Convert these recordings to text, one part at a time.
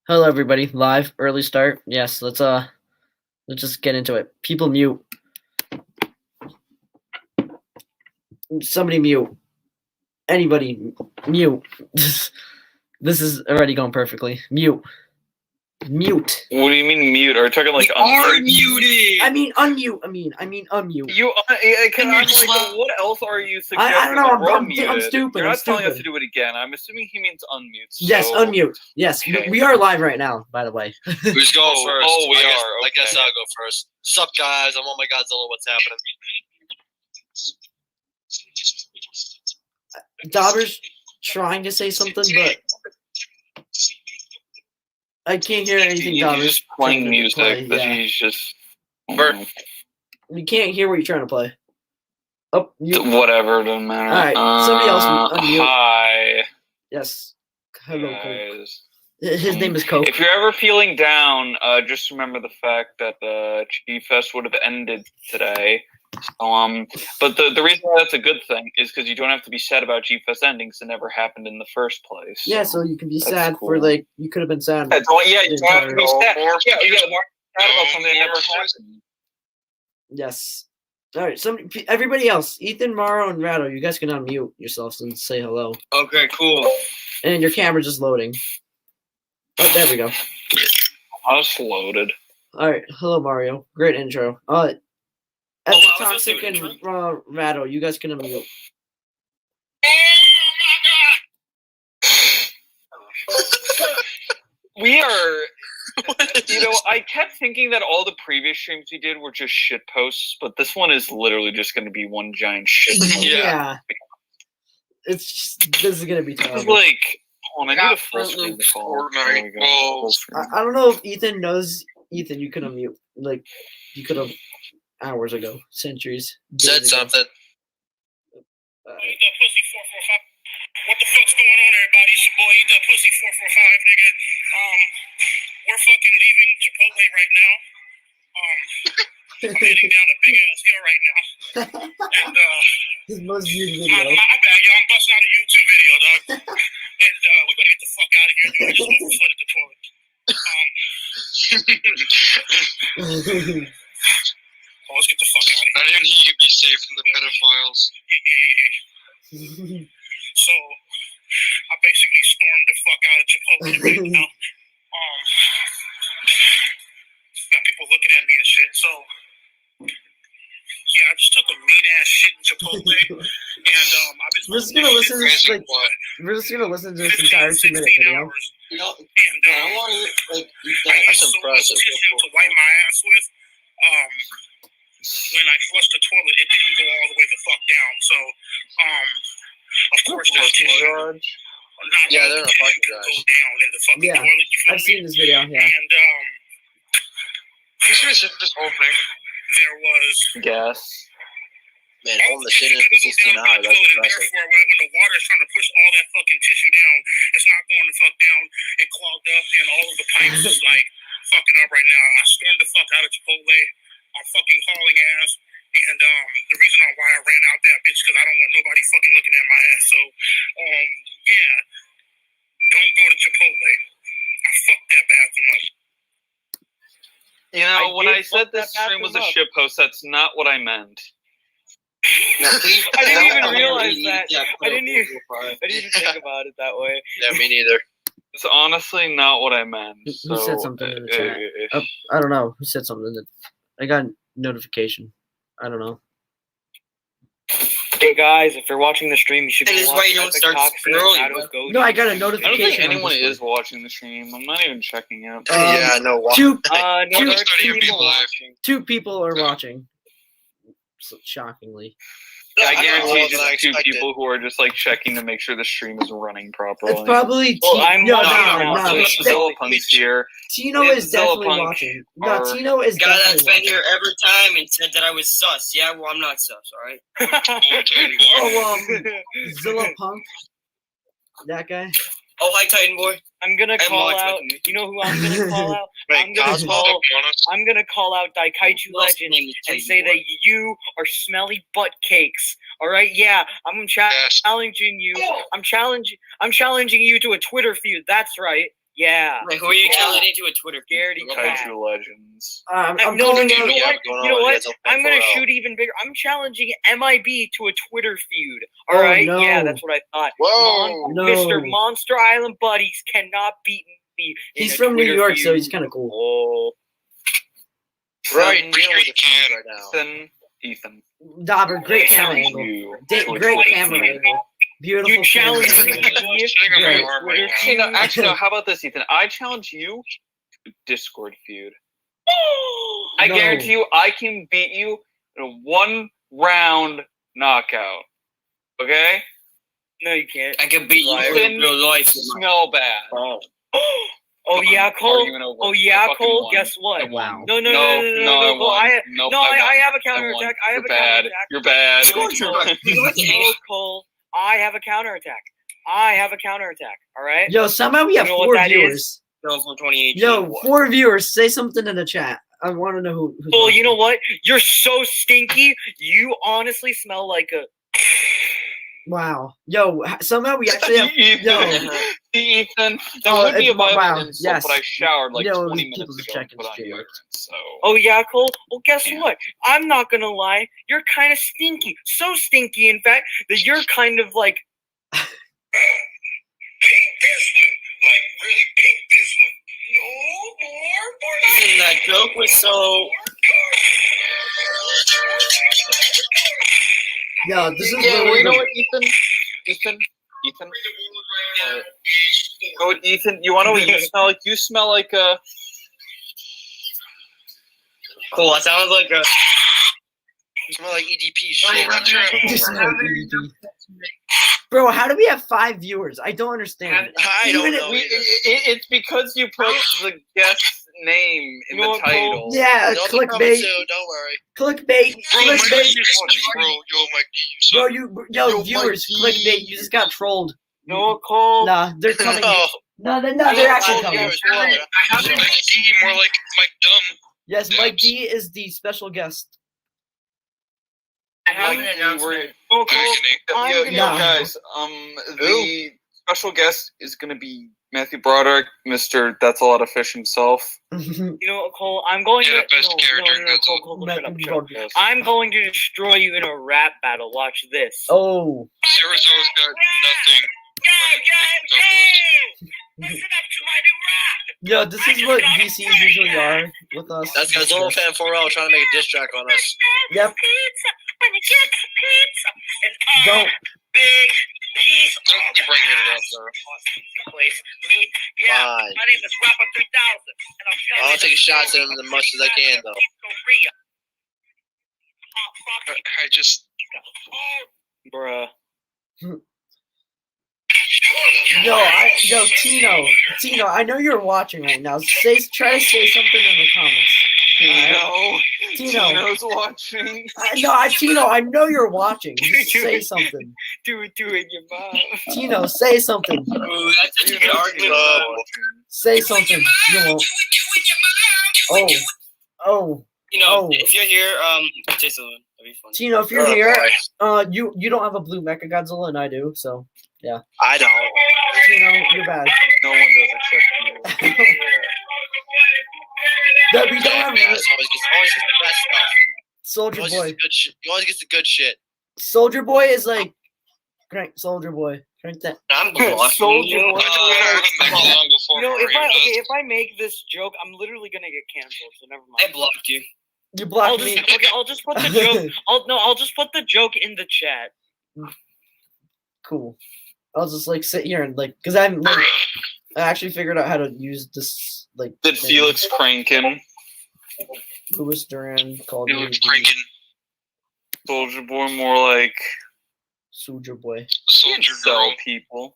Hello, everybody. Live, early start. Yes, let's just get into it. People mute. Somebody mute. Anybody mute. This is already going perfectly. Mute. Mute. What do you mean mute? Are you talking like muted? I mean unmute. I mean unmute. You what else are you suggesting? I don't know. Like, I'm stupid. You're I'm not telling us stupid. to do it again. I'm assuming he means unmute. Yes, so- unmute. Yes, Okay. we are live right now. By the way. Who's going first? Oh, we I guess okay. I'll go first. Sup, guys? I'm OhMyGodzilla. What's happening? Dobber's trying to say something, but I can't hear anything. He's Dobber's just playing trying to music. play, That yeah. he's just. We can't hear what you're trying to play. Oh, you. Whatever, doesn't matter. Alright, somebody else unmute. Hi. Yes. Hello, Coke. Guys. His name is Coke. If you're ever feeling down, just remember the fact that the G-Fest would have ended today. But the reason why that's a good thing is because you don't have to be sad about G-Fest ending because it never happened in the first place. Yeah, so you can be that's sad cool. for, like, you could have been sad. You don't have to be sad. More Yeah, more sad about something that never happened. Yes. Alright, everybody else, Ethan, Morrow, and Rado, you guys can unmute yourselves and say hello. Okay, cool. And your camera's just loading. Oh, there we go. I was loaded. Alright, hello, Mario. Great intro. Toxic and intro? Rado, you guys can unmute. We are, I kept thinking that all the previous streams we did were just shit posts, but this one is literally just going to be one giant shit post. Yeah. It's just, this is gonna be This is terrible. like, hold on, I need a full screen call. There we go. Full screen. I don't know if Ethan knows. Ethan, you could unmute. Like, you could have hours ago, centuries. Said days ago. something. Eat that pussy 445. What the fuck's going on, everybody? It's your boy, Eat That Pussy 445, nigga. We're fucking leaving Chipotle right now. I'm heading down a big ass hill right now. And His most viewed my video. bad, y'all. I'm busting out a YouTube video, dog. And we gotta get the fuck out of here, dude. I just overflooded the toilet. Let's get the fuck out of here. I didn't hear you be safe from the pedophiles. Yeah. So, I basically stormed the fuck out of Chipotle right now. Got people looking at me and shit. So, yeah, I just took a mean ass shit in Chipotle, and I've been. We're just gonna listen to this. Like, we're just gonna listen to this entire 2-minute video. Hours. You know, And I want to like I used so much tissue to wipe my ass with. When I flushed the toilet, it didn't go all the way the fuck down. So, of course, there's tissue. Not Yeah, all they're the in a tissue fucking can go garage. down in the fucking Yeah, toilet. You feel I've me? seen this video. Yeah. And You should have said this whole thing. there was. Guess. Man, All holding the the shit tissue in for couldn't go 16 down hours. in the That's toilet, and impressive. therefore, when the water is trying to push all that fucking tissue down, it's not going the fuck down. It clogged up, and all of the pipes is like fucking up right now. I stormed the fuck out of Chipotle. I'm fucking hauling ass. And the reason why I ran out that bitch because I don't want nobody fucking looking at my ass. So, yeah, don't go to Chipotle. I fucked that bathroom up. You know, when I said fuck this that stream was a bathroom up. shit post, that's not what I meant. I didn't even realize that. I didn't even think about it that way. Yeah, me neither. It's honestly not what I meant. Who said something in the chat? I don't know who said something. I got a notification. I don't know. Hey guys, if you're watching the stream, you should be That is watching why you don't Epic start Toxic super early, and bro. Rado's Goji. No, I got a I don't notification. think on anyone Discord. is watching the stream. I'm not even checking it. Yeah, no. Why? Two No, there are Starting two to be people live. watching. two people are watching. So, shockingly. I don't guarantee know it's what I just two expected. people who are just like checking to make sure the stream is running properly. It's probably Well, I'm no, watching no, now, no. so Zilla Punk's here. Tino If is Zilla definitely Punk watching. No, are- Tino is Guy that's definitely been watching. here every time and said that I was sus. Yeah, well, I'm not sus, alright? Oh, Zilla Punk. That guy. Oh, hi, Titan Boy. I'm gonna I'm call watching. out. You know who I'm gonna call out? Wait, I'm gonna call out Daikaiju Who else Legend name is and Titan say Boy? that you are smelly butt cakes. All right? Yeah, I'm challenging you. I'm challenging you to a Twitter feud. That's right. Yeah. Wait, who are you challenging to a Twitter feud? Scaredy cat. Kaiju Legends. I'm No, calling you out. know what? going You know on? what? It's a I'm gonna 4-0. shoot even bigger. I'm challenging MIB to a Twitter feud. Oh, All right? no. Yeah, that's what I thought. Whoa! No. Mr. Monster Island Buddies cannot beat me. In He's a from New Twitter York, so feud. he's kind of cool. Oh. Right, Ethan, deal with the feud right now. Ethan. Dobber, great camera challenge angle. you Da- to a great Twitter camera feud. angle. Beautiful. You challenge camera me. angle. Sitting on my Right. arm right now. Actually, no. How about this, Ethan? I challenge you to a Discord feud. I No. guarantee you, I can beat you in a 1-round knockout. Okay? No, you can't. I can beat you Liar. in real life. Smell bad. Oh yeah, Cole. Argument over. Oh yeah, I fucking Cole. won. Guess what? I won. No, No, Cole. I I have a won. counterattack. I have You're a bad. counterattack. You're bad. No, Cole. I have a counterattack. I have a counterattack. All right. Yo, somehow we have You know what 4 that is? viewers. Film from 2018. Yo, 4 viewers. Say something in the chat. I want to know who's Cole, you watching. know what? You're so stinky. You honestly smell like a. Wow. Yo, somehow we actually have. Yo. Ethan, that Oh, would be a it's- violent wow, insult, yes. but I showered like No, 20 people's minutes ago and checking put on jail. deodorant, so... Oh yeah, Cole. Well, guess Yeah. what? I'm not gonna lie. You're kind of stinky. So stinky, in fact, that you're kind of like. Pink this one. Like, really pink this one. No more. And that joke was so. Yo, this is Yeah, well, really you know the- what, Ethan? Oh, Ethan, you want to know what you smell like? You smell like a... Cool, that sounds like a. Smell like EDP shit. This is like EDP. Bro, how do we have 5 viewers? I don't understand. I don't Even know. either. It's because you put the guest name in You know the what, Cole? title. Yeah, They'll be coming clickbait. soon, don't worry. Clickbait. Bro, Mikey, Clickbait. you suck, bro. Yo, Mikey, you suck. Bro, yo, viewers, Mikey. clickbait. You just got trolled. No, Cole. Nah, they're coming. No. No, they're actually Oh, coming. viewers, I have to make D more like Mike Dumb. Yes, Mike D is the special guest. I have an Like, announcement. No, Cole. I'm Yo, gonna- Nah. guys, the special guest is going to be Matthew Broderick, Mr. That's a Lot of Fish himself. You know what, Cole? I'm going Yeah, to. best character, No, that's Cole, all. Cole, shut up, shut up. I'm going to destroy you in a rap battle. Watch this. Oh, Sarazo's got nothing. Listen up to my new rap. yo, this is what VCs usually are with us. That's Godzilla Fan 4L trying to make a diss track on us. Yep. Pizza. When you get the pizza. And Don't. big piece Don't of keep bringing it up, bro. place. Me? Yeah. Fine. My name is Rapper 3000. And I'm I'll take shots at him as much as I can, though. I just... Bruh. Yo, Tino, I know you're watching right now. Try to say something in the comments. Tino. Tino's watching. Tino, I know you're watching. Just say something. Do it in your mouth. Tino, say something. Ooh, that's such a good argument. Say something. You won't. Oh. You know, Oh. if you're here, say something. That'd be fun. Tino, if you're Oh, here, boy. you don't have a blue Mechagodzilla, and I do, so I don't. Tino, you're bad. No one does except you. That we don't have Yeah, always gets the best stuff. Soldier He always gets Boy. the good shit. He always gets the good shit. Soldier Boy is like crank Soldier Boy. Crank that. I'm blocking Soldier you. Boy. I haven't met you long before. You know, Mario does. if I make this joke, I'm literally gonna get canceled. So never mind. I blocked you. You blocked me. I'll just put the joke. I'll just put the joke in the chat. Cool. I'll just like sit here and like, cause I actually figured out how to use this like. Did thing. Felix Crankin, Louis Duran called He me looks cranking. Soldier Boy, more like Soldier Boy. Soldier sell girl. people.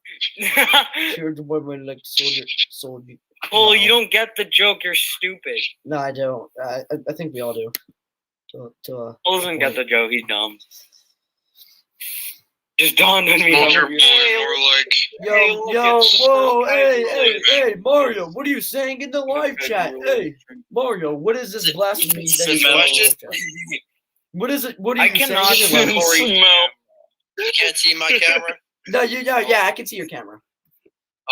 Soldier Boy when like soldier. Cole, you don't get the joke. You're stupid. No, I don't. I think we all do. Cole doesn't get the joke. He's dumb. Just dawned on me. Soldier boy, more like... Yo, whoa, hey, Mario, what are you saying in the live chat? Hey, Mario, what is this blasphemy that Good you question. What is it? What are I you cannot saying? in the live see chat? Smell. You can't see my camera? No, yeah, I can see your camera.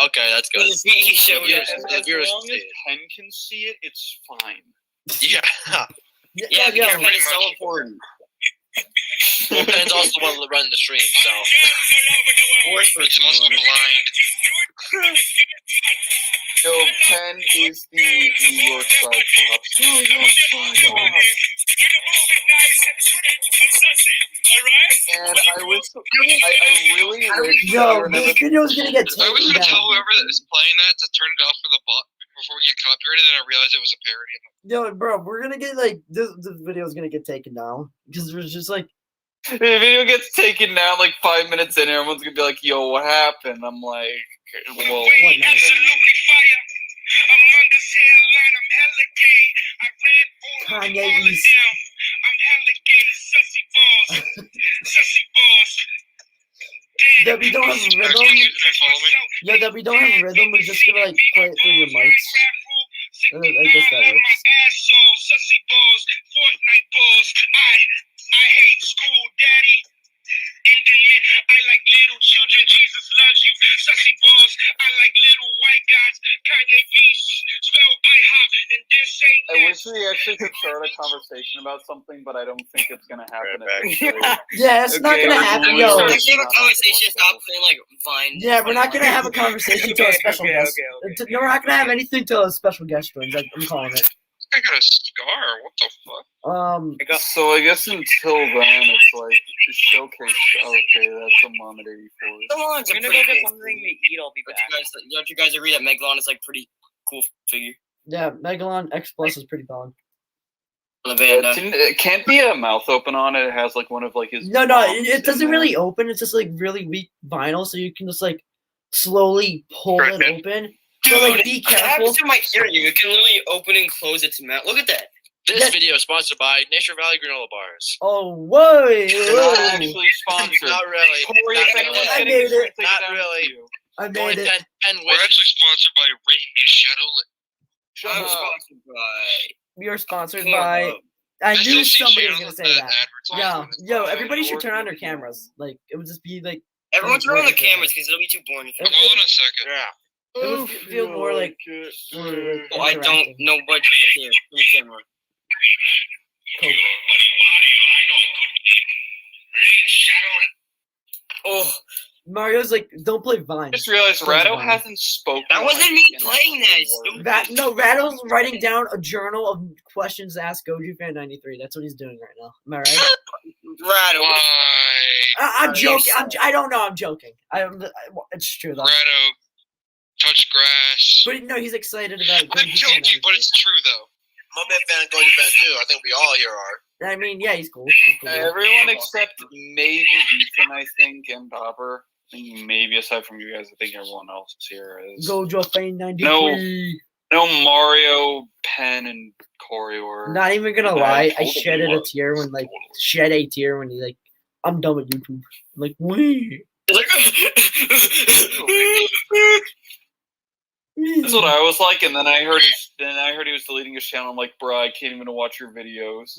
Okay, that's good. He showed it. As long as Pen can see it, it's fine. Yeah. Yeah, because it's so important. Well, Pen's also the one running the stream, so. He's also blind. So Pen is the New York Cyclops. And I really wish Yo, this video's gonna get I was taken gonna tell down. whoever that is playing that to turn it off for the bot before we get copyrighted, then I realized it was a parody. Yo, bro, we're gonna get like this video's gonna get taken down because we're just like the video gets taken down like 5 minutes in, and everyone's gonna be like, "Yo, what happened?" I'm like, "Well, what now? Kanye East. That we don't have rhythm. Yeah, that we don't have rhythm. We're just gonna like play it through your mics. I guess that works. I hate school, daddy. I like little children. Jesus loves you. Sussy balls. I like little white guys. Kanye Beast. Spell IHOP and then say I wish we actually could start a conversation about something, but I don't think it's gonna happen." Yeah, it's not Okay, gonna we're happen, doing yo. it. Let's have a conversation. Stop playing like Vine. Yeah, we're not gonna have a conversation till a special guest. Okay. No, we're not gonna have anything till a special guest joins. I'm calling it. I got a scar. What the fuck? So I guess until then, it's like the showcase. Okay, that's a monitor for it. I'm gonna go get something to eat. I'll be back. Don't you guys agree that Megalon is like pretty cool figure? Yeah, Megalon X Plus is pretty bomb. It can't be a mouth open on it. It has like one of like his. No, bombs it in doesn't there. really open. It's just like really weak vinyl, so you can just like slowly pull it open. But like, be What careful. happens to my hearing? You can literally open and close its mouth. Look at that. This video is sponsored by Nature Valley Granola Bars. Oh, whoa! Not actually sponsored. Not really. Corey, Not if anyone's really. I getting made it. take Not down really. to you. I Only made it. Pen We're actually sponsored by Rainy Shadow. Shut I'm up. sponsored by. We are sponsored Pornhub. by. I still knew see somebody was channels gonna say that. advertise Yeah, on it. yo, everybody should turn on their cameras. Like, it would just be like. Everyone turn on the cameras because it'll be too boring. Hold on a second. Yeah. It would feel more like. more like Oh, I don't interacting. know what you do. The camera. Cool. Oh, Mario's like, don't play Vine. I just realized Don't Rado Vine. hasn't spoken. that wasn't me in playing that. like Stupid. No, Rado's writing down a journal of questions asked GojiFan93. That's what he's doing right now. Am I right? Rado. Why? I'm joking. I don't know. I'm joking. It's true though. Rado, touch grass. But no, he's excited about. I'm joking, but it's true though. I'm a big fan of GojiFan too. I think we all here are. I mean, yeah, he's cool. He's cool. Everyone except maybe Ethan, I think, and Dobber. I think maybe aside from you guys, I think everyone else here is. GojiFan93. No Mario, Pen, and Corey were. Not even gonna Yeah, lie, I totally shedded a was. tear when shed a tear when he I'm done with YouTube. I'm like, wait. That's what I was like, and then I heard he was deleting his channel. I'm like, bro, I can't even watch your videos.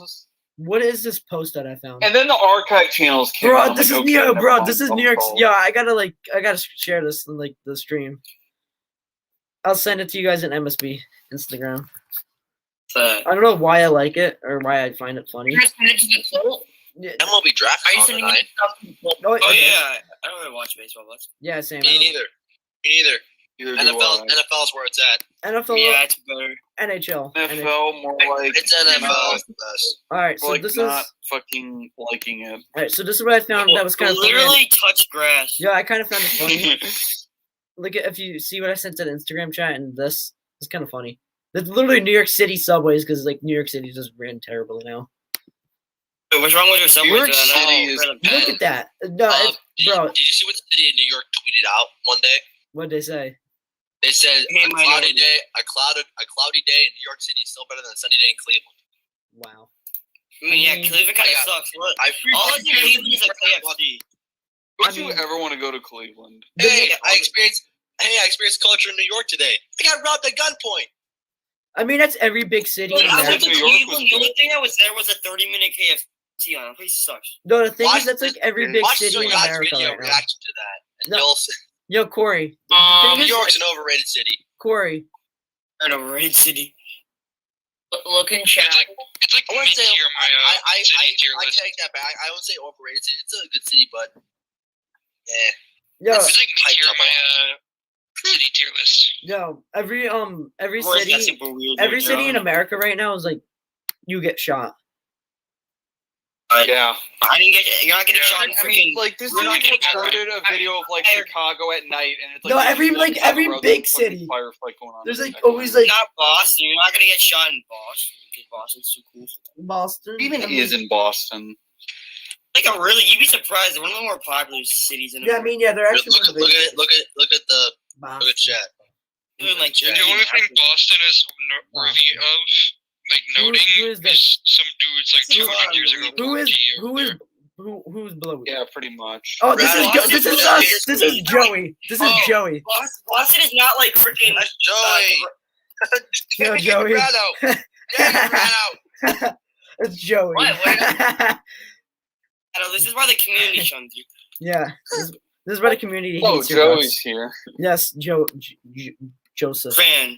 What is this post that I found? And then the archive channels came out. Bro, I'm this like, is okay, New York, that's bro. fine, This is phone New York. call. Yo, I gotta share this in the stream. I'll send it to you guys in MSB Instagram. I don't know why I like it or why I find it funny. Yeah, MLB draft Are you on sending tonight. me oh, Oh it is. yeah, I don't really watch baseball. But Yeah, same. Me neither. Me neither. Neither do NFL's where it's at. NFL, yeah, it's better. NHL. NFL, more like It's NFL. It's the best. All right, so like this is not fucking liking it. all right. So this is what I found that was kind of funny. Literally touch grass. Yeah, I kind of found it funny. Look at if you see what I sent to the Instagram chat, and this is kind of funny. It's literally New York City subways because New York City just ran terribly now. Wait, what's wrong with your subway? New York I know City it's is better. Look at that. No, bro. Did you see what the city of New York tweeted out one day? What'd they say? They said Hey, a my cloudy nose. day, a cloudy day in New York City is still better than a sunny day in Cleveland. Wow. I mean, yeah, Cleveland kind I of got- sucks. Look, I all I think Cleveland is a KFC. Would you ever want to go to Cleveland? Hey, I experienced culture in New York today. I got robbed at gunpoint. I mean, that's every big city in Look, I America. went to New York was Cleveland. The only good. thing that was there was a 30-minute KFC on. The place sucks. No, the thing Watch is, that's this- every big Watch city in God's America video right now. reaction to that, and No. you'll see. Yo, Corey. The thing New is, York's an overrated city. Corey. An overrated city. Look in chat. It's like I wouldn't say mid-tier my city tier I list. take that back. I would say overrated city. It's a good city, but Yo, It's like mid-tier hyped up my city tier list. yo, every Where's that city, super weird? every city in America right now is like, you get shot. Yeah. I didn't get. You're not getting Yeah. shot in I mean, freaking. like this We're dude not getting recorded a video of like Chicago at night, and it's like No, every walking down every the road, big there's a fucking city. firefight going on. There's every like second. always like Not Boston. You're not gonna get shot in Boston because Boston's too cool. Boston. even I mean, is in Boston. Like a really, you'd be surprised. They're one of the more popular cities in Yeah, I America. mean, yeah, they're actually look at the look at chat. Even like The only thing Boston is worthy of, like, noting who is that? is some dudes like 200 years ago. Who's blue? Yeah, pretty much. Oh, this Rado. is this is us. This is Joey. This is Joey. Boston is not like freaking. That's Joey. Yo, Joey. Rado. Yeah, Rado. It's Joey. What? I know this is why the community shuns you. Yeah, this is why the community Oh, hates your Joey's guts. here. Yes, Joseph. Fan.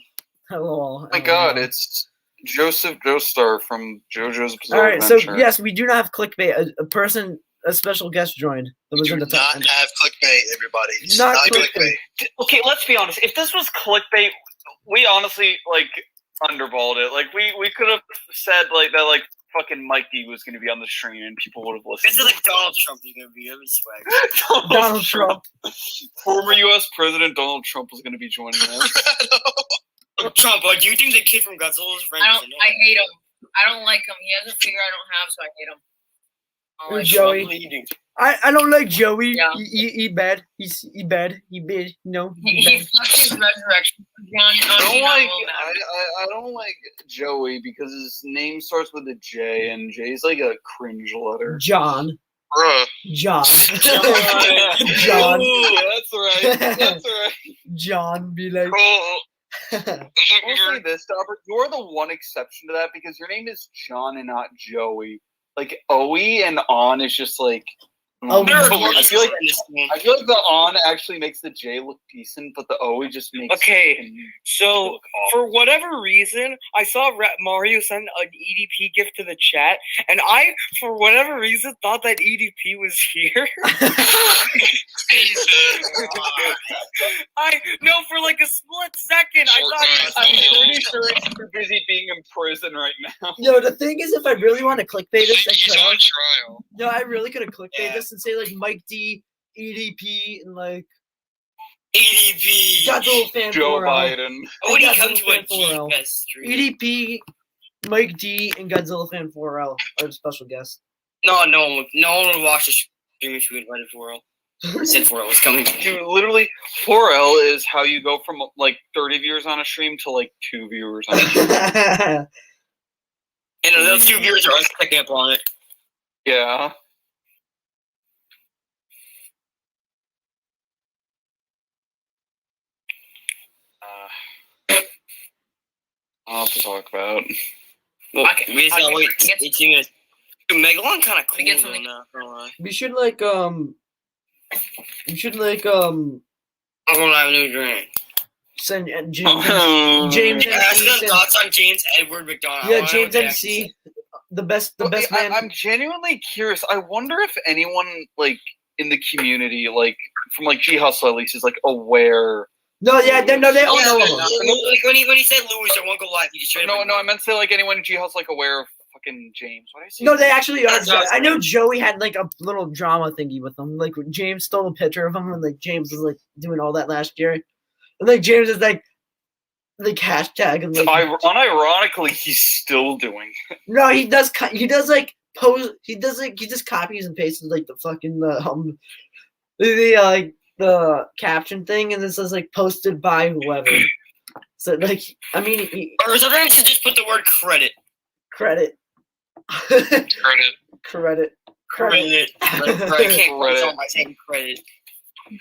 Hello. Oh my God, it's Joseph Joestar from JoJo's Bizarre All right, so Adventure. yes, we do not have clickbait. A special guest joined. That was Do in the top. not have clickbait, everybody. It's Not not clickbait. clickbait. Okay, let's be honest. If this was clickbait, we honestly like underballed it. Like we could have said like that, like fucking Mikey was going to be on the stream and people would have listened. This is like Donald Trump is gonna be every swag. Donald Trump. Former U.S. President Donald Trump was going to be joining us. Trump, what do you think the kid from Godzilla is friends? I hate him. I don't like him. He has a figure I don't have, so I hate him. I don't like Joey. him. What do you do? I don't like Joey. Yeah. He bad. He bad. No. He fucked his resurrection. John, I don't like Joey because his name starts with a J and J's like a cringe letter. John. Bruh. John. John. Ooh, that's right. That's right. John be like. Oh, I'll say this, Dobber, you're the one exception to that because your name is John and not Joey. Like Oe and On is just like. Oh, I feel like the On actually makes the J look decent, but the Oe just makes. Okay, so look awful. for whatever reason, I saw Mario send an EDP gift to the chat, and I, for whatever reason, thought that EDP was here. For like a split second, I thought. I'm pretty sure he's too busy being in prison right now. Yo, the thing is, if I really want to clickbait this, he's on trial. no, I really could have clickbait this and say like Mike D, EDP, and like EDP. Godzilla fan Joe 4L. Biden. When he Godzilla comes to a fan 4L. G-Fest stream. EDP, Mike D, and Godzilla fan 4L are the special guests. No one would watch the stream if you invited 4L. Said 4L was coming. Dude, literally, 4L is how you go from like 30 viewers on a stream to like 2 viewers on a stream. And those 2 viewers are us picking up on it. Yeah. I'll have to talk about. Well, Okay, we just gotta okay, wait I guess- 18 minutes. Dude, Megalon kind of cool get though, something- not gonna lie. we should like I'm gonna have a new drink. send James James. Yeah, I MC. got Send, thoughts on James Edward McDonald. yeah, James MC, the best man. I'm genuinely curious. I wonder if anyone like in the community, like from like G Hustle at least, is like aware. No, yeah, they all know him. Like when he said Louis, I won't go live. He just straight No, up I meant to say like anyone in G Hustle like aware of fucking James. What did I say? No, they actually are. That's awesome. I know Joey had like a little drama thingy with him. Like James stole a picture of him, and like James was like doing all that last year. And like James is like hashtag and like Unironically, he's still doing. no, he does like pose. He just copies and pastes like the fucking the caption thing, and it says like posted by whoever. So like, I mean, Or sometimes to just put the word credit. credit. Credit. Credit. Credit. I can't Credit. on by saying credit.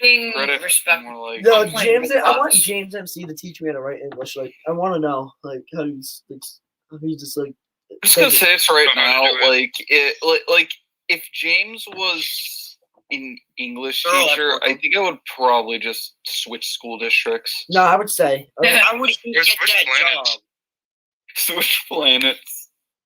Being Credit. respectful. More like, No, I'm playing James. with I want us. James MC to teach me how to write English. Like, I want to know, like, how he's just like. I'm just gonna say this right I'm gonna now. do it. Like if James was an English Girl, teacher, I- I think I would probably just switch school districts. No, I would say I would There's get which that planets? job. Switch planets.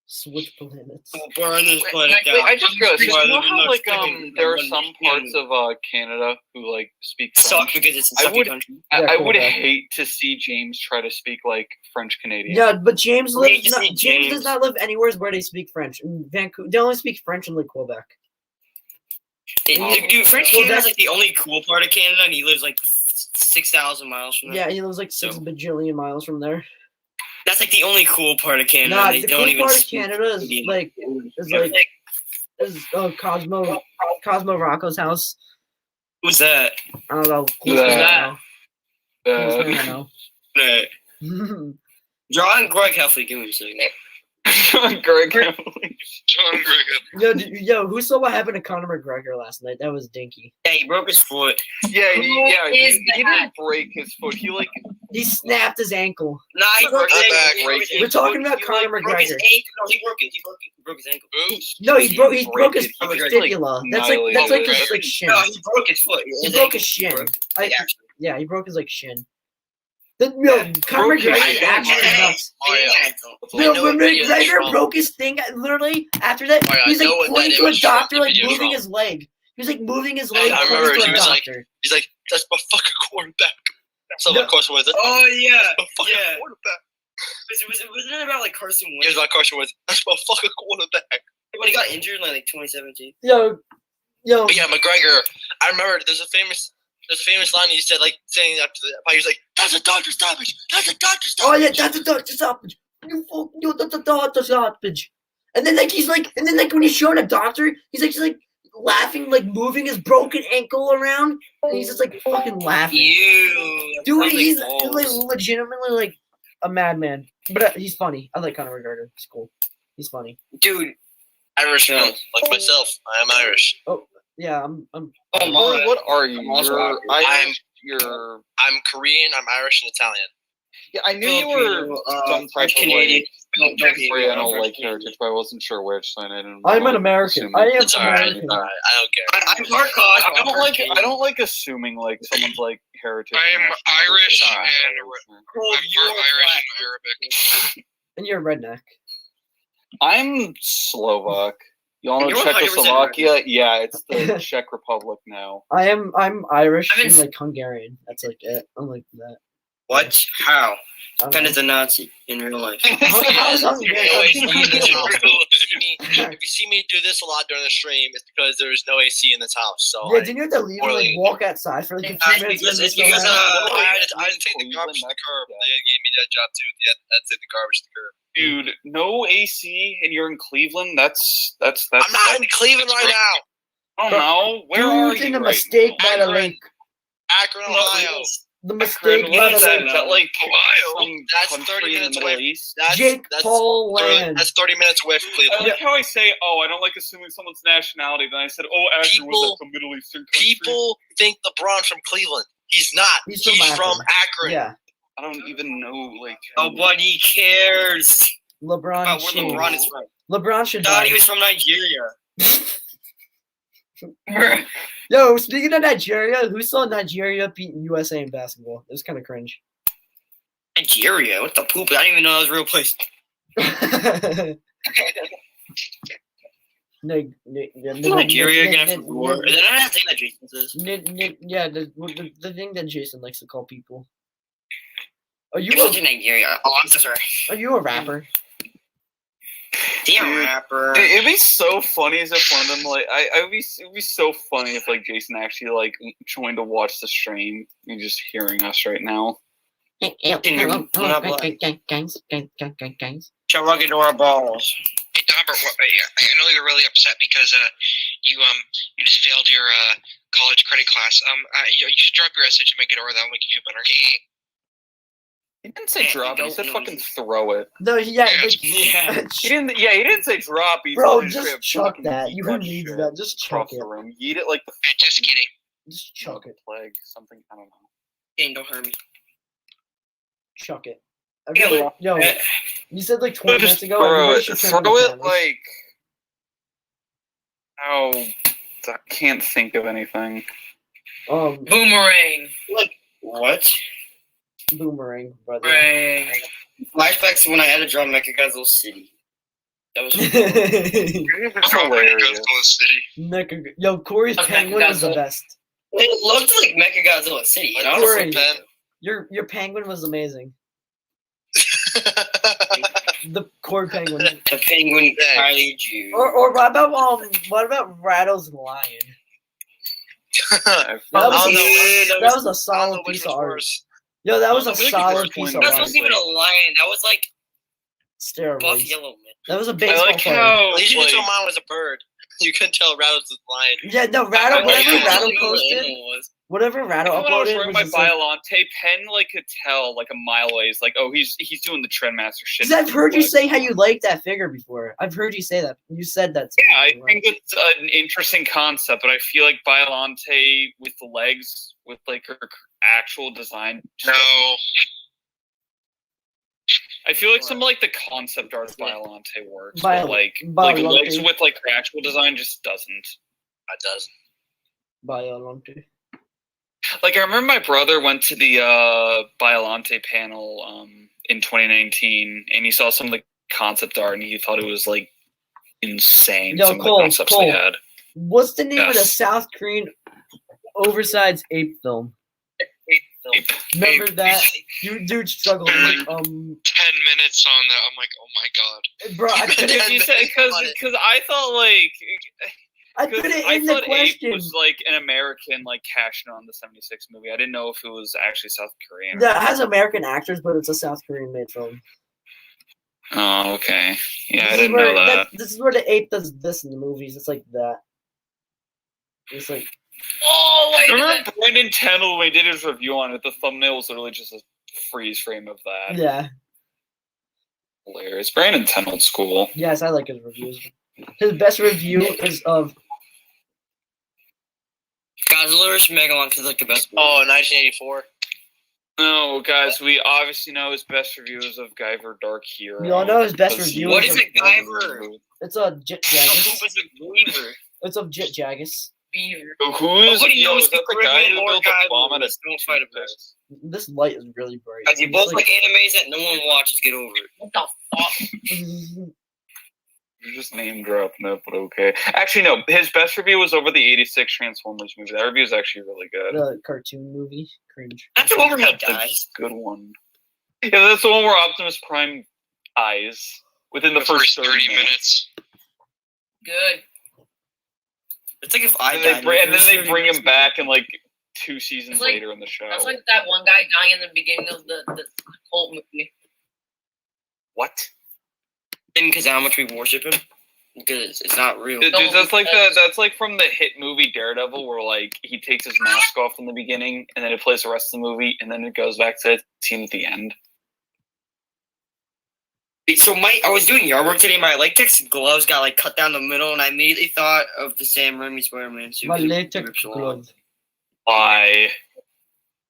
switch planets. We'll burn this planet Wait, down. I just realized, you Why know they're how not like sticking there are to some one parts of Canada who like speak suck French. because it's a I sucky would- country. Yeah, I would Quebec. hate to see James try to speak like French Canadian. Yeah, but James Wait, lives. you Not, see James does James? not live anywhere where they speak French. In Vancouver, they only speak French in like Quebec. Dude, French Well, Canada's like the only cool part of Canada, and he lives like 6,000 miles from there. Yeah, he lives like 6 bajillion miles from there. That's like the only cool part of Canada. Nah, They the don't cool even part of speak Canada is Canadian. like Cosmo Rocco's house. Who's that? I don't know. Who's that? I know. Right. Draw and Greg Heffley, give me a second. Greg Heffley. John Greg. Yo, who saw what happened to Conor McGregor last night? That was dinky. Yeah, he broke his foot. Yeah, Who he is didn't that? break his foot. He like He snapped his ankle. Nah, he broke his I'm ankle. back. He broke his We're ankle. talking about He, Conor broke his McGregor. ankle. No, he broke it. He broke his ankle. Oops. No, he broke his it. He was, fibula. That's like annihilated. his like shin. No, he broke his foot. He broke his shin. Yeah. Yeah, he broke his like shin. Conor Broke his McGregor shin. actually Yeah. nuts. I No, know when what video this McGregor from. broke his thing, literally after that, Alright, I he's like know what pointing that to a image from, doctor, the like video moving from. his leg. He was like moving his leg, I pointing remember to he a was like- doctor. He's like, that's my fucking quarterback. So No. of course was it? Oh, yeah. My fucking Yeah. quarterback. Wasn't it about like Carson Here's Wentz? my question was, that's my fucking quarterback. When he got injured in like 2017. Yo, But yeah, McGregor. I remember there's a famous line he said, like saying after the fight. He was like, "That's a doctor stoppage. That's a doctor oh stoppage." yeah, that's a doctor stoppage. That's a doctor stoppage. And then like when he's showing a doctor, he's like just like laughing, like moving his broken ankle around, and he's just like fucking laughing. Ew. Dude, he's balls. like legitimately like a madman. But he's funny. I like Conor McGregor. He's cool. He's funny. Dude. Irish Yeah. man, like myself. I am Irish. Yeah, I'm Oh, What, my. what are you? I'm also You're Irish. You're. I'm Korean. I'm Irish and Italian. Yeah, I knew you were Filipino, some type of Canadian. like Don't hate me. Oriental I'm like French heritage, but I wasn't sure which. So I didn't. I'm an wanna American. assume I it. am It's alright. American. Alright. I don't care. I'm part cause. I don't like assuming like someone's like heritage. I am and nationality Irish is and not- Oh, I'm you're part Irish black. and Arabic. And you're a redneck. I'm Slovak. Y'all know You're 100% Czechoslovakia? Yeah, it's the Czech Republic now. I'm Irish I'm in- and like Hungarian. That's like it. I'm like that. What? How? I don't Kind know. of a Nazi in real life. How's Hungarian? If you see me do this a lot during the stream, it's because there is no AC in this house. So Yeah, didn't you have to leave and like Poorly. walk outside for like a few minutes? because and it's then because, still have- I had to take the garbage to the curb. They gave me that job too. Yeah, I had to take the garbage to the curb. Dude, no AC, and you're in Cleveland. That's. I'm not in Cleveland right now. I don't know. Where are Dude's you? in a right mistake by the Akron. lake. Akron, Ohio. The now? mistake by What the is that? lake. Is that like Ohio? some That's country 30 in the minutes Middle away. East? Jake Paul land. That's 30 minutes away from I Cleveland. like how I say, "Oh, I don't like assuming someone's nationality." Then I said, "Oh, Akron was like a Middle Eastern country." People think LeBron's from Cleveland. He's not. He's He's from from Akron. Akron. Yeah, I don't even know like. Nobody cares LeBron. about where should- LeBron is from. LeBron should Thought die. he was from Nigeria. Yo, speaking of Nigeria, who saw Nigeria beat USA in basketball? It was kind of cringe. Nigeria? What the poop? I didn't even know that was a real place. Nigeria gonna have war. And then I have to say that Jason says. Yeah, the thing that Jason likes to call people. Are you You're from Nigeria. Oh, I'm so sorry. a rapper? Damn rapper. It'd be so funny as if one of them like it'd be so funny if like Jason actually like joined to watch the stream and just hearing us right now. Charagadora balls. Hey, Dobber, I know you're really upset because you just failed your college credit class. You should drop your essay to make it over. That'll make you feel better. He didn't say Yeah, drop it. He don't said know. fuking throw it. No, yeah, Yeah. He didn't. Yeah, he didn't say drop. He bro, told you just to chuck fucking that. yeet You who needs shit that? Just chuck across it. the room. Yeet it like the Just kidding. Just chuck it. plague. Something I don't know. Dang, don't hurt me. Chuck it. Yeah, Everybody- Yo, Uh, you said like 20 minutes Just ago. throw everybody it. should turn on Throw the it cameras. like how I can't think of anything. Boomerang. What? Boomerang, brother. Boomerang. Flashbacks to when I had to draw Mechagodzilla City. That was It's hilarious. Godzilla City. Yo, Corey's Okay, penguin was the Godzilla. best. It looked like Mechagodzilla City. You know? Corey, Pen. your penguin was amazing. The Corey penguin. The penguin kaiju. Or what about Rado's lion? I That was a I don't know solid which piece was of art. worse. Yo, that was a I think the solid first piece one of That art. wasn't even a lion. That was like buff Steroids. yellow man. That was a I baseball like player. how At least you like, can tell mine was a bird. You couldn't tell Rattle's was lion. Yeah, no, I Rado, like whatever how- Rado posted, whatever Rado even when I was uploaded wearing was my just like, Biolante pen, like could tell like a mile away. It's like, oh, he's doing the Trendmaster shit. 'cause I've heard you say how you liked that figure before. I've heard you say that. You said that to me Yeah, I before. think it's an interesting concept, but I feel like Biolante with the legs, with like her actual design. just No. I feel like some like the concept art of Biolante works, Bio- but like Biolante. legs with like her actual design just doesn't. That does. Biolante. Like I remember my brother went to the Biolante panel in 2019, and he saw some of the concept art, and he thought it was like insane. Yo, some of Cole, the concepts Cole. they had. What's the name of the Yes. South Korean oversized ape film? Ape. Remember that? You dude struggled. Like, 10 minutes on that. I'm like, oh my god. bro, I put it. You said because I thought like I put it I in the thought Ape question. was like an American like cashing on the '76 movie. I didn't know if it was actually South Korean. That has American actors, but it's a South Korean made film. Oh, okay. Yeah, This I is didn't where- know that. This is where the ape does this in the movies. It's like that. It's like Oh, wait. Remember Brandon Tennell when he did his review on it? The thumbnail was literally just a freeze frame of that. yeah. Hilarious. Brandon Tennell's cool. Yes, I like his reviews. His best review is of Godzilla vs. Megalon is like the best. Oh, 1984. No, guys, we obviously know his best reviews of Guyver Dark Hero. We all know his best Because review What is is of, it, Guyver? It's a Jit Who Jagus. was a believer? It's of Jit Jagus. Beaver. Who is Nobody yo, knows is that the the guy Caribbean who or built a Guyver. bomb at a Don't fight a best. This light is really bright. Guys, you It's both like- like animes that no one watches. Get over it. What the fuck? You're just name dropping it, but okay. Actually, no. His best review was over the '86 Transformers movie. That review is actually really good. the cartoon movie. Cringe. That's the one where he That's a dies. good one. Yeah, that's the one where Optimus Prime dies within the first 30 minutes. Good. It's like if I And, died. and then they bring him back in like 2 seasons It's like- later in the show. That's like that one guy dying in the beginning of the Colt movie. What? Because how much we worship him. Because it's not real. Dude, that's like that's like from the hit movie Daredevil, where like he takes his mask off in the beginning, and then it plays the rest of the movie, and then it goes back to the scene at the end. So I was doing yard work today. And my latex gloves got like cut down the middle, and I immediately thought of the Sam Raimi Spider-Man suit. My 'cause it latex rips a lot. glove. Why?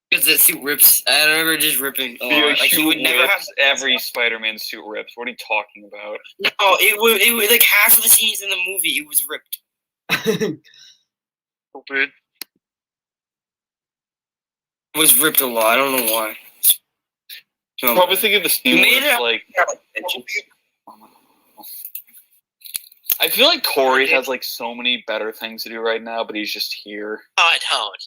Because the suit rips. I remember just ripping. A Your lot. Like you would never have. every Spider-Man suit rips. What are you talking about? No, it was like half of the scenes in the movie. It was ripped. Stupid. It was ripped a lot. I don't know why. So, Probably thinking the scene made where it- it's like. I feel like Corey has like so many better things to do right now, but he's just here. No, I don't.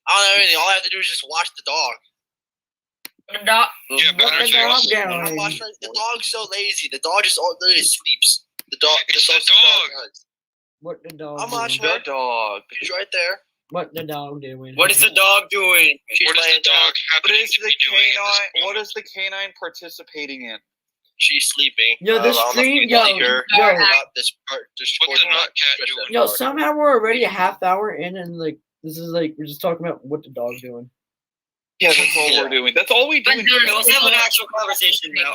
I don't know anything. All I have to do is just watch the dog. Dog. Yeah, better the things. dog I doing? watch the dog's so lazy. The dog just literally sleeps. The dog. It's that's the all dog. does. What the dog I'm doing? watching The dog. She's right there. What the dog doing? what is the dog doing? She's What is laying the dog down. What happening is to the be doing at this canine? What point? is the canine participating in? She's sleeping. Yo, I the don't know if stream, you yo, like her. yo, Not this part. This What's the part, nut cat just doing? that yo, part. somehow we're already a half hour in, and like this is like we're just talking about what the dog's doing. Yeah, that's all we're doing. That's all we do. I'm doing Okay, let's have an actual conversation now.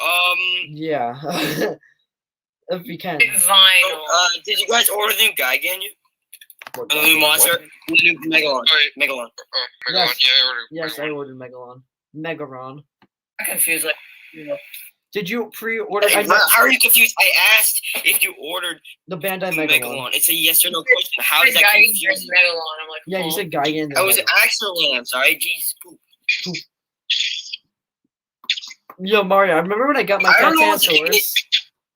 Yeah, if we can. Vinyl. Did you guys order the new Gigan yet? What The dog new doing? monster? The new Megalon. Alright. Megalon. Oh my god, Yes. yeah, I ordered. Yes, I ordered Megalon. Megaron. I'm confused. Like, Did you pre-order? How are you confused? I asked if you ordered the Bandai Megalon. It's a yes or no question. How is that Gigantic confusing? Megalon. I'm like, Yeah, you said Gigantic. I was actually, I'm sorry. Jeez. Poop. Yo, Mario, I remember when I got my I don't know what Titanosaurus.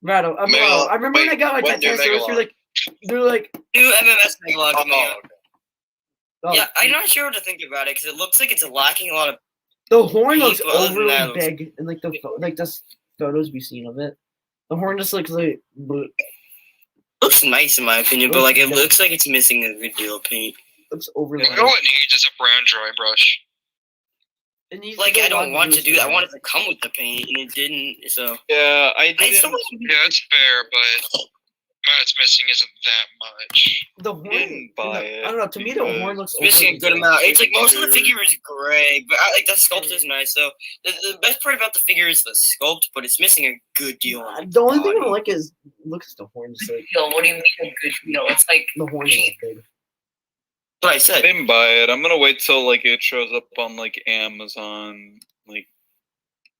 Rado, I remember when I got my Titanosaurus. You're like, New MMS Megalon coming out. oh, Yeah, I'm not sure what to think about it because it looks like it's lacking a lot of. the horn looks But other than overly that, it looks- big, and like the photos we've seen of it. The horn just looks like. Looks nice in my opinion, but like it looks like it's missing a good deal of paint. Looks overly. You know what it needs is a brown dry brush. It needs Like to go I don't on want to do that. I booster. wanted to come with the paint, and it didn't. So Yeah, I I didn't. still Yeah, it's fair, but what it's missing isn't that much. The horn. Didn't buy it I don't know. To me, the horn looks it's missing a good overly amount. It's like most of the Dude. figure is gray, but I like the sculpt is nice. So the best part about the figure is the sculpt, but it's missing a good deal. On The only thing I body. don't like is looks the horn just like Yo, what do you mean a good deal? It's like the horn is big. But I I said didn't buy it. I'm gonna wait till like it shows up on like Amazon, like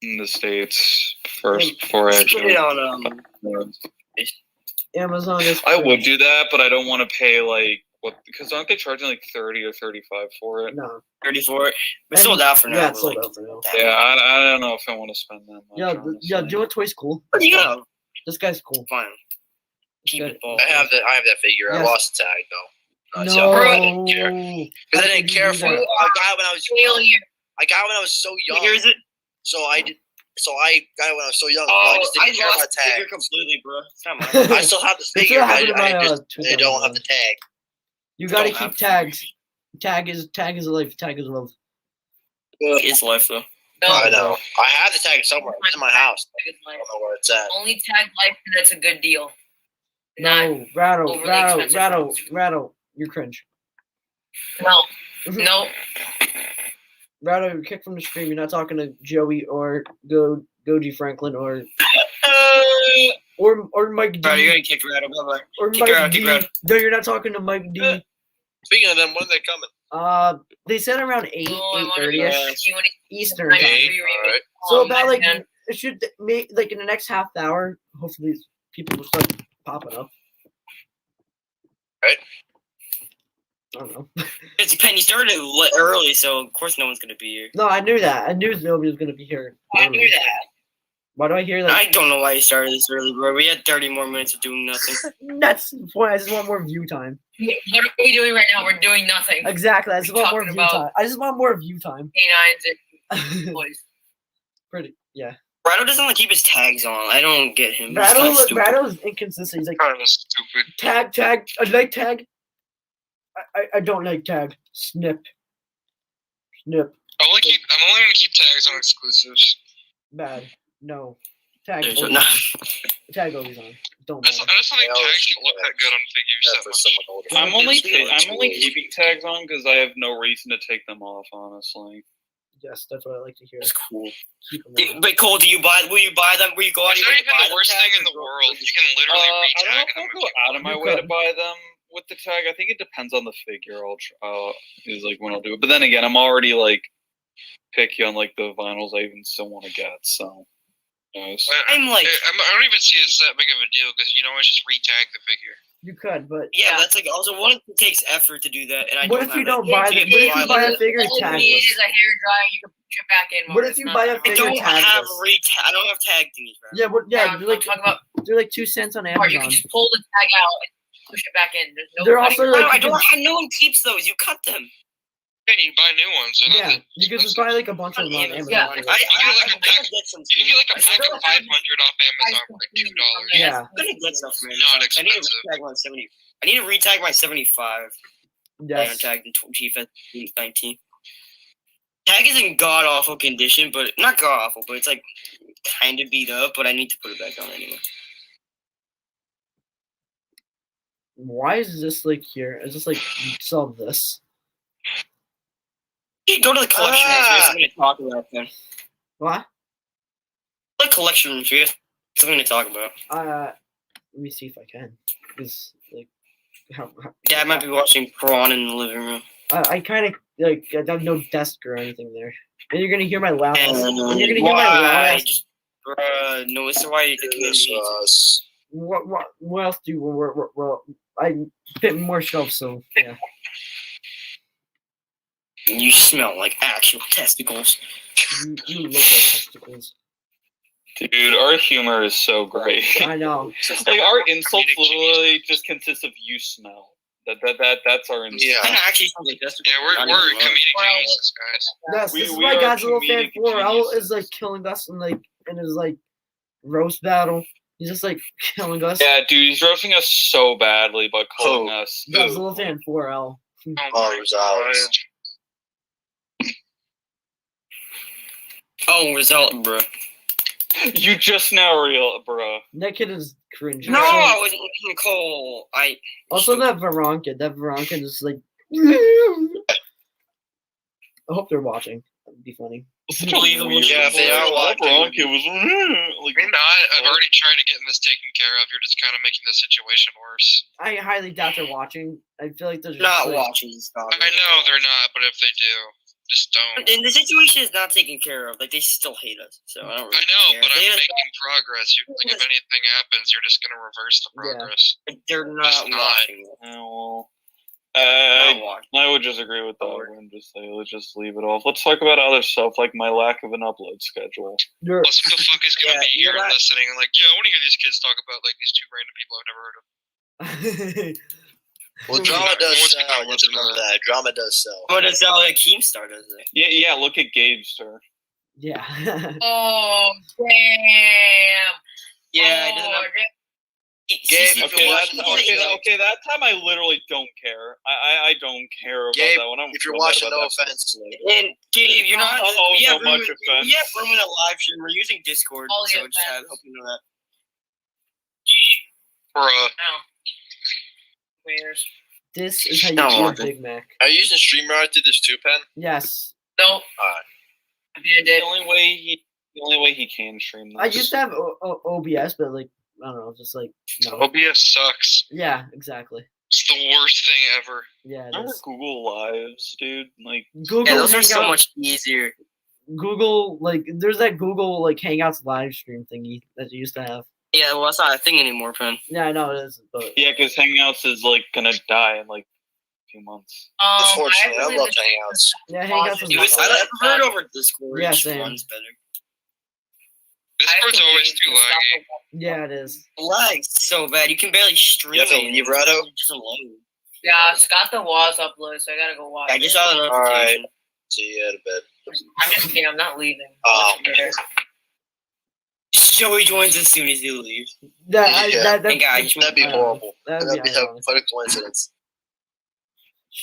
in the States first before I just put it actually. on. Amazon is. I would do that, but I don't want to pay like what because aren't they charging like 30 or 35 for it? No. 34. It's sold out for now. Yeah, but, it's sold like, out for now. that- Yeah, I don't know if I want to spend that much. Yeah, honestly. do you know what toy's cool? But you know, This guy's cool. fine. Keep Good. it ball. I have that figure. Yes. I lost the tag though. No. I didn't care. Because I didn't care for it. that? I got it when I was young. failure. I got it when I was so young. Here is it. So I did. So I got it when I was so young. Oh, I just I didn't care about lost the figure tags. completely, bro. It's not mine. I still have the That's figure, what but happened to my, I just Twitter I don't have one. the tag. You gotta Don't keep have- tags. Tag is life. Tag is love. It's life though. No, I know. I have the tag somewhere. It's in my house. Tag is I life. don't know where it's at. Only tag life that's a good deal. Not No, Rado, overly Rado, expensive Rado, ones. Rado. You're cringe. no, no. Rado, you're kicked from the stream. You're not talking to Joey or GojiFranklin or Mike D. Bro, you're gonna kick Rado. Bye bye. Or kick her Mike out, kick D. her out. No, you're not talking to Mike D. Speaking of them, when are they coming? They said around 8, Oh, I wanna 8:30 go- ish you wanna- Eastern I time. agree. Alright. So Oh, about like man. it should make like in the next half hour. Hopefully, people will start popping up. Right. I don't know. It's Penny started early, so of course no one's gonna be here. No, I knew that. I knew nobody was gonna be here. I knew early. that. Why do I hear that? I don't know why you started this early, bro. We had 30 more minutes of doing nothing. That's the point. I just want more view time. What are we doing right now? We're doing nothing. Exactly. I just want more Talking view about- time. I just want more view time. Canines and boys. Pretty. Yeah. Rado doesn't like keep his tags on. I don't get him. He's kinda stupid. Rattle's inconsistent. He's like Kind of stupid. tag. I like tag. I don't like tag. Snip. I'm only gonna keep tags on exclusives. Bad. No. Tag. There's always no- on. Tag always on. Don't I just matter. don't think I always tags keep don't look that tags. good on figures Yeah, that for much. someone older. I'm only keeping tags on because I have no reason to take them off. Honestly. Yes, that's what I like to hear. That's cool. Keep 'em on. But Cole, will you buy them? Will you go out It's of your not way to even buy the worst thing tags in the or go- world. You can literally I don't know retag if them. I'll go out of my You way to could. buy them with the tag. I think it depends on the figure. Is like when I'll do it. But then again, I'm already like picky on like the vinyls I even still want to get. So, nice. I'm like, I don't even see it's that big of a deal because you know it's just retag the figure. You could, but yeah, that's like also what if it takes effort to do that, and I what don't if you have don't it. buy So the? you What if buy you buy like- a figure All you need tagless? is a hair dryer. You can push it back in. What Mark. if It's you not buy a that I figure hard. don't have tagless? I don't have tag thingies, bro. Yeah, what? Yeah, I'm they're like talking about. they're like 2 cents on Mark, you Amazon. can just pull the tag out and push it back in. There's no. They're cutting. also like I don't have no one keeps those. You cut them. Yeah, you buy new ones. They're not yeah, that you could just buy like a bunch of them on Amazon. Yeah. I I'm gonna get some. You can get like a I pack still of 500 off Amazon for like $2. Yeah. I'm gonna get stuff, man. Not I need to expensive. retag my 70. I need to retag my 75. I Yes. tagged in GojiFranklin93. Tag is in god awful condition, but not god awful, but it's like kind of beat up. But I need to put it back on anyway. Why is this like here? Is this like sell this? You go to the collection room. There's something to talk about then. What? The collection room. There's something to talk about. Let me see if I can. Cause like, how Dad might be watching Prawn in the living room. I kind of like I have no desk or anything there, and you're gonna hear my loud. And And you're gonna hear my loud. why? Ass, No, it's why you get us. What else do I fit more shelves? So yeah. You smell like actual testicles. You look like testicles. Dude, our humor is so great. I know. Like our insults literally just consist of you smell. That's our insult. Yeah. Kind of actually sounds like testicles. Yeah, we're comedic geniuses, guys. Yes, We- this is we why are Godzilla fan comedic 4L geniuses. is like killing us in his like roast battle. He's just like killing us. Yeah, dude, he's roasting us so badly by calling Who? us. Godzilla fan 4L. Results. Oh, result, bro. You just now real, bruh. That kid is cringe. No, I was looking Cole. Also that Veronka. That Veronka is like. I hope they're watching. That'd be funny. Such a weird- Yeah, if they are watching. Veronica was like, You're not. I've already tried to get this taken care of. You're just kind of making the situation worse. I highly doubt they're watching. I feel like they're just not like, watching this dog. I know they're not, but if they do, just don't. And the situation is not taken care of. Like, they still hate us. So I don't really I know, care. but They I'm just- making progress. Like, if anything happens, you're just gonna reverse the Yeah. progress. They're Just not not. watching. well, Not watching. I would just agree with that and just say let's just leave it off. Let's talk about other stuff like my lack of an upload schedule. You're, Plus, who the fuck is gonna Yeah, be you're here not- listening? And like, yeah, I want to hear these kids talk about like these two random people I've never heard of. Well, drama does Everyone's sell. gonna Let's remember that. Drama does sell. But it's not like Keemstar, does it? Yeah, look at Gavester. yeah. Oh, damn. Yeah, it Oh, doesn't have. Gabe, Okay, that time I literally don't care. I don't care about Gabe, that one. I'm if you're real mad watching, about no that. offense. And Gabe, you're not. Oh, we no have room, much offense. We have room in a live stream. We're using Discord, All so the just offense. hope you know that. Bruh. Where's This is how you No, eat a Walker. Big Mac. Are you using StreamYard to this too, Pen? Yes. nope. Alright. The only way he can stream this. I used to have OBS, but like I don't know, just like no. OBS sucks. Yeah, exactly. It's the worst thing ever. Yeah, it Remember is. Google Lives, dude? Like, Google Yeah, those are so Hangout- much easier. Google like there's that Google like Hangouts live stream thingy that you used to have. Yeah, well, that's not a thing anymore, Pen. Yeah, I know it is, but yeah, because Hangouts is like gonna die in like a few months. Unfortunately, I actually love was- Hangouts. yeah, Hangouts is It was, not I bad. prefer it over Discord. Yeah, It just same. runs better. Discord's always too laggy. Yeah, it is. Lags so bad. You can barely stream. You have to it. leave, Rado? It's just alone. Yeah, Scott the Wall's uploaded, so I gotta go watch I it. just saw the notification. See you in a bit. I'm just kidding, I'm not leaving. Oh, Joey joins as soon as you leave. That Hey, guys, That'd be horrible. That'd be ironic. what a coincidence.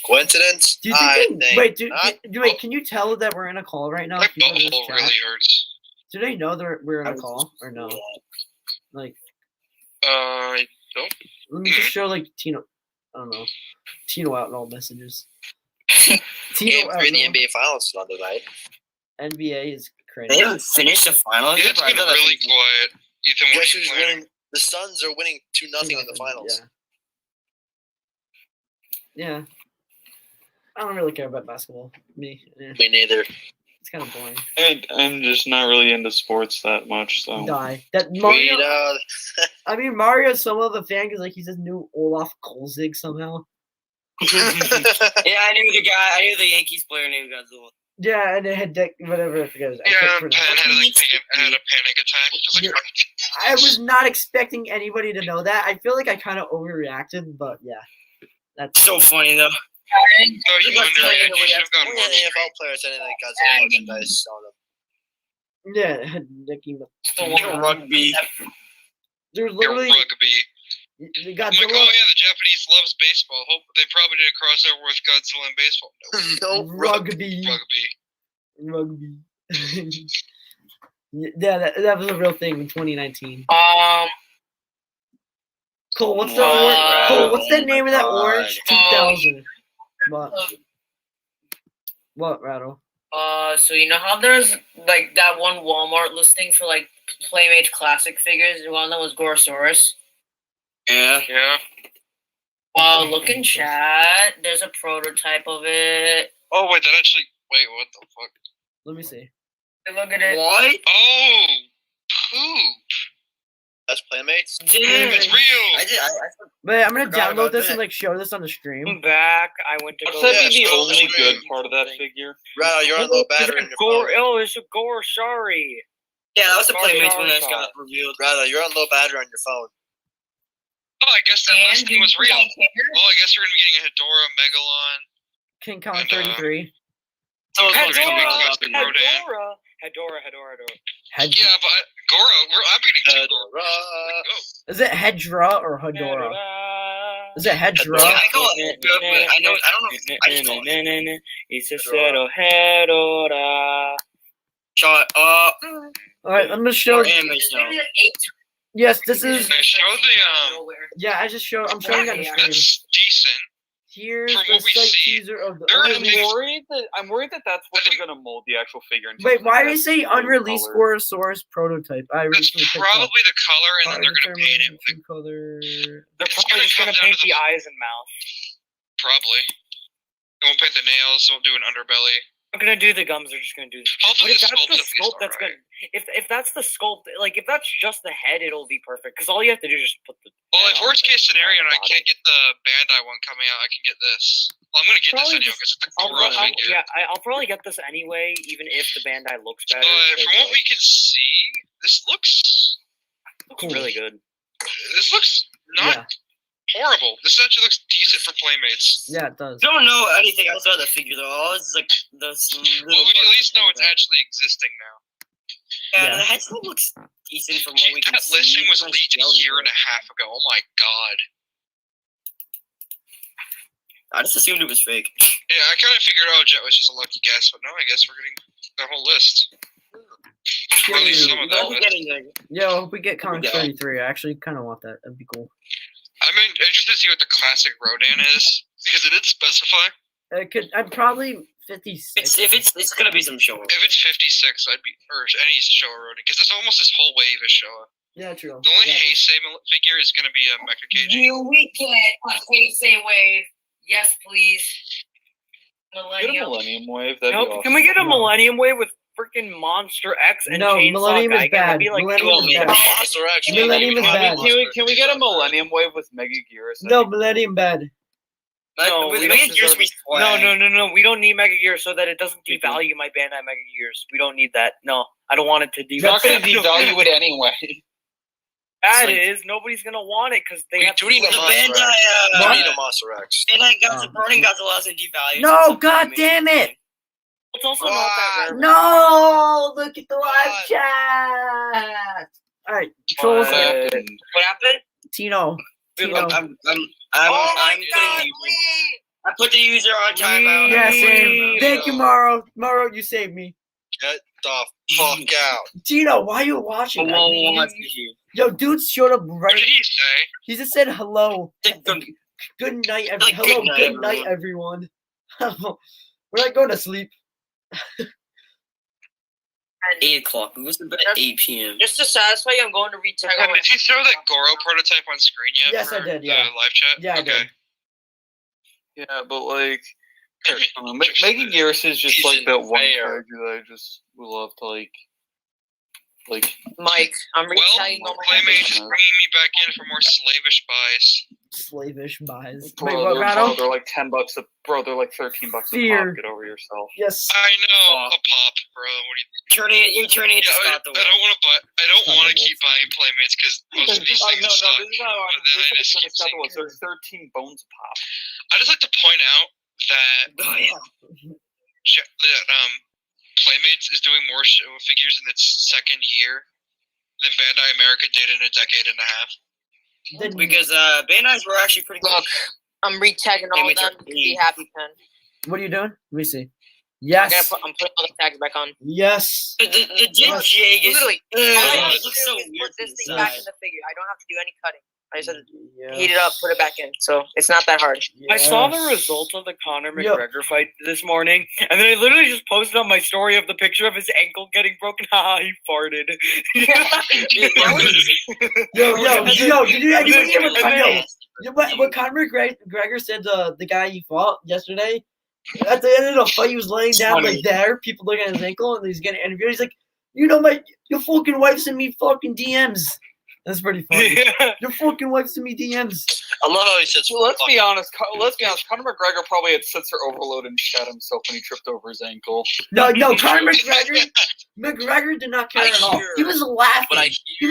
Coincidence? Do you I think? think Wait, not. wait. Can you tell that we're in a call right now? My People in this butthole chat? really hurts. Do they know that we're in a call or no? Like, Don't. let me just show like Tino. I don't know. Tino out in all messages. Game Tino out 3 in the all- NBA Finals on tonight. NBA is crazy. They haven't finished the finals. Yeah, yet, it's but I been thought that really was- quiet. Ethan, what Guess are you who's planning? winning? The Suns are winning 2-0 in the finals. Yeah. I don't really care about basketball. Me, Me neither. it's kind of boring. I'm just not really into sports that much, so. Die. That We Mario. know. I mean, Mario's some of the fan because like he's this new Olaf Kolzig somehow. Yeah, I knew the guy. I knew the Yankees player named Godzilla. Yeah, and it had whatever I forget. I Yeah, can't Penn pronounce had, it. had a panic attack. I was like, I was not expecting anybody to know that. I feel like I kind of overreacted, but yeah, that's So funny though. oh, you Like, underrated. playing You should have How gotten many more. NFL players had any Godzilla merchandise on them? yeah. It had Nicky. Rugby. There's Your literally rugby. the I'm like, Godzilla. oh yeah, the Japanese loves baseball. Hope they probably did a crossover with Godzilla and baseball. No, No, Rugby. rugby. Yeah, that was a real thing in 2019. Cole, what's the Cole, what's the name of that orange 2000? What, Rado? So you know how there's like that one Walmart listing for like Playmates classic figures? One of them was Gorosaurus. Yeah. Yeah. Look in chat. There's a prototype of it. Oh wait, that actually. Wait, what the fuck? Let me see. Look at it. What? Oh, best playmates. Dude, It's real. I did. I But I'm gonna Forgot download about this that. and like show this on the stream. I'm back. I went to What's go. that be the Yeah, only so- good part of that figure? Rado, you're on low battery in your phone. Oh, it's a Gore. Sorry. yeah, that was the Sorry, Playmates sorry, when that sorry. got revealed. Rado, you're on low battery on your phone. Oh, I guess that And listing was real. you don't care? Well, I guess we're gonna be getting a Hedora, Megalon. King Kong And, 33. So Hedora, it's coming up Hedora, in Hedora. Hedora. Head. Yeah, but Goro, I'm getting two. Hedora. Is it Hedra or Hedora? Is it Hedra? Yeah, I call it good, but I don't know. I just call it. It's a set of Hedora. Shut up. All right, I'm gonna show. Or anime show. Maybe like 8 Yes, this is. They showed the nowhere. Yeah, I just showed. I'm showing on the stream. That's decent. Here's From the what we site see, teaser of the. there are I'm worried that that's what they're gonna mold the actual figure into. Wait, why do you That's say the unreleased color. Gorosaurus prototype? I That's recently picked up. probably the color, and then they're gonna paint it. True color. They're It's probably gonna just gonna come down paint to the the- eyes and mouth. Probably. They won't paint the nails. They'll do an underbelly. I'm gonna do the gums. They're just gonna do. Hopefully, But if the that's sculpt the at least sculpt, that's alright. good. If that's the sculpt, like if that's just the head, it'll be perfect. Because all you have to do is just put the. Well, head if on, worst like, case scenario, and I around the can't get the Bandai one coming out, I can get this. Well, I'm gonna get Probably this anyway just- because it's the I'll, Goro I'll, figure. yeah, I'll probably get this anyway, even if the Bandai looks better. But 'cause, from what we can see, this looks looks Cool. really good. not Yeah, horrible. This actually looks decent for Playmates. yeah, it does. I don't know anything else about the figure though. All is like the Well, we at least know it's actually existing now. Yeah, Yeah. the head sculpt looks decent from what we can That see. listing was It's leaked a jelly, year but and a half ago. Oh my god. I just assumed it was fake. Yeah, I kind of figured, Jet was just a lucky guess, but no, I guess we're getting the whole list. Or at least some of that We're list. getting there. Yo, I hope we get Kong Yeah. 33. I actually kind of want that. That'd be cool. I'm interested to see what the classic Rodan is because it did specify. It could. I'd probably 56. It's gonna be some show. If it's 56, I'd be or any Showa Rodan because it's almost this whole wave is Showa. Yeah, true. The only Yeah. Heisei figure is gonna be a Mecha KG. Do we get a Heisei wave? Yes, please. Get a Millennium. Millennium Wave. That'd be Nope. awesome. Can we get a No. Millennium Wave with freaking Monster X and No, Chainsaw Millennium is Geiger? That'd bad. be like Millennium is bad. Monster X. Millennium is bad. Can we get a Millennium Wave with Mega Gears? No, Millennium bad. No, with we Mega don't Gears deserve we it. swag. No. We don't need Mega Gear so that it doesn't devalue my Bandai Mega Gears. We don't need that. No, I don't want it to You're not devalue. going to devalue it anyway. That It's like- is, nobody's gonna want it because they We have do to need a The Monster Bandai, X. We uh, need a Monster X. Bandai got Oh. the Burning Godzilla and devalued. No, god damn it! It's also not that rare. No, look at the live What? chat. All right, trolls. What happened? What happened? Tino. Tino. I'm Oh my putting god, the user. I put the user on timeout. Yeah, same. Thank you, Maro. Maro, you saved me. Get the fuck out. Tino, why are you watching Whoa, that? Yo, dude showed up What right. did he say? He just said hello. Good Good night, Like, hello, good good night, night, everyone. We're not going to sleep. 8 o'clock. It was about 8 p.m. Just to satisfy you, I'm going to retag all my Did you show that Goro prototype on screen yet? Yes, I for did, the yeah. live chat. Yeah, I okay. did. Yeah, but like, Maybe- Mega Gears is just He's like that one fair. character that I just would love to like. Mike. I'm Well, retagging all my Playmate is bringing me back in for more slavish buys. Slavish buys. Wait, Bro, what, they're, Rado? they're like $10 a. Bro, they're like $13 a Fear. pop. Get over yourself. Yes. I know Oh. a pop, bro. What do you? You're turning it to Yeah, I Scott the don't want to buy. I don't Scott want to the keep buying Playmates because most of these Oh, things no, suck. this is how But I'm. then I This is just how keep seeing. They're 13 bones a pop. I just like to point out that Oh, yeah. Playmates is doing more show figures in its second year than Bandai America did in a decade and a half. Then Because Bandai's were actually pretty good. Look, I'm retagging all of Playmates them. are Be happy, Pen. what are you doing? Let me see. I'm Yes. putting all the tags back on. Yes. The Jig Yes. Jig is. Literally, all I it have to looks do so is weird. put this thing inside. back in the figure. I don't have to do any cutting. I just have to Yeah. heat it up, put it back in. So it's not that hard. I saw the Yes. results of the Conor Yo. McGregor fight this morning, and then I literally just posted on my story of the picture of his ankle getting broken. Haha, he farted. Yo, did you hear what, And yo, what Conor McGregor said to the guy he fought yesterday? At the end of the fight, he was laying down like there, people looking at his ankle, and he's getting interviewed. He's like, you fucking wife sent me fucking DMs. That's pretty funny. Yeah. Your fucking wife sent me DMs. I love how he says. Well, let's be honest. Conor McGregor probably had sensor overload and shat himself when he tripped over his ankle. No, Conor McGregor did not care at all. He was laughing. But He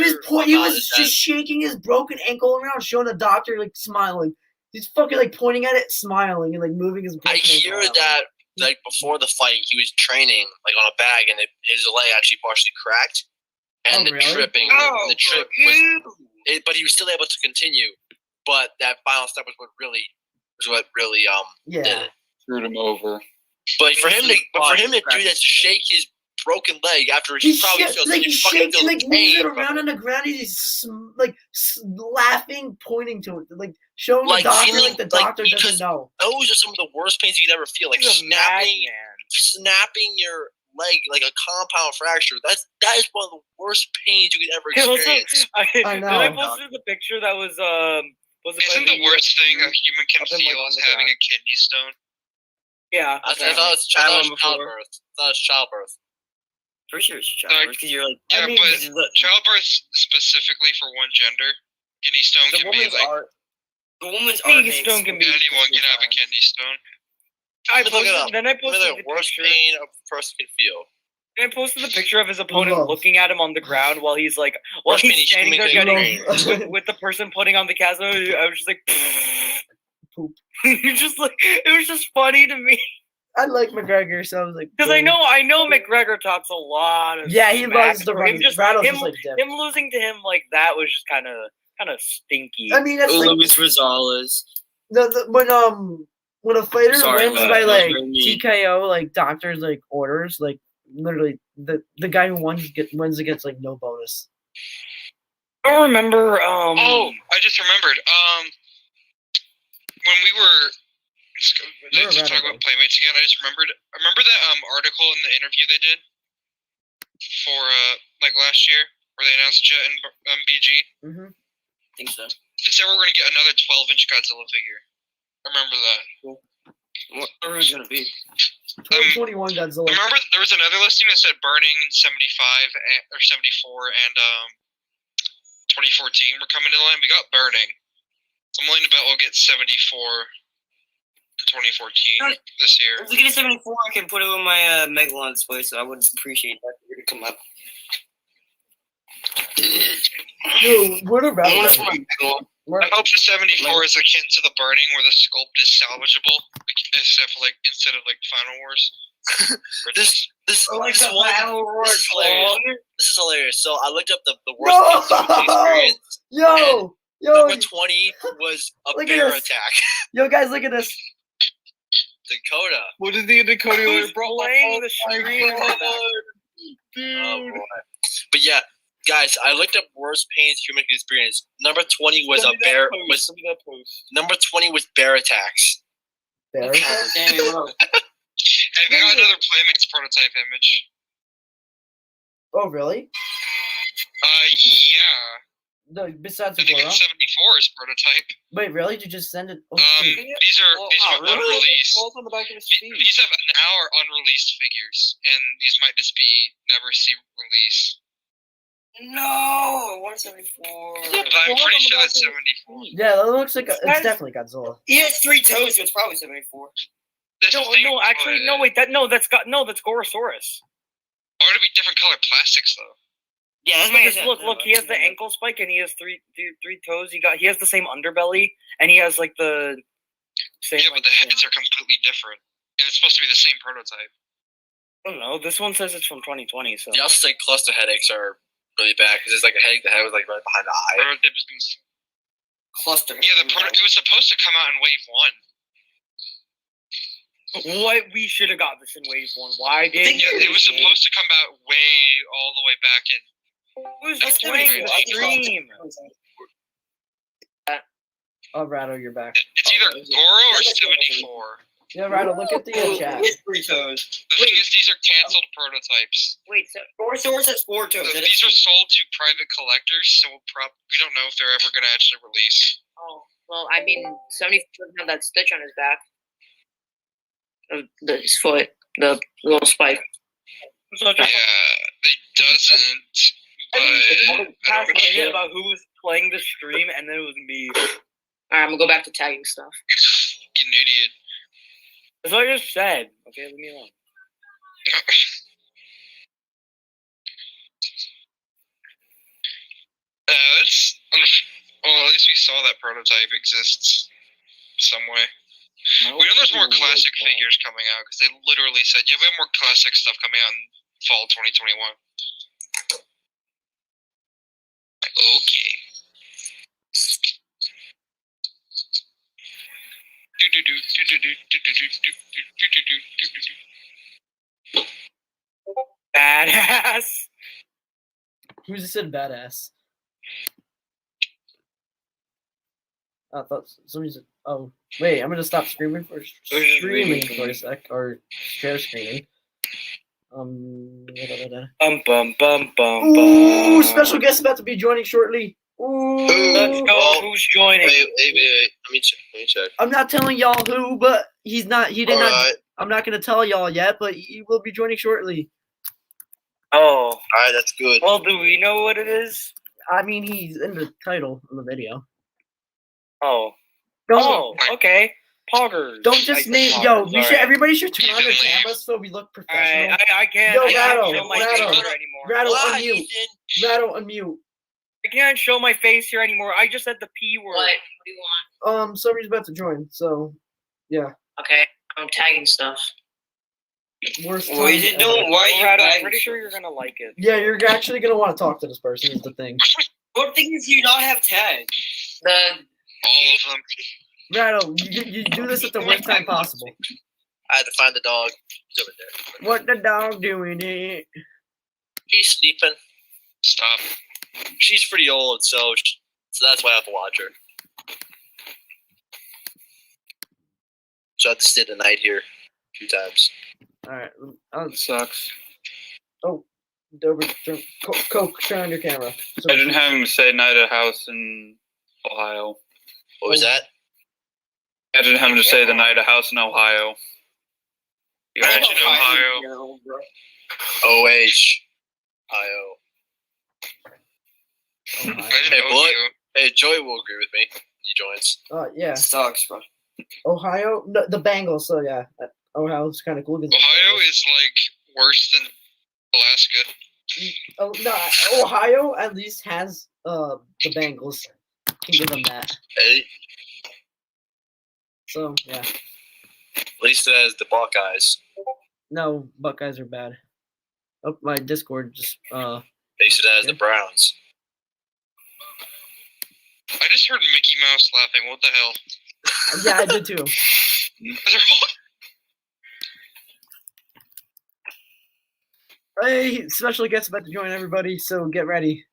was just shaking his broken ankle around, showing the doctor like smiling. He's fucking like pointing at it, smiling, and like moving his. I hear that like before the fight, he was training like on a bag, and his leg actually partially cracked, and the trip was. But he was still able to continue. But that final step was what really did it. Screwed him over. But for him to do that, to shake his broken leg after he probably feels like he's fucking shaking, like moving it around on the ground. He's like laughing, pointing to it, like showing the doctor like the doctor doesn't know. Those are some of the worst pains you could ever feel, like snapping your leg like a compound fracture. That is one of the worst pains you could ever experience. I know. I posted the picture that was Isn't the worst thing a human can feel is having a kidney stone? Yeah. I thought it was childbirth. For sure it's childbirth, because you're like... Yeah, but childbirth specifically for one gender, kidney stone can be like... The woman's kidney stone can be... Anyone can have a kidney stone. I posted the worst picture. pain a person can feel. I posted the picture of his opponent looking at him on the ground while he's like, Worst pain he's standing there getting with the person putting on the cast. I was just like, poop. You're just like, it was just funny to me. I like McGregor, so I was like, because I know McGregor talks a lot of he loves the run. him losing to him like that was just kind of stinky. I mean, that's Luis Rosales. When a fighter wins by like TKO, like doctors like orders, like literally the guy who wins against like no bonus. I don't remember. I just remembered. When we were to talk about Playmates again, I just remembered. Remember that article in the interview they did for like last year where they announced Jet and BG. Mm-hmm. I think so. They said we're gonna get another 12-inch Godzilla figure. I remember that. Cool. What are we gonna be? 21 Godzilla. Remember there was another listing that said Burning in 75 or 74 and 2014 were coming to the line. We got Burning. So I'm willing to bet we'll get 74 in 2014 this year. If we get a 74, I can put it on my Megalon display, so I would appreciate that for you to come up. Dude, what about I hope the 74 is akin to the Burning, where the sculpt is salvageable, except for instead of Final Wars. This is hilarious. So I looked up the worst experience. Yo, number 20 was a bear attack. Yo, guys, look at this. Dakota. What did the Dakota playing the stream? Oh boy. But yeah, guys, I looked up worst pains human can experience. Number 20 was Number 20 was bear attacks. Bear attacks? Hey, they got another Playmates prototype image. Oh, really? Yeah. No, besides I think it's 74's prototype. Wait, really? Did you just send it? Oh, these are unreleased. These have now are unreleased figures, and these might just be never see release. No, 174. I'm pretty sure that's 74. Yeah, that looks like it's definitely Godzilla. He has 3 toes, so it's probably 74. That's Gorosaurus. Why would it be different colored plastics though? Yeah, look, he has the ankle spike and he has three toes. He has the same underbelly and he has the same. Yeah, but the heads are completely different, and it's supposed to be the same prototype. I don't know. This one says it's from 2020. So the also cluster headaches are really bad because it's like a headache. The head was like right behind the eye. Cluster. Yeah, it was supposed to come out in Wave 1. What? We should have got this in Wave 1. Why didn't it? It was supposed to come out all the way back in. Who's playing the stream? Oh, Rado, you're back. It's either Goro or 74. Yeah, Rado, look at the chat. 3 toes. The thing is, these are canceled prototypes. Wait, so Gorosaurus has 4 toes. These are sold to private collectors, so we don't know if they're ever going to actually release. Oh, well, I mean, 74 doesn't have that stitch on his back. His foot, the little spike. Yeah, it doesn't. Past minute about who was playing the stream, and then it was me. Alright, I'm gonna go back to tagging stuff. Fucking idiot. That's what I just said. Okay, leave me alone. That's well, at least we saw that prototype exists some way. We know there's more classic figures coming out because they literally said, "Yeah, we have more classic stuff coming out in fall 2021." Okay. Badass. Who just said badass? I thought somebody said. Oh wait, I'm gonna stop streaming for a sec, or share screening. Ooh, special guest about to be joining shortly. Ooh, Let's go. Who's joining? Wait. Let me check. I'm not telling y'all who, but he's not. He did All not. right. I'm not gonna tell y'all yet, but he will be joining shortly. Oh. All right, that's good. Well, do we know what it is? I mean, he's in the title of the video. Oh. Don't Okay. Poggers. don't just name. Yo, we should. Everybody should turn on their cameras so we look professional. Alright, I can't. Yo, I can't Rado, show my Rado. face here anymore. Rattle Why, unmute. Ethan? Rattle unmute. I can't show my face here anymore. I just said the P word. What do you want? Somebody's about to join, so yeah. Okay, I'm tagging stuff. Worst time Wait, ever. don't. Why are you Rado, I'm bagging? pretty sure you're gonna like it. Yeah, you're actually gonna want to talk to this person. Is the thing. What things do you not have tagged? The All of them. Rattle, you do this at the worst time possible. I had to find the dog. He's over there. What the dog doing here? She's sleeping. Stop. She's pretty old, so that's why I have to watch her. So I have to stay the night here a few times. Alright, Sucks. Dobber, Coke, turn on your camera. So I didn't have him say night at house in Ohio. What was that? I didn't have him to say the night at house in Ohio. You Oh, guys should know Ohio. OhIO. Ohio. I Hey, didn't know what? you. Hey, Joey will agree with me. He joins. Yeah. Sucks, bro. Ohio, no, the Bengals. So yeah, Ohio's kind of cool. Ohio is like worse than Alaska. Oh no, Ohio at least has the Bengals. Can give them that. Hey, So yeah, at least it has the Buckeyes. no, Buckeyes are bad. Oh, my Discord just At least it has the Browns. I just heard Mickey Mouse laughing. What the hell? yeah, I did too. Hey, special guest about to join everybody, so get ready.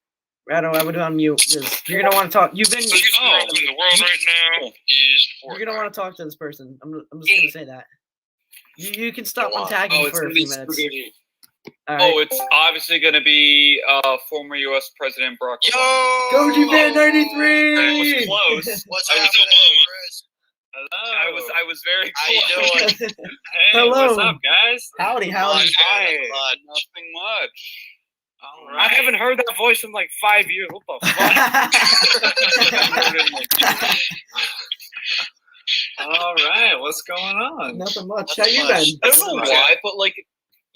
Rado, I would unmute because you're gonna want to talk. You've been. The problem in the world right now is You're gonna want to talk to this person. I'm just gonna say that. You can stop untagging for a few minutes. All right. Oh, it's obviously going to be former U.S. President Barack Obama. GojiFan93. That was close. What's I was happening, alone. Chris? Hello. I was very How you close. doing? Hey, Hello. what's up, guys? Howdy. Hi. Not Nothing much. All I right. haven't heard that voice in like 5 years. What the fuck? All right, what's going on? Nothing much. Nothing How you much. been? I don't know why, but like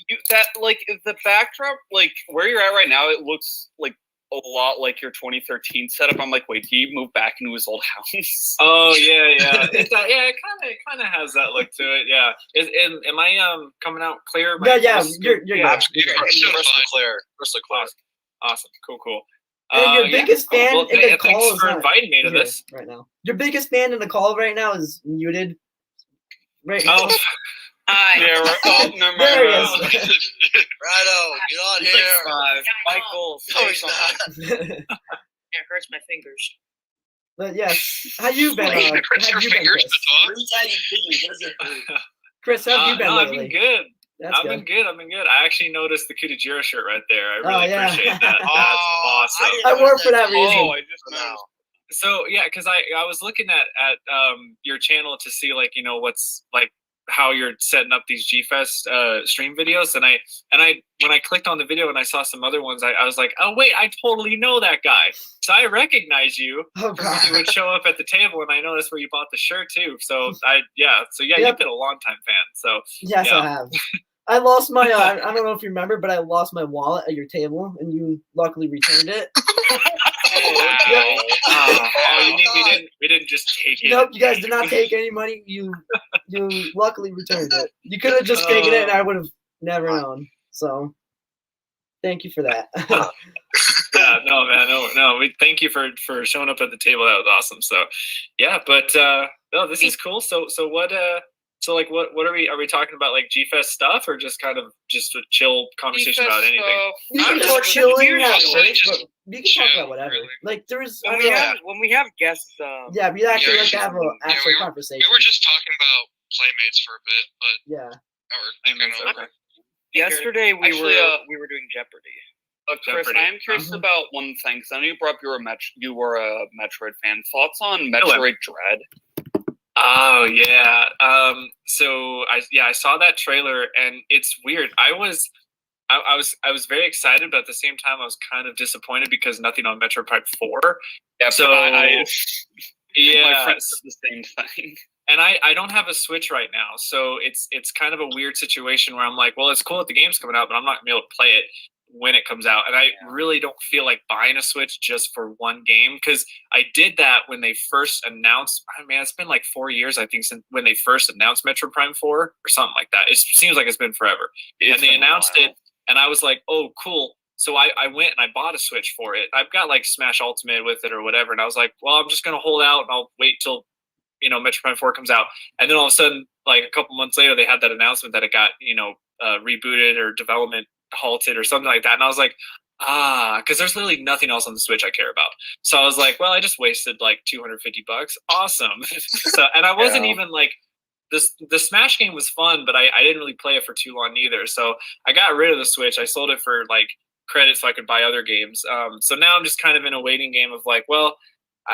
the backdrop, like where you're at right now, it looks like a lot like your 2013 setup. I'm like, wait, did he move back into his old house? Oh yeah. It kind of has that look to it. Yeah. Am I coming out clear? Yeah, yeah. voice You're good? good. You're Crystal fine. clear. Crystal clear. Awesome. Cool. And your biggest fan well, in the call thanks is for not inviting me to here this. right now. Your biggest fan in the call right now is muted. Right now. Oh, Hi. Yeah, right. Oh, never There he mind. is. Rado, get on He's here. like 5. Michael, No, say he's something. not. It hurts my fingers. But yes, how you been? Wait, it hurts your Have you been, fingers Chris? to talk? Three tiny figures. What does it do? Chris, how have you been no, I've lately? been good. That's I've been good. I actually noticed the GOODzilla shirt right there. I Oh, really yeah. appreciate that. That's Oh, awesome. didn't I wore it notice for that too. reason. Oh, I just No. noticed. So yeah, because I was looking at your channel to see like what's like how you're setting up these G-Fest stream videos, and I when I clicked on the video and I saw some other ones, I was like, oh wait, I totally know that guy. So I recognize you. Oh God. You would show up at the table, and I know that's where you bought the shirt too. So Yep. you've been a long time fan. So Yes, yeah. I have. I lost my. I don't know if you remember, but I lost my wallet at your table, and you luckily returned it. We didn't just take it. Nope, you guys did not take any money. You luckily returned it. You could have just taken it, and I would have never known. So, thank you for that. Yeah, no, man, no. We thank you for showing up at the table. That was awesome. So, yeah, but no, this is cool. So what? So like, what are we talking about? Like G-Fest stuff, or just kind of just a chill conversation about anything? We can I'm talk just chilling curious, at first, just but we can talk chill, about whatever. really. Like there's, when we have guests. yeah, we'd actually Yeah, like to have an yeah, actual we conversation. were just talking about Playmates for a bit, but Yeah. Yesterday we Actually, were doing Jeopardy. Chris, Jeopardy. I am curious about one thing. Because I know you brought up you were a Metroid fan. Thoughts on Metroid Dread? Oh yeah. So I saw that trailer, and it's weird. I was very excited, but at the same time I was kind of disappointed because nothing on Metroid Prime 4. Yeah, So my yeah, friend said the same thing. and I don't have a Switch right now, so it's kind of a weird situation where I'm like, well, it's cool that the game's coming out, but I'm not gonna be able to play it when it comes out, and I really don't feel like buying a Switch just for one game, because I did that when they first announced. I mean, it's been like 4 years, I think, since when they first announced Metroid Prime 4 or something like that. It seems like it's been forever. And they announced it, and I was like, oh, cool. So I went and I bought a Switch for it. I've got like Smash Ultimate with it or whatever, and I was like, well, I'm just gonna hold out and I'll wait till Metroid Prime 4 comes out. And then all of a sudden, like a couple months later, they had that announcement that it got rebooted or development halted or something like that, and I was like, because there's literally nothing else on the Switch I care about. So I was like, well, I just wasted like $250. Awesome. So, and I wasn't even like, the Smash game was fun, but I didn't really play it for too long either. So I got rid of the Switch. I sold it for like credit so I could buy other games. So now I'm just kind of in a waiting game of like, well,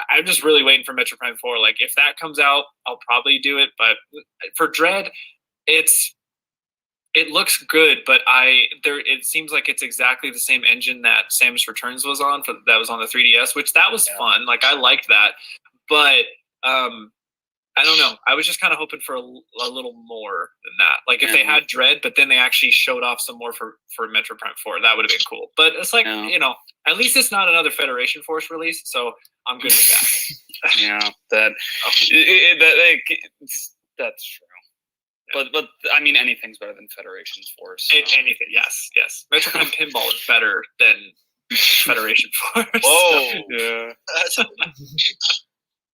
I'm just really waiting for Metroid Prime 4. Like if that comes out, I'll probably do it. But for Dread, it looks good, but it seems like it's exactly the same engine that Samus Returns was on that was on the 3DS, which that was fun. Like I liked that, but I don't know. I was just kind of hoping for a little more than that. Like if they had Dread, but then they actually showed off some more for Metroid Prime 4, that would have been cool. But it's like at least it's not another Federation Force release, so I'm good with that. Yeah, that's true. But I mean, anything's better than Federation Force. So. Anything, yes. Metroid Prime Pinball is better than Federation Force. Whoa. Yeah.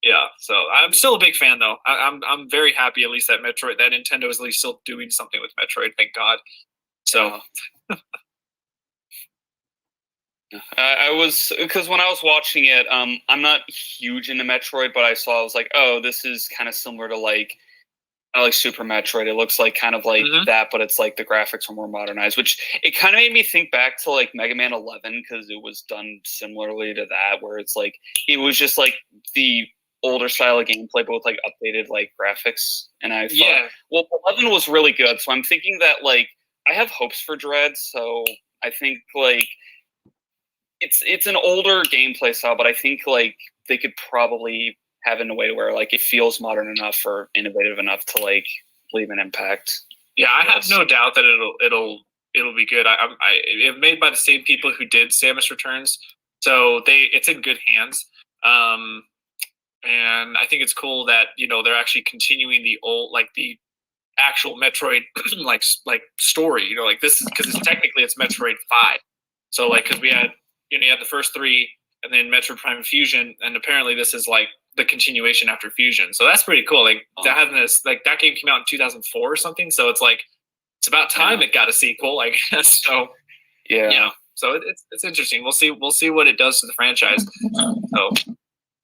Yeah, so I'm still a big fan though. I'm very happy at least that Nintendo is at least still doing something with Metroid. Thank God. So. I was, because when I was watching it, I'm not huge into Metroid, but I was like, oh, this is kind of similar to like Super Metroid. It looks like kind of like that, but it's like the graphics are more modernized, which it kind of made me think back to like Mega Man 11, because it was done similarly to that, where it's like it was just like the older style of gameplay, but with like updated like graphics. And I thought, well, 11 was really good, so I'm thinking that like I have hopes for Dread. So I think like it's an older gameplay style, but I think like they could probably have it in a way to where like it feels modern enough or innovative enough to like leave an impact. Yeah, I have no doubt that it'll be good. It's made by the same people who did Samus Returns, so it's in good hands. And I think it's cool that they're actually continuing the actual Metroid like story. Like this is because technically it's Metroid 5. So like because we had you had the first 3 and then Metroid Prime Fusion, and apparently this is like the continuation after Fusion. So that's pretty cool. Like that game came out in 2004 or something. So it's like it's about time it got a sequel, I guess. So yeah. So it's interesting. We'll see what it does to the franchise. So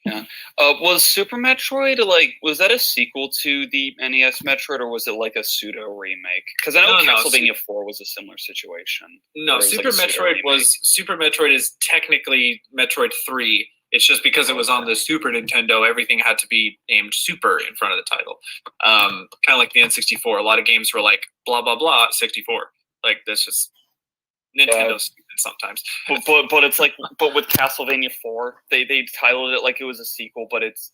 yeah. Was Super Metroid was that a sequel to the NES Metroid, or was it like a pseudo remake? Because I know Castlevania 4 was a similar situation. No, Super Metroid is technically Metroid 3. It's just because it was on the Super Nintendo, everything had to be named Super in front of the title. Kind of like the N64. A lot of games were like blah blah blah 64. Like that's just Nintendo stupid sometimes. But it's like with Castlevania 4, they titled it like it was a sequel, but it's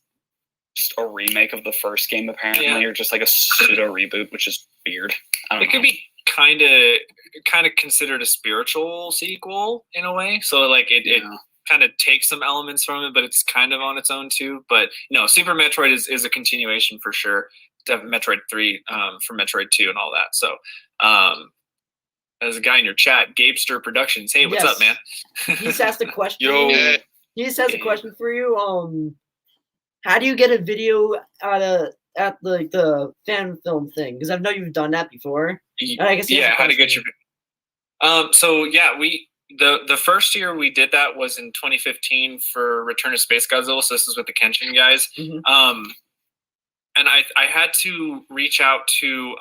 just a remake of the first game apparently, or just like a pseudo reboot, which is weird. It could be kind of considered a spiritual sequel in a way. So like it kind of takes some elements from it, but it's kind of on its own too. But no, Super Metroid is a continuation for sure. Metroid 3 from Metroid 2 and all that. So there's a guy in your chat, Gabester Productions. Hey, what's up, man? He just asked a question. Yo. He just has a question for you. How do you get a video at the fan film thing? Because I know you've done that before. And I guess how to get your. So yeah, the first year we did that was in 2015 for Return of Space Godzilla. So this is with the Kenshin guys. Mm-hmm. And I had to reach out to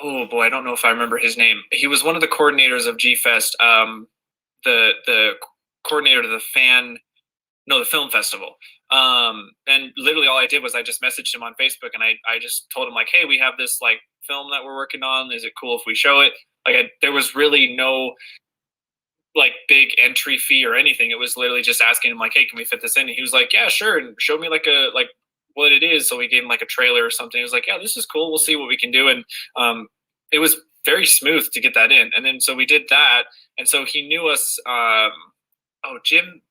oh boy, I don't know if I remember his name. He was one of the coordinators of G-Fest, the coordinator of the film festival. And literally all I did was I just messaged him on Facebook and I just told him like, hey, we have this like film that we're working on. Is it cool if we show it? Like there was really no like big entry fee or anything. It was literally just asking him like, hey, can we fit this in? And he was like, yeah, sure. And showed me like what it is. So we gave him like a trailer or something. He was like, yeah, this is cool. We'll see what we can do. And it was very smooth to get that in. And then so we did that. And so he knew us. Jim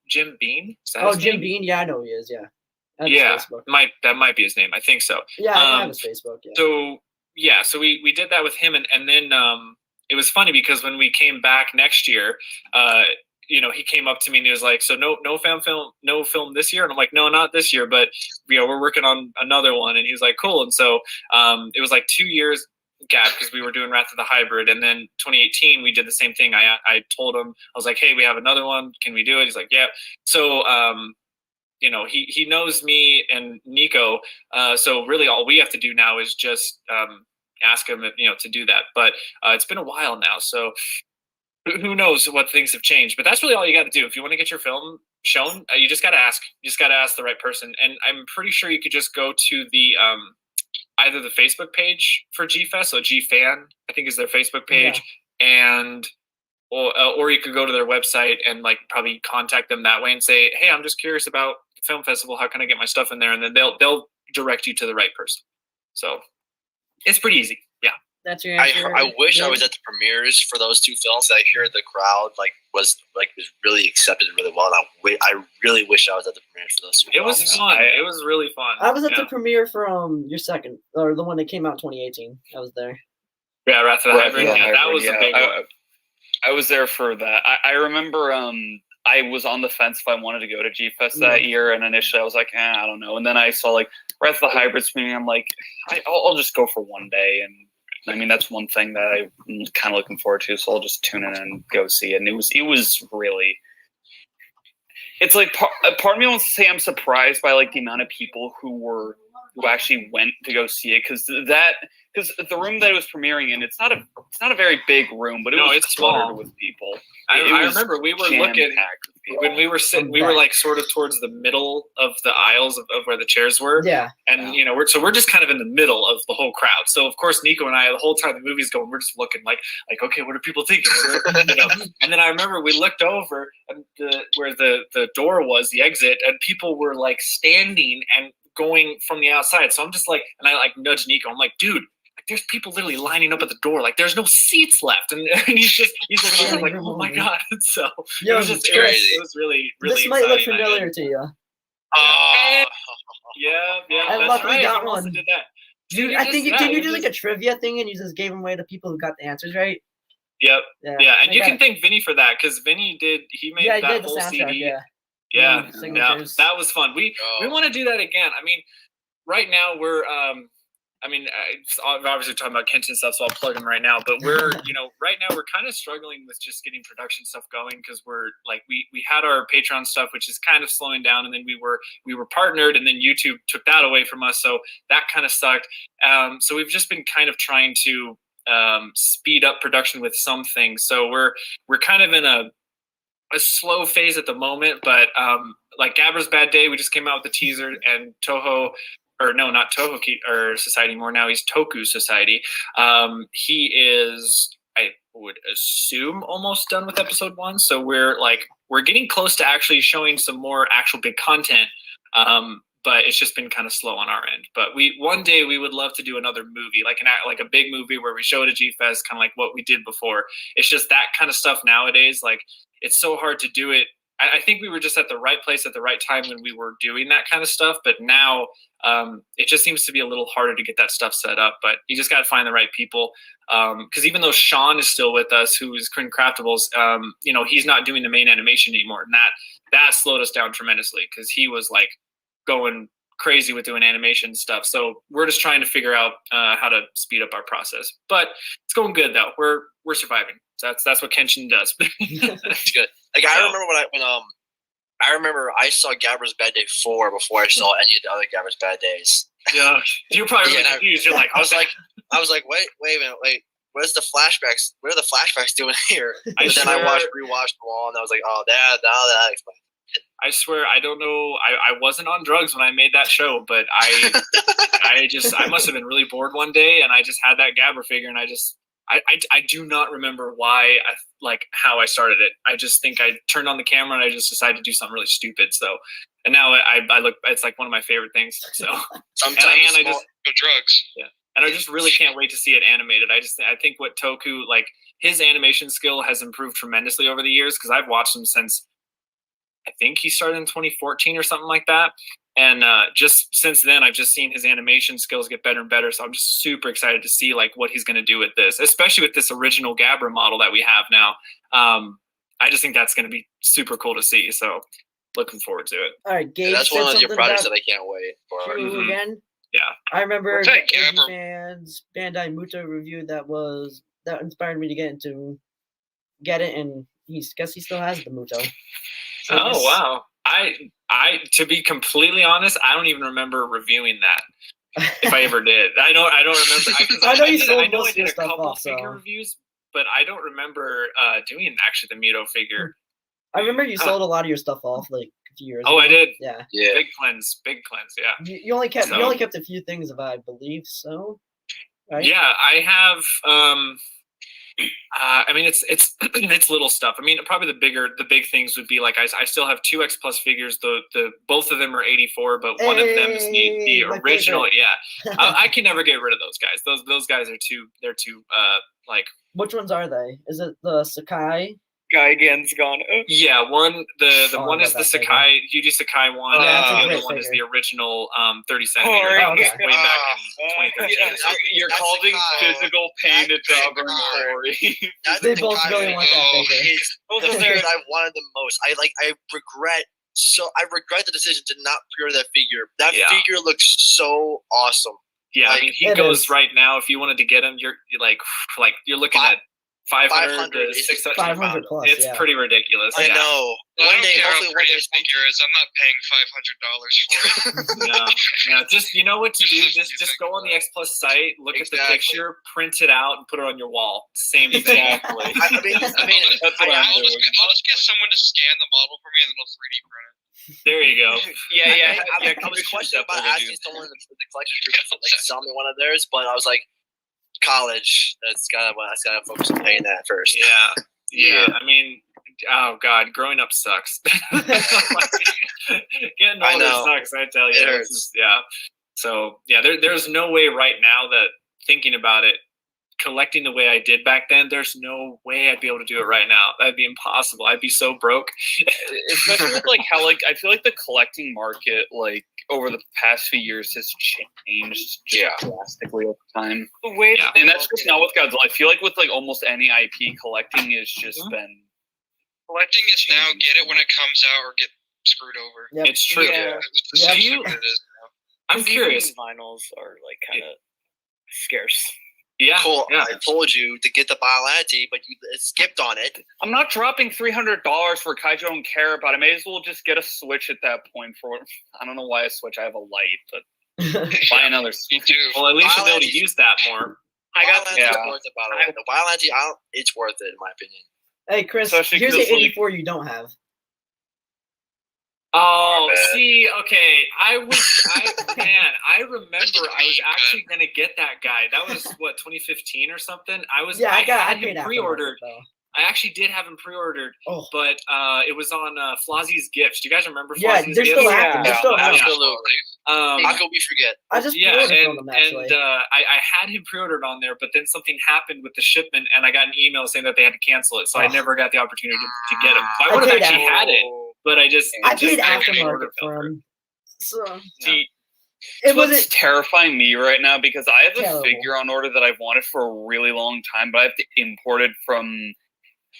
Bean. Jim Bean. Yeah, I know he is. Yeah. That might be his name. I think so. Yeah, I have his Facebook. Yeah. So we did that with him, and then it was funny because when we came back next year, he came up to me and he was like, "So no film this year," and I'm like, "No, not this year, but we're working on another one." And he was like, "Cool." And so it was like 2 years gap because we were doing Wrath of the Hybrid, and then 2018 we did the same thing. I told him, I was like, hey, we have another one, can we do it? He's like, yeah. So he knows me and Nico, so really all we have to do now is just ask him to do that. But it's been a while now, so who knows what things have changed. But that's really all you got to do if you want to get your film shown. You just got to ask the right person. And I'm pretty sure you could just go to the either the Facebook page for G-Fest, so GFan, I think is their Facebook page, and or you could go to their website and like probably contact them that way and say, hey, I'm just curious about the film festival. How can I get my stuff in there? And then they'll direct you to the right person. So it's pretty easy. Yeah. That's your answer. I wish I was at the premieres for those two films. I hear the crowd was really accepted really well. And I really wish I was at the premieres for those two films. It was fun. It was really fun. I was at the premiere for your second, or the one that came out in 2018. I was there. Yeah, Wrath of the Hybrid. Yeah, that was a big one. I was there for that. I remember I was on the fence if I wanted to go to G-Fest that year, and initially I was like, I don't know. And then I saw like Wrath of the Hybrid premiere. I'm like, I'll just go for one day. And I mean, that's one thing that I'm kind of looking forward to, so I'll just tune in and go see it. And it was really, it's like part of me wants to say I'm surprised by like the amount of people who actually went to go see it, because the room that it was premiering in, it's not a very big room, but it's small with people. I remember we were looking when we were sitting, we were like sort of towards the middle of the aisles of where the chairs were. Yeah. And we're just kind of in the middle of the whole crowd. So of course Nico and I, the whole time the movie's going, we're just looking like okay, what are people thinking? And then I remember we looked over and where the door was, the exit, and people were like standing and going from the outside. So I'm just like, and I like nudge Nico. I'm like, dude, there's people literally lining up at the door. Like there's no seats left. And he's looking over like, oh my God. So it was just crazy. It was really, really This might look familiar to you. Yeah. I luckily got one. Did that. Dude, I think did you do like a trivia thing and you just gave them away to people who got the answers right? Yep. Yeah. And you can thank Vinny for that, because Vinny he made that whole CD. Yeah. That was fun. We want to do that again. I mean, right now we're I'm obviously talking about Kenshin stuff, so I'll plug them right now. But we're, right now we're kind of struggling with just getting production stuff going, because we're like we had our Patreon stuff, which is kind of slowing down, and then we were partnered, and then YouTube took that away from us, so that kind of sucked. So we've just been kind of trying to speed up production with some things. So we're kind of in a slow phase at the moment, but like Gabra's Bad Day, we just came out with the teaser, and Toho, or no, not Toho or Society anymore. Now he's Toku Society. He is, I would assume, almost done with episode 1. So we're getting close to actually showing some more actual big content. But it's just been kind of slow on our end. But one day we would love to do another movie, like a big movie where we show it at G-Fest, kind of like what we did before. It's just that kind of stuff nowadays. Like, it's so hard to do it. I think we were just at the right place at the right time when we were doing that kind of stuff. But now it just seems to be a little harder to get that stuff set up. But you just got to find the right people. Because even though Sean is still with us, who is Crin Craftables, he's not doing the main animation anymore. And that slowed us down tremendously because he was like going crazy with doing animation stuff. So we're just trying to figure out how to speed up our process. But it's going good though. We're surviving. So that's what Kenshin does. That's good. Like I remember when I saw Gabra's Bad Day 4 before I saw any of the other Gabra's Bad Days. Yeah, you're probably really confused. You're like, I was like, wait a minute, what are the flashbacks doing here? But then I rewatched them all, and I was like, oh, that explains. I swear, I don't know. I wasn't on drugs when I made that show, but I must have been really bored one day, and I just had that Gabra figure, and I do not remember how I started it. I just think I turned on the camera and I just decided to do something really stupid. So, and now I look, it's like one of my favorite things. So sometimes I just drugs. Yeah. And I just really can't wait to see it animated. I think what Toku, like, his animation skill has improved tremendously over the years, because I've watched him since, I think he started in 2014 or something like that. And just since then, I've just seen his animation skills get better and better. So I'm just super excited to see like what he's going to do with this, especially with this original Gabra model that we have now. I just think that's going to be super cool to see. So looking forward to it. All right, Gabe. That's one of your projects that I can't wait for. Again. Yeah, I remember the GojiFans Bandai Muto review that inspired me to get it, and guess he still has the Muto. So wow. I to be completely honest, I don't even remember reviewing that. If I ever did, I don't remember. I know you sold most I of your did a stuff couple off, figure reviews, but I don't remember doing actually the Muto figure. I remember you sold a lot of your stuff off like a few years ago. I did. Yeah. Big cleanse. Yeah. You only kept a few things, if I believe so. Right? Yeah, I have. I mean, it's little stuff. I mean, probably the big things would be like I still have 2 X Plus figures. Both of them are 84, but one of them is the original. Favorite. Yeah, I can never get rid of those guys. Those guys are too. They're too like. Which ones are they? Is it the Sakai? Gaigan's gone. Yeah, the one is the Sakai, Yuji Sakai one. Yeah, the other one is the original 30 centimeter. That was way back in 2013. You're causing physical pain to Dobber and Corey. They both really want that figure. The figure that I wanted the most. I regret the decision to not pre-order that figure. That figure looks so awesome. Yeah, I mean, he goes right now. If you wanted to get him, you're you're looking at 500 to 600. 500 plus. It's pretty ridiculous. I know. Well, I don't care how pretty a figure is. I'm not paying $500 for it. Yeah. Just you know what to do. Just go on the X Plus site, look at the picture, print it out, and put it on your wall. Same thing. Exactly. I mean, that's what I'll just get someone to scan the model for me, and then I'll 3D print it. There you go. Yeah. I was questioning about asking someone in the collection group to sell me one of theirs, but I was like, college. That's gotta focus on paying that first. Yeah. I mean, oh god, growing up sucks. Getting older sucks. I tell you. It hurts. So there's no way right now that thinking about it, collecting the way I did back then, there's no way I'd be able to do it right now. That'd be impossible. I'd be so broke. Especially with how I feel like the collecting market over the past few years has changed drastically over time. And that's just not with Godzilla. I feel like with almost any IP, collecting has just been. Collecting is now get it when it comes out or get screwed over. Yep. It's true. Yeah. I'm curious. Vinyls are kind of scarce. Yeah. Cool. Yeah. I told you to get the Biolanti, but you skipped on it. I'm not dropping $300 for a Kaiju I don't care about. I may as well just get a Switch at that point. I don't know why a Switch. I have a light, but buy another Switch. Well, at least you'll be able to use that more. Biolanti's worth it, by the way. The Biolanti, it's worth it, in my opinion. Hey, Chris, here's the 84 you don't have. My bad. see, okay. I remember I was actually gonna get that guy. That was what 2015 or something. I had him pre-ordered. I actually did have him pre-ordered, but it was on Flozzie's Gifts. Do you guys remember Flozzie's they're Gifts? still active. They're still active. Absolutely. How could we forget? I just pre-ordered them actually. And I had him pre-ordered on there, but then something happened with the shipment, and I got an email saying that they had to cancel it, so I never got the opportunity to get him. So I would have actually had it, but I paid aftermarket for him. So See, it what's terrifying me right now, because I have a terrible. figure on order that I've wanted for a really long time, but I have to import it from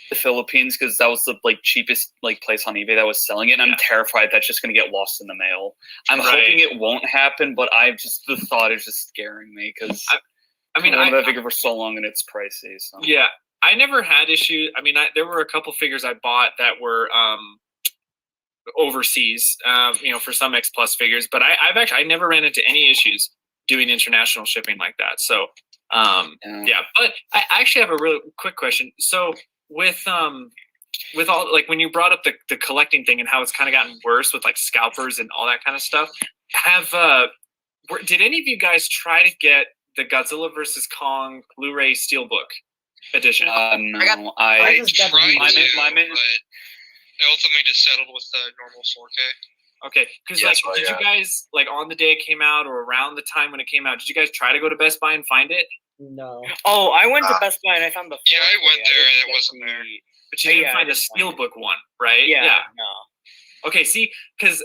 the Philippines because that was the cheapest place on eBay that was selling it. And I'm terrified that's just going to get lost in the mail. I'm hoping it won't happen, but the thought is just scaring me because I wanted that figure for so long and it's pricey. So. Yeah, I never had issues. I mean, there were a couple figures I bought that were overseas, for some X Plus figures, but I never ran into any issues doing international shipping like that. So, but I actually have a really quick question. So with all, when you brought up the collecting thing and how it's kind of gotten worse with scalpers and all that kind of stuff, did any of you guys try to get the Godzilla vs. Kong Blu-ray Steelbook edition? No, I tried but I ultimately just settled with the normal 4K. Okay, because did you guys on the day it came out or around the time when it came out, did you guys try to go to Best Buy and find it? No. Oh, I went to Best Buy and I found the. Yeah, I went there and it wasn't there. But you didn't find a Steelbook one, right? Yeah. No. Okay, see, because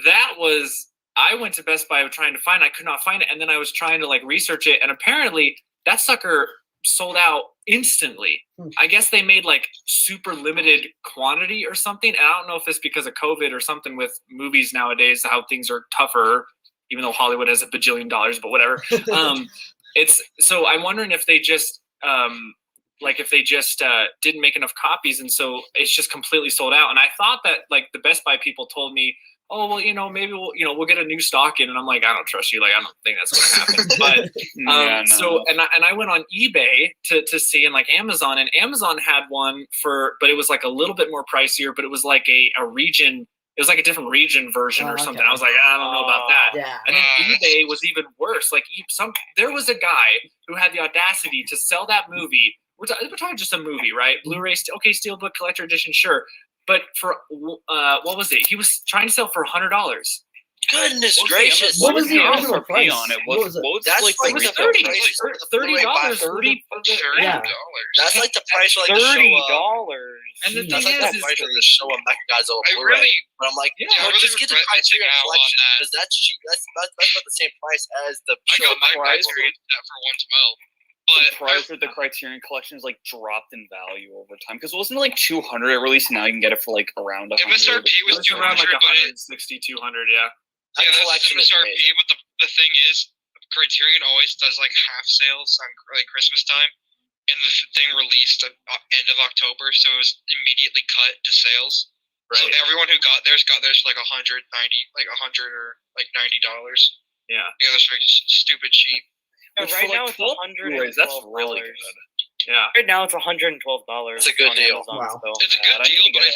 I went to Best Buy trying to find it. I could not find it, and then I was trying to research it, and apparently that sucker sold out instantly. I guess they made super limited quantity or something. And I don't know if it's because of COVID or something with movies nowadays, how things are tougher, even though Hollywood has $1 bajillion, but whatever. So I'm wondering if they just didn't make enough copies, and so it's just completely sold out. And I thought that the Best Buy people told me, oh well, maybe we'll get a new stock in, and I'm like, I don't trust you. I don't think that's going to happen. But so I went on eBay to see, and Amazon, and Amazon had one but it was a little bit more pricier, but it was a region. It was a different region version or something. I was like, I don't know about that. Yeah. And then eBay was even worse. There was a guy who had the audacity to sell that movie. We're talking just a movie, right? Blu-ray, Steelbook Collector Edition, sure. But for what was it? He was trying to sell for $100. Goodness gracious! What was the original price? on it? What was it? That's it was $30. Yeah. That's the price for $30. And the That's thing the price for the show of MechaGodzilla Blu-ray. But I'm like, just get the Criterion Collection because that's cheap. That's about the same price as the show. I got my Criterion for $112. The price of the Criterion Collection is dropped in value over time because wasn't it 200 at release? Now you can get it for around 100. MSRP was 200, around but 160, 200, yeah. Yeah, that's MSRP. But the thing is, Criterion always does half sales on Christmas time, and the thing released at end of October, so it was immediately cut to sales. Right. So everyone who got theirs for $100 or $90. Yeah. Yeah, that's stupid cheap. Right now it's $112. That's really good. Yeah. Right now it's $112. It's a good deal. Wow. It's a good deal, but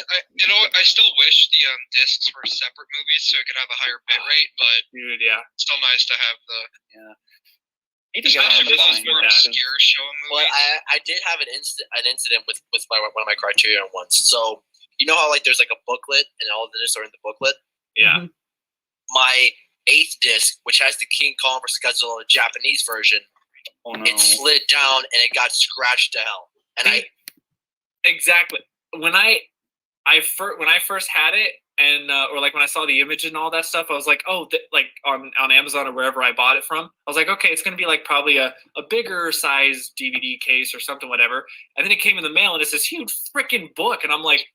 I still wish the discs were separate movies so it could have a higher bit rate. But dude, yeah, it's still nice to have the. Especially for those more obscure show movies. Well, I did have an incident with one of my Criterion ones. So you know how there's a booklet and all of the discs are in the booklet. Yeah. My 8th disc, which has the King Kong vs. Godzilla Japanese version, it slid down and it got scratched to hell. And exactly when I first had it, and or when I saw the image and all that stuff, I was like, oh, on Amazon or wherever I bought it from, I was like, okay, it's gonna be probably a bigger size DVD case or something, whatever. And then it came in the mail and it's this huge freaking book, and I'm like,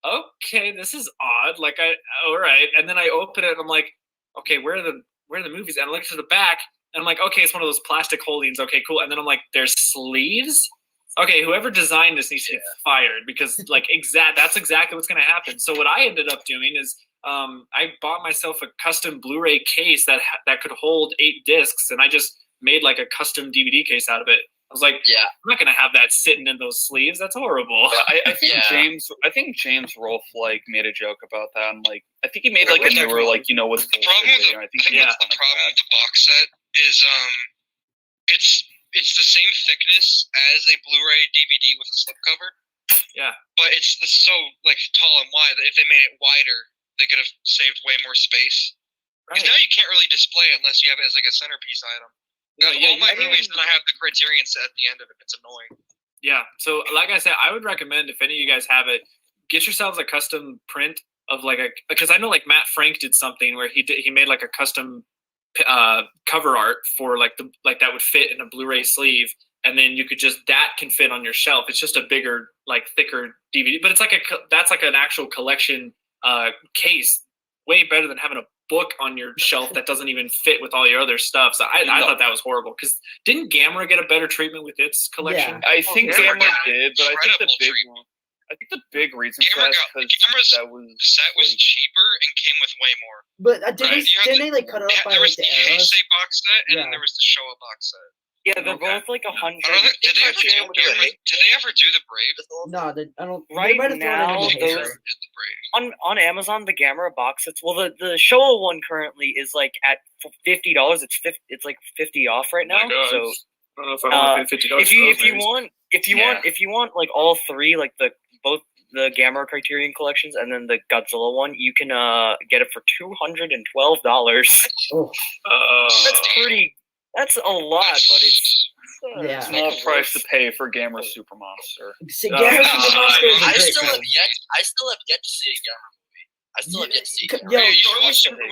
okay, this is odd. All right. And then I open it and I'm like, okay, where are the movies? And I look to the back, and I'm like, okay, it's one of those plastic holdings. Okay, cool. And then I'm like, there's sleeves? Okay, whoever designed this needs to get fired because, that's exactly what's going to happen. So what I ended up doing is I bought myself a custom Blu-ray case that could hold 8 discs, and I just made a custom DVD case out of it. I was like, Yeah. I'm not gonna have that sitting in those sleeves. That's horrible. I think James Rolfe like made a joke about that, and like I think he made like a newer like with The problem with I I think think that's the problem with the box set is it's the same thickness as a Blu-ray DVD with a slipcover. Yeah. But it's so like tall and wide that if they made it wider, they could have saved way more space. Because now you can't really display it unless you have it as like a centerpiece item. All my movies, then I have the Criterion set at the end of it. It's annoying. Yeah. So, like I said, I would recommend if any of you guys have it, get yourselves a custom print of like because I know like Matt Frank did something where he made like a custom cover art for like that would fit in a Blu-ray sleeve, and then you could that can fit on your shelf. It's just a bigger, like thicker DVD, but it's like that's like an actual collection case. Way better than having a book on your shelf that doesn't even fit with all your other stuff. So I thought that was horrible. Because didn't Gamera get a better treatment with its collection? Yeah. I think Gamera did, but I think the big reason for that is because that was set was cheaper and came with way more. But didn't they like cut it off by there like was the the eras? Heisei box set, and then there was the Showa box set. Yeah, they're both like 100. Did they ever do the Brave? No, I don't. Right they might have now, thrown it in the on Amazon, the Gamera box sets. Well, the Showa one currently is like at $50. It's like 50 off right now. So I don't know if I want to pay $50. If you want like all three, like both the Gamera Criterion collections and then the Godzilla one, you can get it for $212. Oh, that's pretty. That's a lot, but it's small price to pay for Gamera Super Monster. Gamera Super Monster is a I great still film. have yet to see a Gamera movie. I still have yet to see. Watch Super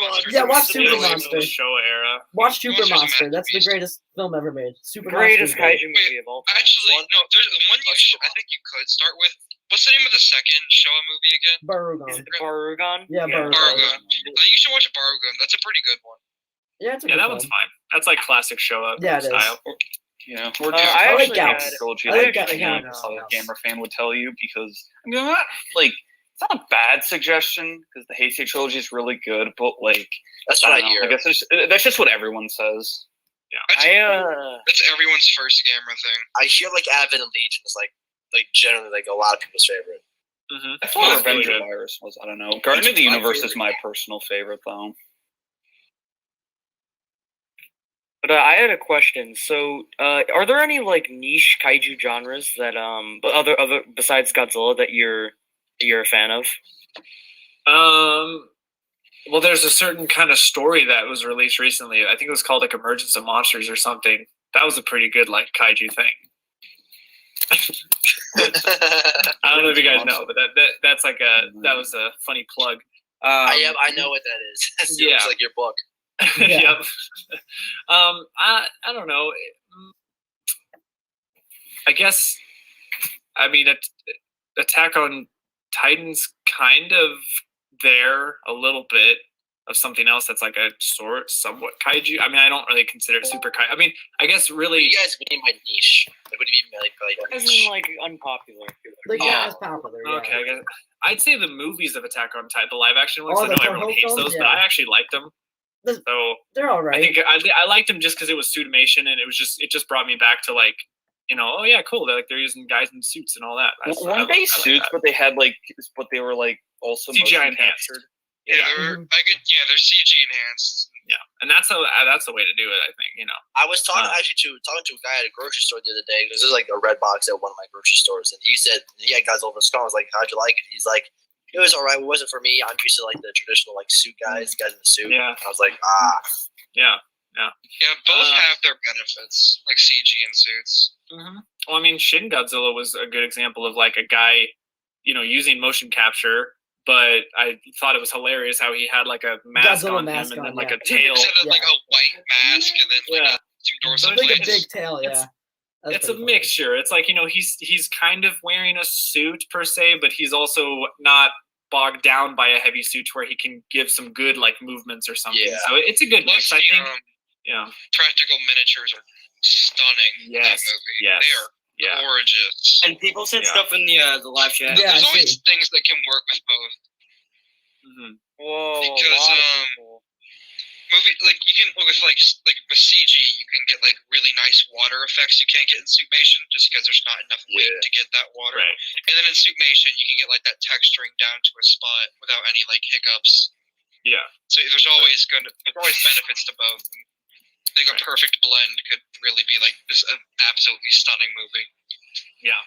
Monster. Showa era. Watch Super Monster. That's the greatest film ever made. Super greatest Monster. kaiju movie of all time. Actually, no. There's one I think you could start with. What's the name of the second Showa movie again? Barugon. Barugon? Yeah, Barugon. You should watch Barugon. That's a pretty good one. Yeah, it's a good that one's fine. That's like classic Showa style. Yeah, I like Gauss. Trilogy. I like a Gamera fan would tell you because I mean, it's not a bad suggestion because the Heisei trilogy is really good, but like that's what I hear. I guess that's just what everyone says. Yeah, that's everyone's first Gamera thing. I hear like Advent and Legion is like generally like a lot of people's favorite. Mm-hmm. I thought Revenge of Virus was. I don't know. Guardian of the Universe is my personal favorite though. But I had a question. So, are there any like niche kaiju genres that other besides Godzilla that you're a fan of? Well, there's a certain kind of story that was released recently. I think it was called like Emergence of Monsters or something. That was a pretty good like kaiju thing. I don't know if you guys know, but that's like that was a funny plug. I know what that is. It's like your book. Yep. I don't know. I guess. I mean, Attack on Titan's kind of there a little bit of something else that's like a somewhat kaiju. I mean, I don't really consider it super kaiju. I mean, I guess really. You guys mean by niche? Like, what do you mean by As in like unpopular? Like it's popular. Yeah. Okay, I guess I'd say the movies of Attack on Titan, the live action ones. I know everyone hates those, but I actually like them. So they're all right. I think I liked them just because it was Suitimation, and it just brought me back to like, oh yeah, cool. They're using guys in suits and all that. Weren't they suits, but they had but they were like also CGI enhanced. Yeah, they're CG enhanced. Yeah, and that's the way to do it. I think I was talking to a guy at a grocery store the other day because there's like a red box at one of my grocery stores, and he said he had guys over in Scotland. I was like, how'd you like it? He's like, it was alright. It wasn't for me. I'm used to like the traditional like suit guys in the suit. Yeah. I was like, Yeah. Yeah, both have their benefits, like CG and suits. Mm-hmm. Well, I mean, Shin Godzilla was a good example of like a guy, using motion capture. But I thought it was hilarious how he had like a mask on him and then like a tail. Instead of like a white mask and then like two dorsal like plates. A big tail, yeah. It's a mixture. It's like, he's kind of wearing a suit per se, but he's also not bogged down by a heavy suit where he can give some good like movements or something. Yeah. So it's a good mix, I think. Practical miniatures are stunning. Yes. In that movie. They are gorgeous. And people said stuff in the live chat. Yeah, there's always things that can work with both. Mm-hmm. Whoa. Because you can with with CG, you can get like really nice water effects you can't get in Suitmation just because there's not enough weight to get that water. Right. And then in Suitmation, you can get like that texturing down to a spot without any like hiccups. Yeah. So there's always benefits to both. I think a perfect blend could really be like just an absolutely stunning movie. Yeah.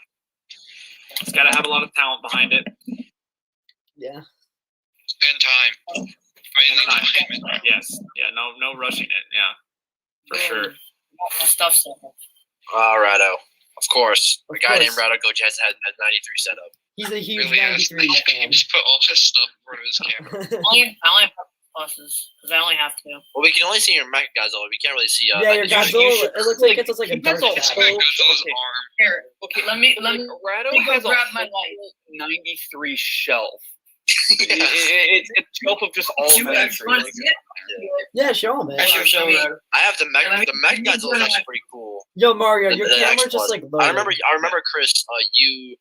It's got to have a lot of talent behind it. Yeah. And time. Yes. Yeah. No rushing it. Yeah. For sure. Stuff. Rado. Of course. Of A guy course. named Rado Goji has had 93 set up. He's a huge Really has. 93 fan. Just put all his stuff in front of his camera. I only have pluses because I only have to. Well, we can only see your Godzilla. We can't really see. Yeah, your Godzilla. It looks like it's just like a dark Godzilla. It's shadow. like Godzilla's arm. Here, okay, let me Rado go has grab a my whole 93 shelf. Yeah. It's a shelf of just all You guys 93. want to see it? Yeah, show him, man. I should show that. I have the Mech Godzilla is actually pretty cool. Yo, Mario, your The camera's X just Plus. like I loaded. remember, Chris. You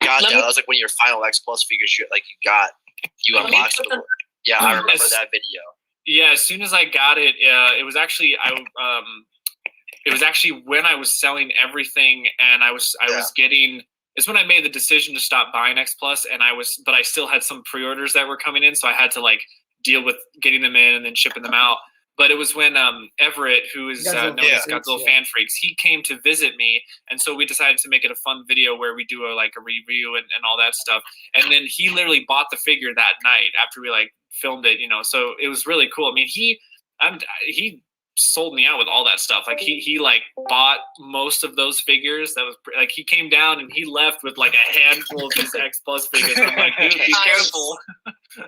got that. That was like one of your final X Plus figures. You unboxed it. Yeah, I remember that video. Yeah. As soon as I got it, it was actually when I was selling everything, and I was getting. It's when I made the decision to stop buying X Plus, but I still had some pre-orders that were coming in, so I had to like deal with getting them in and then shipping them out. But it was when Everett, who is known as Godzilla Fan Freaks, he came to visit me, and so we decided to make it a fun video where we do a review and all that stuff. And then he literally bought the figure that night after we like filmed it, So it was really cool. I mean, he sold me out with all that stuff. Like he like bought most of those figures. That was like he came down and he left with like a handful of these X Plus figures. I'm like, dude, be careful.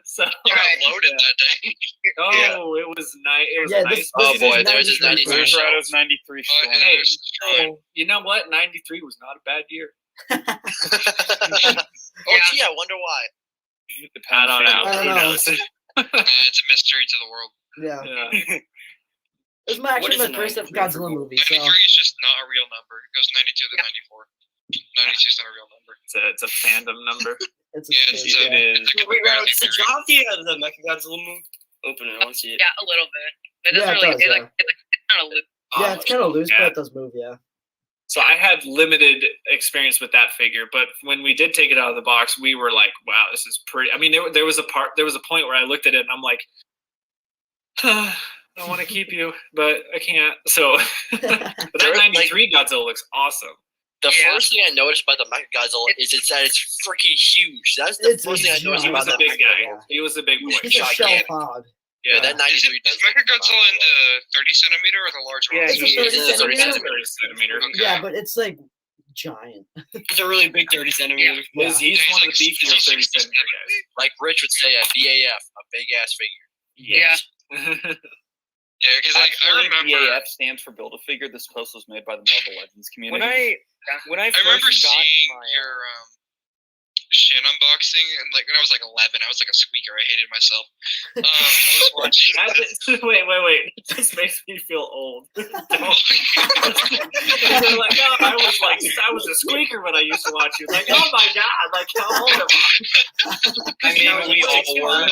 So You got loaded that day. it was nice. It was Yeah, nice. this Oh is boy, there's his 93 93 fan. Rado's 93 strong. Hey, so, you know what? 93 was not a bad year. Gee, I wonder why. I don't know. I don't Who know. knows? It's a mystery to the world. Yeah. Yeah. This is actually What is my a first 93 Godzilla movie, 93 so is just not a real number. It goes 92 to 94. 92 is not a real number. It's a fandom number. it's a Yeah, space, it's a, yeah. it's a Wait, Rado, conspiracy does the theory. Givanti have the Mechagodzilla move? Open it, I want to see it. Yeah, a little bit. It Yeah, doesn't it really. does, yeah. It's kind of loose. Yeah, it's kind of loose, Yeah. but it does move, yeah. So I had limited experience with that figure, but when we did take it out of the box, we were like, "Wow, this is pretty." I mean, there was a point where I looked at it and I'm like, "I want to keep you, but I can't." So, but that 93 Godzilla looks awesome. The first thing I noticed about the Mech Godzilla is that it's freaking huge. That's the first thing I noticed He was about a that big guy. Yeah. He was a big boy. He's a shell gigantic. pod. Yeah, that Is 93 Is Mechagodzilla in the 30 centimeter or the large one? Yeah, It's a he 30 is a 30 centimeter. centimeter. Okay. Yeah, but it's like giant. It's a really big 30 centimeters. Yeah. He's one of the Is he beefier 30 60 centimeter guys. Like Rich would say, a BAF, a big ass figure. Yeah. Yeah, because I remember. BAF stands for Build a Figure. This post was made by the Marvel Legends community. When I I remember first got seeing my your Shin unboxing, and like when I was like 11, I was like a squeaker. I hated myself. I was watching. Wait. This makes me feel old. They're like, oh, I was a squeaker when I used to watch you. Like, oh my god, like how old am I? I mean, we all were.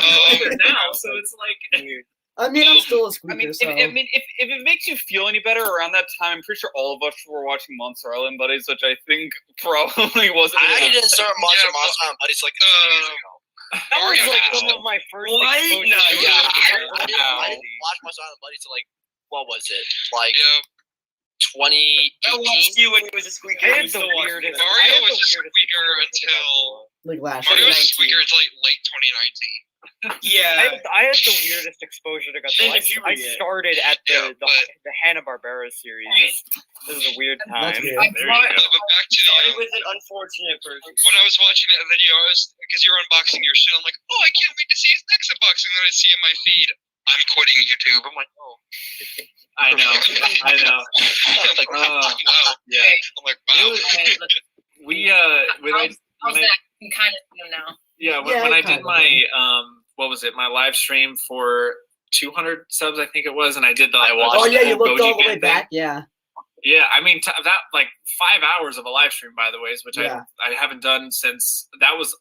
Now, so it's like. I mean, I'm still a I squeaker, mean, so. if it makes you feel any better, around that time, I'm pretty sure all of us were watching Monster Island Buddies, which I think probably wasn't. I actually didn't start Monster Yeah, Island Buddies like a few years ago. That was Mario like did. some of my first. What? exposure No, to yeah, I it. didn't watch Monster Island Buddies until like, what was it? Like Yeah, 2018? I watched you when he was a squeaker. I and had you the still watch weirdest. it. Mario I had was the a weirdest squeaker exposure to until like last Mario year. was a squeaker until like late 2019. Yeah. I had the weirdest exposure to Godzilla. Then if you I read it. started at Yeah, the Hanna-Barbera series. This is a weird time. That's weird. There you go. But back to Started the with an unfortunate person. when I was watching that video, I was because you're unboxing your shit. I'm like, oh, I can't wait to see his next unboxing. And then I see in my feed, I'm quitting YouTube. I'm like, oh, I know. I'm like, wow. Yeah. I'm like, wow. We when I How's that? You can kind of see him now. when I kind did of, my what was it, my live stream for 200 subs, I think it was, and I did the Oh yeah, you looked all the GojiFan way thing. back. Yeah. Yeah, I mean that like 5 hours of a live stream, by the way, which Yeah. I haven't done since that was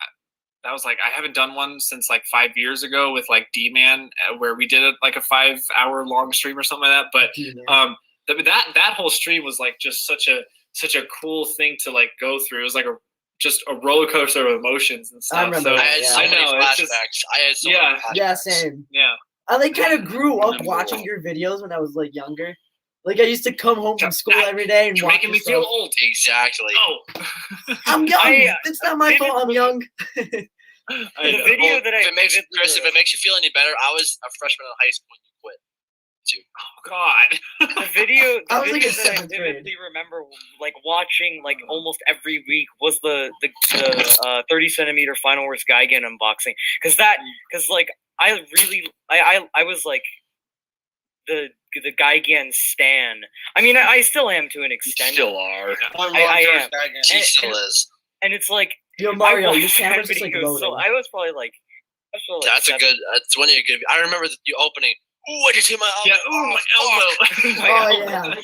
that was like I haven't done one since like 5 years ago with like D-Man, where we did like a 5-hour long stream or something like that. But that whole stream was like just such a cool thing to like go through. It was like just a roller coaster of emotions and stuff. I remember. I had so many flashbacks. I had so many flashbacks. Yeah, same. Yeah. I like kind of grew up watching your videos when I was like younger. Like I used to come home from school every day and You're watch making me stuff. feel old. Exactly. Oh, I'm young. It's not my fault. I'm young. The video that if it makes you feel any better, I was a freshman in high school when you quit. Too. Oh God. The video I was like in that I 7th grade. vividly remember like watching like almost every week was the 30 centimeter Final Wars Gigan unboxing because like I was like the Gigan stan. I mean I still am to an extent. You still are. I am. He still is. And it's like Yo, Mario, I your watched camera's that just like video, loading. so I was probably like That's one of your good. I remember you opening. Ooh, I just hit my elbow. Yeah, ooh, my elbow. Oh yeah.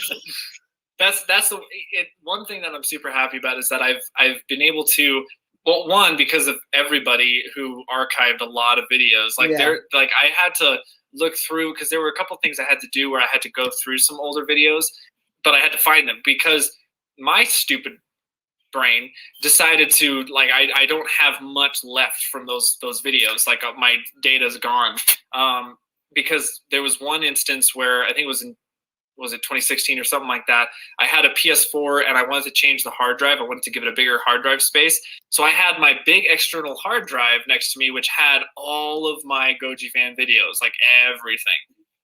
That's one thing that I'm super happy about is that I've been able to, well, one, because of everybody who archived a lot of videos. Like I had to look through because there were a couple things I had to do where I had to go through some older videos, but I had to find them because my stupid brain decided to like I don't have much left from those videos. Like my data's gone. Because there was one instance where I think it was it 2016 or something like that. I had a PS4 and I wanted to change the hard drive. I wanted to give it a bigger hard drive space. So I had my big external hard drive next to me, which had all of my Goji fan videos, like everything.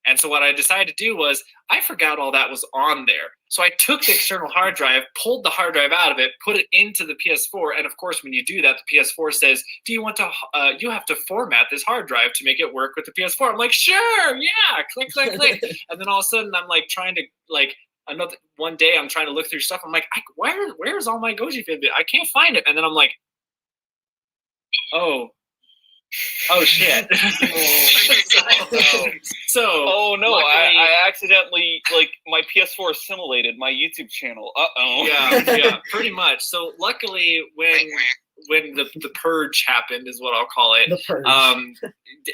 And so what I decided to do was I forgot all that was on there. So I took the external hard drive, pulled the hard drive out of it, put it into the PS4. And of course, when you do that, the PS4 says, do you want to, you have to format this hard drive to make it work with the PS4. I'm like, sure, yeah, click, click, click. And then all of a sudden I'm like trying to like, one day I'm trying to look through stuff. I'm like, where's all my Goji fan? I can't find it. And then I'm like, oh shit. Oh no, luckily, I accidentally like my PS4 assimilated my YouTube channel. Yeah, pretty much. So luckily when the purge happened is what I'll call it. The purge.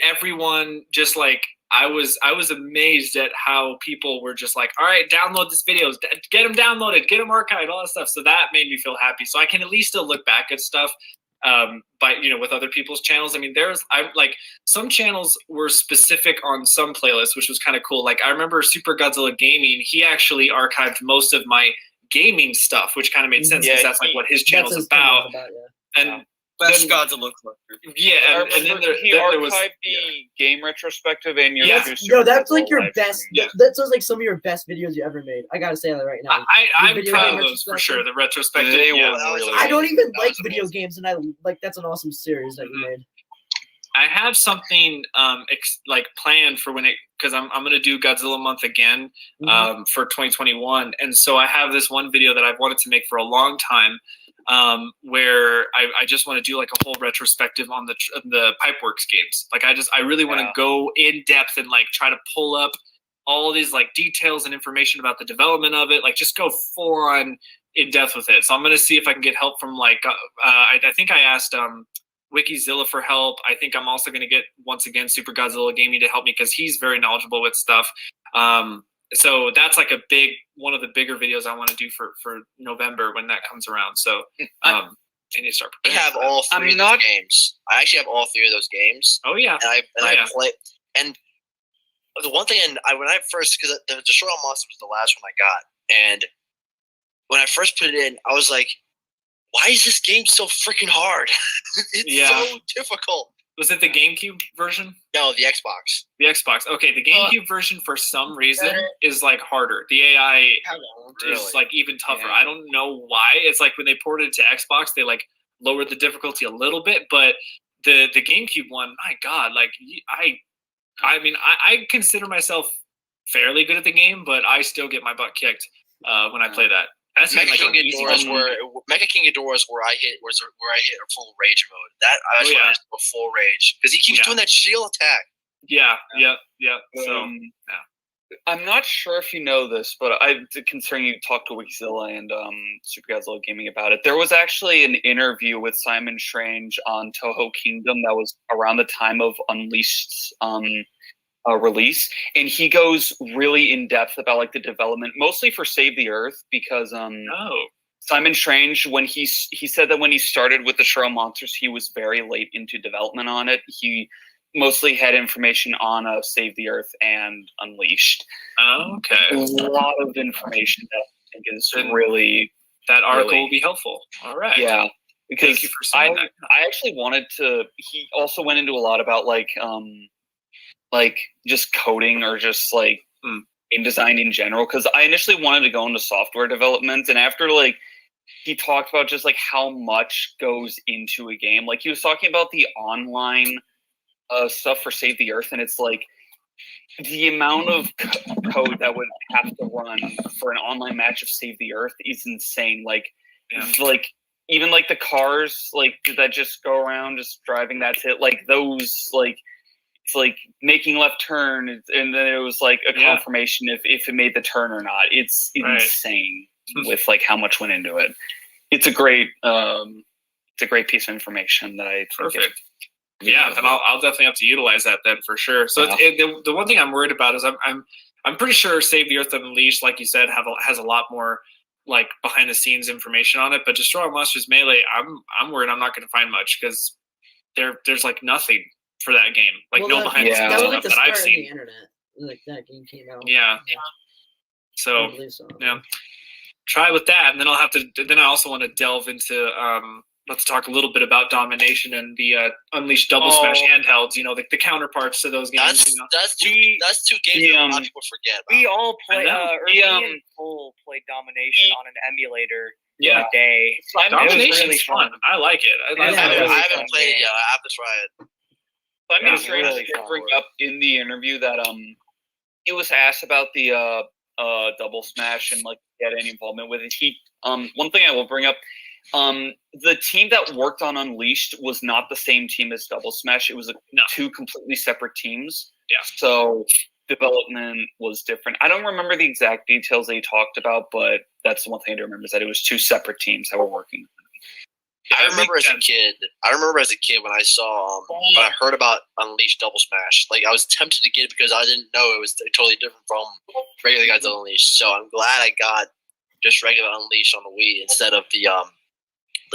Everyone just like I was amazed at how people were just like, all right, download this videos, get them downloaded, get them archived, all that stuff. So that made me feel happy. So I can at least still look back at stuff. But with other people's channels. I mean, I'm like some channels were specific on some playlists, which was kind of cool. Like I remember Supergodzilla Gaming, he actually archived most of my gaming stuff, which kind of made sense because that's like what his channel's about. And best Godzilla collector. Yeah, and then he there archived was the game retrospective and your Yo, that's like your best. Yeah. That's like some of your best videos you ever made. I gotta say that right now. I'm proud of those for sure. The retrospective. They yeah. were really I don't even like was video amazing. games, and I like that's an awesome series that you made. I have something like planned for because I'm gonna do Godzilla month again for 2021, and so I have this one video that I've wanted to make for a long time. Where I just want to do like a whole retrospective on the Pipeworks games. Like I really want to go in depth and like try to pull up all these like details and information about the development of it. Like just go full on in depth with it. So I'm gonna see if I can get help from like I think I asked GojiZilla for help. I think I'm also gonna get once again Supergodzilla Gaming to help me because he's very knowledgeable with stuff. So that's like one of the bigger videos I want to do for November when that comes around. So I need to start I preparing. have all three of those games. I actually have all three of those games. Oh yeah. And I play. And the one thing, when I first, because the Destroy All Monsters was the last one I got, and when I first put it in, I was like, why is this game so freaking hard? It's so difficult. Was it the GameCube version? No, the Xbox. The Xbox. Okay, the GameCube version for some reason is like harder. The AI is like even tougher. I don't know why. It's like when they ported it to Xbox, they like lowered the difficulty a little bit, but the GameCube one, my God, like I mean I consider myself fairly good at the game, but I still get my butt kicked when I play that. That's Mecha like King Ghidorah's where I hit a full rage mode. That's when I went a full rage because he keeps doing that shield attack. Yeah. So I'm not sure if you know this, but considering you talked to GojiZilla and Supergodzilla Gaming about it, there was actually an interview with Simon Strange on Toho Kingdom that was around the time of Unleashed's release, and he goes really in depth about like the development, mostly for Save the Earth, because Simon Strange, when he said that when he started with the Show Monsters, he was very late into development on it. He mostly had information on Save the Earth and Unleashed. Okay. A lot of information that I think is really... That article will be helpful. All right. Yeah. Because Thank you for saying that. I actually wanted to... He also went into a lot about, like just coding or just, like, game design in general. Because I initially wanted to go into software development, and after, like, he talked about just, like, how much goes into a game. Like, he was talking about the online... stuff for Save the Earth, and it's like the amount of code that would have to run for an online match of Save the Earth is insane. Like even like the cars like that just go around just driving, that's it. Like those, like it's like making left turn, and then it was like a confirmation if it made the turn or not. It's insane with like how much went into it. It's a great piece of information that I think perfect. Yeah, and I'll definitely have to utilize that then for sure. So the one thing I'm worried about is I'm pretty sure Save the Earth Unleashed, like you said, has a lot more like behind the scenes information on it. But Destroy All Monsters Melee, I'm worried I'm not going to find much because there's like nothing for that game, like no behind the scenes stuff that I've seen. The internet, like that game came out. Yeah. So try with that, and then I'll have to. Then I also want to delve into. Let's talk a little bit about Domination and the Unleashed Double Smash handhelds. You know, the counterparts to those games. That's two games that a lot of people forget about. We all play. Me and Cole played Domination on an emulator in a day. Domination's really fun. I like it. I haven't played it yet. I have to try it. Simon Strange did bring up in the interview that he was asked about the Double Smash and like get any involvement with it. He one thing I will bring up. The team that worked on Unleashed was not the same team as Double Smash. It was two completely separate teams. Yeah. So development was different. I don't remember the exact details they talked about, but that's the one thing I do remember is that it was two separate teams that were working. I remember as a kid when I saw when I heard about Unleashed Double Smash, like I was tempted to get it because I didn't know it was totally different from regular Godzilla Unleashed. So I'm glad I got just regular Unleashed on the Wii instead of the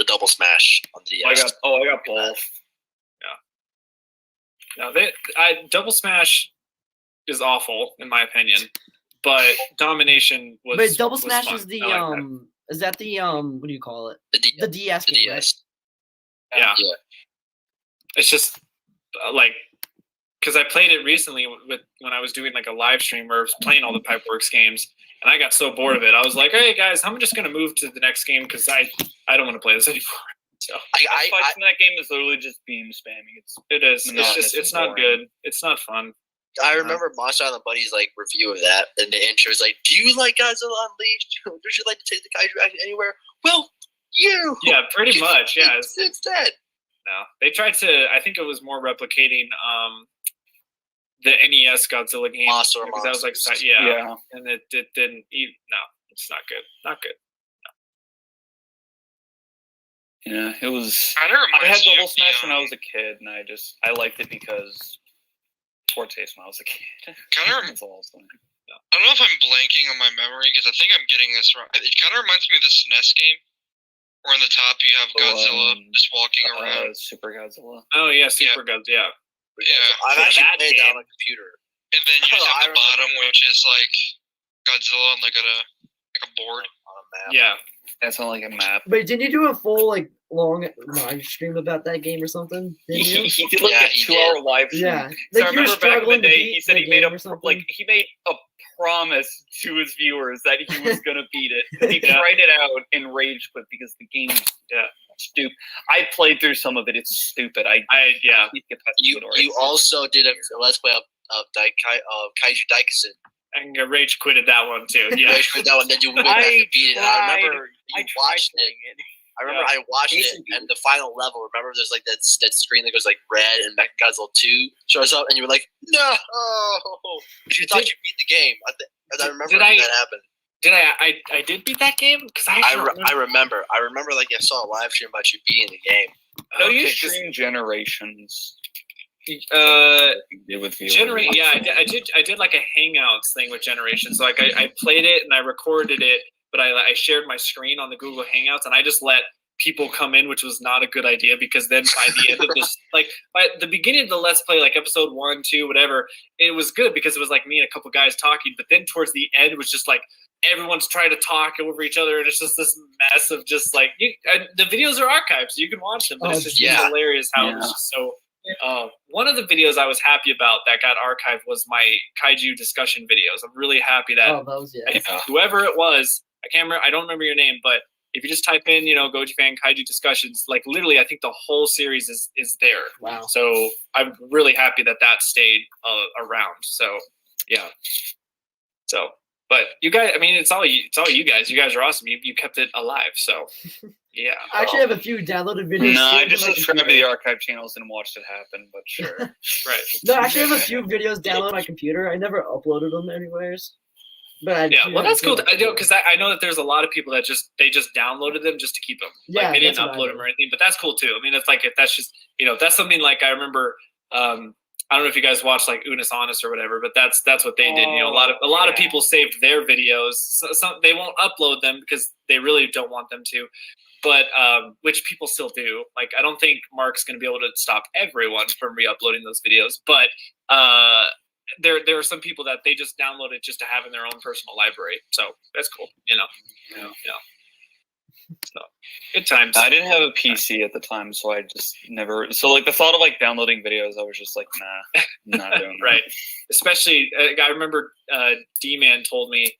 Double Smash on the DS. I got both. Yeah. No, Double Smash is awful in my opinion, but Domination was. But Double Smash fun. is the is that the what do you call it? The DS game, right? Yeah. It's just like because I played it recently when I was doing like a live stream or playing all the Pipeworks games. And I got so bored of it. I was like, "Hey guys, I'm just gonna move to the next game because I don't want to play this anymore." So I fight in that game is literally just beam spamming. It is. It's not good. It's not fun. I remember Monster Island Buddy's like review of that, and the intro is like, "Do you like Godzilla Unleashed? Would you like to take the kaiju action anywhere?" Well, you. Yeah, pretty much. Yeah, it's that. No, they tried to. I think it was more replicating the NES Godzilla game. Monster that was like, and it didn't. No, it's not good. Not good. No. Yeah, it was. I had Double Smash when I was a kid, and I liked it because poor taste when I was a kid. I don't know if I'm blanking on my memory because I think I'm getting this wrong. It kind of reminds me of the SNES game, where on the top you have Godzilla just walking around. Supergodzilla. Oh yeah, Supergodzilla. Yeah, I've actually played that on a computer. And then you just have the bottom, which is like Godzilla on like a board on a map. Yeah, that's on like a map. But didn't you do a full like long live stream about that game or something? He did like a 2-hour live stream. Yeah, so like I remember back in the day, he said he made he made a promise to his viewers that he was gonna beat it. He tried it out and rage quit because the game was stupid. I played through some of it. It's stupid. You also did a let's play of Kaiju Daikisen. And rage quitted that one too. Yeah, rage quit that one. Then you went back and beat it. I remember you watched it. I remember I watched it, and the final level. Remember, there's like that screen that goes like red, and Mechagodzilla 2 shows up, and you were like, "No!" You thought you beat the game. I remember that happened. Did I did beat that game? Because I remember. I remember like I saw a live stream about you beating the game. No, you stream Generations. I did like a Hangouts thing with Generations. So like I played it and I recorded it, but I shared my screen on the Google Hangouts, and I just let people come in, which was not a good idea, because then by the end of this, like by the beginning of the Let's Play, like episode 1, 2, whatever, it was good because it was like me and a couple guys talking, but then towards the end it was just like everyone's trying to talk over each other, and it's just this mess of just like the videos are archived, so you can watch them, but it's just hilarious how it was just so. One of the videos I was happy about that got archived was my kaiju discussion videos. I'm really happy that whoever it was, I don't remember your name, but if you just type in, GojiFan kaiju discussions, like literally, I think the whole series is there. Wow. So I'm really happy that stayed around. So yeah. So, but you guys, I mean, it's all you guys. You guys are awesome. You kept it alive. So yeah. I actually have a few downloaded videos. No, I just subscribed to the archive channels and watched it happen. But sure, right. No, I actually have a few videos downloaded on my computer. I never uploaded them anywheres. But well, that's cool. I know because I know that there's a lot of people that just downloaded them just to keep them. Yeah, like, they didn't upload them or anything. But that's cool too. I mean, it's like if that's just that's something like I remember. I don't know if you guys watched like Unis Honest or whatever, but that's what they did. A lot of people saved their videos. So they won't upload them because they really don't want them to. But which people still do. Like I don't think Mark's going to be able to stop everyone from re-uploading those videos. But there are some people that they just download it just to have in their own personal library. So that's cool. So good times. I didn't have a PC at the time, so I just never. So like the thought of like downloading videos, I was just like, nah, not doing right. Especially, I remember D-Man told me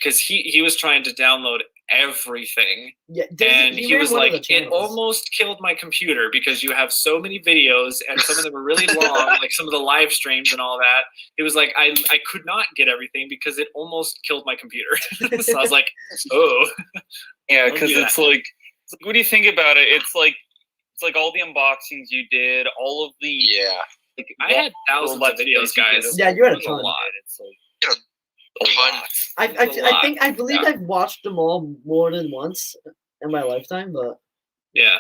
because he was trying to download everything, and he was like, it almost killed my computer because you have so many videos and some of them are really long, like some of the live streams and all that. It was like I could not get everything because it almost killed my computer. So I was like, oh. Yeah, because it's like, what do you think about it? It's like all the unboxings you did, all of the Like, I had thousands of videos, guys. Yeah, you had a ton. lot. It's like I believe I've watched them all more than once in my lifetime, but yeah,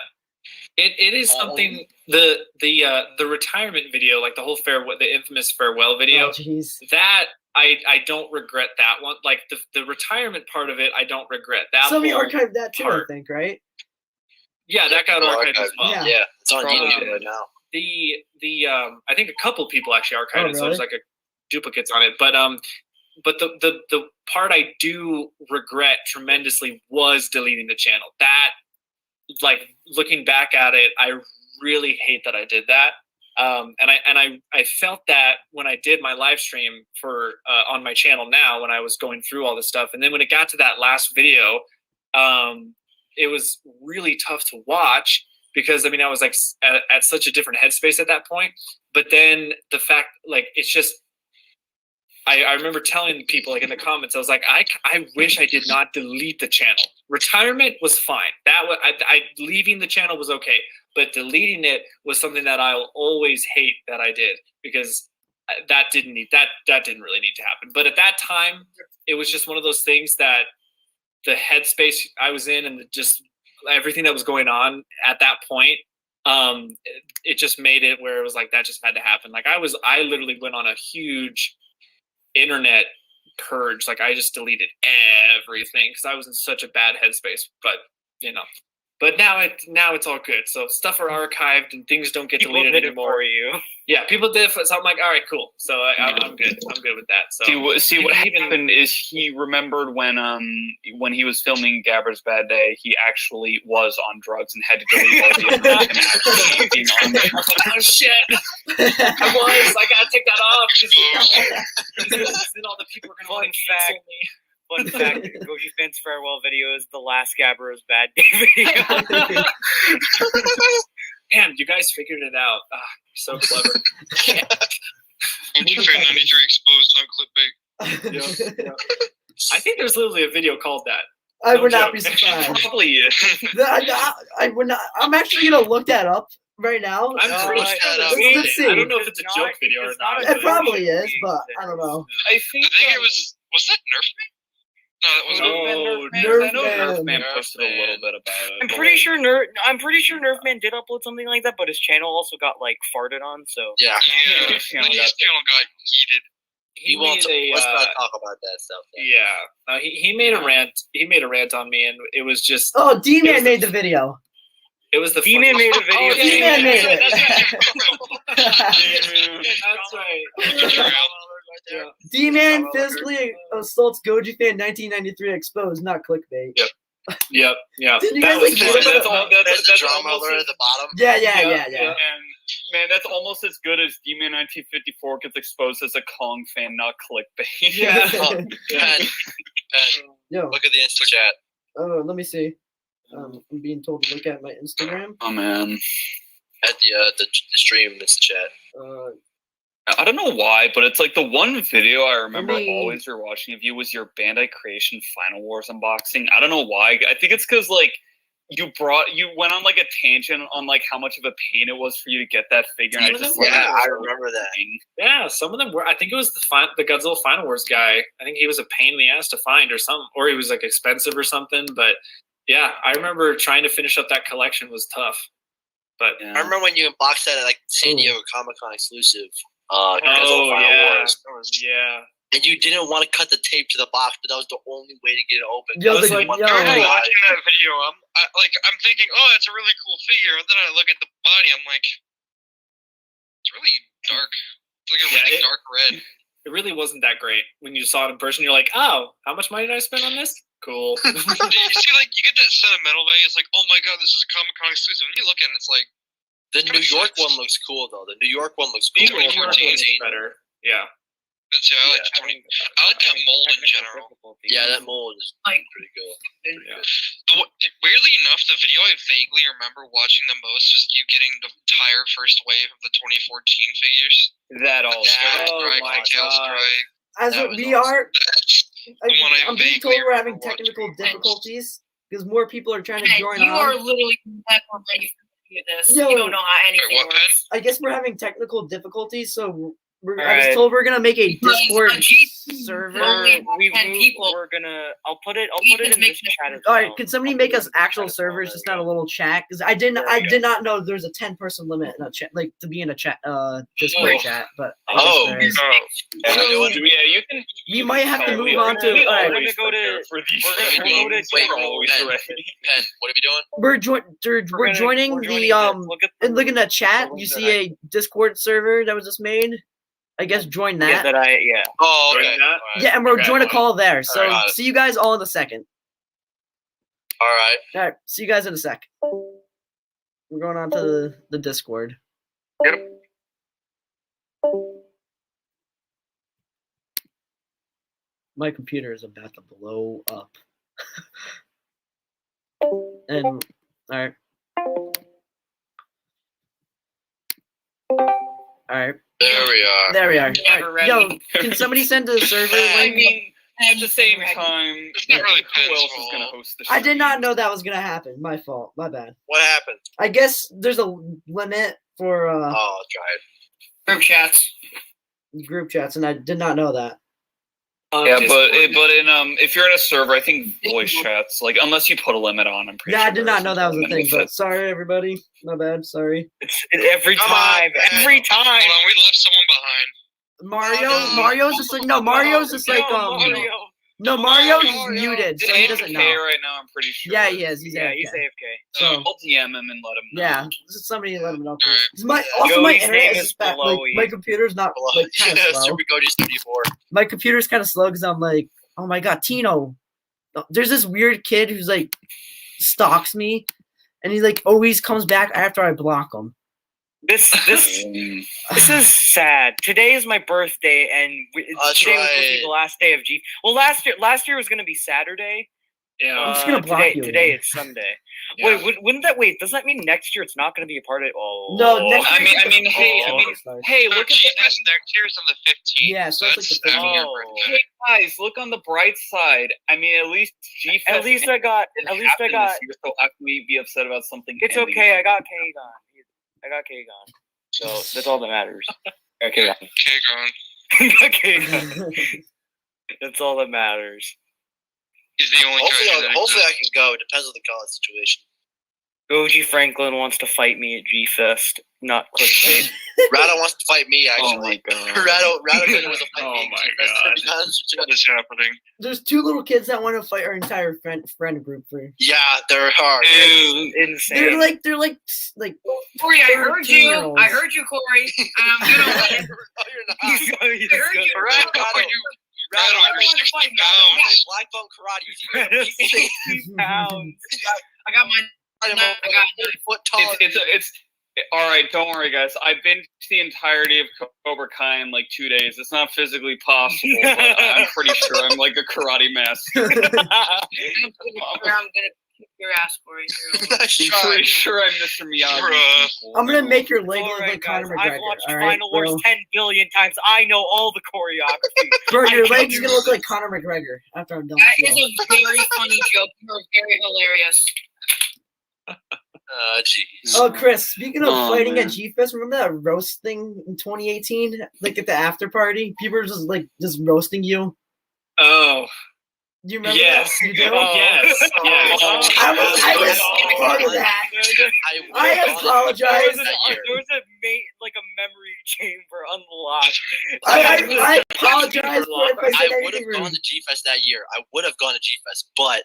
it is something. The retirement video, like the whole the infamous farewell video. Oh, jeez. That I don't regret that one. Like the retirement part of it, I don't regret that. So we archived that too, I think, right? Yeah, that got archived as well. Yeah, it's on YouTube now. I think a couple people actually archived it, so there's like duplicates on it. But the part I do regret tremendously was deleting the channel. That, like, looking back at it, I really hate that I did that. And I felt that when I did my live stream for on my channel now, when I was going through all this stuff, and then when it got to that last video, it was really tough to watch because I mean I was like at such a different headspace at that point. But then the fact, like, it's just. I remember telling people, like, in the comments, I was like, I wish I did not delete the channel. Retirement was fine. That was leaving the channel was okay, but deleting it was something that I'll always hate that I did because that didn't really need to happen. But at that time, it was just one of those things that the headspace I was in and just everything that was going on at that point, it just made it where it was like that just had to happen. Like I literally went on a huge internet purge. Like I just deleted everything because I was in such a bad headspace. But now it's all good. So stuff are archived and things don't get deleted anymore. For you. Yeah, people did. So I'm like, all right, cool. So I'm good. I'm good with that. So see what happened is he remembered when he was filming Gabber's Bad Day, he actually was on drugs and had to delete all the information. Oh shit! I gotta take that off because then all the people are gonna cancel me. Fun fact, GojiFan's farewell video is the last Gabber's Bad Day video. Damn, you guys figured it out. So clever. GojiFan93 exposed on clickbait. Yeah. I think there's literally a video called that. I No would not be joke. surprised. Probably is. I would not. I'm actually gonna look that up right now. I'm pretty look sure that that's up. Let's see. I don't know if it's a joke video or not. It probably is, but I don't know. I think it was that Nerfman? No, that wasn't. Nerfman Nerfman. posted a little bit about it. I'm pretty sure Nerfman did upload something like that, but his channel also got like farted on. So Yeah. Yeah, his channel his got channel got heated. He wants. Let's not talk about that stuff. Yeah, no, he made a rant. He made a rant on me, and it was just. Oh, It D-Man was made the video. It was the D-Man made a video. Oh, yeah, D-Man made it. That's right. Yeah. D-Man physically assaults GojiFan93 exposed, not clickbait. Yep. Did you That guys was like good. this? That's the drama almost alert at the bottom. Yeah. And man, that's almost as good as D-Man1954 gets exposed as a Kong fan, not clickbait. Yeah. Pen, Yo, look at the Insta chat. let me see. I'm being told to look at my Instagram. Oh man, At the stream Insta chat. I don't know why, but it's like the one video I remember Me. always rewatching of you was your Bandai Creation Final Wars unboxing. I don't know why. I think it's because like you went on like a tangent on like how much of a pain it was for you to get that figure. And I just Yeah, I remember that. Yeah, some of them were. I think it was the Godzilla Final Wars guy. I think he was a pain in the ass to find, or he was like expensive or something. But yeah, I remember trying to finish up that collection was tough. But Yeah. I remember when you unboxed that at like San Diego Comic-Con exclusive. oh Godzilla Final yeah, Wars. yeah. And you didn't want to cut the tape to the box, but that was the only way to get it open. Yo, That was the- one yo. thing I I remember got. watching that video. I'm thinking, oh, it's a really cool figure, and then I look at the body. I'm like, it's really dark. It's like a really dark red. It really wasn't that great when you saw it in person. You're like, oh, how much money did I spend on this? Cool. You see, like, you get that sentimental value. It's like, oh my god, this is a Comic-Con exclusive. And you look at it, it's like, The New York one looks cool though. The New York one looks cool. 2014. Better. Yeah. it's, I like that mold in general. Yeah, that mold is Like- pretty good. Yeah. Weirdly enough, the video I vaguely remember watching the most was you getting the entire first wave of the 2014 figures. That all. Scale Oh Strike, my Tail God. Strike. As That we was are, That's the one I I'm being vaguely told we're having remember technical watching. difficulties because more people are trying to Okay, join you are on. literally never ready for this. Yo. You don't know how anything Wait, what, Pen? works. I guess we're having technical difficulties, so I was Alright. told we're gonna make a Like, Discord a G- server. Only we 10 people. we're gonna. I'll put it We in can this make chat as All well. right, can somebody I'll make put it us in the chat actual as well. servers, There just we not a go. little chat? Because I did not know there's a 10-person limit in a chat, like to be in a chat, Discord Oh. chat. But I Oh. guess there is. Yeah, you can. We might have to tell move we on to. we All right, always We're gonna go prepare to- for these we're gonna things. go to Wait, We're always Pen, ready. Pen, what are we doing? we're joining we're the Look at and look in that chat. the You ones see that a Discord server that was just made. I guess join Yeah, that. yeah. Oh, okay. Join that? All right. Yeah, and we're Okay, join a got it. call there. So Alright. see you guys all in a second. All right. All right, see you guys in a sec. We're going on to the Discord. My computer is about to blow up. And all right. All right, There we are. there we are. Never All right. Yo, ready. can somebody send a server I link? mean, at the same Ready. time, It's not really who Pen's else is fault. gonna host the I did not stream? know that was gonna happen. My fault. My bad. What happened? I guess there's a limit for Oh, God. Group chats. group chats, and I did not know that. Yeah, Discord. but in if you're in a server, I think voice chats, like unless you put a limit on, I'm pretty Yeah, sure I did not there know that was a isn't thing. limit. But sorry, everybody. My bad. Sorry. It's every Come on, time. man. Every time. Hold on, we left someone behind. Mario's just like Mario's just like Mario. no Mario's Mario. muted, so He's he doesn't AFK know. right now, I'm pretty sure. Yeah, he is. He's Yeah, AFK. he's AFK. So I'll DM him and let him know. yeah, just somebody let him know. Alright. 'Cause my also my Joey's internet name is is fat, below like, E. my computer's not like kind of slow. Supergoji74. My computer's kind of slow because I'm like, oh my god, Tino. There's this weird kid who's like stalks me, and he like always comes back after I block him. This is sad. Today is my birthday, and That's today was supposed to be right. the last day of G. Well, last year was gonna be Saturday, Yeah. I'm just gonna block you Today again. it's Sunday. Yeah. Wait, does that mean next year it's not going to be a part of it? Oh. No, next I year. mean, hey, hey, look at the G-Fest next year is on the 15th. Yeah, so it's like the that's 15th. Oh. Hey guys, look on the bright side. I mean, at least GFest At least I got. so how can we be upset about something? It's ending? okay. I got Kagon. So that's all that matters. Okay. K-Gon. That's all that matters. He's the only Hopefully I can go. It depends on the college situation. GojiFranklin wants to fight me at G-Fest. Not clickbait. Rado wants to fight me, actually. Oh my god. Rado didn't want to fight me. Oh my god. What is happening? There's 2 little kids that want to fight our entire friend group for. Yeah, they're hard. Insane. They're like Corey, I heard you. 13-year-olds. I heard you, Corey. I'm gonna win. Oh, you're not. I heard you. Rado, Rado, you're 60 pounds. Black belt karate. 60 pounds. I got mine. I got 30 foot tall. It's all right. Don't worry, guys. I've been to the entirety of Cobra Kai in like 2 days. It's not physically possible, but I'm pretty sure I'm like a karate master. I'm gonna kick your ass, Corey. I'm pretty sure I'm Mr. Miyagi. I'm gonna make your leg look Alright, like guys, Conor I've McGregor. watched All right, Final Wars bro. 10 billion times. I know all the choreography. Bro, your I leg's can gonna look like Conor McGregor after I'm done. That with is you. a very funny joke. You're very hilarious. Jeez. Oh, Chris, speaking of Oh, fighting man. at G-Fest, remember that roast thing in 2018? Like at the after party? People were just roasting you. Oh. Do you remember Yes. that? You do? Oh, yes. Yes. I was part of that. I apologize. There was a memory chamber unlocked. I apologize for if I said I would have anything gone rude. to G-Fest that year. I would have gone to G-Fest, but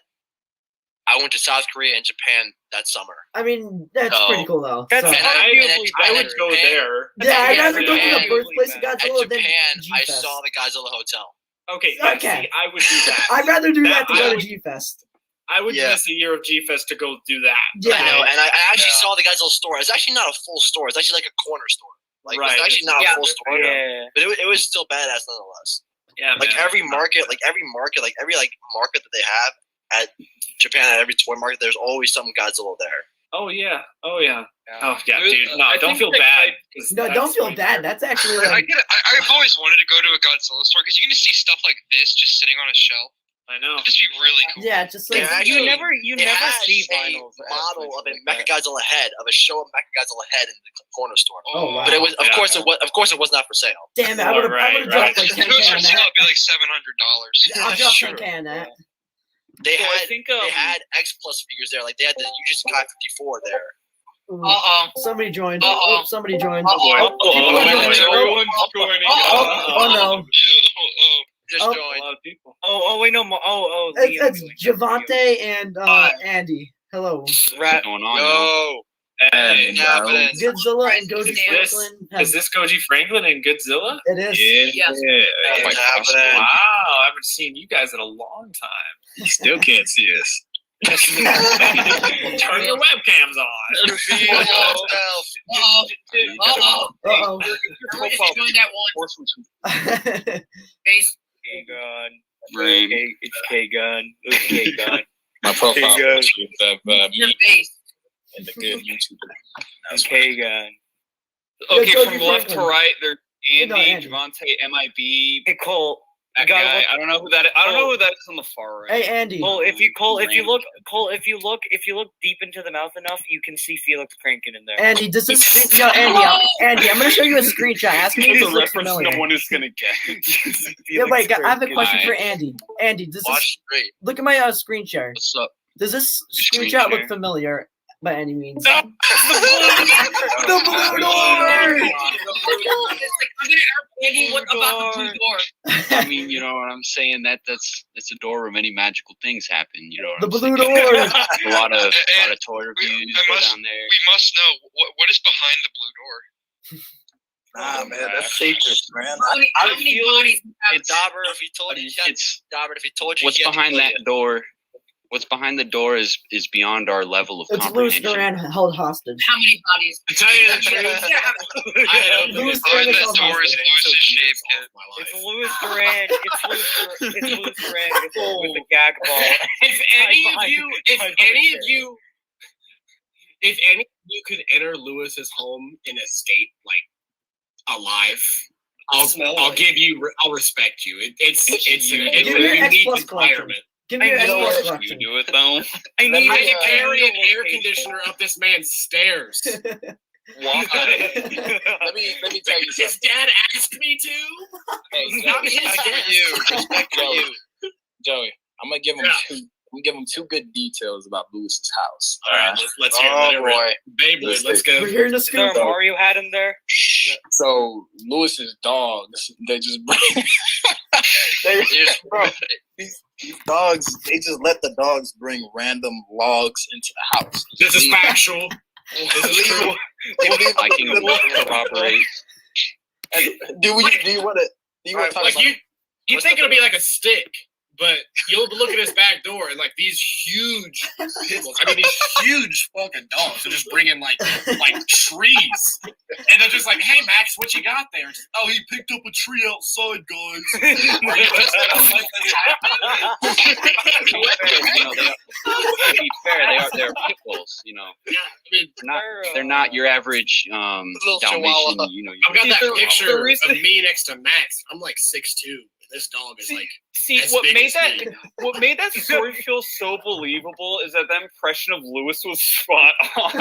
I went to South Korea and Japan that summer. I mean, that's No. pretty cool though. That's So- arguably I would better. go there. yeah, I'd Yeah, rather go to Japan. the birthplace of At Godzilla than Japan, I G-Fest. saw the Godzilla Hotel. Okay. Yeah, Okay. See, I would do that. I'd rather do that than I go to would- G-Fest. I would Yeah. miss a year of G-Fest to go do that. Yeah. I know, and I actually saw the Godzilla store. It's actually not a full store. It's actually like a corner store. Like, Right. it's actually not Yeah. a full store. Yeah. But it was still badass nonetheless. Yeah, Like man. every market that they have at Japan, at every toy market, there's always some Godzilla there. Oh yeah. Oh yeah. Oh yeah, Dude, dude. No, I don't think feel that bad. 'cause No, that's don't feel what- bad. That's actually I like, get it. I've always wanted to go to a Godzilla store because you can just see stuff like this just sitting on a shelf. I know. It'd just be really cool. yeah, just like Yeah, actually, You never It never has see a vinyls. at model of a places like that. Mechagodzilla head, of a show of Mechagodzilla head in the corner store. Oh, wow. But it was, of Yeah. course, it was not for sale. damn it, I would have Right, dropped like If it 10K was for on sale, that. it'd be like $700. I'll That's drop true. 10K on that. They So I had think, they had X Plus figures there, like they had the Yujutsu Kai 54 there. Uh-oh. Somebody joined. Uh-oh. Oh, somebody joined. Uh-oh. Everyone's joining. Oh no. Just Oh. joined. A lot of people. Oh wait, no. It's Givanti and Andy. Hello. Rat. Going on? No. Hey, It's happening. GOODzilla and Is GojiFranklin. Is this Goji Franklin and GOODzilla? It is. Yes. Oh my God. Wow, I haven't seen you guys in a long time. Still can't see us. Turn your webcams on. Uh-oh. Uh-oh. Uh-oh. We're just doing that one. Face. K-Gun. Brain. It's K-Gun. It's K-Gun. My profile Hey, picture with that Your face. and the good YouTuber. That's Okay, Yeah, from Goji left to Franklin. right, there's You know Andy, Andy. Givanti, MIB. Hey Cole. That You gotta guy. look- I don't know who that is. I don't know who that is on the far right. Hey Andy. Cole, if you look deep into the mouth enough, you can see Felix cranking in there. Andy, does this screen? Yo, Andy, I'm gonna show you a screenshot. Ask me if It's this a looks reference familiar. no one is gonna get. Yeah, wait, I have a Franklin. question for Alright. Andy. Andy, does this Watch straight. look at my screen share? What's up? Does this Screen screenshot share? look familiar by any means? No. The blue door! I'm gonna ask Andy what about the blue door. I mean, you know what I'm saying? That's a door where many magical things happen. You know what The I'm blue saying? door! A lot of toy reviews I go must- down there. We must know what is behind the blue door. Nah, man, that's secrets, man. How many bodies have It's Dobber if he told you. It's Dobber if he told you. what's he had to behind kill that you. door. what's behind the door is beyond our level of It's Louis comprehension. Duran held hostage. How many bodies? To tell you the truth, I had Louis Behind Duran is that held door is hostage. Lewis's shave kit. It's Louis Duran. It's Louis Duran with a gag ball. If any of you could enter Lewis's home and escape like alive, I'll respect you. It's a unique environment. Give me your You know Xbox what? collection. You do it though. I need I to can carry an air conditioner up this man's stairs. Why? Let me tell you His something. dad asked me to. Hey, Not his respect dad. for you. Respect for you. Joey, I'm gonna give him Yeah. two good details about Lewis's house. All right, let's hear it. Oh boy. Beyblade, let's go. We're hearing the Is there a scoop. Mario hat in there? So Lewis's dogs, they just bring these dogs. They just let the dogs bring random logs into the house. This is factual. This is true. I can corroborate. Do you want to talk Like about? you think it'll be like a stick, but you'll look at his back door and like these huge pit bulls. I mean, these huge fucking dogs are just bringing like trees, and they're just like, "Hey Max, what you got there?" Just, oh, he picked up a tree outside, guys. To be fair, they're pit bulls. You know, Yeah, I mean, they're not your average Little Dalmatian. chihuahua. You know, I've got that The picture reason- of me next to Max. I'm like 6'2". This dog is like See, as what big made as that me. what made that story feel so believable is that the impression of Lewis was spot on.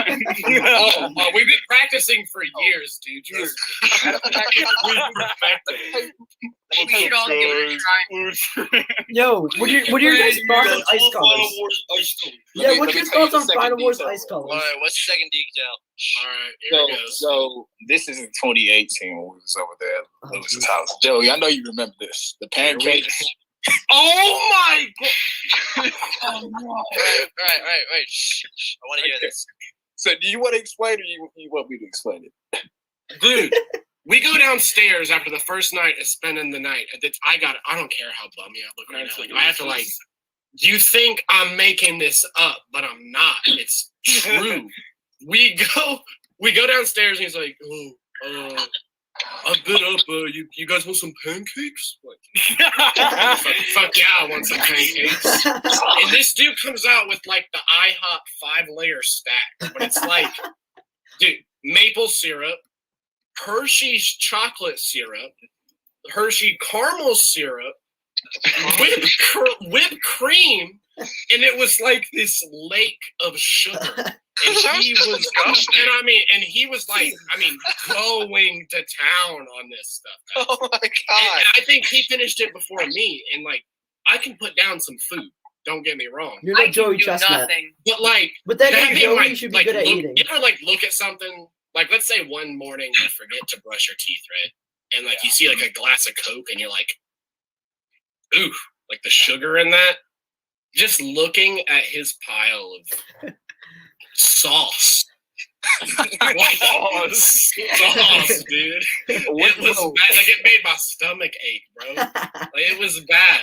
Oh, we've been practicing for years, dude. Trust me. We've perfected. We should all give it a try. Yo, what are your guys' thoughts on ice colors? Yeah, what's your thoughts on Final Wars ice colors? All right, what's the second detail? All right, here it goes. So this is in 2018 when we was over there at Lewis's house. Joey, I know you remember this. The pancakes. Oh my god! All right. Shh. I want to hear this. So do you want to explain or you want me to explain it? Dude, we go downstairs after the first night of spending the night. I don't care how bummy I look right now. I have to like. You think I'm making this up, but I'm not. It's true. We go downstairs and he's like, I've been up. You guys want some pancakes? Like, fuck yeah, I want some pancakes. And this dude comes out with like the IHOP 5-layer stack, but it's like, dude, maple syrup, Hershey's chocolate syrup, Hershey caramel syrup, whipped cream, and it was like this lake of sugar. And he was disgusting. and he was like, going to town on this stuff. Oh my And god. I think he finished it before me, and like I can put down some food. Don't get me wrong. You're I like can Joey do Chestnut. nothing. But like But that that means being, Joey should be good at eating. You ever like look at something like, let's say one morning you forget to brush your teeth, right? And like you see like a glass of Coke and you're like, ooh, like the sugar in that. Just looking at his pile of sauce. Sauce, dude. It was bad. Like it made my stomach ache, bro. Like it was bad.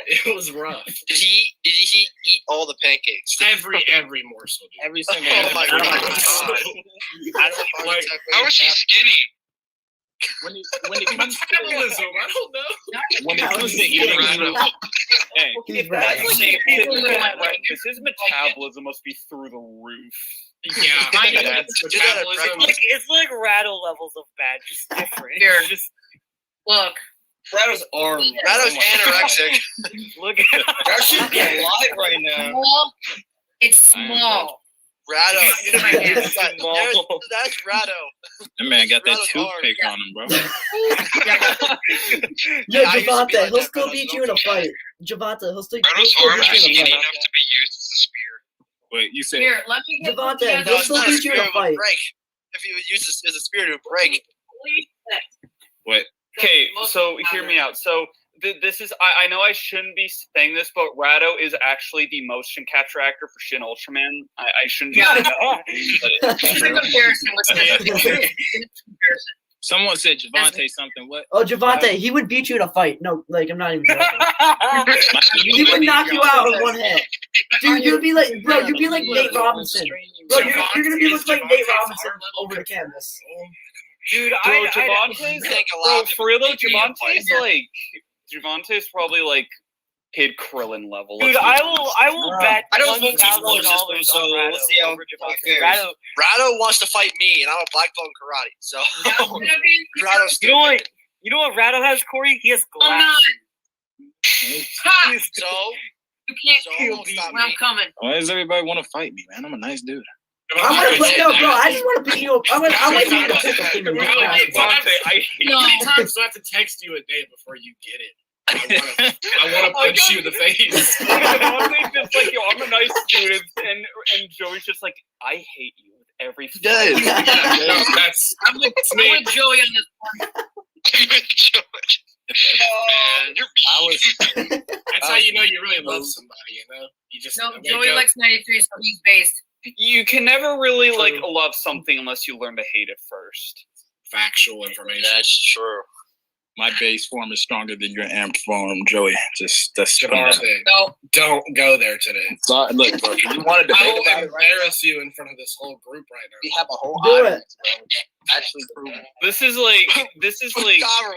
It was rough. Did he eat all the pancakes? Every morsel, dude. Every single Oh my god. Like, How is he skinny? when it comes metabolism, I don't know. when it comes to He's eating, Hey, He's right. because his metabolism must be through the roof. Yeah, I know. Metabolism. It's like Rado levels of bad, just different. Here. It's just Look, Rado's arm. Rado's anorexic. look at That should be alive right now. small. It's small. Rado. Look at my hand. That's Rado. that man got that Rado's toothpick arm. on him, bro. Yo, Yeah, I used to be Givanti, like he'll that, still but I beat was you in a okay. fight. Givanti, he'll still Rado's beat arms are you skinny in a enough fight. to be used as a spear. Wait, you said Here, let me get Givanti, yeah, he'll No, it's still not a beat you in spear, a it would fight. break. If you would use this as a spear, it would break. what? Okay, so hear me out. So this is I know I shouldn't be saying this, but Rado is actually the motion capture actor for Shin Ultraman. I shouldn't be saying that. But It's a comparison. Comparison. Someone said Givanti something. What? Oh, Givanti, he would beat you in a fight. No, like, I'm not even joking. He would knock you out in one hit. Dude, you'd be like, bro, you'd be like Nate Robinson. Bro, you're gonna be looking like Nate Robinson over the canvas. Dude, Bro, Givanti's bro, for real though, Givanti's probably like Kid Krillin level. Dude, I will bet. I don't think he's $1,000 so on we'll see how over it Givanti. fares. Rado wants to fight me, and I'm a black belt in karate. So Rado's You know what Rado has, Corey? He has glasses. so You can't so don't stop I'm me. coming. Why does everybody want to fight me, man? I'm a nice dude. I want to put bro. I just want to beat you up. I want to beat the pick up game. How many times do I have to text you a day before you get it? I want to punch you in the face. Givanti's just like, yo, I'm a nice student, and Joey's just like, I hate you with every. Yes. I'm with Joey on this one. That's how you know you really love somebody, you know? You just No, Joey likes 93, so he's based. You can never really like love something unless you learn to hate it first. Factual information. That's true. My base form is stronger than your amp form, Joey. That's Givanti, No. don't go there today. So, look, bro, you want to I debate will about it right now? embarrass you in front of this whole group right now. We have a whole Do audience, it. bro. Actually proven. This is like Dobber,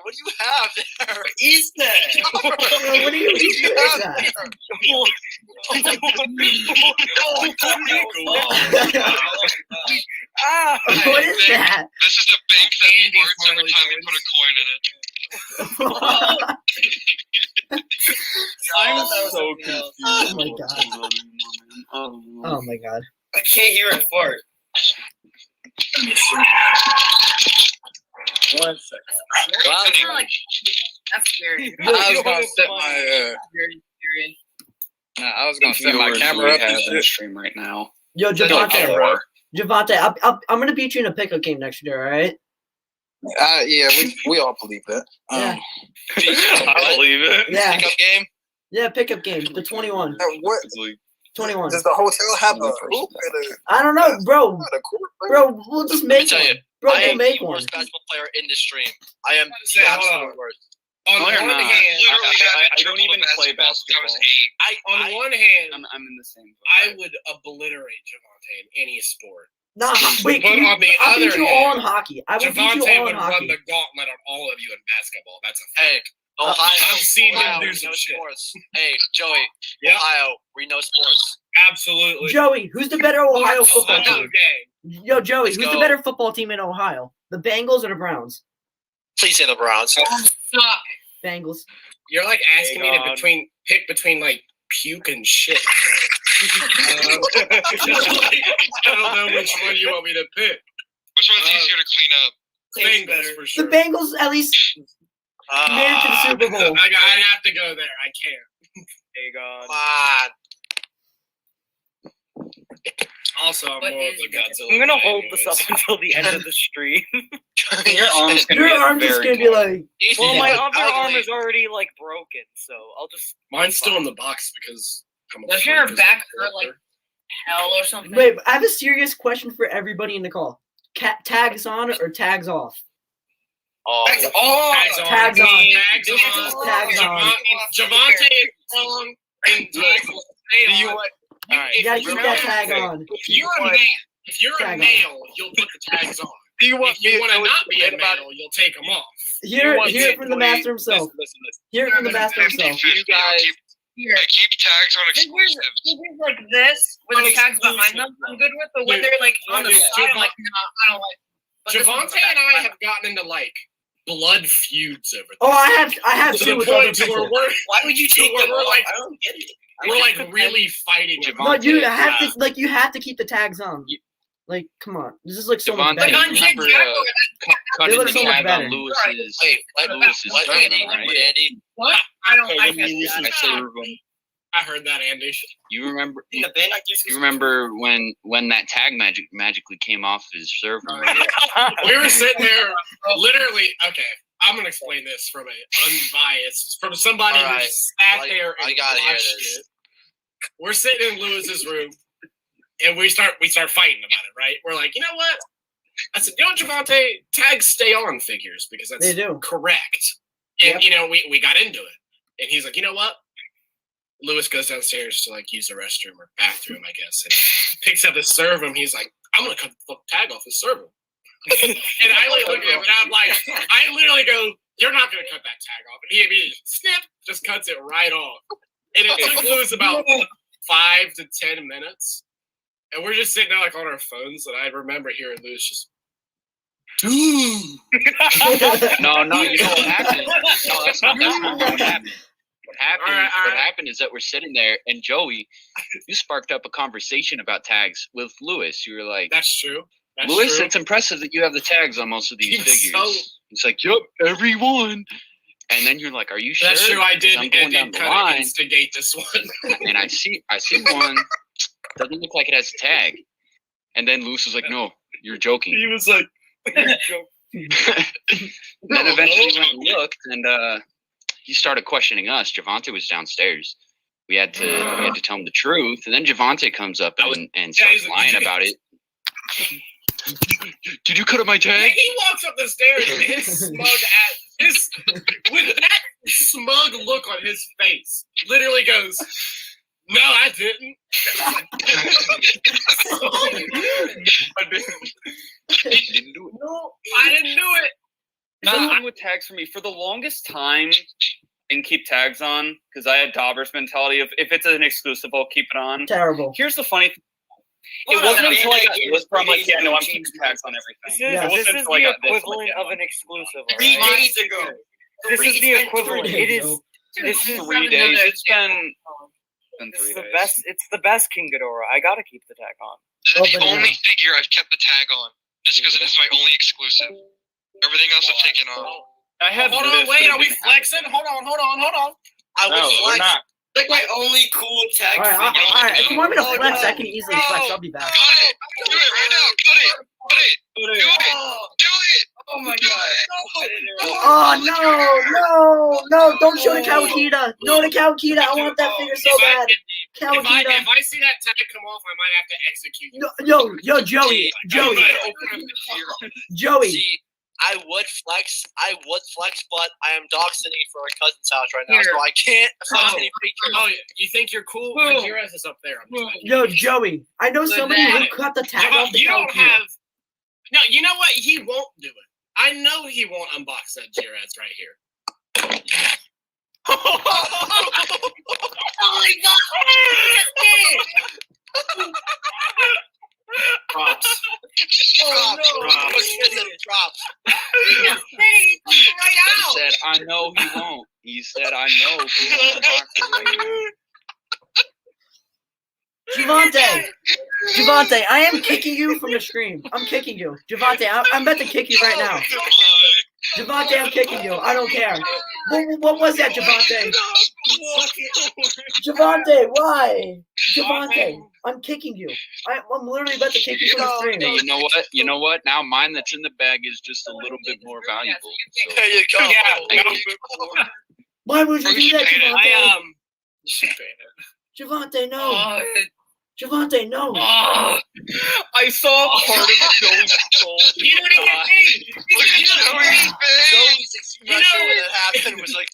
what do you have there? What is that? What do you mean? What is that? This is the bank that farts every time you put a coin in it. I'm so confused. Oh my god. Oh my god. I can't hear it fart. 1 second. That's scary. I was gonna set my I was gonna set my camera up and shit. Stream right now. Yo, Javante. Javante, I'm gonna beat you in a pickup game next year, all right? Yeah, we all believe that. Yeah. I believe it. Yeah. Pickup game? Yeah, pickup game. The 21. What 21. does the hotel have a hoop and I don't know, bro. a court? Bro, we'll just Let me make tell you, one. Bro, I we'll am make the one. worst basketball player in this stream. I am Say, the hold absolute on. worst. On No, one you're not. hand, I don't even play basketball. on one hand, I'm in the same. I would obliterate Givanti in any sport. Nah, wait, But on the I'll beat other you hand, all in hockey. I will beat you Givanti all would in run hockey. the gauntlet on all of you in basketball. That's a Hey, fact. Ohio. I've seen him Ohio, do we some know shit. sports. Hey, Joey. Yep. Ohio, we know sports. Absolutely. Joey, who's the better Ohio football Ohio team? game. Yo, Joey, Let's who's the go. better football team in Ohio? The Bengals or the Browns? Please say the Browns. Suck. Bengals. You're like asking me to pick between like puke and shit. I don't know which one you want me to pick. Which one's easier to clean up? Bengals for sure. The Bengals at least made it to the Super Bowl. I have to go there. I can't. Hey God. Come on. Also, I'm What more of is the it? Godzilla. I'm gonna guy hold this up anyways. until the end of the stream. Your arm's gonna Your be arm's just very gonna be like, Well, my Yeah, other arm ugly. is already like broken, so I'll just. Mine's still in the box because. I'm a Does your freak as a back hurt like character. hell or something? wait, I have a serious question for everybody in the call. Tags on or tags off? Oh, Tags on. Tags on. Tags on. Tags on. Givanti is wrong. And tags will stay do on. you want? All right. You gotta keep that tag on. If you're a man, if you're a Tag on. male, you'll put the tags on. Do you want If you me want to to not be a about male, you'll take them off. Hear it from the master himself. Listen. Hear it from the master himself. 50-50. You guys. Here. I keep tags on Figures exclusives. like this, with the tags behind them, I'm good with. But when they're like on the side, I'm like, no, I don't like. But this one's Givanti and I back. have gotten into like blood feuds over this. Oh, I have to two the with other point to where people. Why would you take We're them off? like- I don't get it. we're like really fighting. No, dude, I have Yeah. to like you have to keep the tags on. Like, come on, this is like so much Givanti, better. Like on Jig remember, Jaguar, cutting look the so much tag better. on Lewis's. Wait, Lewis's what, server, Andy? right? What, Andy? what? I don't. I Okay, can't. then do that. server. I heard that, Andy. You remember? In the bin, I guess. You remember when that tag magically came off his server? Right? We were sitting there, literally. Okay, I'm gonna explain this from a unbiased, from somebody All who right. sat I- there I and gotta hear watched this. it. We're sitting in Lewis's room, and we start fighting about it. Right? We're like, you know what? I said, you know, Givanti, tags stay on figures because that's They do. correct. And Yep. you know, we got into it, and he's like, you know what? Lewis goes downstairs to like use the restroom or bathroom, I guess, and picks up his servum. He's like, I'm gonna cut the tag off his servum. And I like look at him and I'm like, I literally go, you're not gonna cut that tag off. And he immediately snip, just cuts it right off. And it took Lewis about 5 to 10 minutes. And we're just sitting there like on our phones, and I remember hearing Lewis just No, you know what happened? No, that's not what happened. What happened is that we're sitting there, and Joey, you sparked up a conversation about tags with Lewis. You were like, "That's true, Lewis. true. It's impressive that you have the tags on most of these figures." So, He's like, "Yup, everyone." And then you're like, "Are you sure?" that's true. I did. I'm going down the kind line, of instigate this one. and I see one. Doesn't look like it has a tag. And then Lewis was like, "No, you're joking." He was like, Then eventually went and looked, and he started questioning us. Givanti was downstairs. We had to tell him the truth, and then Givanti comes up and starts lying about it. Did you cut up my tag? He walks up the stairs and with that smug look on his face, literally goes, "No, I didn't." I didn't do it. No, I didn't do it. The thing with tags for me, for the longest time, and keep tags on, because I had Dobber's mentality of if it's an exclusive, I'll keep it on. Terrible. Here's the funny thing. It wasn't until I got this where I'm like, yeah, no, I'm keeping tags on everything. This is the equivalent of an exclusive. 3 days ago. This is the equivalent. It is. This is 3 days. It's been 3 days. It's the best King Ghidorah. I gotta keep the tag on. This is the only figure I've kept the tag on, just because it is my only exclusive. Everything else I've taken off. I have. Hold on, wait. Are we flexing? Hold on. I was flex. Like my only cool tag. All right. If you want me to flex, I can easily flex. I'll be back. Cut it! Do it right now! Cut it! Do it! Oh my god! Oh no! Don't show the Kawakita. No, the Kawakita. I want that figure so bad. Kawakita. If I see that tag come off, I might have to execute you. Yo, Joey. See, I would flex, but I am dog sitting for my cousin's house right now, so I can't flex any pictures. Oh, you think you're cool? My G-Rez is up there. Yo, Joey. I know somebody who cut the tag off the You don't Kawakita. have. No, you know what? He won't do it. I know he won't unbox that G-Rez right here. Oh my god! Props. Props. He said, "I know he won't." He said, "I know he won't." Givanti, I am kicking you from the stream. I'm kicking you. Givanti, I'm about to kick you right now. Givanti, I'm kicking you. I don't care. What was that, Givanti? Givanti, why? Givanti, I'm kicking you. I'm literally about to kick you from the stream. Hey, you know what? Now mine that's in the bag is just a little bit more valuable. So. There you go. Yeah. Why would you do that, Givanti? Givanti, no. Givanti, no. I saw part of Joey's soul. You know what Joey's expression when it happened was like,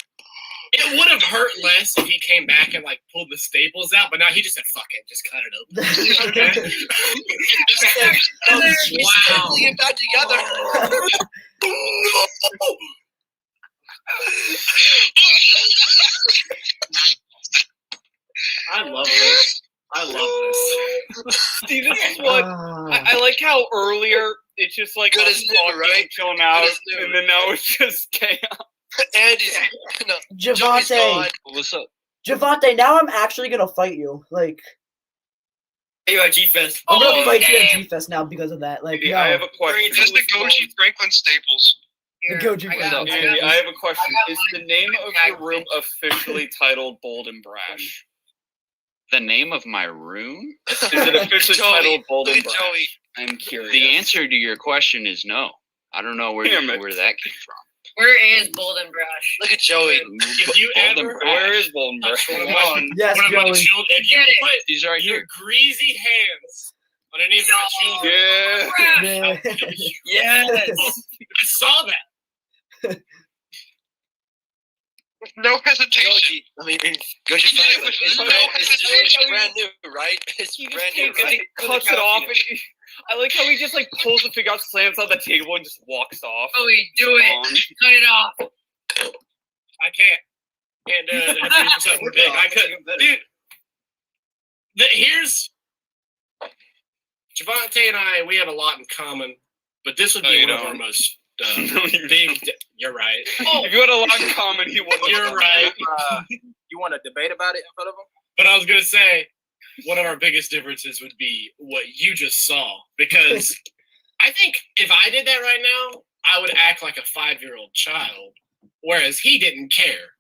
it would have hurt less if he came back and like pulled the staples out, but now he just said, "Fuck it, just cut it open." wow. Putting it back together. I love this. See, this is what I like. How earlier it's just like Good as new, right? chilling out, and then now it's just chaos. Andy's no. Givanti. What's up? Givanti, now I'm actually gonna fight you. Like, Hey, you at G-Fest. I'm gonna fight you at G-Fest now because of that. Like, I have a question. This is the GojiFranklin staples. The GojiFranklin. Andy, I have a question. Is the name of your room officially titled Bold and Brash? The name of my room? Is it officially titled Bold and Brash? Joey. I'm curious. The answer to your question is no. I don't know where that came from. Where is Bold and Brash? Look at Joey. If you Bold and ever, Brash. Where is Bold and Brash? Yes, one of my Joey. children, if you put He's right your here. greasy hands on any of my children, Yeah. Yeah. I saw that. no hesitation. Goji He did it with no hesitation. It's brand new, right? It's He brand just new, takes it, right? he cuts it off, and I like how he just like pulls the figure out, slams on the table, and just walks off. Oh, we do it. Cut it off. I can't. Can't do it. That'd be something big. I couldn't. Dude, here's Givanti and I. We have a lot in common, but this would be one of our most big. You're right. If you had a lot in common, he wouldn't. You're right. You want to debate about it in front of him? But I was gonna say one of our biggest differences would be what you just saw, because I think if I did that right now, I would act like a 5-year-old child, whereas he didn't care.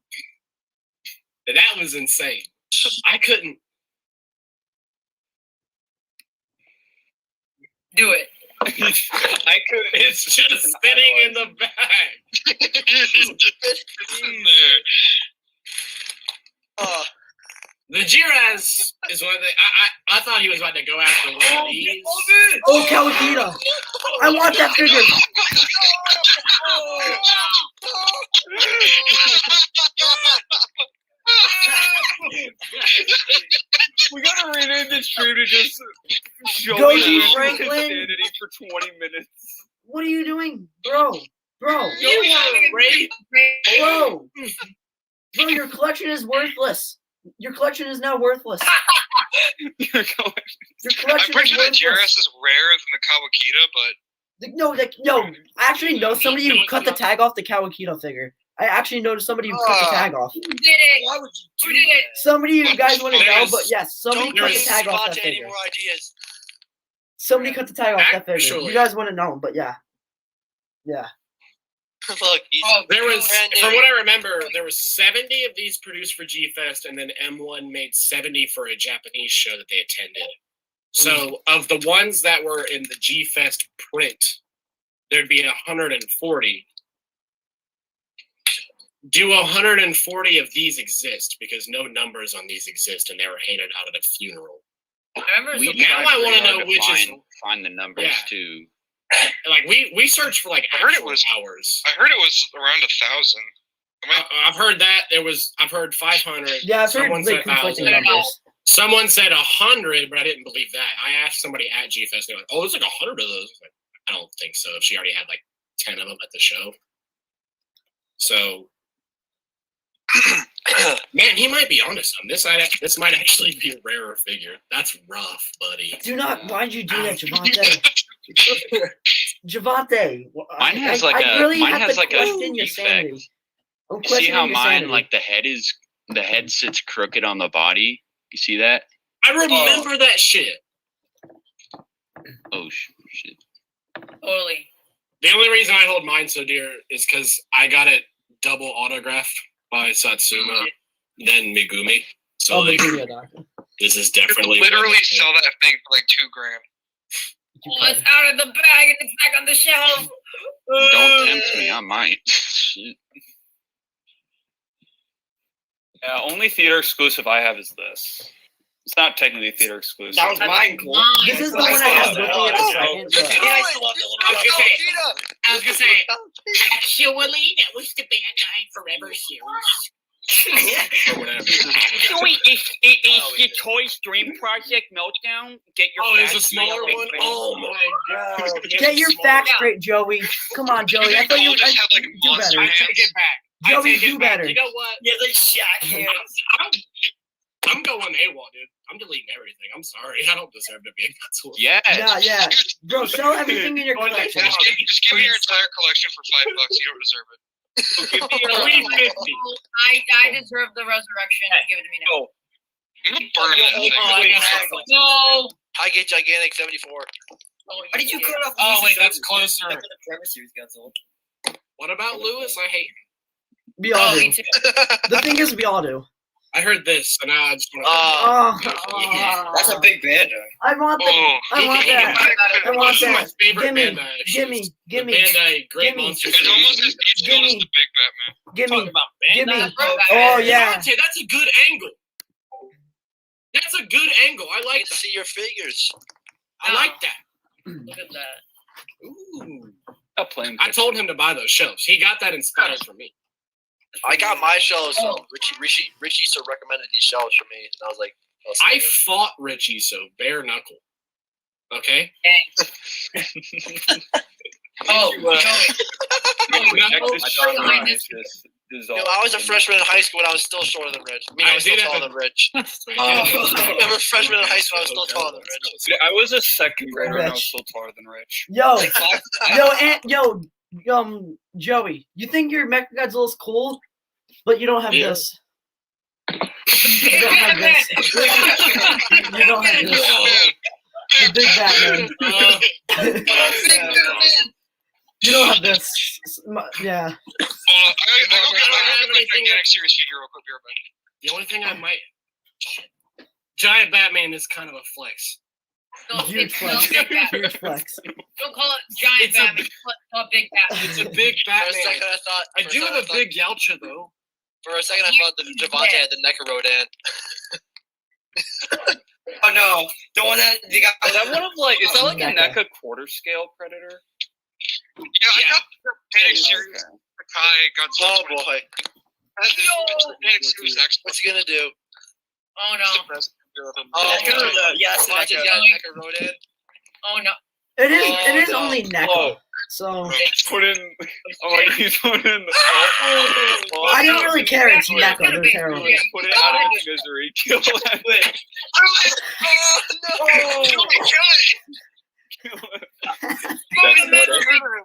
And that was insane. I couldn't Do it. I couldn't. It's just sitting in the bag. It's in there. The Jiraz is one of the. I thought he was about to go after one of these. Oh, Kawakita. I want that figure. We gotta rename this stream to just show GojiFranklin. insanity for 20 minutes. What are you doing, bro? Bro, your collection is worthless. Your collection is now worthless. Your collection I'm pretty sure that is GRS worthless. is rarer than the Kawakita, but No, I actually know somebody who cut the tag off the Kawakita figure. I actually noticed somebody who cut the tag off. Who did it? Why would Who did it? Somebody you guys want to know, but yes, somebody Don't cut the give tag off that Givanti any figure. more ideas. Somebody cut the tag off that figure. Actually. You guys wouldn't know, but yeah. Yeah. Look, There was, brand new. from what I remember, there was 70 of these produced for G-Fest, and then M1 made 70 for a Japanese show that they attended. So of the ones that were in the G-Fest print, there'd be 140. Do 140 of these exist? Because no numbers on these exist, and they were handed out at a funeral. I remember We Now tried I want to really hard know which is find the numbers Yeah. too. like we searched for like I heard it actual was- hours. I heard it was around 1,000. I've heard that I've heard 500. Yeah, I've heard Someone like said conflicting 1,000. numbers. Someone said 100, but I didn't believe that. I asked somebody at G-Fest, they're like, "Oh, there's like 100 of those." I was like, I don't think so. She already had like 10 of them at the show. So, man, he might be onto something. This might actually be a rarer figure. That's rough, buddy. Do not. Why'd you do that, Givanti? Givanti. Mine has like I a really mine have has to like a question your defect. sanity. I'm You see how questioning your mine sanity. like the head sits crooked on the body? You see that? I remember that shit. Oh shit. Totally. The only reason I hold mine so dear is because I got it double autographed by Satsuma, then Megumi. So like, Megumi, doctor. this is You could definitely literally sell that thing for like $2,000. Oh, it's out of the bag and it's back on the shelf. Don't tempt me, I might. Shit. Yeah, only theater exclusive I have is this. It's not technically theater exclusive. That was mine, Cole. This is the one I have looking at the second. but- I was gonna say, Actually, that was the Bandai Forever series. or whatever. Wait, is your Toys Dream Project Meltdown? Get your Oh, there's a facts smaller straight. one. Oh my god! Get your facts straight, Joey. Come on, Joey. I thought you just had like do monster better. I take it back. I Joey, take it do back. better. You know what? Yeah, like Shaq hands. I'm going AWOL, dude. I'm deleting everything. I'm sorry. I don't deserve to be in that tool. Yes. Yeah. Bro, sell everything in your collection. Just give me your entire collection for $5. You don't deserve it. I deserve the resurrection. Give it to me now. I'm gonna burn that thing. No. I get gigantic 74. Why did you cut off? Oh wait, Lewis's that's numbers? closer. Back to the Forever series, Godzilla. What about Lewis? I hate. We all Oh, me do. too. The thing is, we all do. I heard this, and now I just want to. That's a big Bandai. I want that. Oh, I want that. I want This is my that. favorite Gimme, Bandai. actually. gimme, The gimme, Bandai Great gimme. Monster It's almost Series. as detailed as the Big Batman. gimme, about gimme. Oh, Oh yeah. Devontae, that's a good angle. That's a good angle. I I like get to see your figures. I like that. Look at that. Ooh. A plane. I told him to buy those shelves. He got that inspired from me. I got my shells. Richie so recommended these shells for me, and I was like, I fought Richie, so bare knuckle. Okay. I was a freshman in high school and I was still shorter than Rich. I was still taller than Rich. I was a freshman in high school. I was still taller than Rich. I was a second grader and I was still taller than Rich. Joey, you think your Mechagodzilla's cool, but you don't have this. You don't have this. You don't have this. The big Batman. You don't have this. Yeah. I go get my gigantic series figure real quick. The only thing I might... Giant Batman is kind of a flex. Huge flex. Huge flex. Don't call it giant Batman. Call it big Batman. It's a big Batman. For a second, I do have a big Yalcha, though. For a second, I thought that Givanti had the Neca Rodan. Oh no, the one that you got. Is that one of like? Is that like a NECA quarter scale Predator? Yeah, I got the gigantic series. Kai Godzilla. Oh boy. Gigantic series X. What's he gonna do? Oh no. Yes, Givanti's got Neca Rodan. Oh no. It is only NECA. So put in. Oh my! He's put in. I don't really care. It's NECA. They're terrible. Put it out of its misery. Kill it. Oh no! Kill it!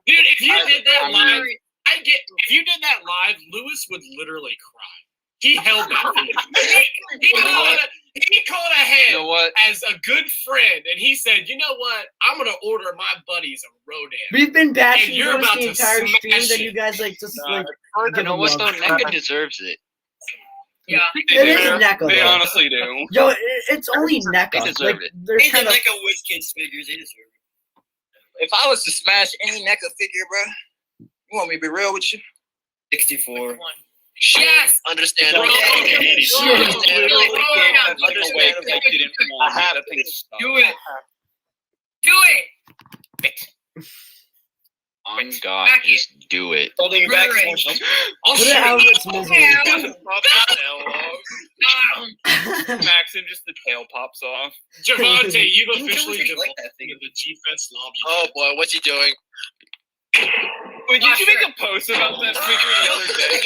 Dude, if you did that live, if you did that live, Lewis would literally cry. He held that. He called ahead as a good friend, and he said, "You know what? I'm gonna order my buddies a Rodan." We've been bashing you're Lewis about the to entire stream, smash then it. you guys like just like. You know what though? NECA deserves it. Yeah. It is NECA. They though. honestly do. Yo, it's only NECA. They deserve like, it. They're Ain't kind of. like a Wiz Kids figures. They deserve it. If I was to smash any NECA figure, bro, you want me to be real with you? 64. Yes. Understandable. Do it. Do it. On God, just do it. Holding you back. Put it out of its misery. Max and just the tail pops off. Javante, you've officially developed the G-Fest lobby. Oh boy, what's he doing? Wait, did you make a post about that figure the other day?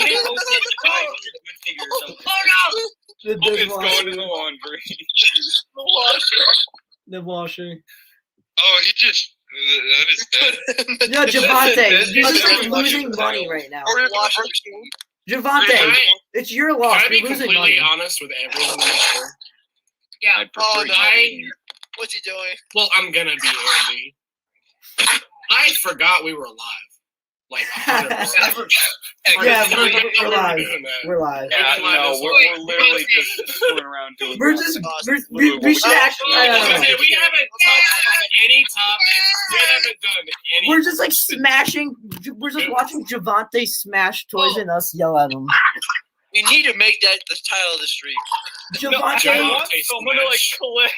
Oh no! The It's going in the laundry. The washing. Oh, he just. That is dead. Yo, Givanti, you're just like losing money right now. Givanti, it's your loss. Can I be You're losing completely money. honest with everyone in this room? Yeah. I prefer What's he doing? Well, I'm gonna be Andy. I forgot we were alive. Like 100%. Yeah, we're live. We're live. Yeah, no, we're literally just screwing around doing We're just we should actually. I don't know. We haven't touched on any topics. We haven't done any. We're just like smashing. We're just watching Givanti smash toys and us yell at him. We need to make that the title of the stream. Givanti, I want someone to like collect.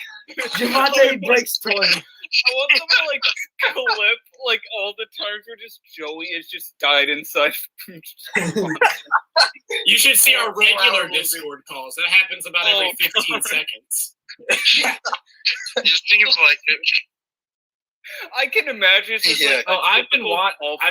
Givanti breaks toys. I want someone to like clip like all the times where just Joey has just died inside. You should see our regular Discord calls. That happens about every 15 seconds. It seems like it. I can imagine. It's just like, I've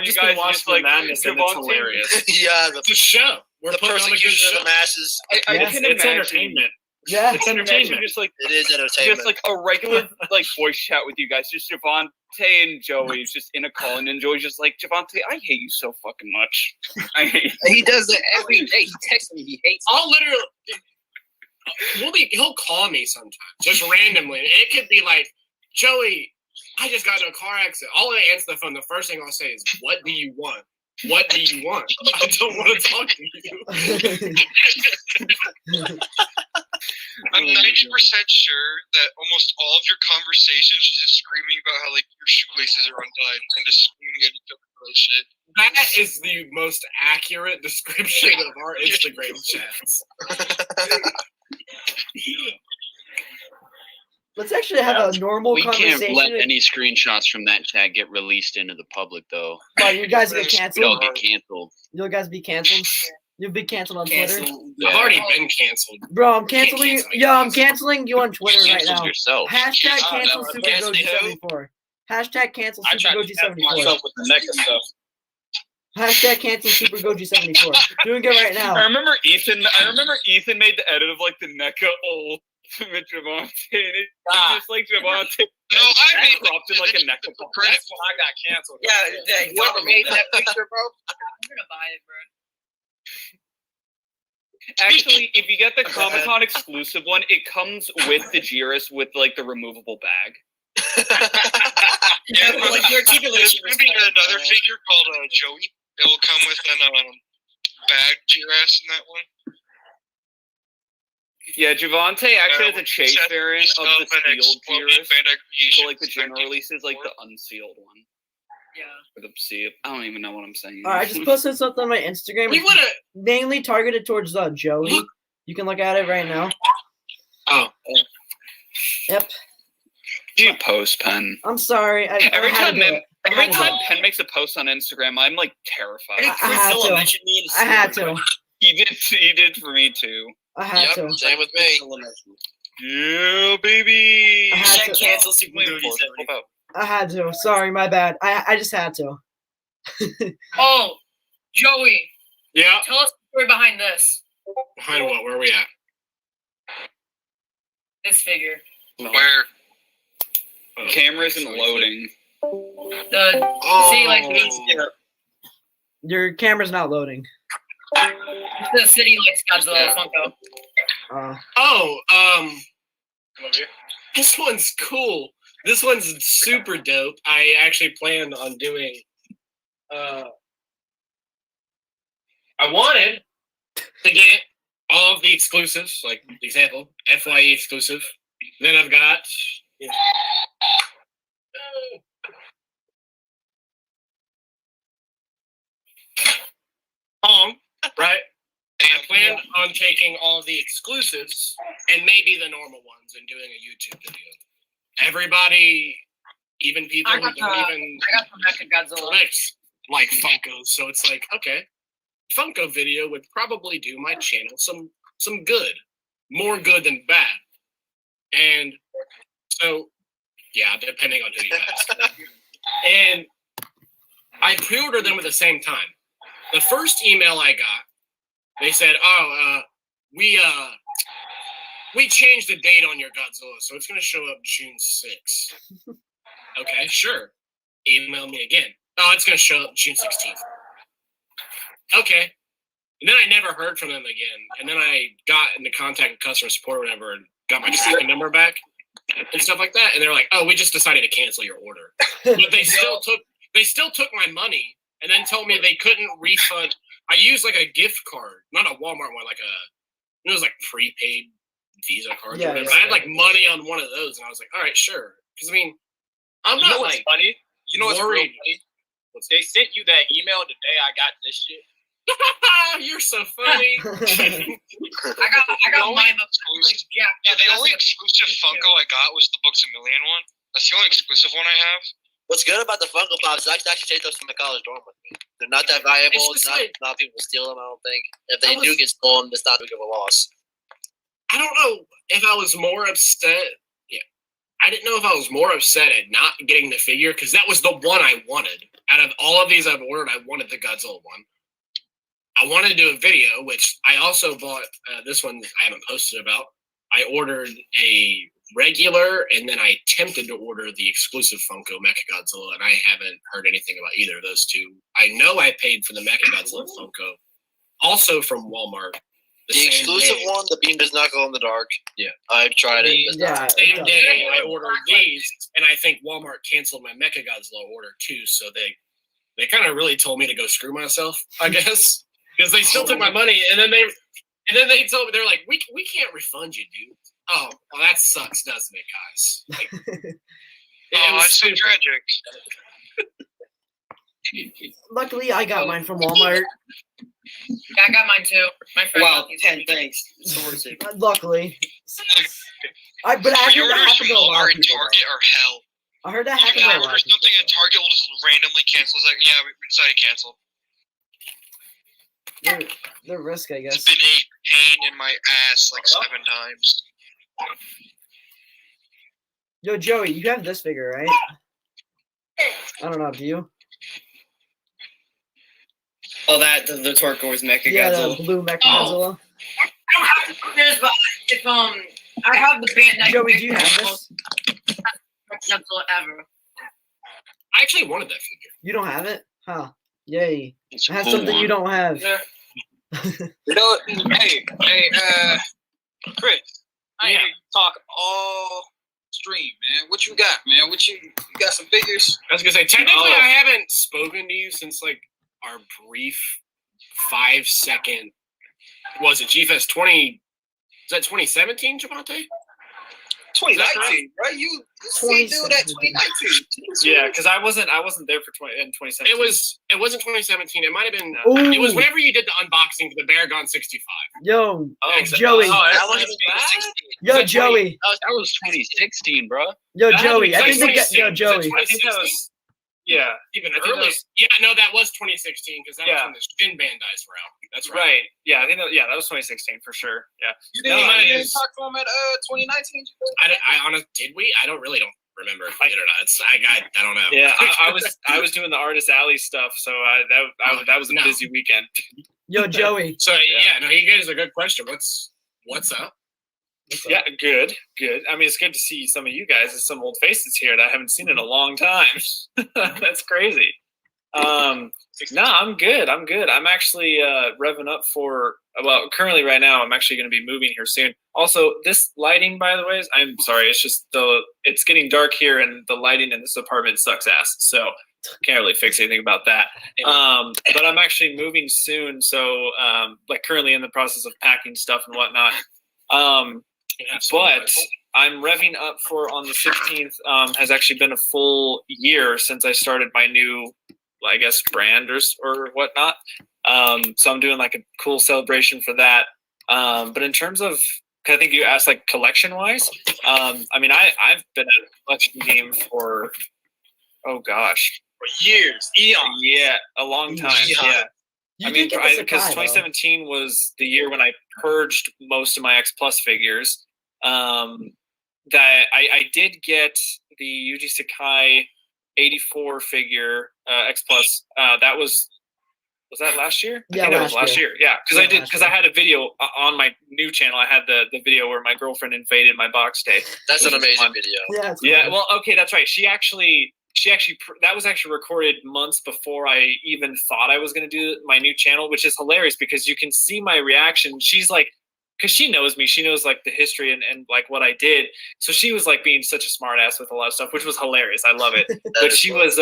just been watching the madness, and it's hilarious. Yeah, It's a show. We're the putting on a good persecution show. of the masses. I can It's imagine. entertainment. Yeah, It's entertainment. Just like It is entertainment. just like a regular like voice chat with you guys. Just Givanti and Joey just in a call, and then Joey's just like, Givanti, I hate you so fucking much. I hate you. He does it every day. He texts me. He hates me. I'll literally. He'll call me sometimes, just randomly. It could be like, Joey, I just got in a car accident. I'll answer the phone. The first thing I'll say is, "What do you want? What do you want? I don't want to talk to you." I'm 90% sure that almost all of your conversations is just screaming about how like your shoelaces are untied and just screaming at each other for that shit. That is the most accurate description of our Instagram chats. let's actually have a normal We conversation. can't let any screenshots from that chat get released into the public, though. But you guys get We all canceled. get canceled. You guys be canceled. You've been canceled on Twitter. I've already been canceled. Bro, I'm canceling. I'm canceling you on Twitter right canceled now. yourself. Hashtag cancel Supergoji74. Hashtag cancel Supergoji74. with the NECA stuff. Hashtag cancel Supergoji74. Doing it right now. I remember Ethan made the edit of like the NECA old with Givanti, and it just like Givanti. No, I made cropped in like a NECA. That's when I got canceled. Yeah, Whoever made that picture, bro. I'm gonna buy it, bro. Actually, if you get the Comic-Con exclusive one, it comes with the Jiris with like the removable bag. Yeah, but like your articulation. there's gonna be another figure called Joey. It will come with an bag G-Ras in that one. Yeah, Givanti actually has a chase variant of the sealed Jiris. So like the general release is like the unsealed one. Yeah. Or the sealed. I don't even know what I'm saying. Alright, I just posted something on my Instagram. We would have mainly targeted towards Joey. You can look at it right now. Oh. Yep. You post, Pen. I'm sorry. Every time I Pen makes a post on Instagram, I'm like terrified. I had to. He did for me too. I had to. Same with me. Yeah, baby. I had to. Cancel Supergoji74. I had to. Sorry, my bad. I just had to. Oh, Joey. Yeah. Tell us the story behind this. Behind what? Where are we at? This figure. Where? Camera isn't loading. See, like Your camera's not loading. the City Lights Godzilla Funko. This one's cool. This one's super dope. I actually planned on doing. I wanted to get all of the exclusives, like example, FYE exclusive. Then I've got. Hong, right? And I planned on taking all of the exclusives and maybe the normal ones and doing a YouTube video. Everybody, even people who don't even collect like Funkos, so it's like, okay, Funko video would probably do my channel some good, more good than bad. And so, yeah, depending on who you ask. And I pre-ordered them at the same time. The first email I got, they said, we changed the date on your Godzilla, so it's going to show up June 6th. Okay, sure. Email me again. Oh, it's going to show up June 16th. Okay. And then I never heard from them again. And then I got into contact with customer support or whatever and got my tracking number back and stuff like that. And they're like, oh, we just decided to cancel your order. But they still took my money and then told me they couldn't refund. I used like a gift card, not a Walmart one, it was like prepaid Visa cards or whatever. I had like money on one of those, and I was like, all right, sure. Because I mean, I'm not what's like funny. You know what's worried. real funny? They sent you that email the day I got this shit. You're so funny. I got mine. The only exclusive Funko I got was the Books A Million one. That's the only exclusive one I have. What's good about the Funko Pops is I can actually take those to my college dorm with me. They're not that valuable. It's not, not people steal them, I don't think. If they do get stolen, it's not big of a loss. I don't know if I was more upset. Yeah. I didn't know if I was more upset at not getting the figure, because that was the one I wanted. Out of all of these I've ordered, I wanted the Godzilla one. I wanted to do a video, which I also bought. This one I haven't posted about. I ordered a regular, and then I attempted to order the exclusive Funko Mechagodzilla, and I haven't heard anything about either of those two. I know I paid for the Mechagodzilla Funko, also from Walmart. The exclusive one, the beam does not glow in the dark. Yeah, I've tried it. Yeah, same day I ordered these, and I think Walmart canceled my Mechagodzilla order too. So they kind of really told me to go screw myself, I guess, because they still took my money, and then they told me, they're like, we can't refund you, dude. Oh, well, that sucks, doesn't it, guys? Like, it's so tragic. Luckily, I got mine from Walmart. Yeah, I got mine too. My friend. Wow, 10 thanks. Luckily. But I heard that happened to a lot of Walmart and people. Target are hell. I heard that You happened to a can lot order of people. something and Target will just randomly cancel. It's like, yeah, we decided to cancel. They're risk, I guess. It's been a pain in my ass like 7 times. Yo, Joey, you have this figure, right? I don't know. Do you? Oh, the turquoise Mecha Yeah, Godzilla. the blue Mecha Godzilla. I don't have the figures, but if I have the Bandai. Joey, do you have this? Godzilla ever. I actually wanted that figure. You don't have it? Huh. Yay. It's a I have cool something one. you don't have. Yeah. You know, hey, Chris, I hear you talk all stream, man. What you got, man? You got some figures? I was gonna say, technically, I haven't spoken to you since like our brief 5-second. Was it GFest 20? Is that 2017, Givanti? 2019, right? You see, dude, that 2019. Yeah, because I wasn't there for 2017. It wasn't 2017. It might have been. Ooh. It was whenever you did the unboxing for the Baragon 65. Yo, Exactly. Joey. Oh, that was was Yo, Joey. That was 2016, bro. Yo, That Joey. had I to be think they got. Yo, 2016. Joey. I think that was. Yeah, Even I think that earlier. was- Yeah, no, that was 2016 because that Yeah. was when the Shin Bandais were out. That's right. right. Yeah, I think that. Yeah, that was 2016 for sure. Yeah. You didn't No, I mean, even talk to him at 2019? I honestly, did we? I don't remember if we did or not. I don't know. Yeah, I was doing the Artist Alley stuff, so that was a busy weekend. Yo, Joey. So yeah, no, you guys are a good question. What's up? Yeah, good. I mean, it's good to see some of you guys and some old faces here that I haven't seen in a long time. That's crazy. No, I'm good. I'm actually revving up for, well, currently right now, I'm actually going to be moving here soon. Also, this lighting, by the way, I'm sorry, it's just it's getting dark here and the lighting in this apartment sucks ass. So can't really fix anything about that. But I'm actually moving soon. So like currently in the process of packing stuff and whatnot. But I'm revving up for on the 15th. Has actually been a full year since I started my new, I guess, brand or whatnot. So I'm doing like a cool celebration for that. But in terms of, I think you asked like collection wise. I mean, I've been at a collection game for, oh gosh, For years, eons. yeah, a long time. Yeah. I mean, because 2017 was the year when I purged most of my X Plus figures. That I did get the Yuji Sakai 84 figure X Plus. That was that last year? Yeah, I think that was last year. Yeah, because I had a video on my new channel. I had the video where my girlfriend invaded my box day. That's an amazing video. Yeah. Yeah. Well, okay, that's right. She actually that was actually recorded months before I even thought I was going to do my new channel, which is hilarious because you can see my reaction. She's like, because she knows me, she knows like the history and like what I did. So she was like being such a smart ass with a lot of stuff, which was hilarious. I love it. But she was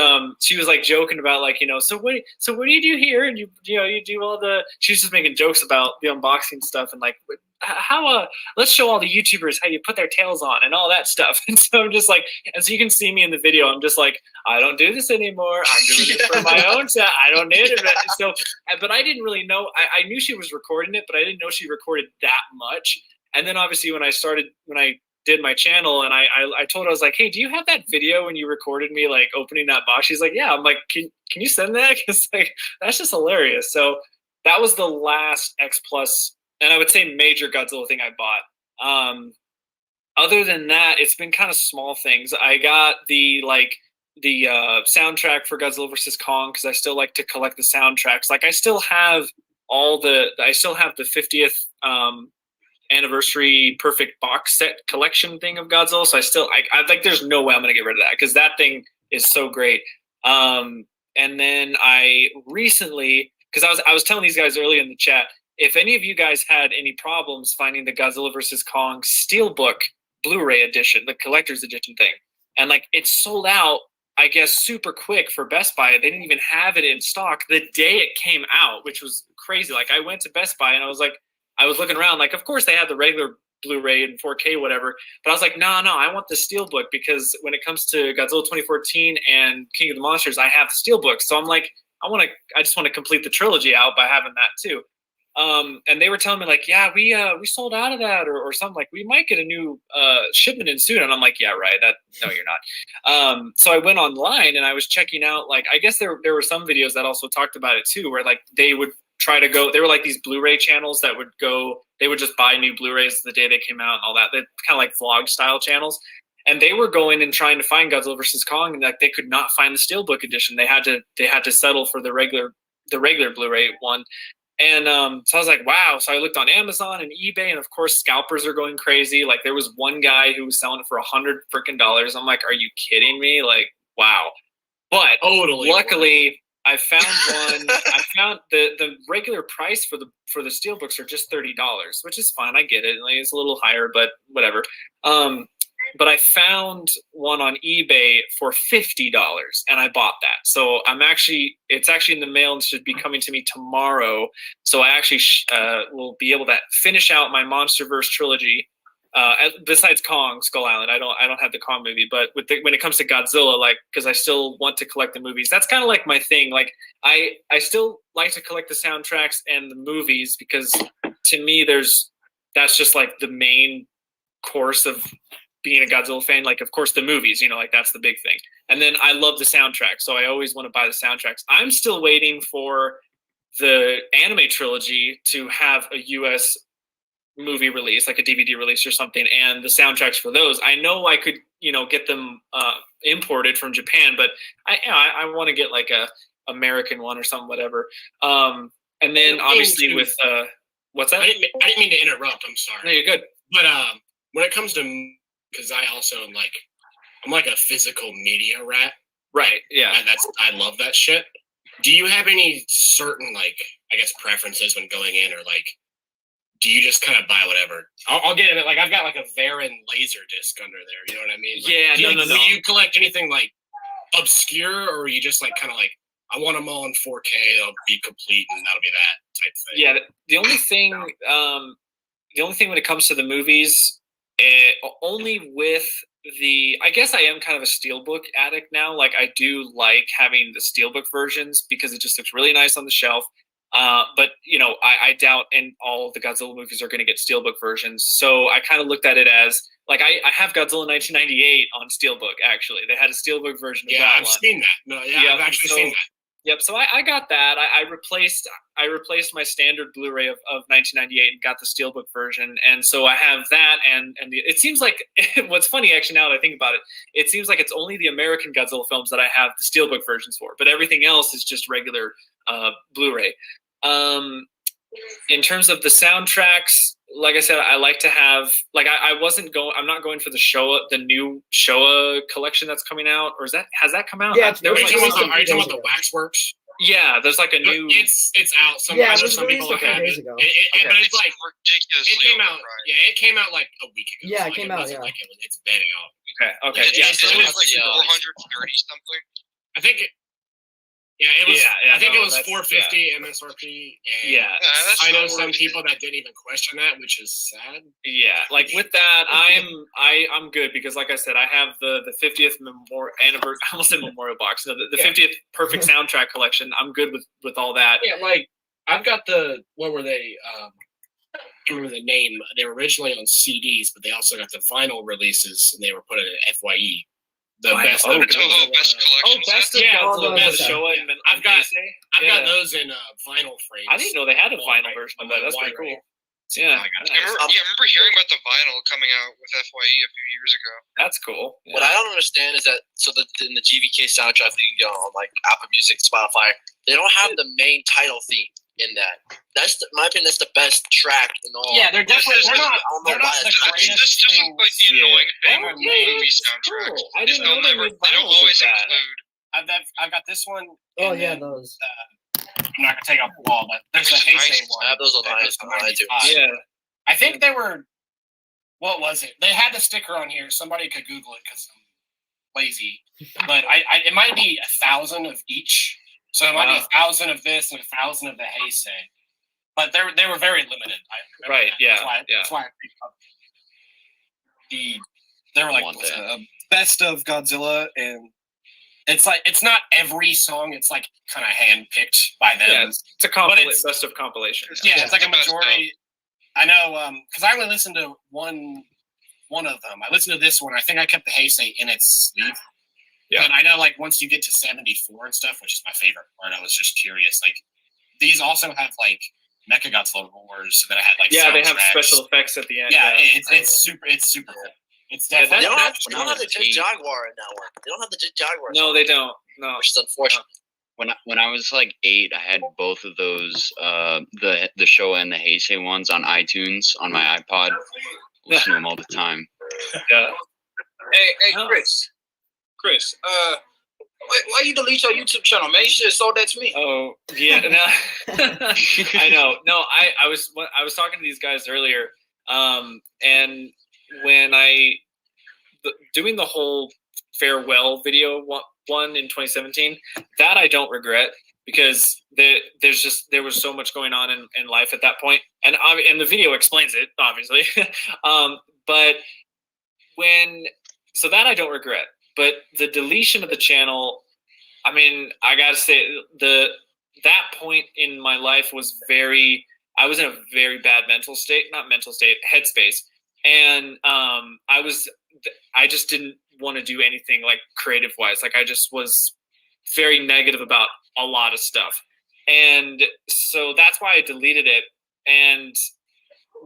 like joking about like, so what do you do here? And you do all the, she's just making jokes about the unboxing stuff and like how let's show all the YouTubers how you put their tails on and all that stuff. And so I'm just like, and so you can see me in the video, I'm just like, I don't do this anymore. I'm doing it for my own set. I don't need it. So, but I didn't really know. I knew she was recording it, but I didn't know she recorded that much. And then obviously when I did my channel and I told her, I was like, hey, do you have that video when you recorded me like opening that box? She's like, yeah. I'm like, can you send that? Because like that's just hilarious. So that was the last X Plus, and I would say major Godzilla thing I bought. Other than that, it's been kind of small things. I got the soundtrack for Godzilla vs. Kong because I still like to collect the soundtracks. Like I still have the 50th anniversary perfect box set collection thing of Godzilla. So I like there's no way I'm gonna get rid of that because that thing is so great. And then I recently, because I was telling these guys earlier in the chat, if any of you guys had any problems finding the Godzilla vs. Kong Steelbook Blu-ray edition, the collector's edition thing, and like it sold out, I guess, super quick for Best Buy. They didn't even have it in stock the day it came out, which was crazy. Like I went to Best Buy and I was looking around, like of course they had the regular Blu-ray and 4K whatever, but I was like, no, I want the Steelbook because when it comes to Godzilla 2014 and King of the Monsters, I have the Steelbook. So I'm like, I just want to complete the trilogy out by having that too. And they were telling me like, yeah, we sold out of that or something, like we might get a new shipment in soon. And I'm like, yeah, right. No, you're not. So I went online and I was checking out, like, I guess there were some videos that also talked about it too, where like they would try to go. They were like these Blu-ray channels that would go. They would just buy new Blu-rays the day they came out and all that. They're kind of like vlog style channels. And they were going and trying to find Godzilla vs. Kong, and like they could not find the Steelbook edition. They had to settle for the regular Blu-ray one. And so I was like, wow. So I looked on Amazon and eBay, and of course scalpers are going crazy. Like there was one guy who was selling it for $100 freaking. I'm like, are you kidding me? Like, wow. But luckily, I found one. I found the regular price for the Steelbooks are just $30, which is fine. I get it. Like, it's a little higher, but whatever. But I found one on eBay for $50, and I bought that. So it's actually in the mail and should be coming to me tomorrow. So I actually will be able to finish out my MonsterVerse trilogy. Besides Kong, Skull Island, I don't have the Kong movie, but when it comes to Godzilla, like, because I still want to collect the movies. That's kind of like my thing. Like I still like to collect the soundtracks and the movies because to me, that's just like the main course of being a Godzilla fan. Like, of course, the movies, like that's the big thing. And then I love the soundtrack, so I always want to buy the soundtracks. I'm still waiting for the anime trilogy to have a U.S. movie release, like a DVD release or something, and the soundtracks for those. I know I could, get them imported from Japan, but I want to get like a American one or something, whatever. And then obviously with what's that? I didn't mean to interrupt. I'm sorry. No, you're good. But when it comes to, because I also I'm like a physical media rat. Right. Yeah. I love that shit. Do you have any certain preferences when going in, or do you just kind of buy whatever? I'll get it. Like I've got like a Varan laser disc under there. You know what I mean? Yeah. Do you collect anything like obscure, or are you just like kind of like, I want them all in 4K. They'll be complete, and that'll be that type thing. Yeah. The only thing when it comes to the movies, only with I guess I am kind of a Steelbook addict now. Like I do like having the Steelbook versions because it just looks really nice on the shelf. But I doubt all the Godzilla movies are going to get Steelbook versions. So I kind of looked at it as like I have Godzilla 1998 on Steelbook. Actually, they had a Steelbook version of that. I've seen that. No, I've actually seen that. Yep. So I got that. I replaced my standard Blu-ray of 1998 and got the Steelbook version, and so I have that. And it seems like what's funny actually now that I think about it, it seems like it's only the American Godzilla films that I have the Steelbook versions for, but everything else is just regular Blu-ray. In terms of the soundtracks, like I said, I like to have I'm not going for the new Showa collection that's coming out, or has that come out? Yeah, are you talking about the Waxworks? Yeah, there's like a new. It's out. Some people have had it. But it's like ridiculously. It came out like a week ago. Yeah, it came out. Yeah, it's been out. Okay. Yeah, it was like 430 something. I think it. Yeah, it was. I think it was $450 MSRP. And I know some people that didn't even question that, which is sad. Yeah, like with that, I'm good because, like I said, I have the 50th anniversary. I almost said memorial box. No, the 50th perfect soundtrack collection. I'm good with all that. Yeah, like I've got what were they? I can't remember the name. They were originally on CDs, but they also got the vinyl releases, and they were put in FYE. The best collection. Showa. I've got those in vinyl frames. I didn't know they had a vinyl version of that. That's pretty cool. Yeah. I remember hearing about the vinyl coming out with FYE a few years ago. That's cool. Yeah. What I don't understand is that in the GVK soundtrack that you can go on like Apple Music, Spotify, they don't have the main title theme in that. That's in my opinion, that's the best track in all. Yeah, they're definitely they're not the greatest. This is like the annoying thing with movie soundtracks. Cool. I didn't know they don't always include. I've got this one. Oh yeah, those. I'm not gonna take off the wall, but there's a Heisei one. I have those on mine too. Yeah, I think they were. What was it? They had the sticker on here. Somebody could Google it because I'm lazy. But it might be 1,000 of each. So it might be 1,000 of this and 1,000 of the Heisei. But they were very limited. Right. That. Yeah. That's why I picked up they were like best of Godzilla, and it's like it's not every song. It's like kind of handpicked by them. Yeah, it's a best of compilation. Yeah, it's like a majority. I know because I only listened to one of them. I listened to this one. I think I kept the Heisei in its sleeve. Yeah. But I know, like, once you get to 74 and stuff, which is my favorite part, I was just curious. Like, these also have like MechaGodzilla roars that had like they have soundtracks. special effects at the end. Yeah, it's super cool. It's definitely. They don't have the Jet Jaguar in that one. They don't have the Jet Jaguar. No, they don't. No, which is unfortunate. When I was like 8, I had both of those, the Showa and the Heisei ones on iTunes on my iPod. Listen to them all the time. Yeah. Hey, Chris. Why you delete your YouTube channel, man? You should have sold that to me. Oh yeah, no. I know. No, I was talking to these guys earlier, and when doing the whole farewell video one in 2017, that I don't regret because there was so much going on in life at that point, and the video explains it obviously, but so that I don't regret. But the deletion of the channel, I mean, I gotta say that point in my life was I was in a very bad headspace. And I just didn't want to do anything like creative wise. Like I just was very negative about a lot of stuff. And so that's why I deleted it.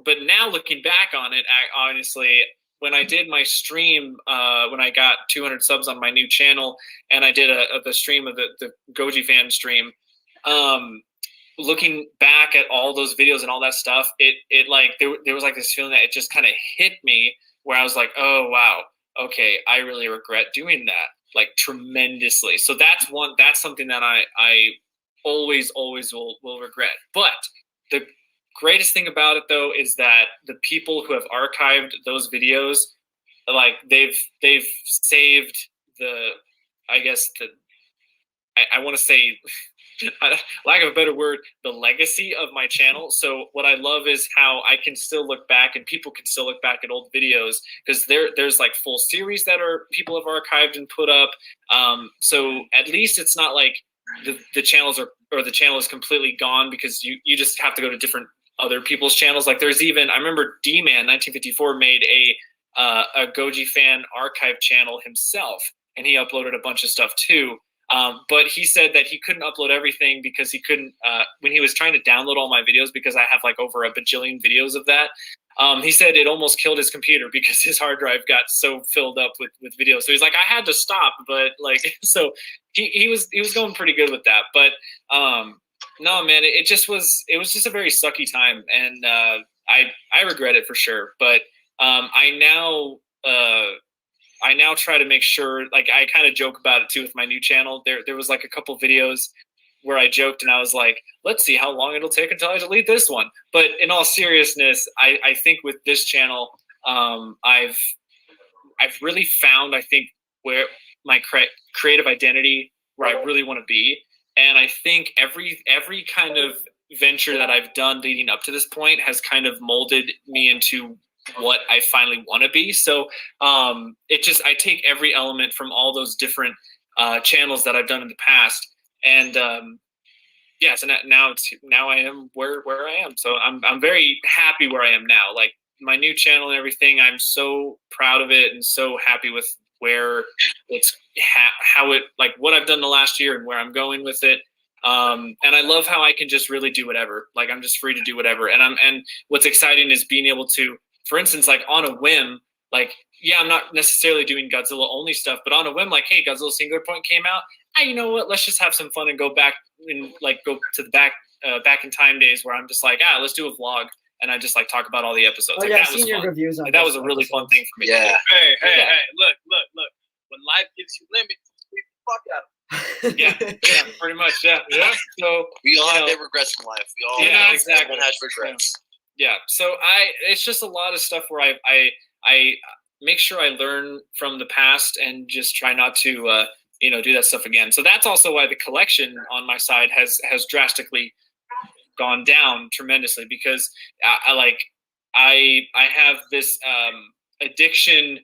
But now looking back on it, honestly, when I did my stream, when I got 200 subs on my new channel, and I did the stream of the Goji fan stream, looking back at all those videos and all that stuff, it like there was like this feeling that it just kind of hit me where I was like, oh wow, okay, I really regret doing that, like tremendously. So that's something that I always will regret. But the greatest thing about it though is that the people who have archived those videos, like they've saved I want to say, lack of a better word, the legacy of my channel. So what I love is how I can still look back and people can still look back at old videos because there's like full series that people have archived and put up. So at least it's not like the channels or the channel is completely gone because you just have to go to different other people's channels. Like there's even, I remember D-Man1954 made a Goji fan archive channel himself, and he uploaded a bunch of stuff too. But he said that he couldn't upload everything because he couldn't, when he was trying to download all my videos, because I have like over a bajillion videos of that. He said it almost killed his computer because his hard drive got so filled up with videos. So he's like, I had to stop, but like, so he was going pretty good with that. But, no, man, it was just a very sucky time. And, I regret it for sure. But, I now try to make sure, like I kind of joke about it too with my new channel. There was like a couple videos where I joked and I was like, let's see how long it'll take until I delete this one. But in all seriousness, I think with this channel, I've really found, I think, where my creative identity, where I really want to be. And I think every kind of venture that I've done leading up to this point has kind of molded me into what I finally want to be. So I take every element from all those different channels that I've done in the past, and so now I am where I am. So I'm very happy where I am now. Like my new channel and everything, I'm so proud of it and so happy with where it's how it, like what I've done the last year and where I'm going with it. And I love how I can just really do whatever. Like I'm just free to do whatever. And what's exciting is being able to, for instance, like on a whim, like, yeah, I'm not necessarily doing Godzilla only stuff, but on a whim, like, hey, Godzilla Singular Point came out. You know what? Let's just have some fun and go back and like go to the back in time days where I'm just like, let's do a vlog. And I just like talk about all the episodes. Oh, like, yeah, that I've seen your reviews on like, that was a really fun thing for me. Yeah. Hey, look. When life gives you limits, beat the fuck out of yeah, pretty much, yeah. So we all have regrets in life. We all exactly. Everyone has regrets. Yeah. So it's just a lot of stuff where I make sure I learn from the past and just try not to do that stuff again. So that's also why the collection on my side has drastically gone down tremendously, because I have this addiction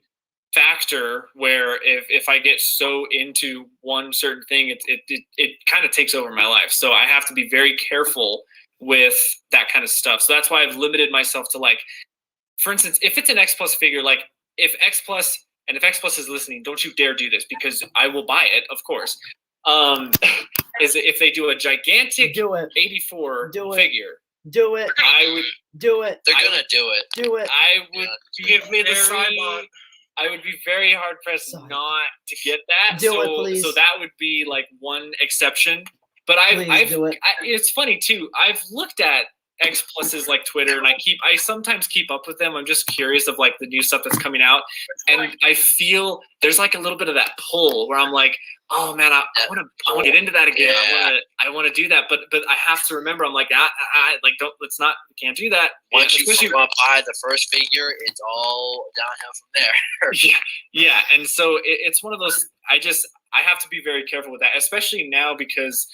factor where if I get so into one certain thing, it kind of takes over my life. So I have to be very careful with that kind of stuff. So that's why I've limited myself to, like, for instance, if it's an X Plus figure, like if X Plus is listening, don't you dare do this, because I will buy it, of course. is if they do a gigantic 84 figure. Do it. I would do it. They're gonna do it. Do it. I would give me the Cybot. I would be very hard pressed not to get that. Do it, please. So that would be like one exception. But it's funny too. I've looked at X Plus's like Twitter, and I sometimes keep up with them. I'm just curious of like the new stuff that's coming out, and I feel there's like a little bit of that pull where I'm like, oh man, I want to get into that again. Yeah. I want to do that, but I have to remember. I'm like, I like can't do that. Once you buy the first figure, it's all downhill from there. yeah, and so it's one of those. I have to be very careful with that, especially now because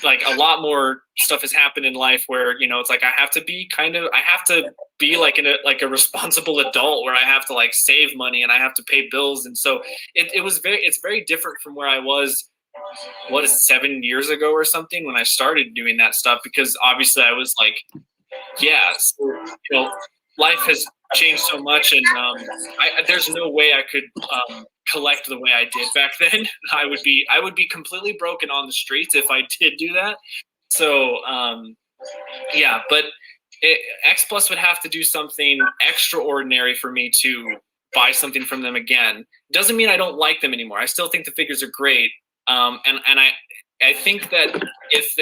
like a lot more stuff has happened in life where it's like I have to be like a responsible adult where I have to like save money and I have to pay bills, and so it's very different from where I was 7 years ago or something when I started doing that stuff, because obviously I was like life has changed so much, and there's no way I could collect the way I did back then. I would be completely broken on the streets if I did do that. So but X Plus would have to do something extraordinary for me to buy something from them again. Doesn't mean I don't like them anymore. I still think the figures are great, and I think that if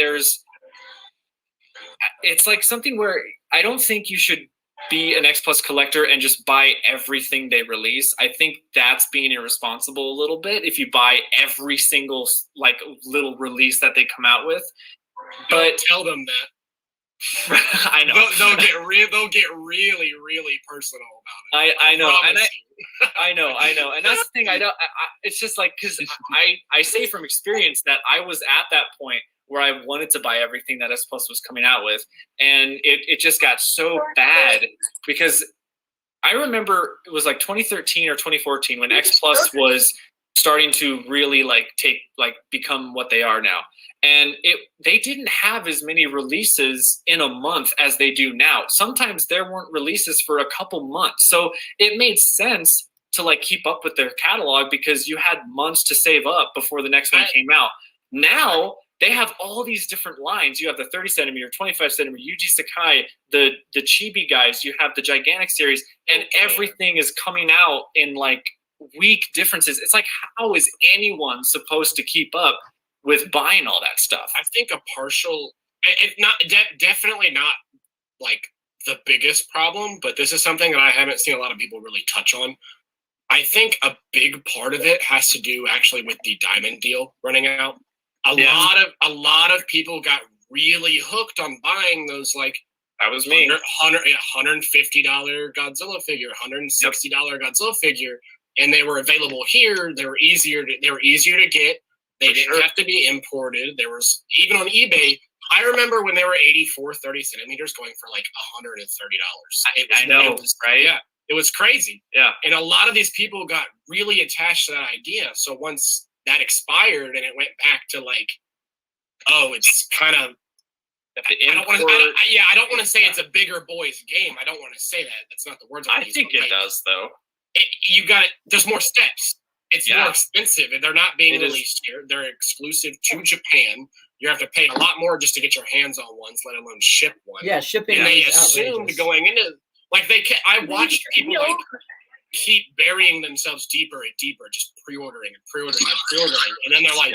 it's like something where I don't think you should be an X Plus collector and just buy everything they release. I think that's being irresponsible a little bit if you buy every single like little release that they come out with. But don't tell them that. I know they'll get really, really personal about it. I know, and I know, and that's the thing. It's just like because I say from experience that I was at that point where I wanted to buy everything that S Plus was coming out with. And it just got so bad because I remember it was like 2013 or 2014 when X Plus was starting to really become what they are now. And they didn't have as many releases in a month as they do now. Sometimes there weren't releases for a couple months. So it made sense to like keep up with their catalog because you had months to save up before the next one came out. Now, they have all these different lines. You have the 30 centimeter, 25 centimeter, Yuji Sakai, the Chibi guys. You have the gigantic series, and everything is coming out in like week differences. It's like, how is anyone supposed to keep up with buying all that stuff? I think definitely not like the biggest problem, but this is something that I haven't seen a lot of people really touch on. I think a big part of it has to do actually with the diamond deal running out. A lot of people got really hooked on buying those like that was me $150 Godzilla figure, $160 Godzilla figure, and they were available here. They were easier to get. They didn't have to be imported. There was even on eBay. I remember when they were 84 30 centimeters going for like $130. I know, right? Yeah, it was crazy. Yeah, and a lot of these people got really attached to that idea. So once that expired and it went back to like, it's kind of. I don't want to say it's a bigger boys game. I don't want to say that. That's not the words I think it does though. There's more steps. It's more expensive, and they're not being released here. They're exclusive to Japan. You have to pay a lot more just to get your hands on ones, let alone ship one. Yeah, shipping. And they assumed going into I watched people keep burying themselves deeper and deeper, just pre-ordering, and then they're like,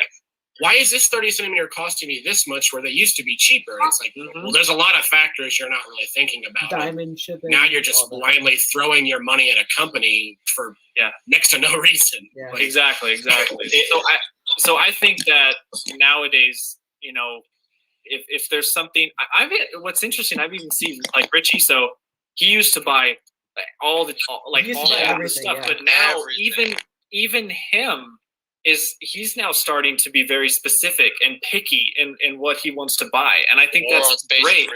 why is this 30 centimeter costing me this much where they used to be cheaper? And it's like, well, there's a lot of factors you're not really thinking about. Diamond shipping. Now you're just blindly throwing your money at a company for next to no reason. Yeah. Exactly. So I think that nowadays, if there's something, what's interesting, I've even seen like Richie. So he used to buy all the stuff, but now even him he's now starting to be very specific and picky in what he wants to buy, and I think that's great.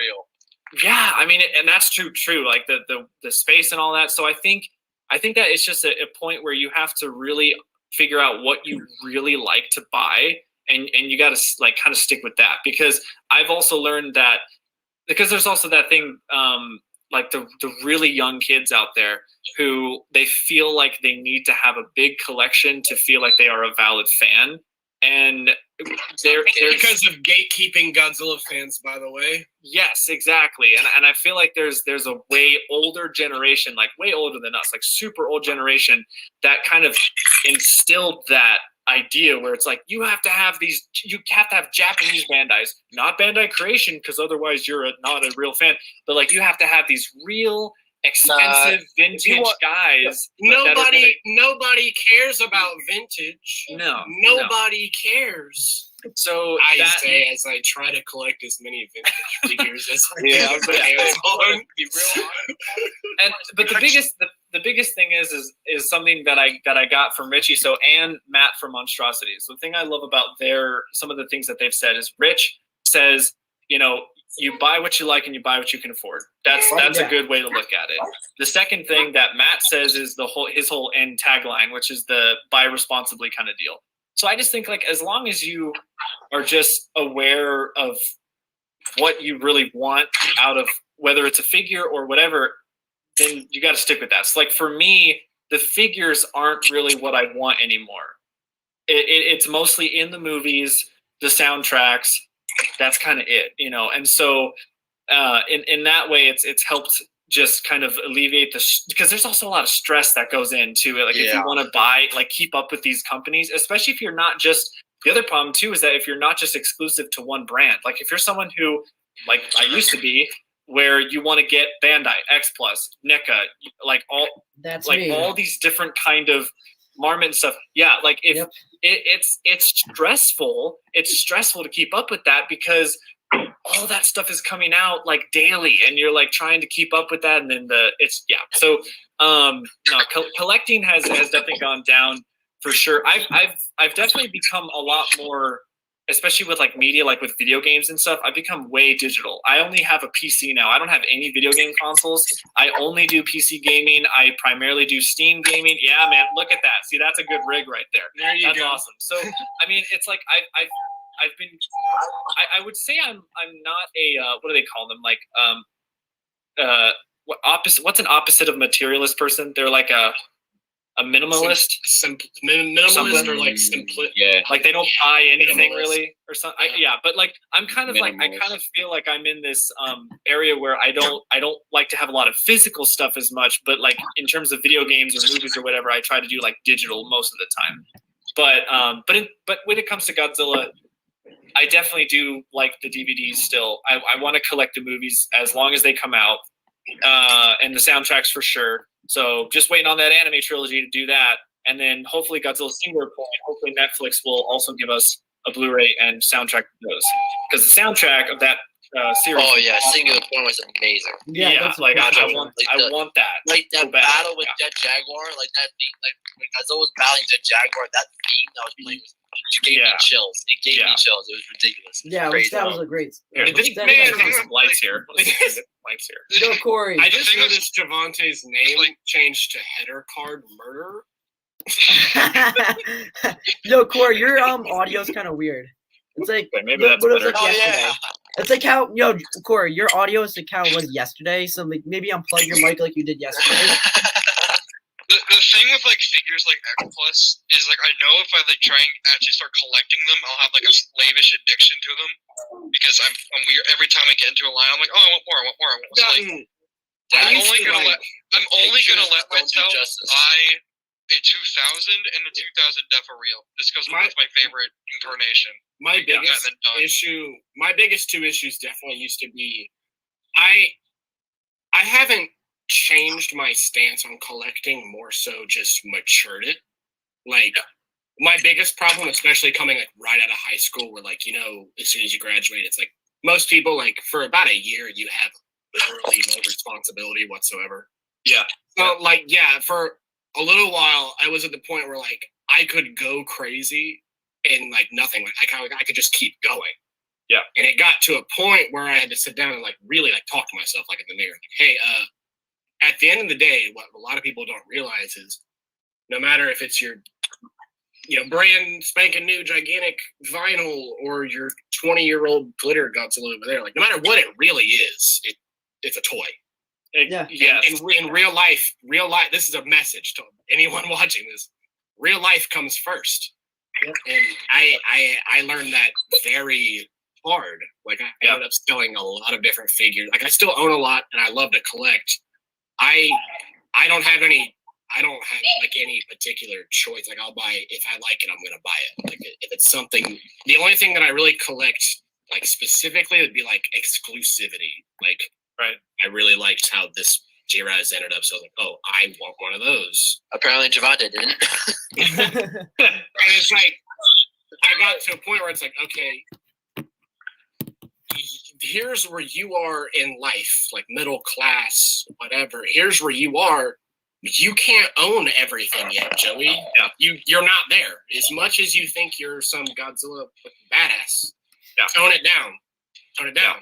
Yeah, I mean, and that's true. Like the space and all that. So I think that it's just a point where you have to really figure out what you really like to buy, and you got to like kind of stick with that, because I've also learned that because there's also that thing. like the really young kids out there who they feel like they need to have a big collection to feel like they are a valid fan. And they're because of gatekeeping Godzilla fans, by the way. Yes, exactly. And I feel like there's a way older generation, like way older than us, like super old generation, that kind of instilled that idea where it's like you have to have Japanese Bandais, not Bandai Creation, because otherwise you're not a real fan. But like you have to have these real expensive vintage guys. Nobody cares about vintage. Nobody cares. So I say as I try to collect as many vintage figures as I can. But the biggest thing is something that I got from Richie and Matt from Monstrosities. The thing I love about some of the things that they've said is Rich says, you buy what you like and you buy what you can afford. That's a good way to look at it. The second thing that Matt says is his whole end tagline, which is the buy responsibly kind of deal. So I just think like as long as you are just aware of what you really want out of whether it's a figure or whatever, then you got to stick with that. So like for me, the figures aren't really what I want anymore. It's mostly in the movies, the soundtracks. That's kind of it, And so in that way, it's helped just kind of alleviate because there's also a lot of stress that goes into it. Like if you want to buy, like keep up with these companies, especially if you're not just, the other problem too is that if you're not just exclusive to one brand, like if you're someone who, like I used to be, where you want to get Bandai, X Plus, NECA, like all these different kind of Marmot and stuff. Yeah, like if it's stressful. It's stressful to keep up with that because all that stuff is coming out like daily, and you're like trying to keep up with that. And then So collecting has definitely gone down for sure. I've definitely become a lot more, especially with like media, like with video games and stuff. I've become way digital. I only have a PC now. I don't have any video game consoles. I only do PC gaming. I primarily do Steam gaming. Yeah, man, look at that. See, that's a good rig right there. That's awesome. So, I mean, it's like I've been. I would say I'm not a what do they call them? Like what's an opposite of materialist person? They're like a minimalist, minimalist, or like simplistic. Yeah, like they don't buy anything really, or something. But like I'm kind of like I kind of feel like I'm in this area where I don't like to have a lot of physical stuff as much, but like in terms of video games or movies or whatever, I try to do like digital most of the time. But when it comes to Godzilla, I definitely do like the DVDs still. I want to collect the movies as long as they come out, and the soundtracks for sure. So just waiting on that anime trilogy to do that. And then hopefully Godzilla Singular Point, hopefully Netflix will also give us a Blu-ray and soundtrack of those. Because the soundtrack of that series. Oh yeah, Singular Point was amazing. Yeah, like I want that. Like that battle with Jet Jaguar, like that theme, like when Godzilla was battling Jet Jaguar, that theme that was playing gave me chills. It gave me chills. It was ridiculous. Yeah, that was a great. Some lights here. Lights here. Yo, Corey. I just noticed Givanti's name changed to Header Card Murderer. Yo, Corey, your audio's kind of weird. It's like maybe that's better. Yesterday. It's like how Corey, your audio is like how it was yesterday. So like maybe unplug your mic like you did yesterday. The thing with like figures like X Plus is like I know if I like try and actually start collecting them, I'll have like a slavish addiction to them because I'm weird. Every time I get into a line, I'm like, oh, I want more. So, like, I'm only gonna let myself buy a 2000 and a 2000 Defa Real. Just because that's my favorite incarnation. My biggest two issues definitely used to be I haven't changed my stance on collecting, more so just matured it. Like my biggest problem, especially coming like right out of high school, where like as soon as you graduate, it's like most people like for about a year you have literally no responsibility whatsoever. Yeah. So for a little while I was at the point where like I could go crazy and like nothing, like I could just keep going. Yeah. And it got to a point where I had to sit down and like really like talk to myself like in the mirror, like, hey, at the end of the day, what a lot of people don't realize is no matter if it's your brand spanking new gigantic vinyl or your 20-year-old glitter Godzilla over there, like no matter what it really is, it's a toy. Yeah. Yes. In real life, this is a message to anyone watching this. Real life comes first. Yep. And I learned that very hard. Like I ended up selling a lot of different figures. Like I still own a lot and I love to collect. I don't have any like any particular choice. Like I'll buy, if I like it, I'm gonna buy it. Like if it's something, the only thing that I really collect like specifically would be like exclusivity. Like I really liked how this G-Raz ended up, so I was like, oh, I want one of those. Apparently Givanti didn't. And it's like I got to a point where it's like, okay, here's where you are in life, like middle class, whatever. Here's where you are. You can't own everything yet, Joey. You're not there. As much as you think you're some Godzilla badass, tone it down. Tone it down.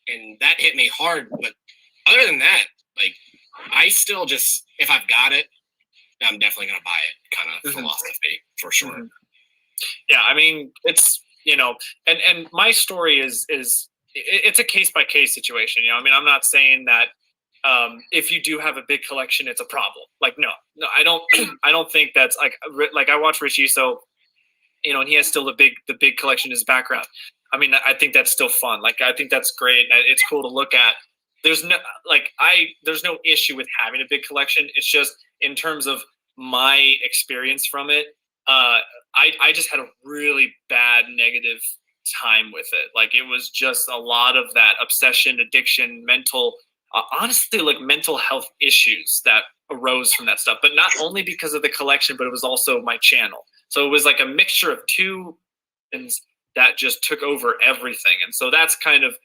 And that hit me hard. But other than that, like I still just, if I've got it, I'm definitely gonna buy it kind of philosophy for sure. Yeah, I mean it's and my story is it's a case by case situation. I mean I'm not saying that if you do have a big collection, it's a problem. Like no, I don't think that's like I watch Richie, so and he has still the big collection in his background. I mean, I think that's still fun. Like I think that's great. It's cool to look at. There's no issue with having a big collection. It's just in terms of my experience from it, I just had a really bad negative time with it. Like it was just a lot of that obsession, addiction, honestly, like mental health issues that arose from that stuff, but not only because of the collection, but it was also my channel. So it was like a mixture of two things that just took over everything. And so that's kind of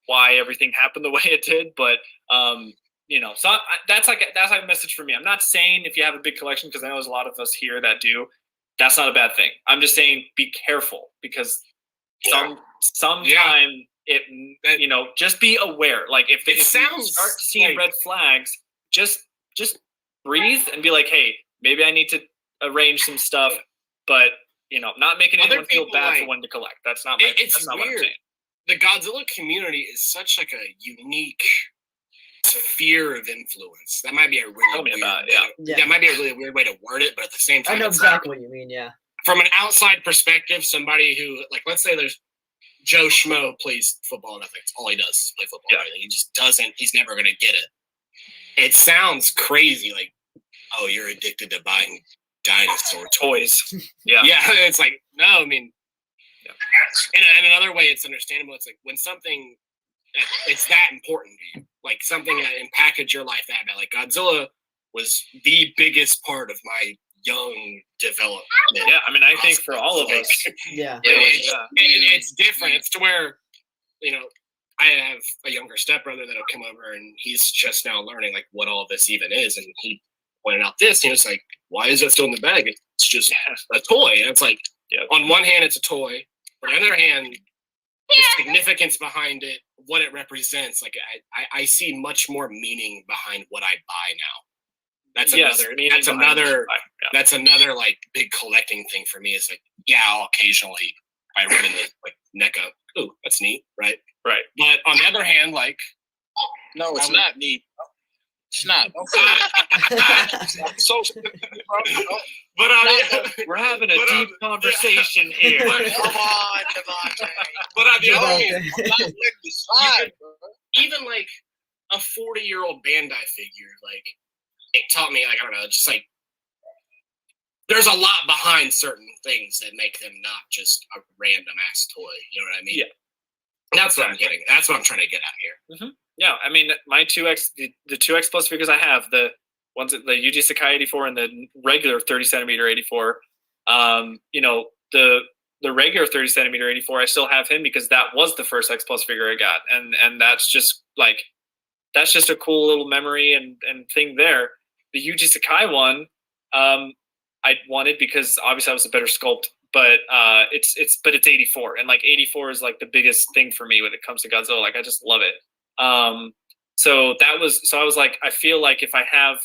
why everything happened the way it did. But, so that's like a message for me. I'm not saying if you have a big collection, because I know there's a lot of us here that do, that's not a bad thing. I'm just saying be careful because sometime just be aware. Like if you start seeing red flags, just breathe and be like, hey, maybe I need to arrange some stuff, but not making anyone feel bad for when to collect. That's not weird. What I'm saying. The Godzilla community is such like a unique sphere of influence. That might be a really weird that might be a really weird way to word it, but at the same time, I know exactly what you mean. Yeah. From an outside perspective, somebody who like, let's say there's Joe Schmo plays football and that's all he does is play football. Yeah. He just doesn't. He's never gonna get it. It sounds crazy, like, oh, you're addicted to buying dinosaur toys. Yeah. It's like, no, I mean, in another way, it's understandable. It's like when something it's that important to you, like something that impacted your life that bad. Like Godzilla was the biggest part of my young development. Yeah, I mean, I think for all of us, it's different. It's to where, I have a younger stepbrother that'll come over and he's just now learning like what all this even is, and he pointed out this, and it's like, why is that still in the bag? It's just a toy. And it's like, on one hand, it's a toy, but on the other hand, the significance behind it, what it represents, like I see much more meaning behind what I buy now. That's another like big collecting thing for me. Is like, I'll occasionally I run into like NECA. Ooh, that's neat, right? Right. But on the other hand, like, no, it's not neat. It's not. But we're having a deep conversation here. Come on, Givanti. But on the other hand, even like a 40-year-old Bandai figure, like it taught me, like, I don't know, just like there's a lot behind certain things that make them not just a random ass toy. You know what I mean? Yeah. That's what I'm getting. That's what I'm trying to get at here. Mm-hmm. Yeah, I mean, my 2X, the 2X Plus figures I have, the ones, the UG Sakai 84 and the regular 30 centimeter 84, the regular 30 centimeter 84, I still have him because that was the first X Plus figure I got. And that's just like, that's just a cool little memory and thing there. The UG Sakai one, I wanted because obviously I was a better sculpt, but it's 84, and like 84 is like the biggest thing for me when it comes to Godzilla. Like I just love it. So I was like, I feel like if I have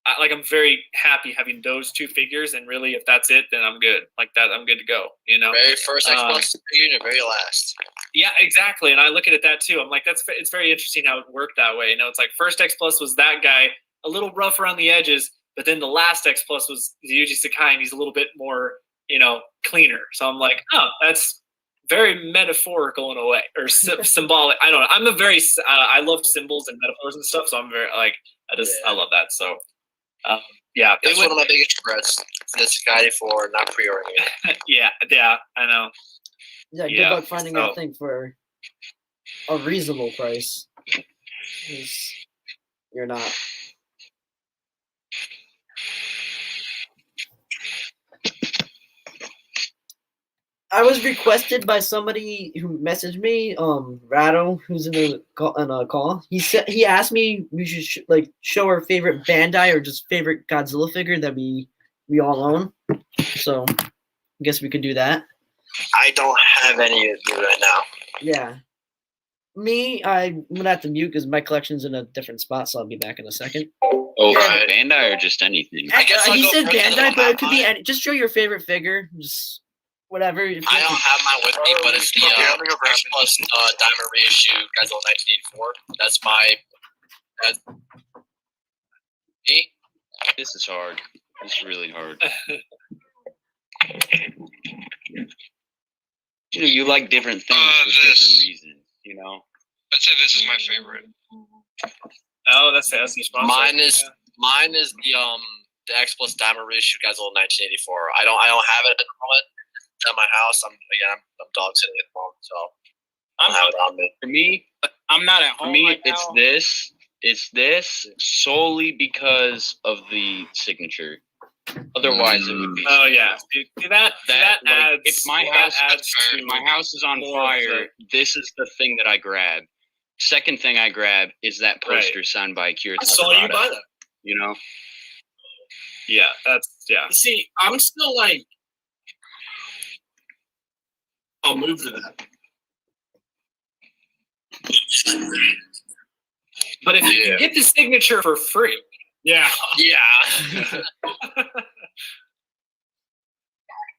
I'm very happy having those two figures, and really, if that's it, then I'm good. Like that, I'm good to go. You know, Very first X Plus figure and very last. Yeah, exactly. And I look at it that too. I'm like, it's very interesting how it worked that way. You know, it's like first X Plus was that guy, a little rough around the edges, but then the last X Plus was Yuji Sakai, and he's a little bit more, you know, cleaner. So I'm like, oh, that's very metaphorical in a way, or symbolic. I don't know. I'm a very I love symbols and metaphors and stuff, so I'm very like I love that. So yeah, that's one of my biggest regrets. The Sakai for not pre-ordering it. yeah, I know. Yeah, good luck finding that thing for a reasonable price. You're not. I was requested by somebody who messaged me, Rado, who's in a call. He asked me we should show our favorite Bandai or just favorite Godzilla figure that we all own. So I guess we could do that. I don't have any of you right now. Yeah. Me, I'm gonna have to mute because my collection's in a different spot, so I'll be back in a second. Oh, Bandai or just anything? I guess he said Bandai, but it could be any. Just show your favorite figure, just whatever. I don't have mine with me, but it's the X Plus Diamond reissue Godzilla 1984. That's my. Me? This is hard. It's really hard. You know, you like different things for different reasons. You know. I'd say this is my favorite. Oh, that's the sponsor. Mine is the X Plus Diamond reissue Godzilla 1984. I don't have it at the moment. It's at my house. I'm dog sitting at the moment, so I don't have it on me. For me, I'm not at home. For me, right now. it's this solely because of the signature. Otherwise, it would be. Oh yeah, that adds. If my house is on fire, this is the thing that I grab. Second thing I grab is that poster signed by Akira Takarada. I saw you buy that. You know. Yeah, See, I'm still like. I'll move to that. But if you can get the signature for free. Yeah. Yeah.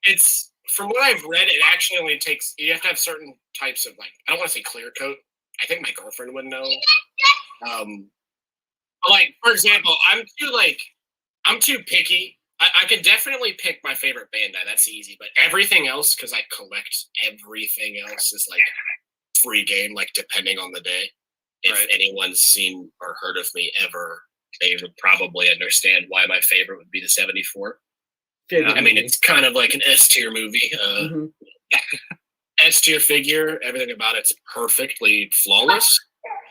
It's from what I've read, it actually only takes. You have to have certain types of I don't want to say clear coat. I think my girlfriend would know. Like for example, I'm too picky. I could definitely pick my favorite Bandai. That's easy. But everything else, because I collect everything else, is free game. Depending on the day. If anyone's seen or heard of me ever, they would probably understand why my favorite would be the 74. I mean, it's kind of like an S tier movie. S tier figure, everything about it's perfectly flawless.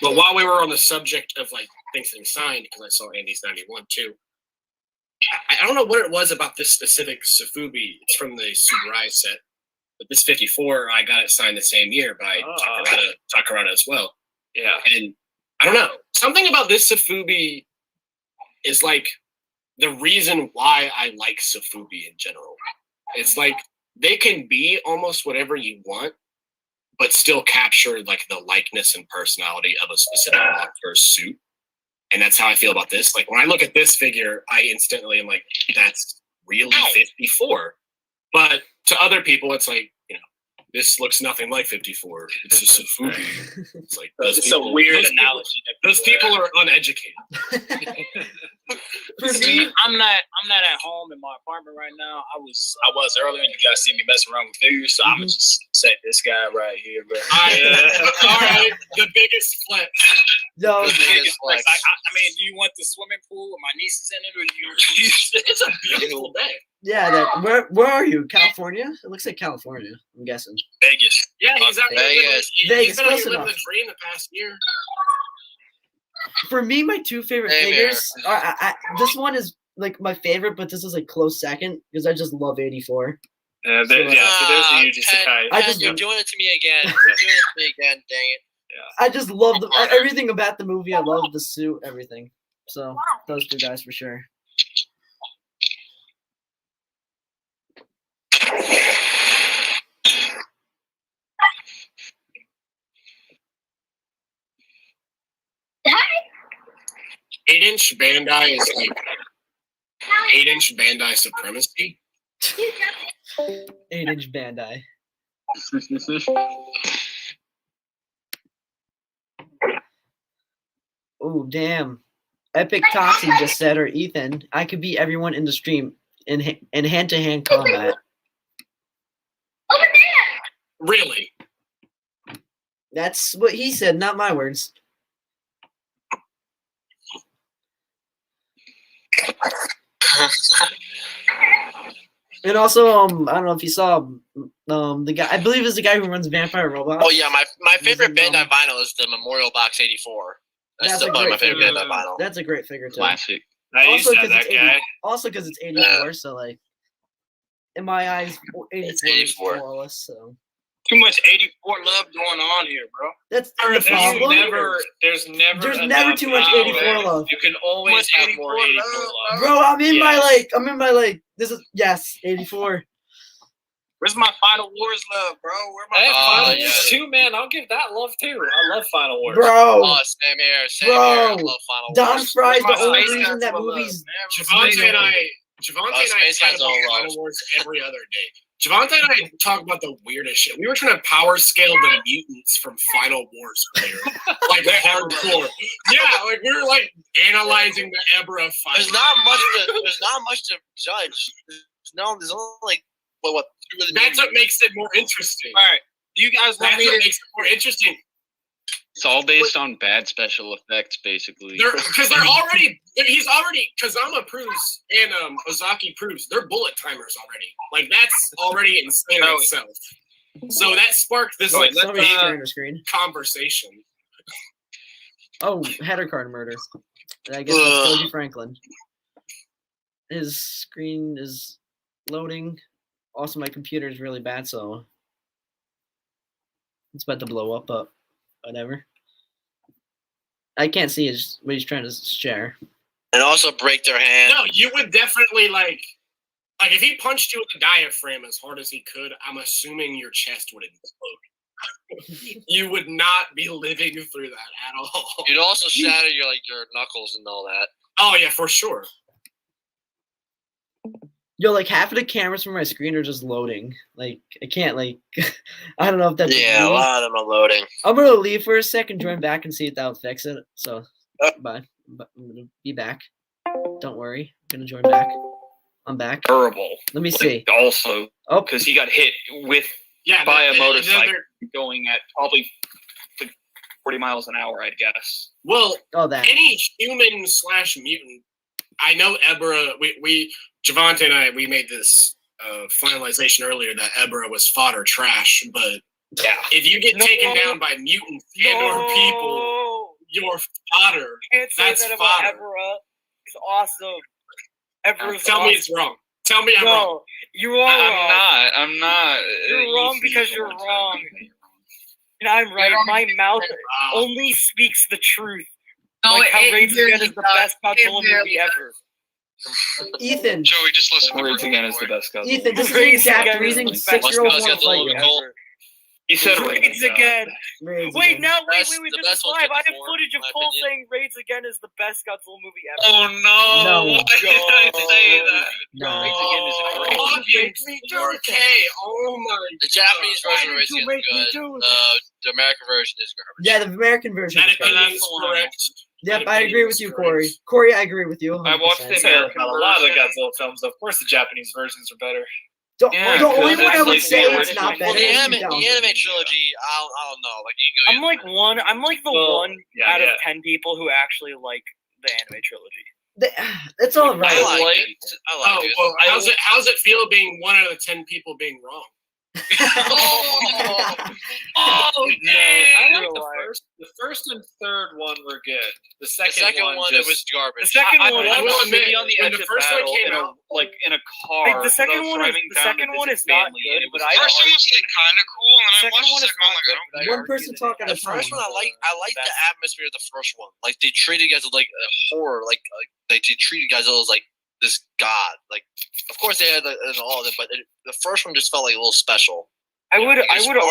But while we were on the subject of things getting signed, because I saw Andy's 91 too, I don't know what it was about this specific Sofubi. It's from the Subarai set, but this 54, I got it signed the same year by Takarada as well. Yeah, and I don't know, something about this Sofubi is the reason why I like Sofubi in general. It's they can be almost whatever you want, but still capture the likeness and personality of a specific monster's suit. And that's how I feel about this. When I look at this figure, I instantly am that's really 54. But to other people, it's this looks nothing like 54. It's just Sofubi. It's a weird analogy. Those people are uneducated. For me, I'm not at home in my apartment right now. I was earlier, and you guys see me messing around with figures, so I'm gonna just say this guy right here, bro. All right, the biggest flex. No, the biggest flex. I mean, do you want the swimming pool with my nieces in it, or do you? It's a beautiful day. Yeah, where are you? California? It looks like California. I'm guessing. Vegas. Yeah, he's out Vegas. He's been out here living the dream the past year. For me, my two favorite figures are. This one is my favorite, but this is close second because I just love 84. So there's the Yuji Sakai. You're doing it to me again. You're doing it to me again. Dang it. Yeah. I just love everything about the movie. I love the suit, everything. So those two guys for sure. Eight-inch Bandai is 8-inch Bandai supremacy. 8-inch Bandai. Oh damn! Epic Toxie just said, or Ethan, I could beat everyone in the stream in hand-to-hand combat. Really? That's what he said, not my words. And also, I don't know if you saw the guy. I believe it's the guy who runs Vampire Robots. Oh yeah, my favorite Bandai vinyl is the Memorial Box '84. That's still probably my favorite Bandai vinyl. That's a great figure too. Classic. Also because it's 84, so like in my eyes, 84 is flawless. So too much 84 love going on here, bro. That's the problem. There's never enough too much 84 love. You can always have more 84 love. Bro, I'm in my this is 84. Where's my Final Wars love, bro? Where my Final Wars 2, man? I'll give that love too. I love Final Wars. Bro. Oh, same here. Same here. I love Final Don Wars. Fry's the only reason that movie's Javante and I chat about Final Wars every other day. Javante and I talk about the weirdest shit. We were trying to power scale the mutants from Final Wars earlier. Like hardcore. Yeah, like we were like analyzing the Ebra fight. There's not much to judge. There's only like what that's what makes it more interesting. All right. Do you guys want That's me what to makes it more interesting. It's all based on bad special effects, basically. Because he's already, Kazama proves and Ozaki proves they're bullet timers already. Like that's already insane in itself. So that sparked this conversation. Oh, header card murder. I guess that's GojiFranklin. His screen is loading. Also, my computer is really bad, so it's about to blow up, but whatever. I can't see what he's trying to share. And also break their hand. No, you would definitely like if he punched you with the diaphragm as hard as he could, I'm assuming your chest would explode. You would not be living through that at all. You'd also shatter your knuckles and all that. Oh yeah, for sure. Yo, like half of the cameras from my screen are just loading. Like I can't I don't know if that's a lot of them are loading. I'm gonna leave for a second, join back and see if that'll fix it. So bye. I'm gonna be back. Don't worry. I'm gonna join back. I'm back. Terrible. Let me see. Also, because he got hit by a motorcycle going at probably 40 miles an hour, I'd guess. Well, any human/mutant. I know Ebra. Givanti and I, we made this finalization earlier that Ebra was fodder trash, but if you get taken down by mutants and/or people, you're fodder. That's that fodder. Ebra is awesome. Ebra's Tell me it's wrong. Tell me I'm wrong. You are wrong. I'm not. You're wrong because you're wrong. And I'm right. My mouth only speaks the truth. No, like how Raids Again is the best Godzilla movie ever. Ethan. Joey, just listen. Raids Again is the best Godzilla. Ethan, this is Jack reason 6-year-old want to fight you. He said Raids Again. Wait, wait, this is live. I have footage of Cole saying Raids Again is the best Godzilla movie ever. Oh no! Why did I say that? No. Raids Again is great. Oh my! The Japanese version of Raids Again is good. The American version is garbage. Yeah, the American version. That's correct. Yep, I agree with you, Corey. Corey, I agree with you. 100%. I watched the American a lot of the Godzilla films. Of course, the Japanese versions are better. The only one I would say it's not better. The anime trilogy, I don't know. Like you I'm like the one out of 10 people who actually like the anime trilogy. It's all right. I like it. Well, how's it feel being 1 out of 10 people being wrong? I like the first and third one were good. The second one it was garbage. The second one, I will admit, on the when edge the of first battle, one came out, in a car. The second one is not good, but I first one was kind of cool, and I watched the second one like, one person talk at a The time. first one, I like the atmosphere of the first one. Like they treated guys like a horror. Like they treated guys as like this god. Like of course they had all of it, but the first one just felt like a little special. I would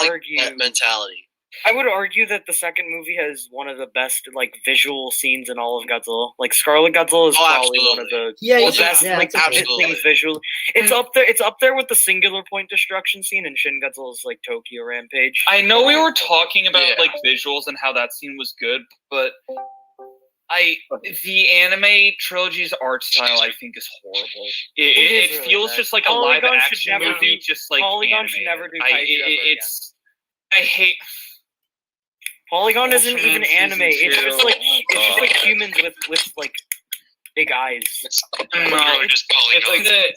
argue that mentality. I would argue that the second movie has one of the best like visual scenes in all of Godzilla. Like Scarlet Godzilla is probably one of the best like things visually. It's up there. It's up there with the singular point destruction scene in Shin Godzilla's like Tokyo Rampage. I know we were talking about like visuals and how that scene was good, but the anime trilogy's art style I think is horrible. It really feels bad. just like a Polygon live should action never movie, do- just like Polygon should animated. never do kaiju ever again. I hate. Polygon isn't even Ultraman anime. Season It's 2. just like Oh, it's just like God. humans with like big eyes. Literally just It's Polygon. like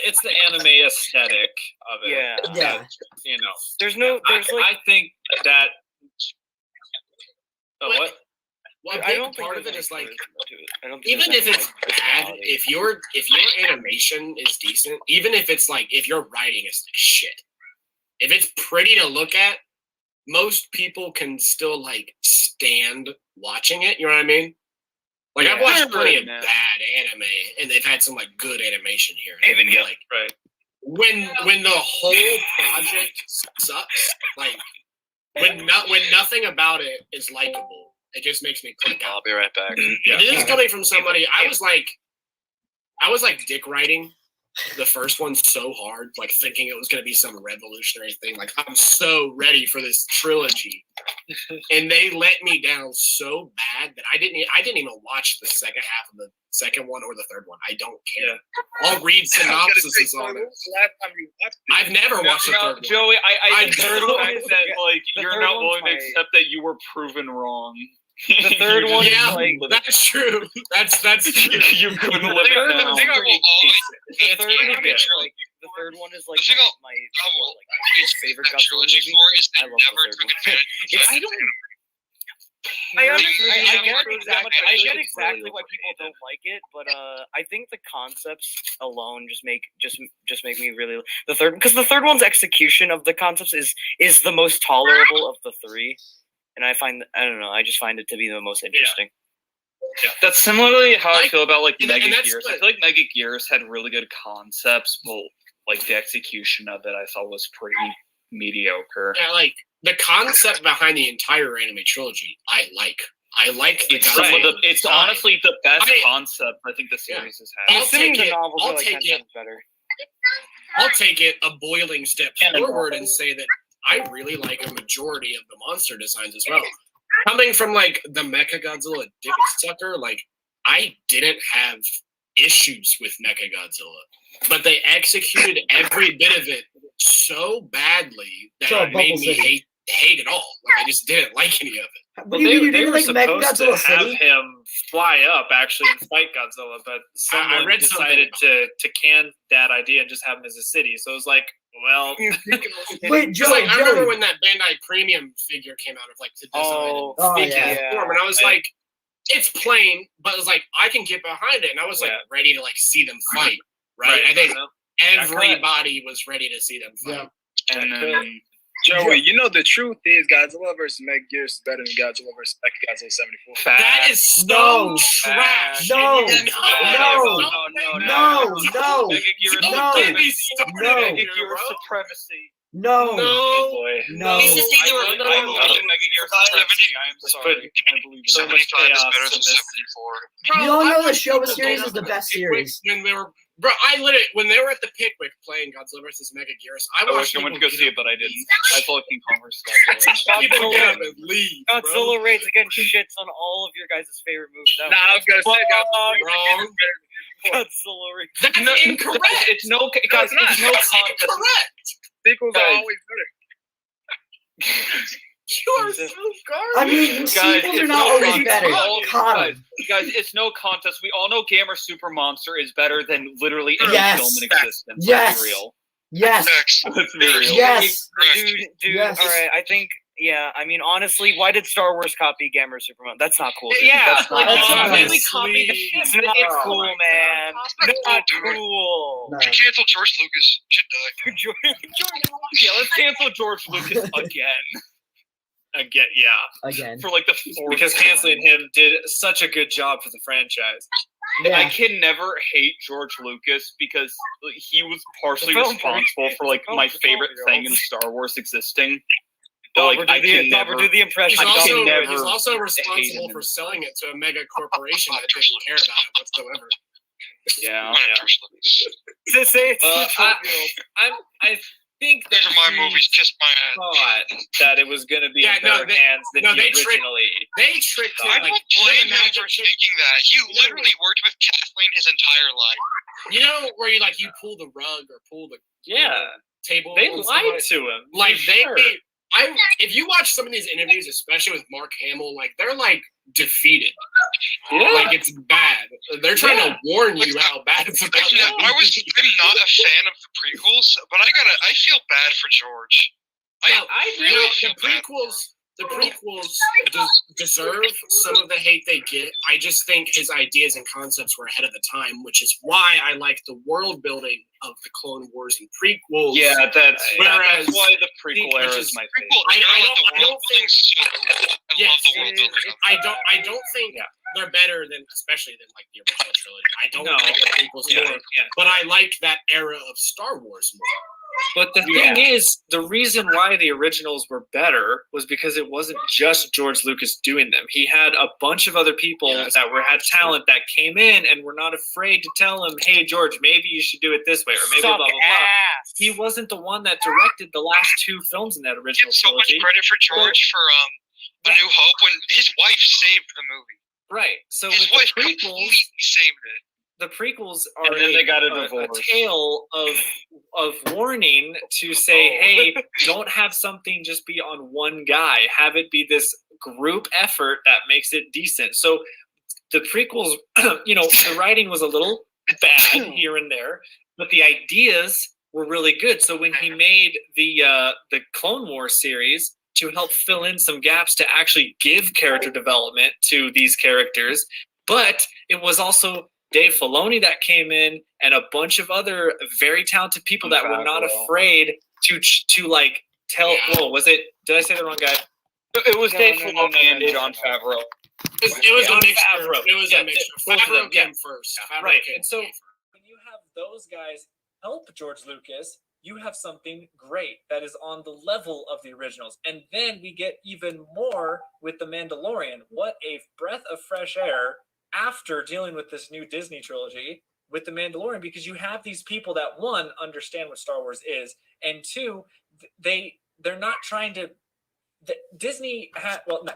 it's the anime aesthetic of it. Yeah. Yeah. You know. There's I think that. What? Well, I don't part think of it is like, I don't think even there's if any, it's like, bad, personality. if your animation is decent, even if it's like if your writing is like shit, if it's pretty to look at, most people can still like stand watching it. You know what I mean? Like I've watched plenty of bad anime, and they've had some like good animation here. Even like right. When the whole project sucks, like when nothing about it is likable, it just makes me click out. I'll be right back. Yeah. This is coming from somebody. I was like dick writing the first one so hard, like thinking it was going to be some revolutionary thing. Like I'm so ready for this trilogy, and they let me down so bad that I didn't even watch the second half of the second one or the third one. I don't care. I'll read synopses on it. I've never watched the third one. Joey, I third realize one- that like the you're third not one's willing to my- accept that you were proven wrong. The third one is Yeah, like that's true. That's true. You couldn't live it down. The thing I will always the third one anime is trilogy. like the third one is like The thing my I will my favorite that Godzilla trilogy movie. for is they I love never the took third one. advantage of I don't. I get exactly why people don't like it, but I think the concepts alone just make me really the third because the third one's execution of the concepts is the most tolerable of the three, and I don't know, I just find it to be the most interesting. Yeah. That's similarly how I Like- feel about like and Mega that's Gears. the- I feel like Mega Gears had really good concepts, but like the execution of it, I thought was pretty mediocre. Yeah, like the concept behind the entire anime trilogy, I like. I like the It's some of the. It's design. honestly the best I- concept I think the series has I'll had. Assuming take the it. novels I'll are like take 10 it. times better. I'll take it a boiling step forward and say that I really like a majority of the monster designs as well. Coming from like the Mechagodzilla dick sucker, like I didn't have issues with Mechagodzilla, but they executed every bit of it so badly that So, it made Bubble me City. hate it all. Like I just didn't like any of it. What do you mean you didn't like supposed to Mechagodzilla have City? him fly up actually and fight Godzilla, but someone read decided to can that idea and just have him as a city. So it was like, well, Wait, Just like I Joey. remember when that Bandai Premium figure came out of like the design Oh, and yeah. figure form, and I was like, it's plain, but it was like I can get behind it, and I was like ready to like see them fight. Right? I think everybody was ready to see them fight. And then Joey, you know the truth is Godzilla versus Mechagears is better than Godzilla versus Mechagodzilla 74. That is so trash. No. No. Mega Gears supremacy. No. No. It's just they were I love Mega Gears supremacy. I'm sorry. I believe in so it. much 75 is chaos better in than this. 74. You don't know the Showa series is the best series. When they were, bro, I literally when they were at the Pickwick playing Godzilla versus Mechagears, I I watched wish I went to people go see it, but I didn't. I saw King Kong versus Godzilla. people get up and leave. bro. Godzilla rates again shits on all of your guys' favorite movies. Nah, I was gonna say Wrong. Godzilla rates. That's No, incorrect. It's no, guys. It's no That's contest. incorrect. Sequels are Guys. always better. You are so garbage. I mean, Guys, sequels are it's not no always contest. better. We all- Connor. guys, it's no contest. We all know Gamer Super Monster is better than literally any Yes. film in existence. Yes. Let's be real. Yes. Next. Let's be real. Yes. Dude, Yes. all right. I think, yeah. I mean, honestly, why did Star Wars copy Gamer Superman? That's not cool. Dude. Yeah, that's like not that's you not really nice. copy the shit. It's not cool, man. Not cool. No. To cancel George Lucas should die. Yeah, let's cancel George Lucas again. Again, yeah, Again. For like the fourth because canceling him did such a good job for the franchise. I Yeah. can never hate George Lucas because he was partially The film responsible for like the my film favorite for thing in 12-year-olds. Star Wars existing. like, Dobber, I can Dobber, never- do the impression. He's also responsible for selling it to a mega corporation that didn't care about it whatsoever. Yeah. Say I think These are my movies. Kiss my ass. thought that it was going to be in better hands than he originally. They tricked him. I don't blame him for thinking that. He literally worked with Kathleen his entire life. You know where you pull the rug or pull the table. They lied to him. Like if you watch some of these interviews, especially with Mark Hamill, like they're like defeated. Yeah. Like it's bad. They're trying to warn you how bad it's about. I'm not a fan of the prequels, but I feel bad for George. I really feel bad. The prequels deserve some of the hate they get. I just think his ideas and concepts were ahead of the time, which is why I like the world building of the Clone Wars and prequels. Yeah, that's why the prequel era is my favorite. I don't think they're better than, especially than like the original trilogy. I don't like the prequels more, but I like that era of Star Wars more. But the thing is, the reason why the originals were better was because it wasn't just George Lucas doing them. He had a bunch of other people that had talent that came in and were not afraid to tell him, "Hey, George, maybe you should do it this way," or maybe blah blah blah. He wasn't the one that directed the last two films in that original trilogy. So much credit for George for A New Hope when his wife saved the movie. Right. So his wife the prequels, completely saved it. The prequels are and then they got a tale of warning to say, hey, don't have something just be on one guy. Have it be this group effort that makes it decent. So the prequels, the writing was a little bad here and there, but the ideas were really good. So when he made the Clone Wars series to help fill in some gaps to actually give character development to these characters, but it was also Dave Filoni that came in and a bunch of other very talented people that were not afraid to like tell. Whoa, was it? Did I say the wrong guy? It was Dave Filoni and Jon Favreau. It was a mixture. It was a mixture. Favreau came first. Right. And so when you have those guys help George Lucas, you have something great that is on the level of the originals. And then we get even more with The Mandalorian. What a breath of fresh air after dealing with this new Disney trilogy with The Mandalorian, because you have these people that, one, understand what Star Wars is, and two, they're not trying to Disney had, well, no,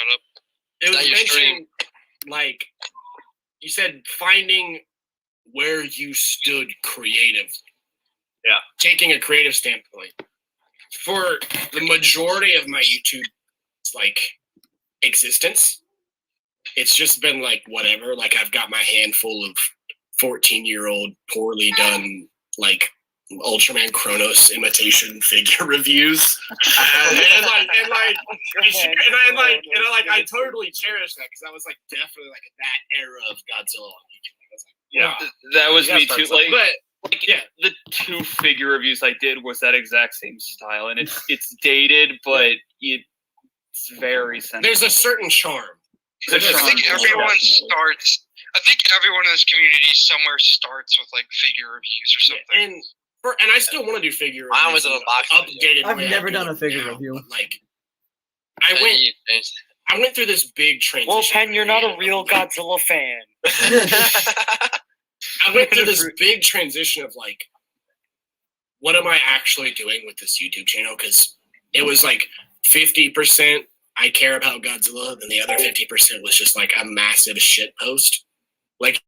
shut up. It was Not your mentioned, like, you said finding where you stood creative. Yeah. Taking a creative standpoint. For the majority of my YouTube, like, existence, it's just been, like, whatever. Like, I've got my handful of 14-year-old, poorly done, like, Ultraman Kronos imitation figure reviews, I totally cherish that because I was like definitely like that era of Godzilla on YouTube. Yeah, that was me too. Like, but yeah, the 2 figure reviews I did was that exact same style, and it's dated, but it's very sensitive. There's a certain charm. I think everyone starts. I think everyone in this community somewhere starts with like figure reviews or something. And I still want to do figure reviews. Mine was an unboxing. Updated. I've never done a figure review. Like, I went through this big transition. Well, Pen, you're not a real Godzilla fan. I went through this big transition of like, what am I actually doing with this YouTube channel? Because it was like 50% I care about Godzilla, then the other 50% was just like a massive shit post. Like,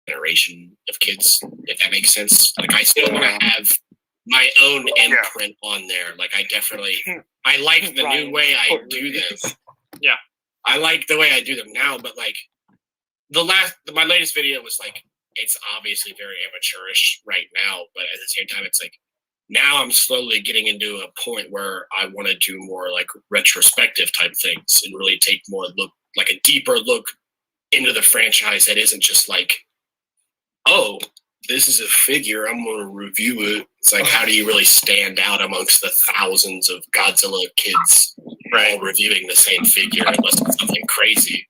generation of kids, if that makes sense. Like, I still want to have my own imprint on there. Like, I like the new way I do them. Yeah. I like the way I do them now, but like my latest video was like, it's obviously very amateurish right now, but at the same time, it's like, now I'm slowly getting into a point where I want to do more like retrospective type things and really take more like a deeper look into the franchise that isn't just like, oh, this is a figure, I'm going to review it. It's like, how do you really stand out amongst the thousands of Godzilla kids all reviewing the same figure unless it's something crazy?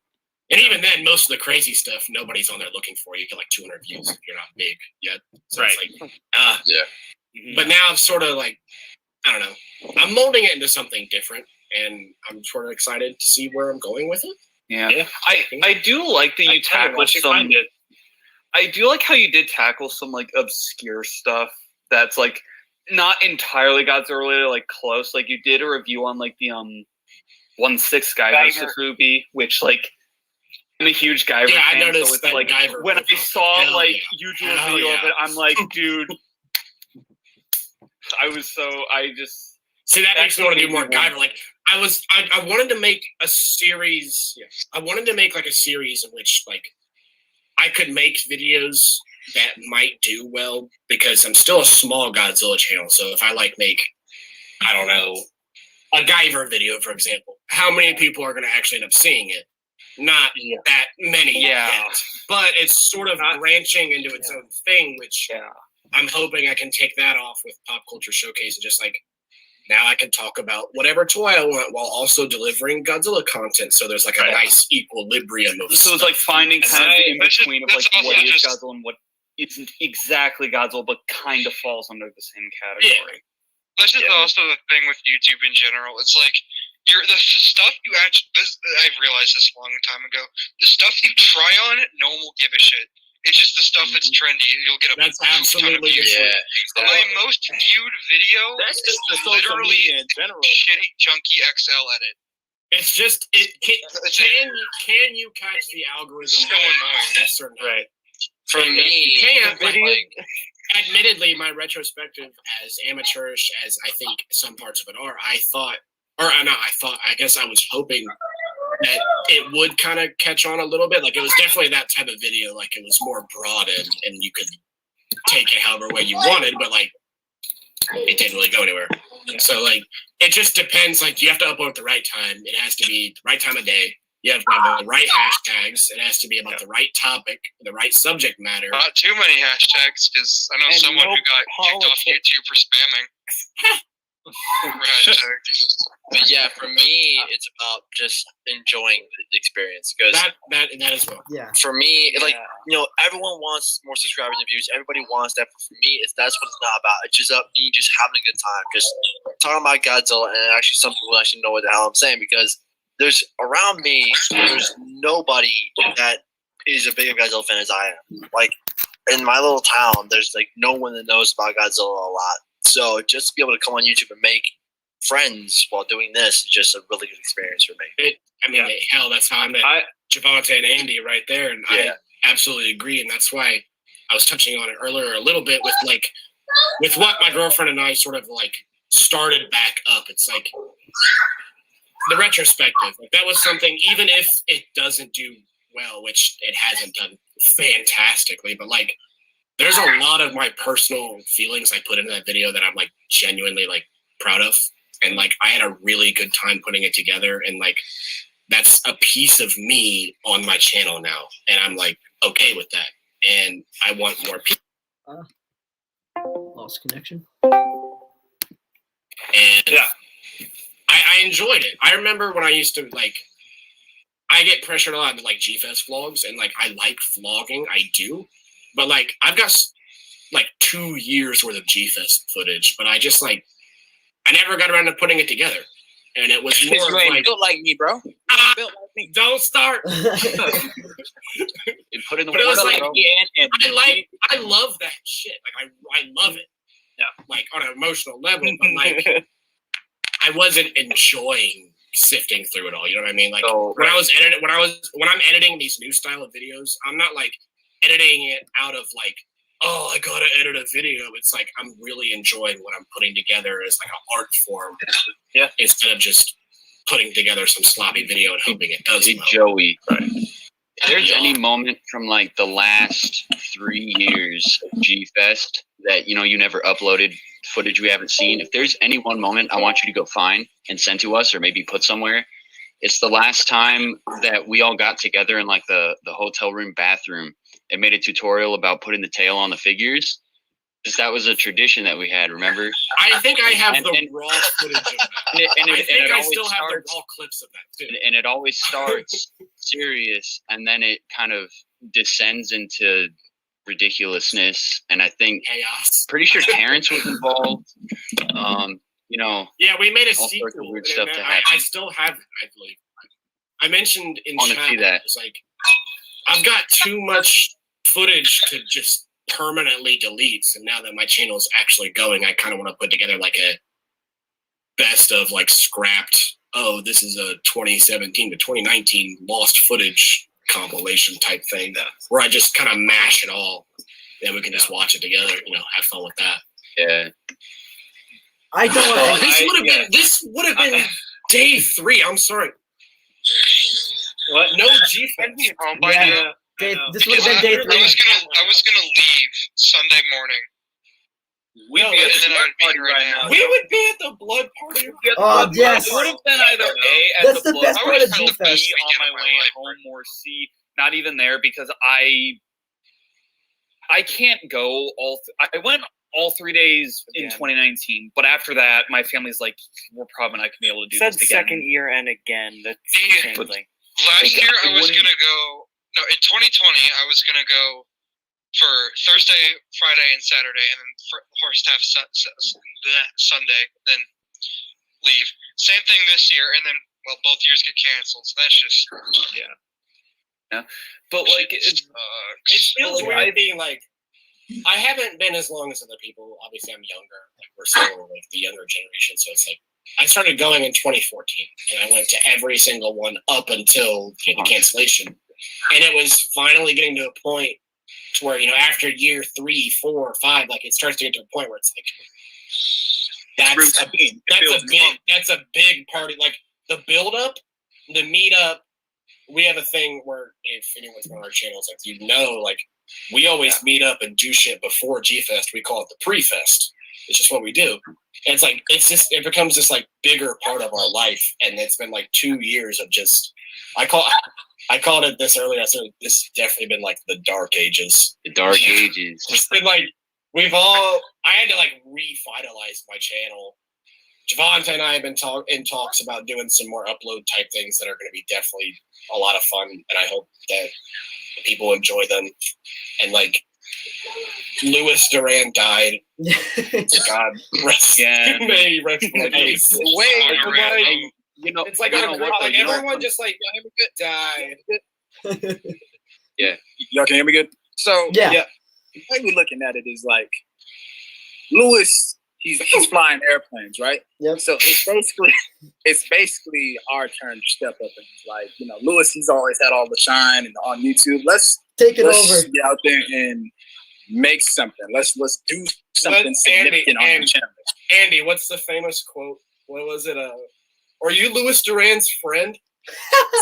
And even then, most of the crazy stuff, nobody's on there looking for. You get like 200 views if you're not big yet. So it's like, But now I'm sort of like, I don't know. I'm molding it into something different, and I'm sort of excited to see where I'm going with it. Yeah. I do like that you tackled some. I do like how you did tackle some like obscure stuff that's like not entirely Godzilla related, like close. Like you did a review on like the 1/6 Guyver Safubi, which like I'm a huge Guyver fan. I noticed so it's that like Guyver when I saw like you do a video of it, I'm like, dude. I just see that makes me want to do more Guyver. Like I wanted to make a series. I wanted to make like a series in which like I could make videos that might do well because I'm still a small Godzilla channel. So if I like make, I don't know, a Guyver video, for example, how many people are going to actually end up seeing it? Not that many yet. But it's sort of branching into its own thing, which I'm hoping I can take that off with Pop Culture Showcase and just like now I can talk about whatever toy I want while also delivering Godzilla content. So there's like a nice equilibrium of So it's like finding kind of the in between of like that's what also is just- Godzilla and what isn't exactly Godzilla, but kind of falls under the same category. This is also the thing with YouTube in general. It's like the stuff you actually. I've realized this a long time ago. The stuff you try on it, no one will give a shit. It's just the stuff that's trendy. You'll get a That's ton of absolutely views. true. My most viewed video That's is just the social literally media in general. shitty junky XL edit. It's just can you catch the algorithm? So annoying. At certain Right. For And if me, you can't. like, Admittedly, my retrospective, as amateurish as I think some parts of it are, I guess I was hoping that it would kind of catch on a little bit. Like, it was definitely that type of video. Like, it was more broad and you could take it however way you wanted, but like, it didn't really go anywhere. So like, it just depends. Like, you have to upload at the right time. It has to be the right time of day. You have to have the right hashtags. It has to be about the right topic, the right subject matter. Not too many hashtags, because I know And someone no who got kicked off YouTube for spamming. For hashtags. but yeah, for me, it's about just enjoying the experience. Because That as well. Yeah. for me, like, everyone wants more subscribers and views. Everybody wants that. But for me, that's what it's not about. It's just about me just having a good time, just talking about Godzilla. And actually, some people actually know what the hell I'm saying, because there's around me, there's nobody that is a bigger Godzilla fan as I am. Like, in my little town, there's like no one that knows about Godzilla a lot. So just to be able to come on YouTube and make friends while doing this is just a really good experience for me. Hell, that's how I met Givanti and Andy right there, and I absolutely agree. And that's why I was touching on it earlier a little bit with what my girlfriend and I sort of like started back up. It's like the retrospective. Like, that was something, even if it doesn't do well, which it hasn't done fantastically, but like, there's a lot of my personal feelings I put into that video that I'm like genuinely like proud of. And like, I had a really good time putting it together, and like, that's a piece of me on my channel now. And I'm like, okay with that. And I want more people. Lost connection. And I enjoyed it. I remember when I used to like, I get pressured a lot into like GFest vlogs, and like, I like vlogging, I do, but like, I've got like 2 years worth of GFest footage, but I just like, I never got around to putting it together, and it was more You ain't like, built like me, bro. Built like me. Don't start. And put in the But it was work, like, bro. I love that shit. Like, I love it. Yeah. Like, on an emotional level, but like, I wasn't enjoying sifting through it all. You know what I mean? Like, when I'm editing these new style of videos, I'm not like editing it out of like, oh, I gotta edit a video. It's like, I'm really enjoying what I'm putting together as like an art form. Yeah. Instead of just putting together some sloppy video and hoping it does Hey, well. Joey, if there's any moment from like the last 3 years of G-Fest that you never uploaded footage we haven't seen, if there's any one moment I want you to go find and send to us, or maybe put somewhere, it's the last time that we all got together in like the hotel room bathroom and made a tutorial about putting the tail on the figures. Because that was a tradition that we had, remember? I think I have the raw footage of that. I think I still have the raw clips of that too. And it always starts serious, and then it kind of descends into ridiculousness. And I think chaos. Pretty sure Terrence was involved. Yeah, we made a all sequel. sorts of weird and stuff to I happen. still have it, I believe. I mentioned in I wanna chat, see that. it's like, I've got too much footage to just permanently delete. So now that my channel is actually going, I kind of want to put together like a best of like scrapped, oh, this is a 2017 to 2019 lost footage compilation type thing, where I just kind of mash it all. Then we can just watch it together, have fun with that. Yeah. I don't. This would have been day 3. I'm sorry. What? No G-Fest. This would have been day 3. I was gonna leave Sunday morning. We would be at the blood party. Oh, yes. It would have been either A, at That's the the best blood part of party, G-Fest. B, on my way home, or C, not even there, because I can't go I went all 3 days in 2019. But after that, my family's like, we're probably not gonna be able to do Said this again. second year and again. That's the same thing. Last year I was gonna go. No, in 2020 I was gonna go for Thursday, Friday, and Saturday, and then for first half Sunday, then leave. Same thing this year, and then both years get canceled. So that's just But like, it feels weird being like, I haven't been as long as other people. Obviously, I'm younger. Like we're still like the younger generation, so it's like I started going in 2014, and I went to every single one up until the cancellation, and it was finally getting to a point to where after year 3, 4, 5, like it starts to get to a point where it's like that's a big party. Like the build up, the meet up. We have a thing where if anyone's on our channels, like like we always meet up and do shit before G-Fest. We call it the pre-fest. It's just what we do. And it's like it becomes this like bigger part of our life. And it's been like 2 years of just I called it this earlier. I said this has definitely been like the dark ages. The dark ages. It's been like I had to like revitalize my channel. Givanti and I have been in talks about doing some more upload type things that are going to be definitely a lot of fun, and I hope that people enjoy them. And like Louis Duran died. God rest. Yeah. May rest in peace. It's like everyone just like died. Yeah. Y'all can hear me good? So Yeah. The way we're looking at it is like Louis. He's flying airplanes, right? Yep. So it's basically our turn to step up and like Louis. He's always had all the shine and on YouTube. Let's take it over. Get out there and make something. Let's do something significant on the channel. Andy, what's the famous quote? What was it? Are you Louis Duran's friend?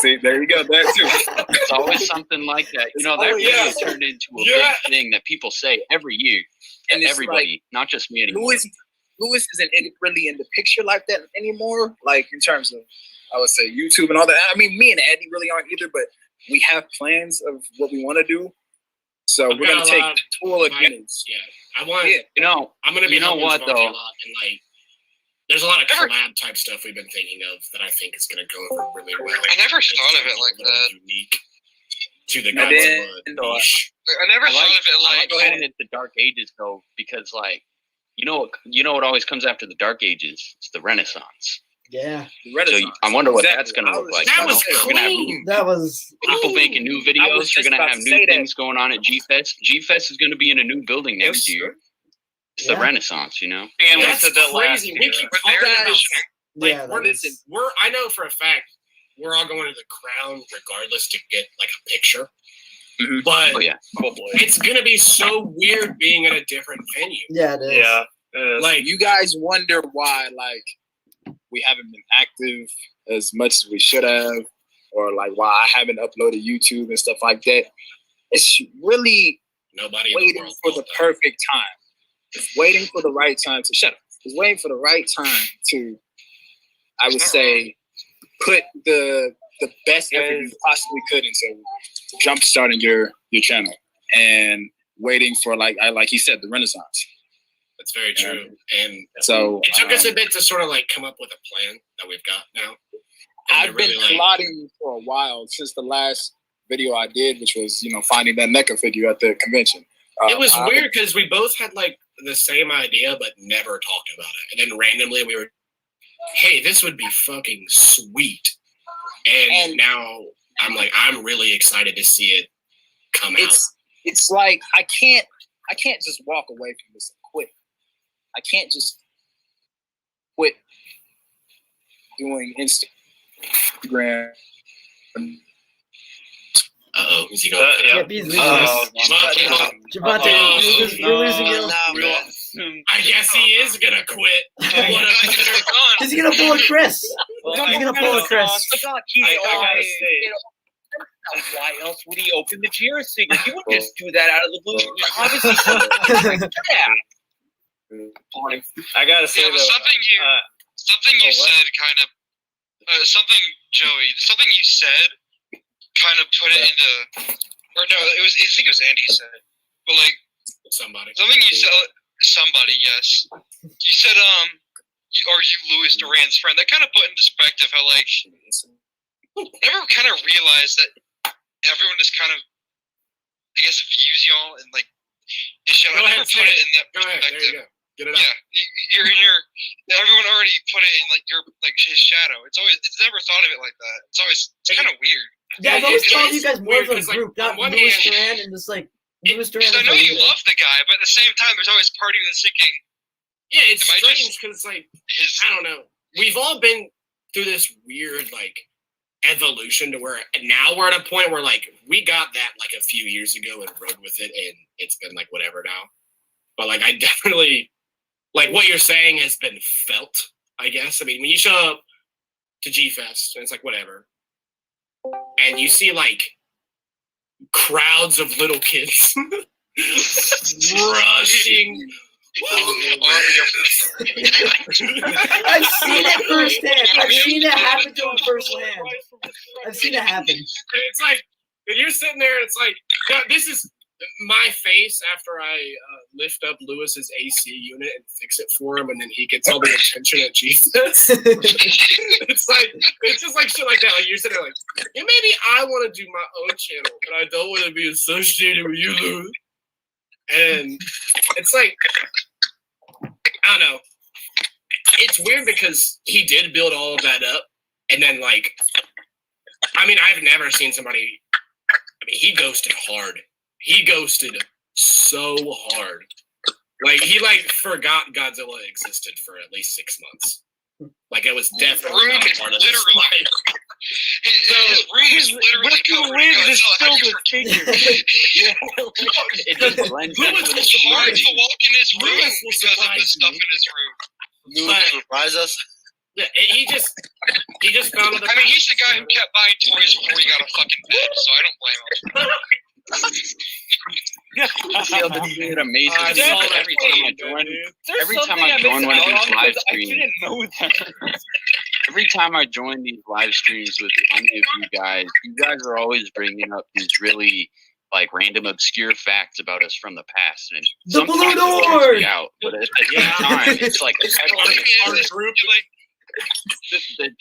See, there you go. That too. It's always something like that. That really turned into a big thing that people say every year. And everybody, not just me anymore. Louis isn't really in the picture like that anymore. Like in terms of, I would say YouTube and all that. I mean, me and Eddie really aren't either, but we have plans of what we want to do. So we're gonna take full advantage. I'm gonna be what though? A lot, and like, there's a lot of collab type stuff we've been thinking of that I think is gonna go over really well. I never thought of it like that. Unique to the Godzilla niche. I never thought of it like calling it the Dark Ages though, because like what always comes after the Dark Ages? It's the Renaissance. Yeah. The Renaissance. So I wonder what that's going to look like. That was clean. That was people making new videos. You're going to have new things going on at G-Fest. G-Fest is going to be in a new building next year. It's the Renaissance, And that's crazy. We keep talking about I know for a fact we're all going to the Crown regardless to get like a picture. Mm-hmm. But it's gonna be so weird being at a different venue. Yeah, it is. Yeah, like you guys wonder why like we haven't been active as much as we should have, or like why I haven't uploaded YouTube and stuff like that. It's really waiting for the perfect time. It's waiting for the right time to shut up. It's waiting for the right time to, I would say, put the best effort you possibly could into jumpstarting your channel and waiting for like he said, the Renaissance. That's very true. And so it took us a bit to sort of like come up with a plan that we've got now. I've been plotting for a while since the last video I did, which was finding that NECA figure at the convention. It was weird because we both had like the same idea but never talked about it, and then randomly we were, hey, this would be fucking sweet. And now I'm really excited to see it come out. It's like I can't just walk away from this and quit. I can't just quit doing Instagram. Uh-oh, is he going? He's losing us. Givanti, we're losing you. I guess he is gonna quit. Is he gonna pull a Chris? He's gonna pull a Chris. Why else would he open the GR singer? He wouldn't just do that out of the blue. Obviously, I gotta say though, something you said kind of something you said kind of put it into, or no, I think it was Andy said, but like something somebody, yes. You said, are you Louis Duran's friend? That kind of put in perspective how, like, never kind of realized that everyone just kind of, I guess, views y'all and, like, his shadow. I never put it in that perspective. There you go. Get it out. Yeah, everyone already put it in, like, his shadow. It's never thought of it like that. It's kind of weird. Yeah, I've always thought you guys more of a because, like, group, not on one Louis hand- Duran and just like Louis Duran. Because I know you love the guy, but at the same time, there's always part of you that's thinking, Yeah, it's Am I strange because, like, I don't know. We've all been through this weird, like, evolution to where now we're at a point where, like, we got that, like, a few years ago and rode with it, and it's been, like, whatever now. But, like, I definitely, like, what you're saying has been felt, I guess. I mean, when you show up to G-Fest, and it's like, whatever, and you see, like, crowds of little kids rushing. I've seen it firsthand. I've seen it happen to him firsthand. I've seen it happen. It's like, and you're sitting there, and it's like, God, this is my face after I lift up Lewis's AC unit and fix it for him, and then he gets all the attention at Jesus. It's just like shit like that. Like, you're sitting there like, yeah, maybe I want to do my own channel, but I don't want to be associated with you, Lewis. And it's like, I don't know. It's weird because he did build all of that up, and then, like, I mean, I've never seen somebody. I mean, he ghosted hard. He ghosted so hard. Like, he, like, forgot Godzilla existed for at least 6 months. Like, it was definitely not a part of his life. His room is literally covered in Godzilla. It just blends in with the It's hard to walk in his room Lewis will because of the surprise stuff me. in his room. Lewis surprise us. Yeah, he just found it. I mean, he's the guy who kept buying toys before he got a fucking bed, so I don't blame him. It's amazing. I saw that Every time I join, one of these live streams, every time I join these live streams with any of you guys are always bringing up these really, like, random obscure facts about us from the past, and The sometimes Blue it freaks Door! me out, but at the same time, it's like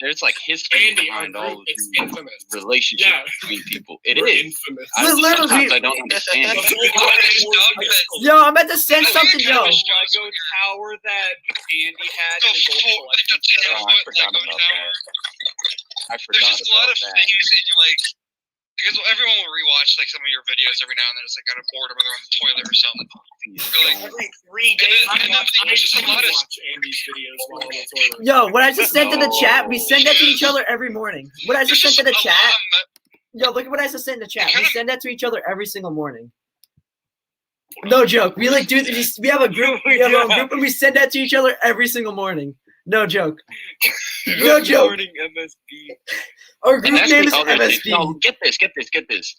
there's like history behind all of these relationships between people. It is. Sometimes I don't understand it. Yo, I'm about to send something, yo. Lego tower that Andy had in the gold collection. Oh, I forgot about that. There's just a lot of things, and you're like, because everyone will rewatch, like, some of your videos every now and then. It's like out of boredom, or they're on the toilet or something. Really, Every 3 days, and then there's just a lot of. Andy's videos while on the toilet. Yo, what I just sent to the chat, we send that to each other every morning. What I just sent to the chat. Yo, look at what I just sent in the chat. We send that to each other every single morning. No joke. We like do this. We have a group. We have a group, and we send that to each other every single morning. No joke. No joke. Morning MSB. Our group That's name is the other thing. MSB. No, get this.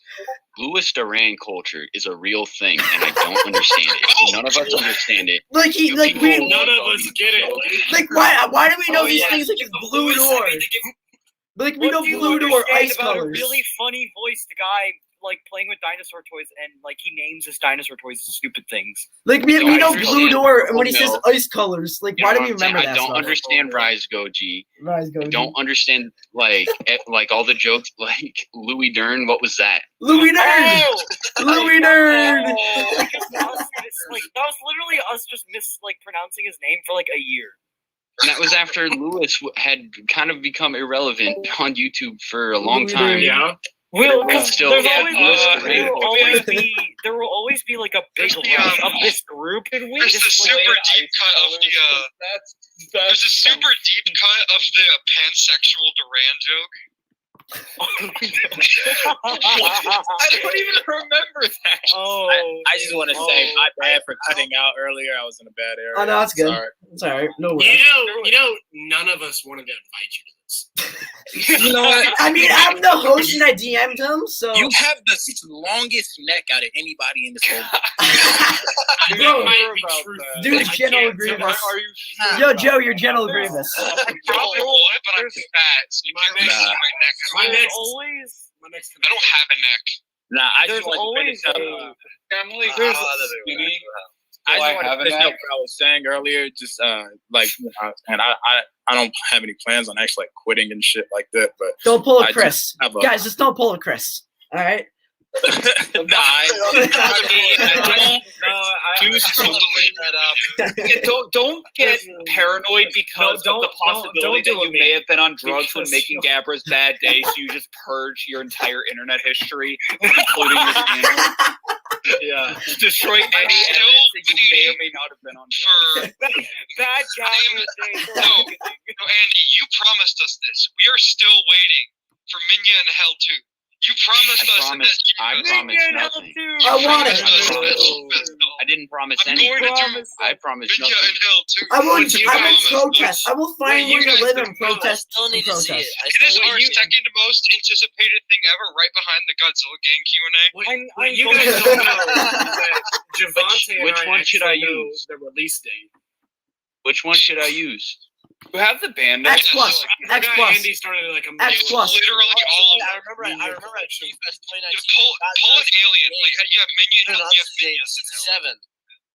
Louis Duran culture is a real thing, and I don't understand it. None of us understand it. Like we None of us get it. Like, why do we know these things like Blue Door? Like, we know Blue Door ice about colors. a really funny voiced guy, like, playing with dinosaur toys, and, like, he names his dinosaur toys stupid things. Like, we know Blue Door, and when he says ice colors, like, why do we remember that I don't stuff? understand Rise Goji. Rise Goji. I don't understand, like, like all the jokes, like Louis Dern. What was that? Louis Dern! Louis Dern! That was literally us just pronouncing his name for, like, a year. And that was after Louis had kind of become irrelevant on YouTube for a long time. Yeah. Well, But still, there will always be like a big rush of this group, and we There's just the super deep cut of the. There's a super deep cut of the pansexual Duran joke. I don't even remember that. Oh, I just want to say my bad for cutting out earlier. I was in a bad area. Oh, no, it's good. Sorry. It's alright. No worries. You know, none of us wanted to invite you to this. You know what? I mean, I'm the host and I DM'd him, so. You have the longest neck out of anybody in this whole. Bro, might be true. dude, General Grievous. Yo, Joe, you're General Grievous. I'm probably what, but I'm fat, so you can't really see my neck. I don't have a neck. Nah, I There's just want always to a- finish up. there's I I just want have to an finish up app. what I was saying earlier. Just and I don't have any plans on actually like quitting and shit like that. But Don't pull a I just Chris. have a- Guys, just don't pull a Chris. All right? Don't get paranoid because of the possibility that you may have been on drugs when making Gabra's bad day, so you just purge your entire internet history, including your channel. Yeah. Just destroy any evidence that you may or may not have been on drugs. Bad Gabra's day. No, Andy, you promised us this. We are still waiting for Minya and Hell 2. You promised us in that I promised nothing. I want it. I didn't promise I'm anything. going to do I promised Minya nothing. and Hell 2. I will You promised. protest. I will find where you live and protest. still need to see it. It is our second most anticipated thing ever, right behind the Godzilla gang Q&A. You guys don't know that Givanti and Which one should I actually know use? the release date. Which one should I use? You have the band. X plus. X plus. Andy started like a X plus. Literally all of I them. remember at GFest 2019. Just pull an alien. Like, you have Minion and you have Minion. 67.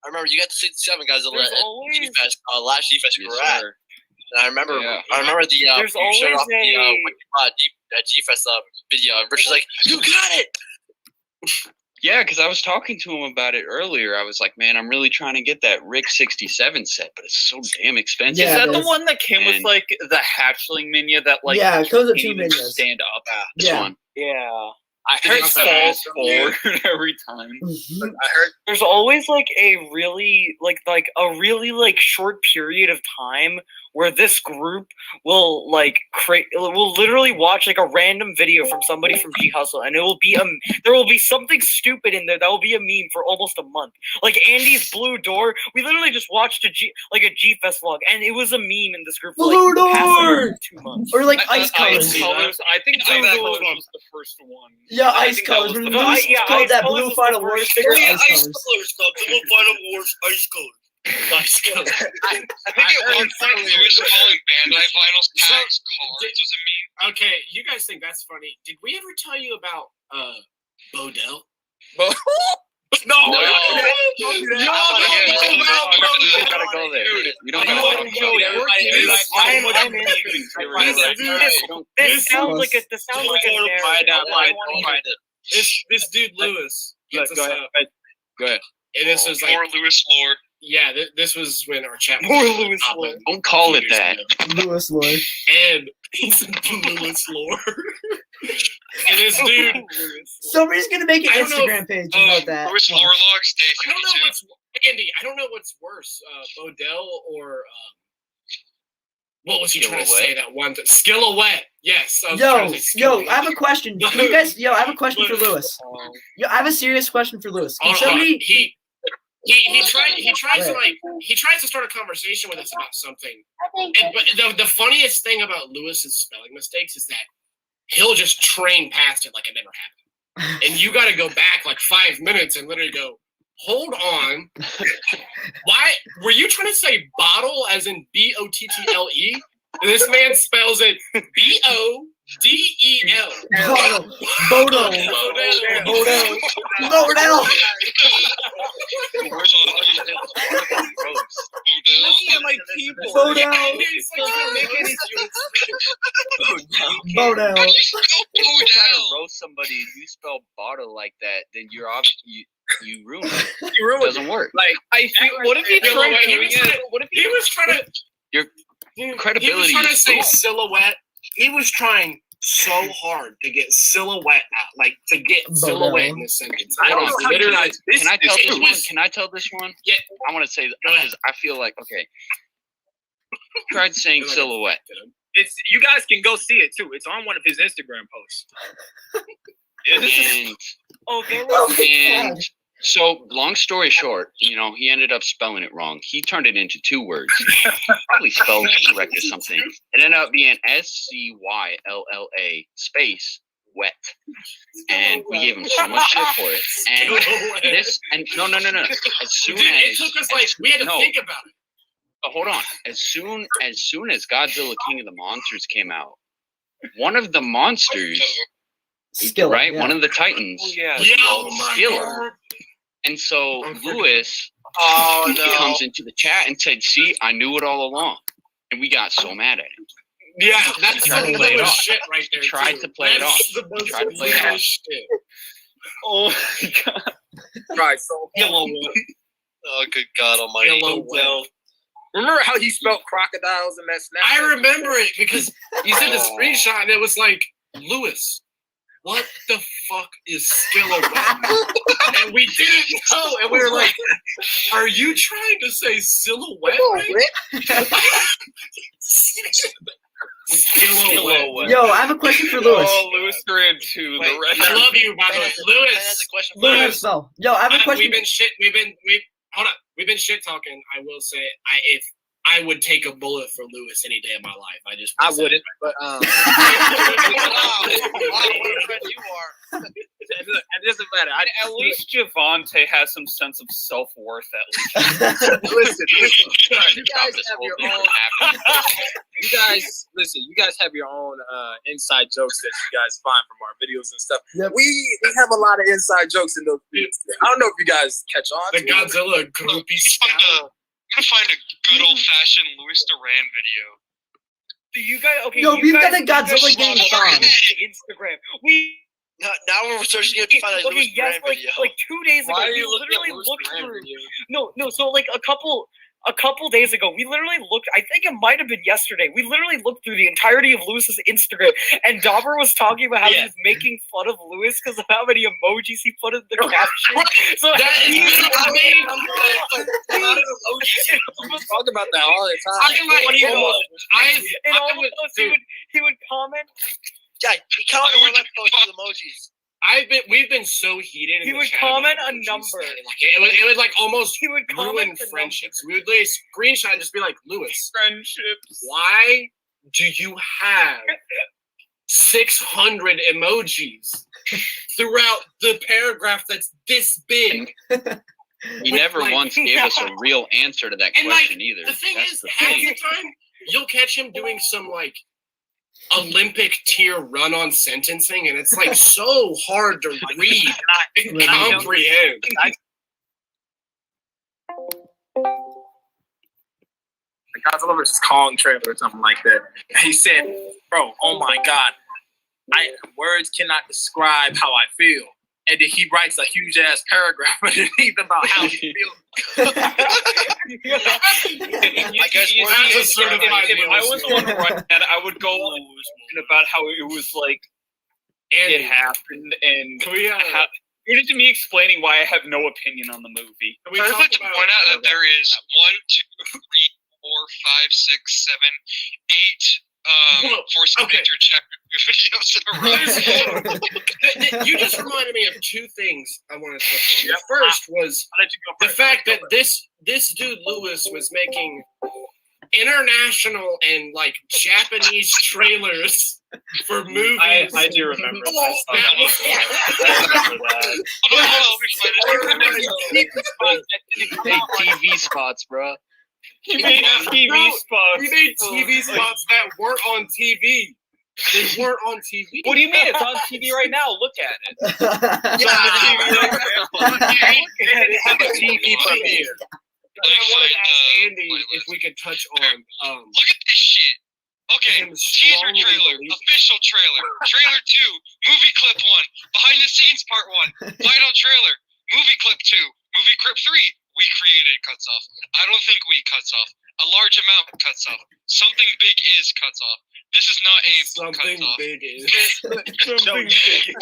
I remember you got to 67 guys at There's always- GFest, last GFest we Yes, were at. sir. And I remember, Yeah. the There's you showed always off the GFest video, and Rich was like, "You got it!" Yeah, because I was talking to him about it earlier. I was like, man, I'm really trying to get that Rick 67 set, but it's so damn expensive. Yeah, Is that it the is. one that came with And- like the hatchling Minya that like Yeah, it comes with can't two even minions. stand up? This Yeah. one. Yeah. I heard It's falls not forward every time. Mhm. I heard There's always like a really short period of time where this group will will literally watch like a random video from somebody from G Hustle, and it will be there will be something stupid in there that will be a meme for almost a month. Like Andy's blue door, we literally just watched a G Fest vlog, and it was a meme in this group for Blue like the past door! 2 months. Or like ice Ice colors. colors. I think Blue ice colors. colors was the first one. Yeah, I ice think that colors. was When the we first yeah, called Ice that Colors blue was the Final first Wars figure, ice colors. Ice color. I think at one point Lewis calling Bandai Finals tags cards was a meme. Okay, you guys think that's funny. Did we ever tell you about Bodell? No, we gotta go there. We don't gotta This sounds like a narrative. This dude Lewis. gets Go us ahead. up. Go ahead. And this was like More Lewis lore. yeah, this was when our chat was More really Lewis popping lore. Don't call it years that. ago. Lewis Lord. And Lewis lore. And this dude, Somebody's gonna make an I don't know Instagram page about that. Lewis lore logs day I don't know 52. what's Andy. I don't know what's worse, Bodell or what was he trying to say that one time? Skillaway. Yes. I was trying to say Yo, Skillaway. I have a question. You guys, I have a question for Lewis. Yo, I have a serious question for Lewis. Can Hold on. somebody? He tries to start a conversation with us about something. But the funniest thing about Lewis's spelling mistakes is that he'll just train past it like it never happened. And you got to go back like 5 minutes and literally go, hold on. Why were you trying to say bottle as in Bottle? And this man spells it Bodel. Bodo. Looking at my keyboard. Bodo. Bodo. If you try to roast somebody and you spell bottle like that, then you're off. You ruin it. It doesn't work. Like I think. What if he tried doing it? What if He was trying to. Your credibility. He was trying to is say gone. silhouette. He was trying so hard to get silhouette out, like to get silhouette in the sentence. I Hold was on, literally. Can I tell this it one? was- Can I tell this one? Yeah. I want to say that Go ahead. because I feel like okay. Tried saying silhouette. It's you guys can go see it too. It's on one of his Instagram posts. And Oh, there was and so long story short, he ended up spelling it wrong. He turned it into 2 words. Probably spelled correct or something. It ended up being SCYLLA space wet. And we gave him so much shit for it. And this and no. As soon Dude, as it took us like we had to think about it. But hold on. As soon as Godzilla King of the Monsters came out, one of the monsters, Skillet, right? yeah. One of the Titans yeah. was Yeah, called oh my Skillet. God. And so Lewis He comes into the chat and said, "See, I knew it all along," and we got so mad at him. Yeah, that's Tried to some play it Lewis off. shit right there. Tried too. to play it That's off. the most Tried to play it Lewis off. shit. Oh my god. Right, so Yellow Will. Oh, good God Almighty! Yellow Will. remember how he spelled crocodiles in that snap? I remember it because you sent a screenshot and it was like, Lewis, what the fuck is silhouette? And we didn't know. And we were like, are you trying to say silhouette? Silhouette. Yo, I have a question for Lewis. Oh, Lewis ran to the red. I love you, by the way. Lewis. Lewis, no. Yo, I have a question. We've been shit talking. I will say, if I would take a bullet for Lewis any day of my life. I wouldn't, but Wow, what a friend you are. It doesn't matter. At least Givanti has some sense of self-worth. At least. Listen. You guys have your own. You guys have your own inside jokes that you guys find from our videos and stuff. Yep. We have a lot of inside jokes in those videos. I don't know if you guys catch on. The Godzilla groupie scout. I'm gonna find a good old-fashioned Louis Duran video. You guys, okay? Yo, you we've guys, got a Godzilla game song. Instagram. Now we're searching to find a Okay, Louis yes, Duran video. like 2 days ago, Why are we you looking at literally Louis looked Duran through. video? No. So like a couple days ago, we literally looked. I think it might have been yesterday. We literally looked through the entirety of Lewis's Instagram, and Dobber was talking about how he was making fun of Lewis because of how many emojis he put in the caption. So Talk about that all the time. He would comment. Yeah, he commented on those emojis. We've been so heated. He would comment a number. It would like almost He would ruin comment the friendships. We would literally screenshot and just be like, Lewis, Friendships. why do you have 600 emojis throughout the paragraph that's this big? He never once gave us a real answer to that And, question either. The thing That's is, the half thing. the time you'll catch him doing some like Olympic tier run-on sentencing, and it's like so hard to read and comprehend. Godzilla vs. Kong trailer or something like that. And he said, "Bro, oh my God, words cannot describe how I feel." And then he writes a huge ass paragraph underneath about how he feels. I guess If I was the one to write that, I would go on about how it was like it happened, and it is me explaining why I have no opinion on the movie. I'd like to point out that there is 1, 2, 3, 4, 5, 6, 7, 8 Force Avenger chapter videos in a row. You just reminded me of two things I want to touch on. The first was the fact that this dude Lewis was making international and like Japanese trailers for movies. I do remember TV spots, bro. He made TV spots. He made TV spots that weren't on TV. They weren't on TV. What do you mean? It's on TV right now. Look at it. Have a TV premiere. I wanted to ask Andy if we could touch on. Look at this shit. Okay, teaser trailer, official trailer, trailer 2, movie clip 1, behind the scenes part 1, final trailer, movie clip 2, movie clip 3. We created cuts off. I don't think we cuts off. A large amount cuts off. Something big is cuts off. This is not a something cuts off. big is. Something big.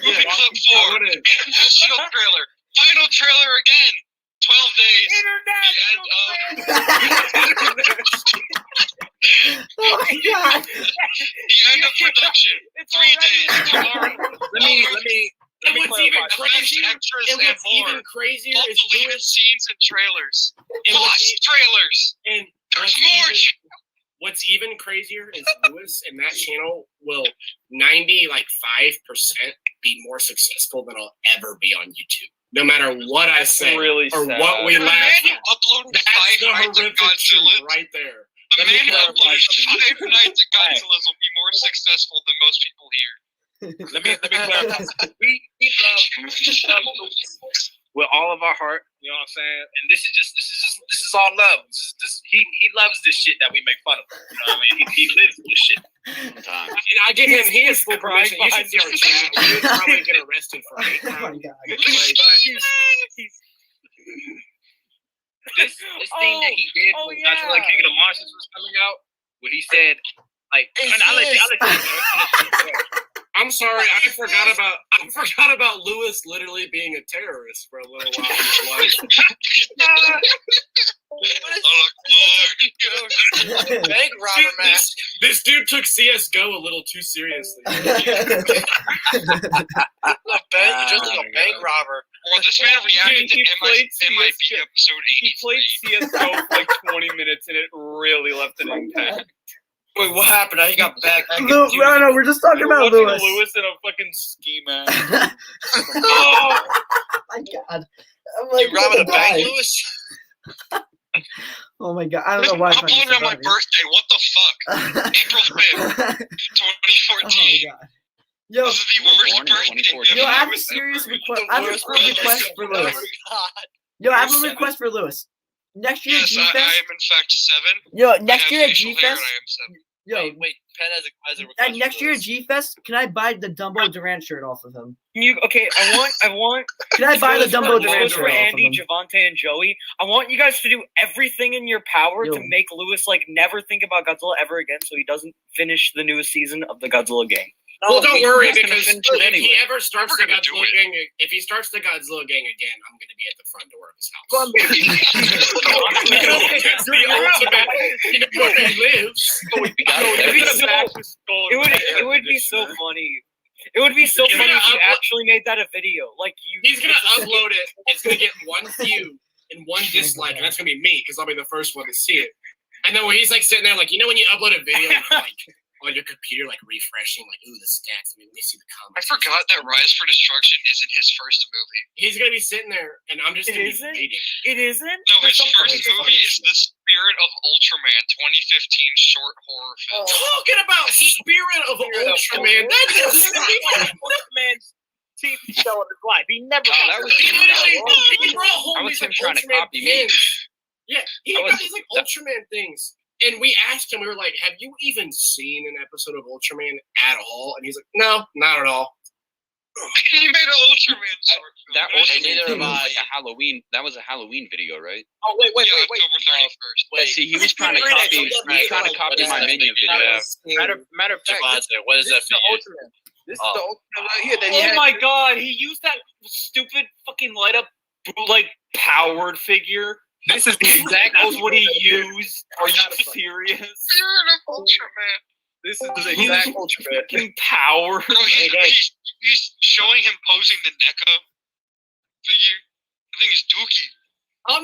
Movie clip 4, international trailer, final trailer again. 12 days. Oh my God. The end of production. 3 days. Tomorrow. Let me What's even crazier? And what's even crazier all is deleted scenes and trailers. And Plus trailers. And there's more. What's even crazier is Lewis and that channel will 95% be more successful than I'll ever be on YouTube. No matter what I say really or sad. what we The laugh man who at. uploaded That's 5 the nights of horrific Godzilla. truth right there. The man who uploaded 5 nights of Godzilla will be more successful than most people here. Let me clarify. with all of our heart. You know what I'm saying? And this is all love. He loves this shit that we make fun of. You know what I mean? He lives this shit. Sometimes. And I give him his full permission. You should see our chat. He would probably get arrested for hate crime. Oh my God. This thing that he did when Godzilla King of the Monsters was coming out, where he said, like, and I'll let you I'm sorry, I forgot about Lewis literally being a terrorist for a little while in his life. Bank robber mask. This dude took CS:GO a little too seriously. Just like a bank robber. Well, this man reacted to MIB episode 83. He played CS:GO for like 20 minutes, and it really left an impact. Wait, what happened? I got back. No, we're just talking about Lewis. Lewis in a fucking ski mask. Oh my God. I'm like, You robbing a bank, Lewis? Oh my God. I don't know why. I'm blowing on my birthday. What the fuck? April 5th, 2014. Oh my God. Yo, this is the worst birthday. Yo, I have a serious request. I have a request for Lewis. Yo, I have a request for Lewis. Next year at Yes, G-Fest. I am in fact 7. Yo, next year at facial hair G-Fest. and I am 7. Yo, wait, Penn has a request. next year at G-Fest, can I buy the Dumbo Durant shirt off of him? I want. Can I buy the Dumbo Durant for shirt off of Andy, him? Givanti, and Joey? I want you guys to do everything in your power to make Lewis like never think about Godzilla ever again, so he doesn't finish the newest season of the Godzilla game. Well, don't worry, because if he ever starts the Godzilla gang, if he starts the Godzilla gang again, I'm going to be at the front door of his house. That's the ultimate. You know where he lives. It would be so funny. It would be so funny if you actually made that a video. Like he's gonna upload it. It's gonna get 1 view and 1 dislike, and that's gonna be me because I'll be the first one to see it. And then when he's like sitting there, like when you upload a video, like on your computer, like refreshing, like ooh the stats. I mean, let me see the comments. I forgot that Rise for Destruction isn't his first movie. He's gonna be sitting there, and I'm just gonna be waiting. It isn't. No, his first movie is The Spirit of Ultraman, 2015 short horror film. Talking about Spirit of Ultraman, that's Ultraman TV show in his life. He never. That was he brought home was these him like trying to Ultraman copy me. things. Yeah, he got these like Ultraman things. And we asked him, we were like, have you even seen an episode of Ultraman at all? And he's like, no, not at all. He made an Ultraman short film. That Ultraman thing was like a Halloween. That was a Halloween video, right? Oh wait. October 31st. Wait, see, he was trying to copy. He's trying to copy my minion video. Matter of fact, what is that for you? Ultraman. This is the Ultraman right here. That Oh my God! He used that stupid fucking light up, like powered figure. This is the exact. That's what he used. Are you serious? Spirit of Ultraman. This is the exact Ultraman. Fucking power. Bro, he's showing him posing the NECA figure. I think it's Dookie. I'm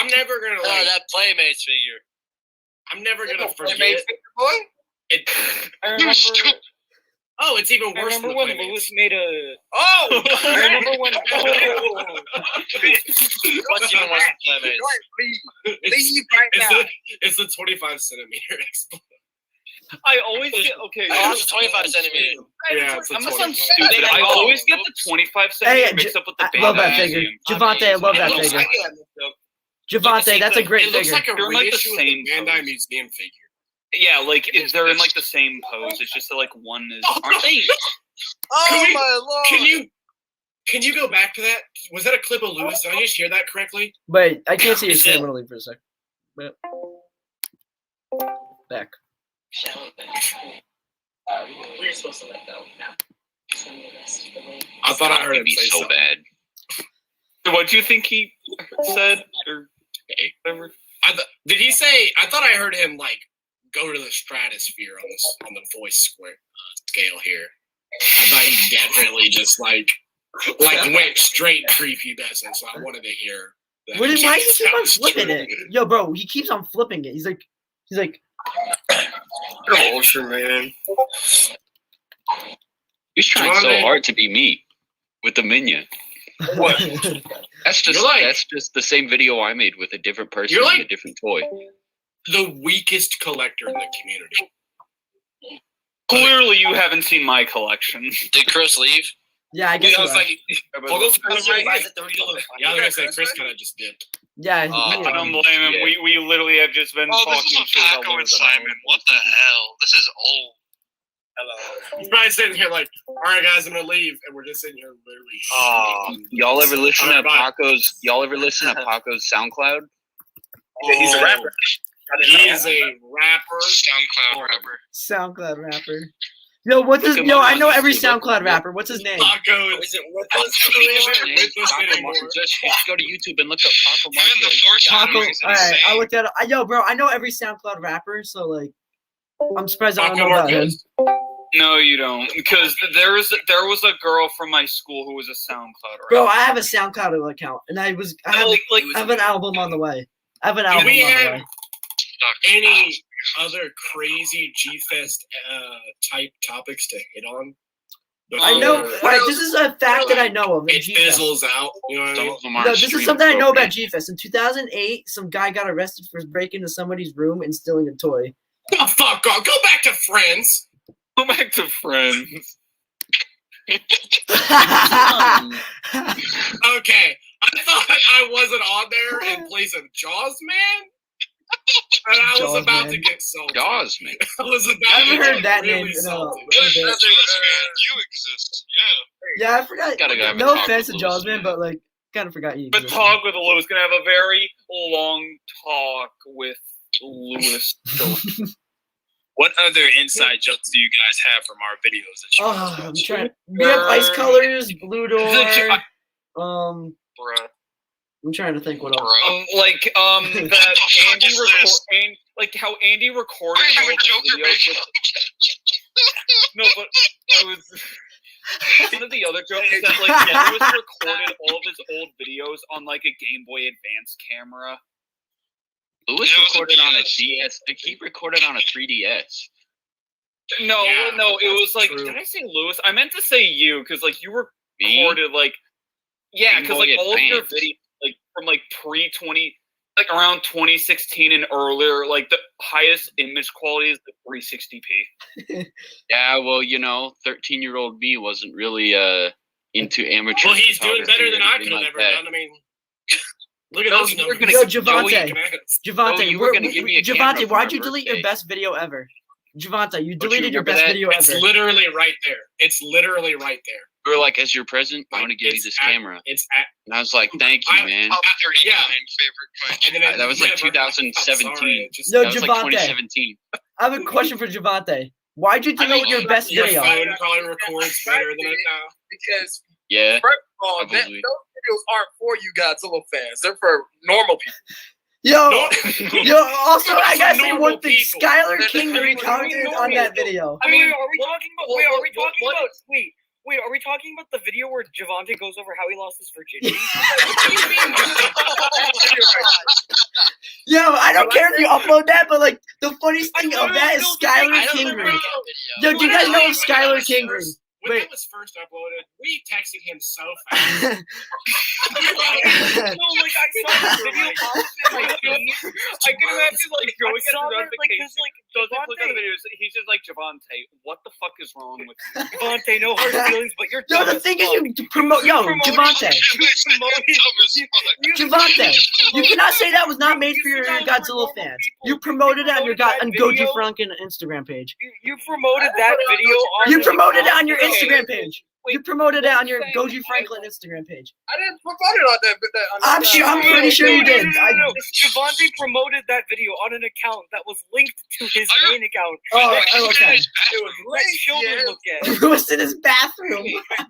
never gonna like that Playmates figure. I'm never gonna forget. Playmates figure, boy. I remember. Oh, it's even worse. I remember when Lewis made a. Oh! I remember when. What's even worse than Playmates? It's the 25 centimeter explosion. I always get okay. Oh, it's 25 centimeter. Yeah, it's I'm not stupid. I always get the 25 centimeter mixed up with the big. I love that figure. Givanti, I love that figure. Givanti, that's a great It looks figure. like a They're like the reissue of the same Bandai pose. Museum figure. Yeah, like they're in like the same pose. It's just that like one is. Aren't they? Can my lord! Can you go back to that? Was that a clip of Lewis? Did I just hear that correctly? Wait, I can't see his camera really for a sec. But back. We're supposed to let go now. I thought I heard him It'd be say so something. bad. What do you think he said or whatever? Did he say? I thought I heard him like go to the stratosphere on the voice scale here. I thought he definitely just like went straight prepubescent. So I wanted to hear. That. Why does he keep on flipping it? Yo, bro, he keeps on flipping it. He's like. Ultraman. He's trying so hard to be me with the minion. What? That's just the same video I made with a different person and a different toy. The weakest collector in the community. Clearly, you haven't seen my collection. Did Chris leave? Yeah, I guess. I was like, Pogo's kind of right. Yeah, I was gonna say Chris kind of just did. Yeah, I don't blame him. Yeah. We literally have just been Oh, talking this is a shit about Paco and Lewis. Simon. What the hell? This is old. Hello. He's probably sitting here like, all right, guys, I'm gonna leave, and we're just sitting here literally. Y'all ever listen to Alright, bye. Paco's? Y'all ever listen to Paco's SoundCloud? Yeah, he's a rapper. He is a rapper. SoundCloud rapper. SoundCloud rapper. Yo, what's his? Look him Yo, up I on know every YouTube. SoundCloud rapper. What's his name? Paco isn't with us anymore. Just go to YouTube and look up Paco Even the Marquez. first Paco. one is All right, insane. I looked at it. Yo, bro, I know every SoundCloud rapper, so like, I'm surprised I don't Paco know about him. Marquez. No, you don't, because there was a girl from my school who was a SoundCloud rapper. Bro, I have a SoundCloud account, and I have an album on the way. I have an album Do we on the have way. any other crazy G-Fest type topics to hit on? I know. All right, this is a fact that I know of. in It G-Fest. fizzles out. You know what I mean? No, this is something I know about G-Fest. In 2008, some guy got arrested for breaking into somebody's room and stealing a toy. Oh, fuck off. Go back to Friends. Go back to Friends. Okay. I thought I wasn't on there in place of Jaws Man. And I was Jaws about Man. to get salty. Jaws, man. I was about I to haven't get heard that really name in a salty. bit. You exist. Yeah. Yeah, I forgot. Gotta go have a No talk offense with to Lewis, Jaws, man, man. but like, kind of forgot you. But existed. talk with Lewis. Gonna have a very long talk with Lewis. What other inside jokes do you guys have from our videos that you guys Oh, I'm watch? trying. We have Ice Colors, Blue Door. Bruh. I'm trying to think what else. That Andy like how Andy recorded all of his videos. No, but I was. One of the other jokes is that like Lewis recorded all of his old videos on like a Game Boy Advance camera. Lewis recorded on a DS. He recorded on a 3DS. No, Yeah, no, it was like. true. Did I say Lewis? I meant to say you because like you Me? recorded like. Yeah, Game because Boy like all of your Advance. videos like from like pre-20, like around 2016 and earlier, like the highest image quality is the 360p. Yeah, well, 13-year-old me wasn't really into amateur. Well, he's doing photography better or than I anything could have like ever that. done. I mean, look at No, those you were numbers. gonna- Yo, Givanti. Oh, you were gonna give me a camera Givanti, for why'd my you delete birthday. your best video ever? Givanti, you Don't you deleted your remember best that? video It's ever. literally right there. It's literally right there. We were like, as your present, I Like, want to give you it's this at- camera. It's at. And I was like, thank you, man. Top 39 Yeah. favorite And then That was like whatever. 2017. I'm sorry, it just- Yo, That was like Givanti. 2017. I have a question for Givanti. Why'd you delete your best Your video? phone probably records better than it now. Because Yeah. first of all, those Probably. videos aren't for you Godzilla fans. They're for normal people. Yo, yo. Also, I gotta say Normal one thing. people. Skylar They're Kingery commented on that video. I mean, are we talking about? Wait, are we talking about? Wait, are we talking about the video where Givanti goes over how he lost his virginity? Yo, I don't care if you upload that, but like the funniest thing of that is Skylar I don't Kingery. remember. Yo, do you guys know of Skylar When Kingery? When Wait. that was first uploaded, we texted him so fast. No, like I saw the video pop up in my feed. I can imagine like Joey gets saw a it, like, 'cause, notification. like, Doesn't click on the Givanti- videos. He's just like Givanti. What the fuck is wrong with you? Givanti, no hard feelings, but you're Yo, dumb the as thing is, fuck. you promote. Yo, Givanti. Givanti, you cannot say that was not made for your Godzilla fans. You promoted it on your on GojiFranklin Instagram page. You promoted that video on. You an promoted it account on your today. Instagram page. You promoted it on your GojiFranklin Instagram page. I didn't promote it on that. I'm sure. I'm pretty sure you did. No. Givanti promoted that video on an account that was linked to his main account. Oh, okay. It was Let children look at. It was in his bathroom. If you remember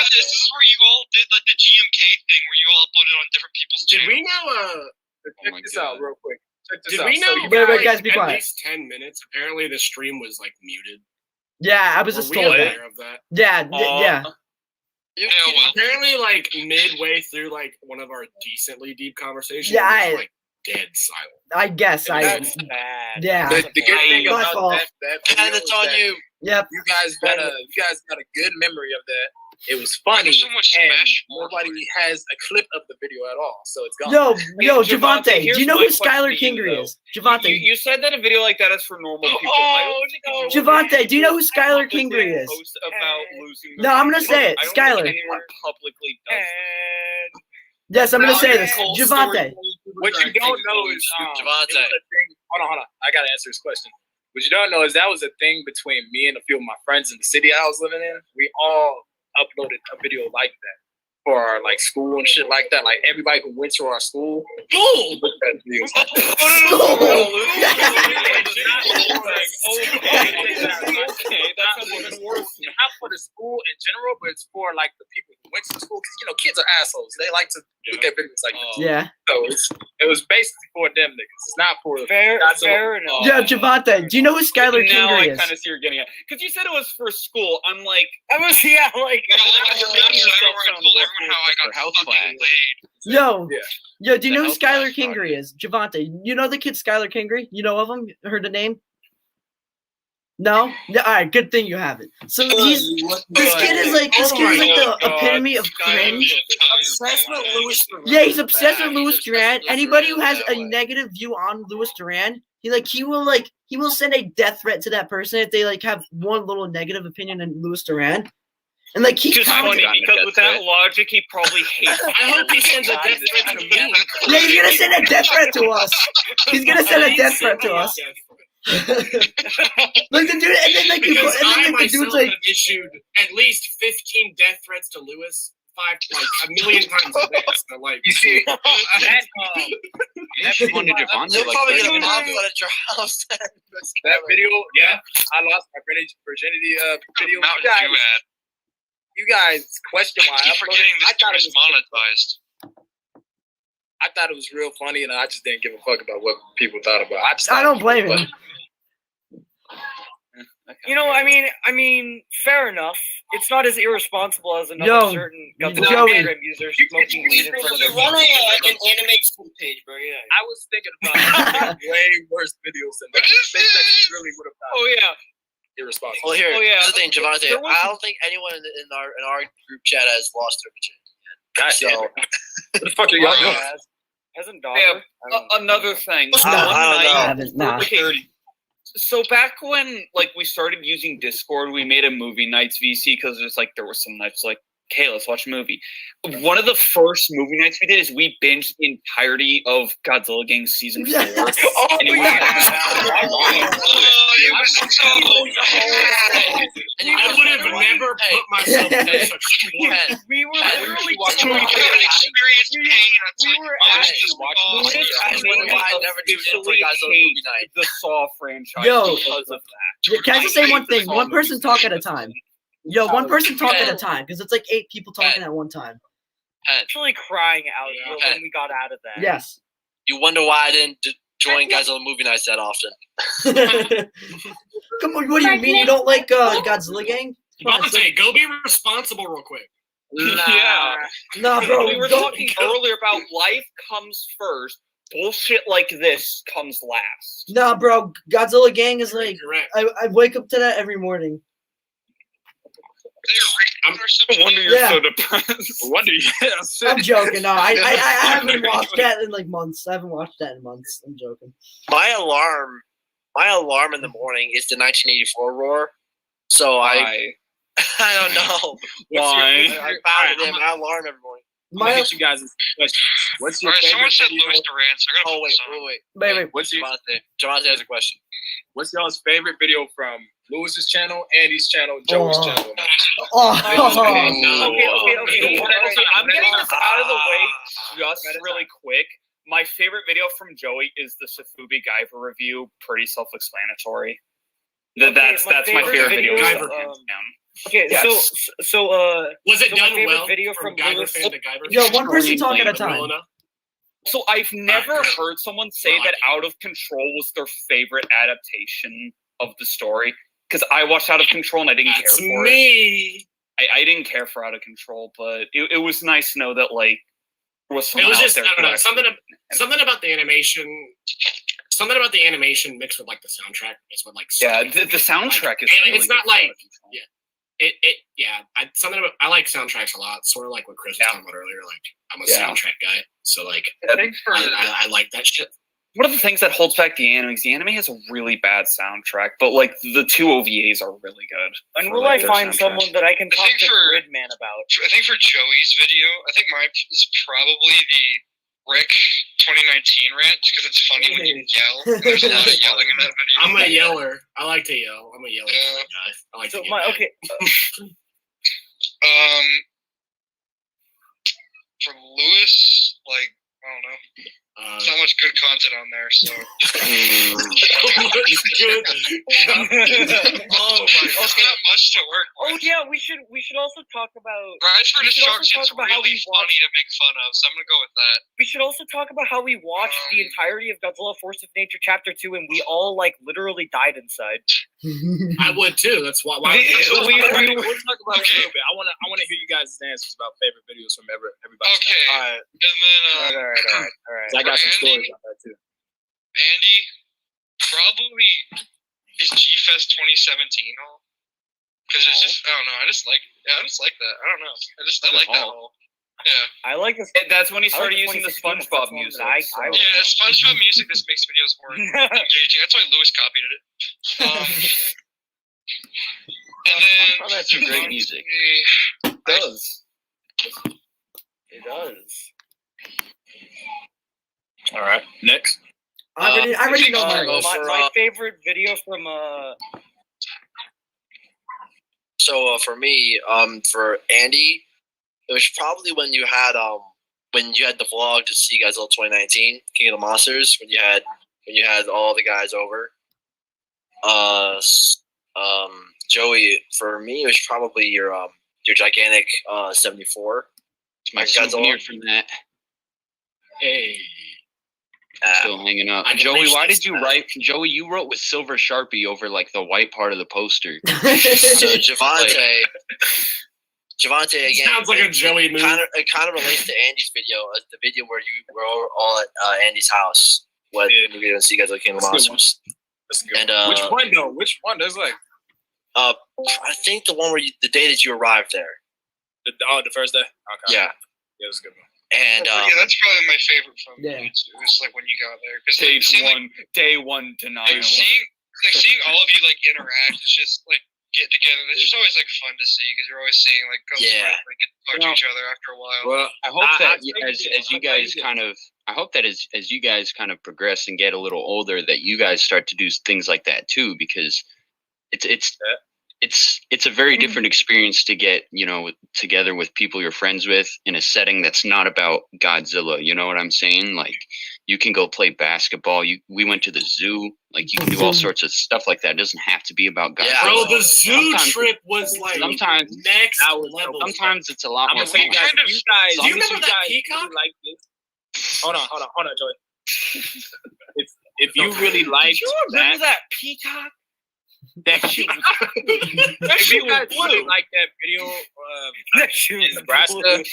this, this is where you all did like the GMK thing where you all uploaded on different people's Did channels. we know? Check this out real quick. Check this Did out. we know? So you Wait, like, guys, be at quiet. least 10 minutes. Apparently, the stream was like muted. Yeah, I was Were just we told that. aware of that? Yeah, yeah. Apparently, like midway through like one of our decently deep conversations, Yeah, it was like dead silent. I guess That's bad. Yeah. The good thing My about fault. that video And it's is on that you. Yep. You guys got a good memory of that. It was funny, There's so much and Smash nobody has a clip of the video at all, so it's gone. Yo, Hey, Javante, here's do you know my who question Skylar to you, Kingry though. is? Javante, You said that a video like that is for normal people. Javante, do you know who Skylar Kingry is? About losing No, I'm gonna say it. I don't think Skylar. anyone publicly does Yes, I'm gonna say this. Cool Javante. What you don't know is Javante. it was a thing. Hold on. I gotta answer this question. What you don't know is that was a thing between me and a few of my friends in the city I was living in. We all uploaded a video like that for our like school and shit like that. Like everybody who went to our school. School. Not for the school in general, but it's for like the people who went to the school. Because kids are assholes. They like to look at videos like this. Yeah. So it was basically for them niggas. It's not for fair enough. Yo, Javante, do you know who Skylar Now I Kingry is? kind of see you're getting at. Because you said it was for school. I'm like, Yo, do you know who Skylar Kingry is? Javante, you know the kid Skylar Kingry? You know of him? Heard the name? No? Yeah, all right, good thing you haven't. So this kid is like the epitome of cringe. Obsessed with Louis Duran. Yeah, he's obsessed with Louis Duran. Anybody who has a negative view on Louis Duran, he will send a death threat to that person if they like have one little negative opinion on Louis Duran. And like he just funny because with that logic, he probably hates. I hope he sends a death threat to me. Yeah, he's gonna send a death threat to us. He's gonna send a death threat to us. Like the dude, and then like because I the dude's myself like have issued at least 15 death threats to Lewis. 1 million times a day. So like, you see, one to Givanti. You'll probably get a pop out at your house. That video, yeah, I lost my virginity video. You guys question why I forgetting this thing is monetized. I thought it was real funny, and I just didn't give a fuck about what people thought about it. I don't blame him. I mean, fair enough. It's not as irresponsible as another certain Joey user smoking weed in front of their Run an anime school page, bro. Yeah. I was thinking about way worse videos than that. Things that you really would have found. Oh yeah. Irresponsible. Well, here's the thing, Givanti. I don't think anyone in our group chat has lost their virginity. So, what the fuck are y'all doing? Hasn't Dobber? Another thing. I don't know. So back when we started using Discord, we made a movie nights VC because there were some nights okay, let's watch a movie. One of the first movie nights we did is we binged the entirety of Godzilla Gang season 4. It was so I would have never put myself in such situation. We were literally the Saw franchise because of that. Can I just say one thing? One person talk at a time. One person talk at a time, because it's like 8 people talking at one time. Actually crying out when we got out of that. Yes. You wonder why I didn't join Godzilla movie nights that often. Come on, what do you mean you don't like Godzilla Gang? Devontae, go be responsible real quick. Yeah. Nah, bro. We were talking earlier about life comes first. Bullshit like this comes last. Nah, bro. Godzilla Gang is like, I wake up to that every morning. No wonder you're so depressed. I'm joking. No, I haven't watched that in months. I haven't watched that in months. I'm joking. My alarm in the morning is the 1984 roar. So I don't know why. I found it in my alarm every morning. Let me get you guys questions. What's your favorite someone said video? Louis Duran, so I gotta Oh wait. What's your Javante has a question. What's y'all's favorite video from Lewis's channel, Andy's channel, Joey's channel? Okay. I'm getting this out of the way just really quick. My favorite video from Joey is the Safubi Guyver review. Pretty self-explanatory. That's my favorite video. Okay, yes. so was it done well? Video from Guyver fan to Guyver? Yo, one person talk at a time. So I've never heard someone say that Out of Control was their favorite adaptation of the story. Because I watched Out of Control and I didn't care for it. I didn't care for Out of Control, but it was nice to know that there was someone it was out just there. I don't know, something about the animation. Something about the animation mixed with the soundtrack is what the soundtrack is. It's not I like soundtracks a lot. Sort of like what Chris was talking about earlier. Like I'm a soundtrack guy, so like I like that shit. One of the things that holds back the anime is the anime has a really bad soundtrack, but like the 2 OVAs are really good. And will I find someone that I can talk to Gridman about? I think for Joey's video, I think mine is probably the Rick 2019 rant because it's funny when you yell. There's a lot of yelling in that video. I'm a yeller. I like to yell. I'm a yeller guy. I like to yell. Okay. For Lewis, like I don't know. There's not much good content on there, so. Oh my god! It's not much to work with. Oh yeah, we should also talk about. Rise for Destruction's really funny to make fun of, so I'm gonna go with that. We should also talk about how we watched the entirety of Godzilla Force of Nature Chapter 2 and we all like literally died inside. I would too. That's why. We'll talk about it a little bit. I want to hear you guys' answers about favorite videos from everybody. Okay. All right. And then all right. I got some stories about that too. Andy, probably is G-Fest 2017 all? Because it's just I don't know. I just like that. I don't know. I like that all. Yeah. I like this. That's when he started using the SpongeBob music. Yeah, SpongeBob music just makes videos more engaging. That's why Lewis copied it. And then that's some great music. It does. It does. All right, next. I already know my favorite video from So for me, for Andy, it was probably when you had the vlog to see Godzilla 2019, King of the Monsters, when you had all the guys over. Joey, for me, it was probably your gigantic 74. My souvenir from that. Hey. Still hanging up. Joey, why did you write? Joey, you wrote with silver Sharpie over like the white part of the poster. So Givanti again. Sounds like a Joey movie. It kind of relates to Andy's video, the video where you were all at Andy's house when we didn't see guys like King of Monsters. And which one though? Which one? There's like. I think the one where the day that you arrived there. The first day. Okay. Yeah. Yeah, it was a good one. And yeah, that's probably my favorite from you two. It's like when you got there, because day one denial. Seeing all of you like interact, it's just like get together. It's just always like fun to see because you're always seeing like get to talk to each other after a while. Well, I hope that as you guys kind of, I hope that as you guys kind of progress and get a little older, that you guys start to do things like that too, because it's a very different experience to get, together with people you're friends with in a setting that's not about Godzilla. You know what I'm saying? Like, you can go play basketball. We went to the zoo. Like, you can do all sorts of stuff like that. It doesn't have to be about Godzilla. Yeah, bro, the zoo trip was like sometimes next level. Sometimes it's a lot more fun. Do you remember that peacock? Like this? Hold on, Joey. If you really like, do you remember that peacock? That shit was if you guys really like that video in Nebraska,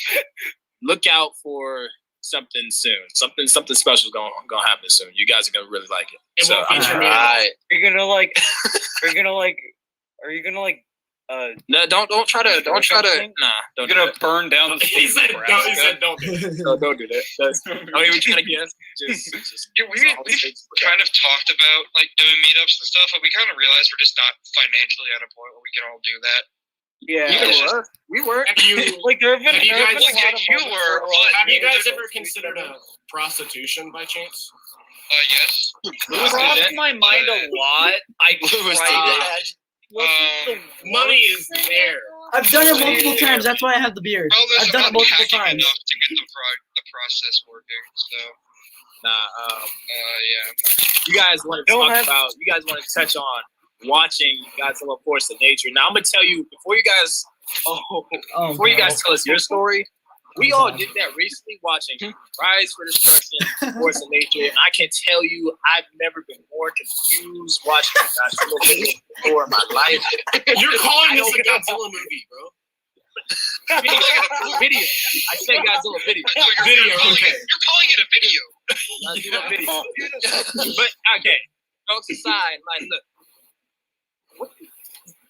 look out for something soon. Something special is gonna happen soon. You guys are gonna really like it. So are you gonna like no, don't try to nah. You're gonna burn down the state of Nebraska. He said don't do it. No, don't do that. Don't even try to guess. Just we kind of talked about like doing meetups and stuff, but we kind of realized we're just not financially at a point where we can all do that. Yeah, we were. Have you guys ever considered prostitution by chance? Yes. Crossed my mind a lot. I tried it. Money is there. I've done it multiple times. That's why I have the beard. I've done it multiple times. Enough to get the process working. So. You guys want to talk about? You guys want to touch on watching Godzilla Force of Nature? Now I'm gonna tell you before you guys tell us your story. We all did that recently watching Rise for Destruction, Force of Nature, and I can tell you I've never been more confused watching Godzilla before in my life. You're calling this a Godzilla movie, bro? Video. I said Godzilla video. You're calling it a video. Godzilla video. But okay, jokes aside, like look.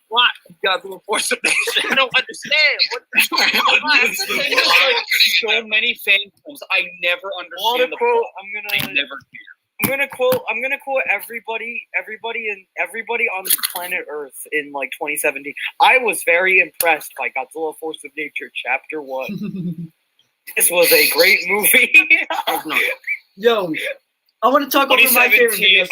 What? Godzilla Force of Nature. I don't understand. What so many fan films. I never understand the plot. I'm gonna quote everybody on planet Earth in like 2017. I was very impressed by Godzilla Force of Nature Chapter 1. This was a great movie. Yo, I want to talk over my favorite videos.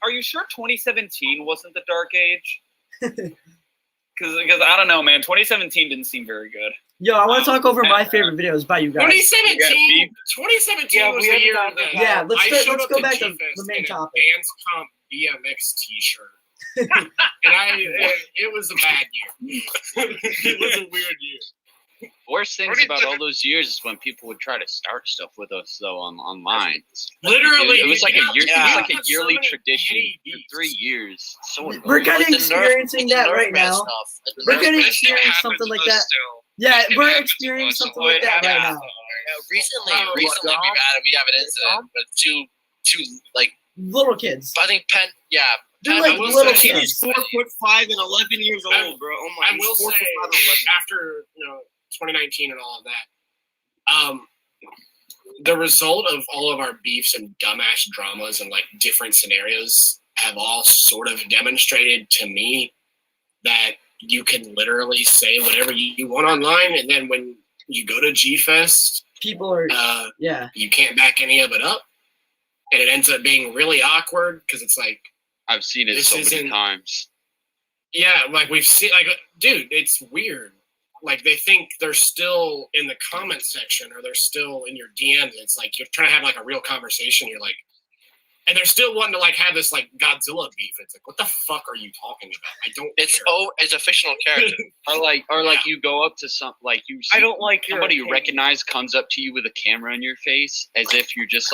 Are you sure 2017 wasn't the Dark Age? Because I don't know, man. 2017 didn't seem very good. Yo, I want to talk over my favorite videos by you guys. 2017 was the year that yeah, let's go back to G-Fest the main in topic. A Dance Comp BMX T-shirt, and it was a bad year. It was a weird year. Worst things about all those years is when people would try to start stuff with us though online. Literally, it was like a year. yeah. It was like a yearly tradition for 3 years. So We're kind of experiencing that right now. We're kind of experiencing something like that. Yeah, we're experiencing something like that right now. Recently we have an incident with two like little kids. I think They're like little kids. He's 4'5" and 11 years old, bro. Oh my! I will say, after 2019 and all of that, the result of all of our beefs and dumbass dramas and like different scenarios have all sort of demonstrated to me that you can literally say whatever you want online, and then when you go to G-Fest, people are you can't back any of it up, and it ends up being really awkward because it's like I've seen it so many times. Yeah, like we've seen, like, dude, it's weird. Like they think they're still in the comment section or they're still in your DMs. It's like you're trying to have like a real conversation. You're like, and they're still wanting to like have this like Godzilla beef. It's like, what the fuck are you talking about? I don't. It's a fictional character. or like you go up to some like you. See I don't like somebody you recognize comes up to you with a camera in your face as if you're just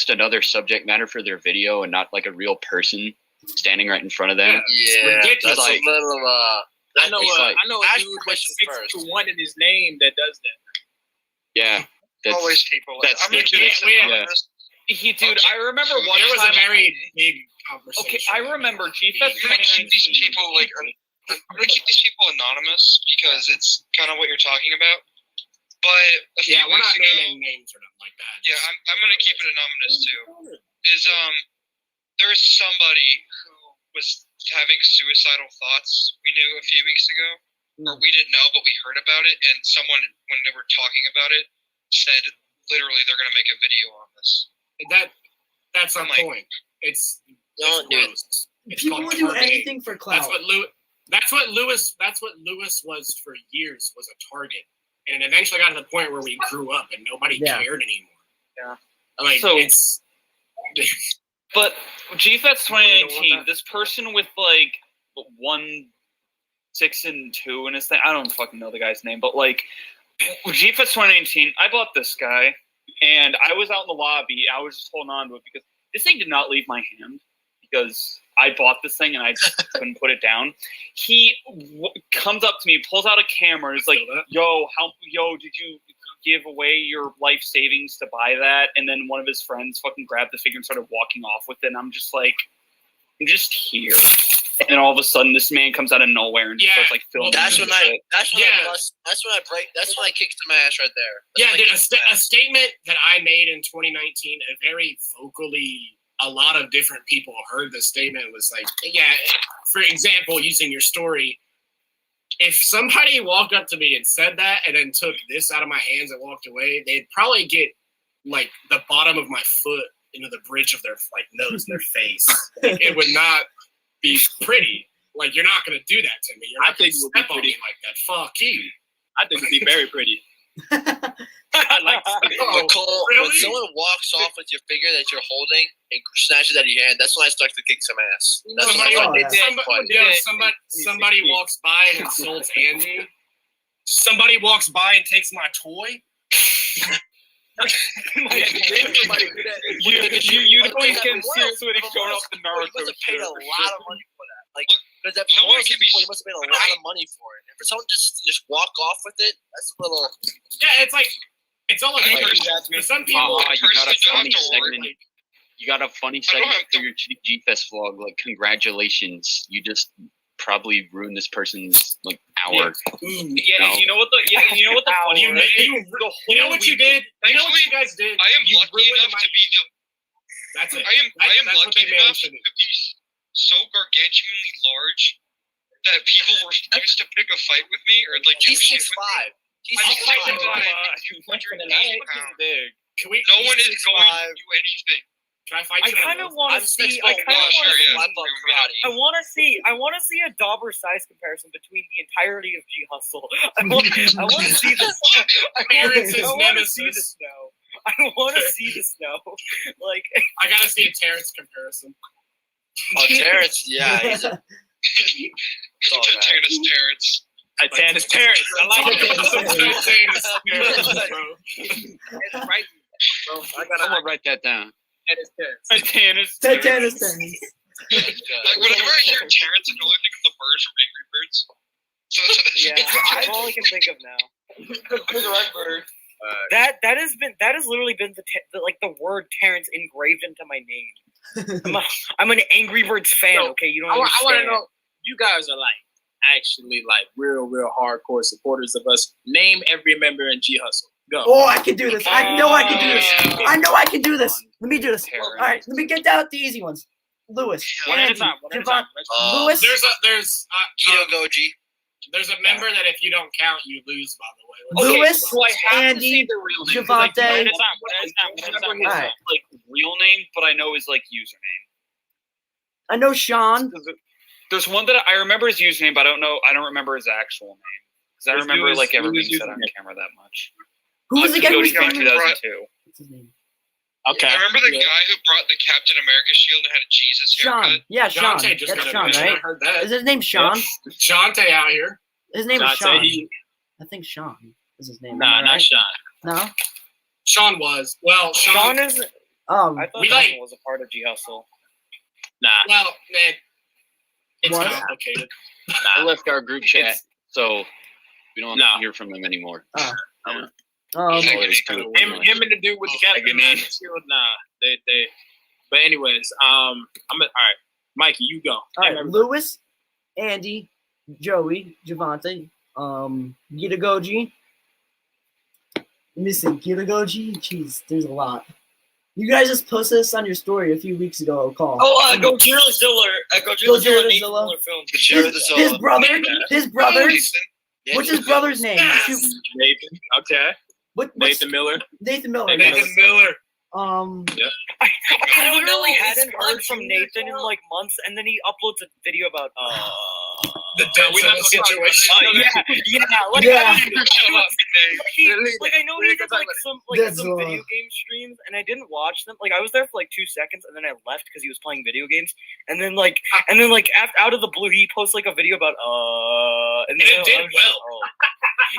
another subject matter for their video and not like a real person standing right in front of them. Yeah, that's like, a little. I know a dude with 621 in his name that does that. Yeah, that's always people. That's I'm dude, I remember one there was time. a very big conversation. Okay, I remember G-Fest. I'm gonna keep these people I'm gonna keep these people anonymous because it's kind of what you're talking about. But yeah, we're not naming names or nothing like that. Yeah, I'm gonna keep it anonymous too. There's somebody who was having suicidal thoughts. We knew a few weeks ago, or we didn't know, but we heard about it. And someone, when they were talking about it, said literally they're gonna make a video on this. That's our point. It's gross. People will do anything for clout. That's what Lewis was for years, was a target. And it eventually got to the point where we grew up and nobody cared anymore. Yeah. Like, so, it's... But G-Fest 2019, this person with like 1, 6, and 2 in his thing, I don't fucking know the guy's name, but like G-Fest 2019, I bought this guy and I was out in the lobby. I was just holding on to it because this thing did not leave my hand because I bought this thing and I just couldn't put it down. He comes up to me, pulls out a camera, and is like, yo, did you give away your life savings to buy that? And then one of his friends fucking grabbed the figure and started walking off with it. And I'm just like, I'm just here. And then all of a sudden, this man comes out of nowhere and just starts like filming. That's when I kicked some ass right there. A statement that I made in 2019, a very vocally. A lot of different people heard the statement was like, for example, using your story, if somebody walked up to me and said that and then took this out of my hands and walked away, they'd probably get like the bottom of my foot into the bridge of their like nose, their face. Like, it would not be pretty. Like, you're not going to do that to me. You're not going to step on me like that. Fuck you. I think it'd be very pretty. Nicole, when someone walks off with your figure that you're holding and snatches out of your hand, that's when I start to kick some ass. That's somebody walks by and insults Andy. Somebody walks by and takes my toy. You don't can seriously when it's showing off the Naruto. You must have paid a lot of money for that. Like, because that you must have paid a lot of money for it. And for someone just walk off with it, that's a little. Yeah, it's like it's all like for some people. You got a funny segment. You got a funny segment for your G-Fest vlog. Like, congratulations, you just probably ruin this person's like hour. Yeah, you know what the you know what the funny You know what you did? You know what you guys did? I am You lucky ruined enough my- to be the. That's it. I am That's what lucky they enough managed to to do. be so gargantuanly large that people refuse to pick a fight with me or like do He's shit with 6'5". me. He's I'm 6'5". 208 pounds. Can we? No one is going to do anything. Can I fight I you? kind of want to see. I kind of Sure, yeah. I want to see. I want to see a Dobber size comparison between the entirety of G Hustle. I want to see this. Terrence is I want to see the nemesis. snow. I want to see the snow. Like I gotta see a Terrence comparison. Oh, Terrence, yeah, he's a. Titanis Terrence. Titanis Terrence. I like it. Titanis Terrence, bro. It's right, bro. I I'm gonna write that down. Titanis Terrence. Titanis. Like whenever I hear Terrence, I only think of the birds from Angry Birds. yeah, that's all I can think of now. That has literally been the word Terrence engraved into my name. I'm an Angry Birds fan. So, Okay, you don't I want understand. to know. You guys are like actually like real hardcore supporters of us. Name every member in G Hustle. Go. Oh, I can do this. I know I can do this. I know I can do this. Let me do this. All right, let me get down with the easy ones. Lewis, One at a Andy, time. One at a time. Lewis. There's a member that if you don't count, you lose. By the way, Lewis, So I have Andy, to say their real name. Givanti. I don't remember his Alright. like real name, but I know his like username. I know Sean. There's one that I remember his username, but I don't remember his actual name because I Let's do remember his- like ever do being his said on username. camera that much. Who was the guy who was GojiFan93 famous? 2002. What's his name? Okay. I remember the guy who brought the Captain America shield and had a Jesus haircut. Sean. Yeah, Sean. Shantae just That's got a Sean, mention. right? I heard that. Is his name Sean? Shantae out here. His name is Shantae, Sean. he- I think Sean is his name. Nah, Am I not right? Sean. No. Sean was. Well, Sean is. I thought we Sean like- was a part of G Hustle. Nah. Well, man, it's What? complicated. I left our group chat, so we don't hear from them anymore. Oh. That's all there is to it. Him and the dude with the Captain America shield. Nah, they. But anyways, all right, Mikey, you go. All right, Lewis, Andy, Joey, Givanti, Goji. Let me see, Goji. Jeez, there's a lot. You guys just posted this on your story a few weeks ago. Call. GOJiZilla. GojiFranklin film. His brother. What's his brother's name? Nathan. Okay. What's Nathan Miller. Nathan Miller. Nathan Miller. I literally hadn't heard from Nathan in like months, and then he uploads a video about The Godzilla situation. Like I know he did like some video game streams, and I didn't watch them. Like I was there for like 2 seconds, and then I left because he was playing video games. And then out of the blue, he posts like a video about and then it did well.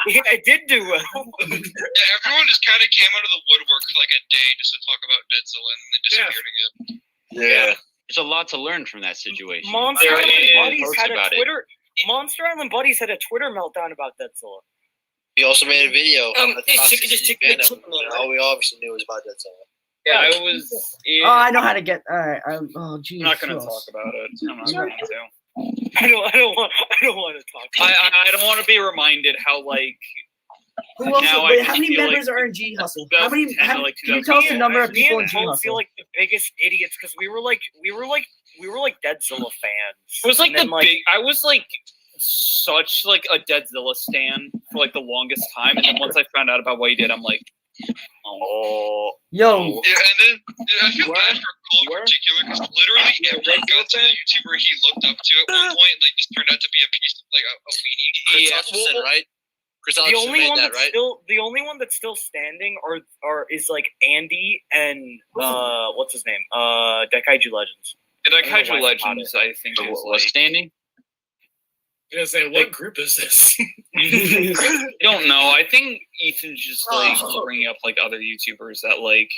Yeah, it did do well. Yeah, everyone just kind of came out of the woodwork for like a day just to talk about GOODzilla and then disappeared again. Yeah. There's a lot to learn from that situation. Monster There Island is. Buddies Post had a about it. Twitter. Monster Island Buddies had a Twitter meltdown about GOODzilla. He also made a video. This chicken is chicken. All we obviously knew was about GOODzilla. Yeah, I was. Oh, I know how to get. All right. Oh, geez. I'm not going to talk about it. I'm not going to. I don't want to talk. I don't want to be reminded how like. Who else? Now Wait, I how just many feel members like are in G Hustle? How many? 2010 to, like, Can you tell us the number of Me people and in G Paul Hustle? feel like the biggest idiots because we were like GOODzilla fans. It was like And then, I was like such like a GOODzilla stan for like the longest time, and then once I found out about what he did, I'm like, oh, yo. Yeah, and then I feel bad for Cole in particular because literally every GOODzilla YouTuber he looked up to at one point like just turned out to be a piece of like a weenie. Chris Hutchinson, right? Chris Hutchinson made that, right? The only one that's still standing is like Andy and what's his name? Kaiju Legends. And Kaiju Legends, I think, is Was like standing. I was gonna say, what group is this? I don't know. I think Ethan's just like bringing up like other YouTubers that like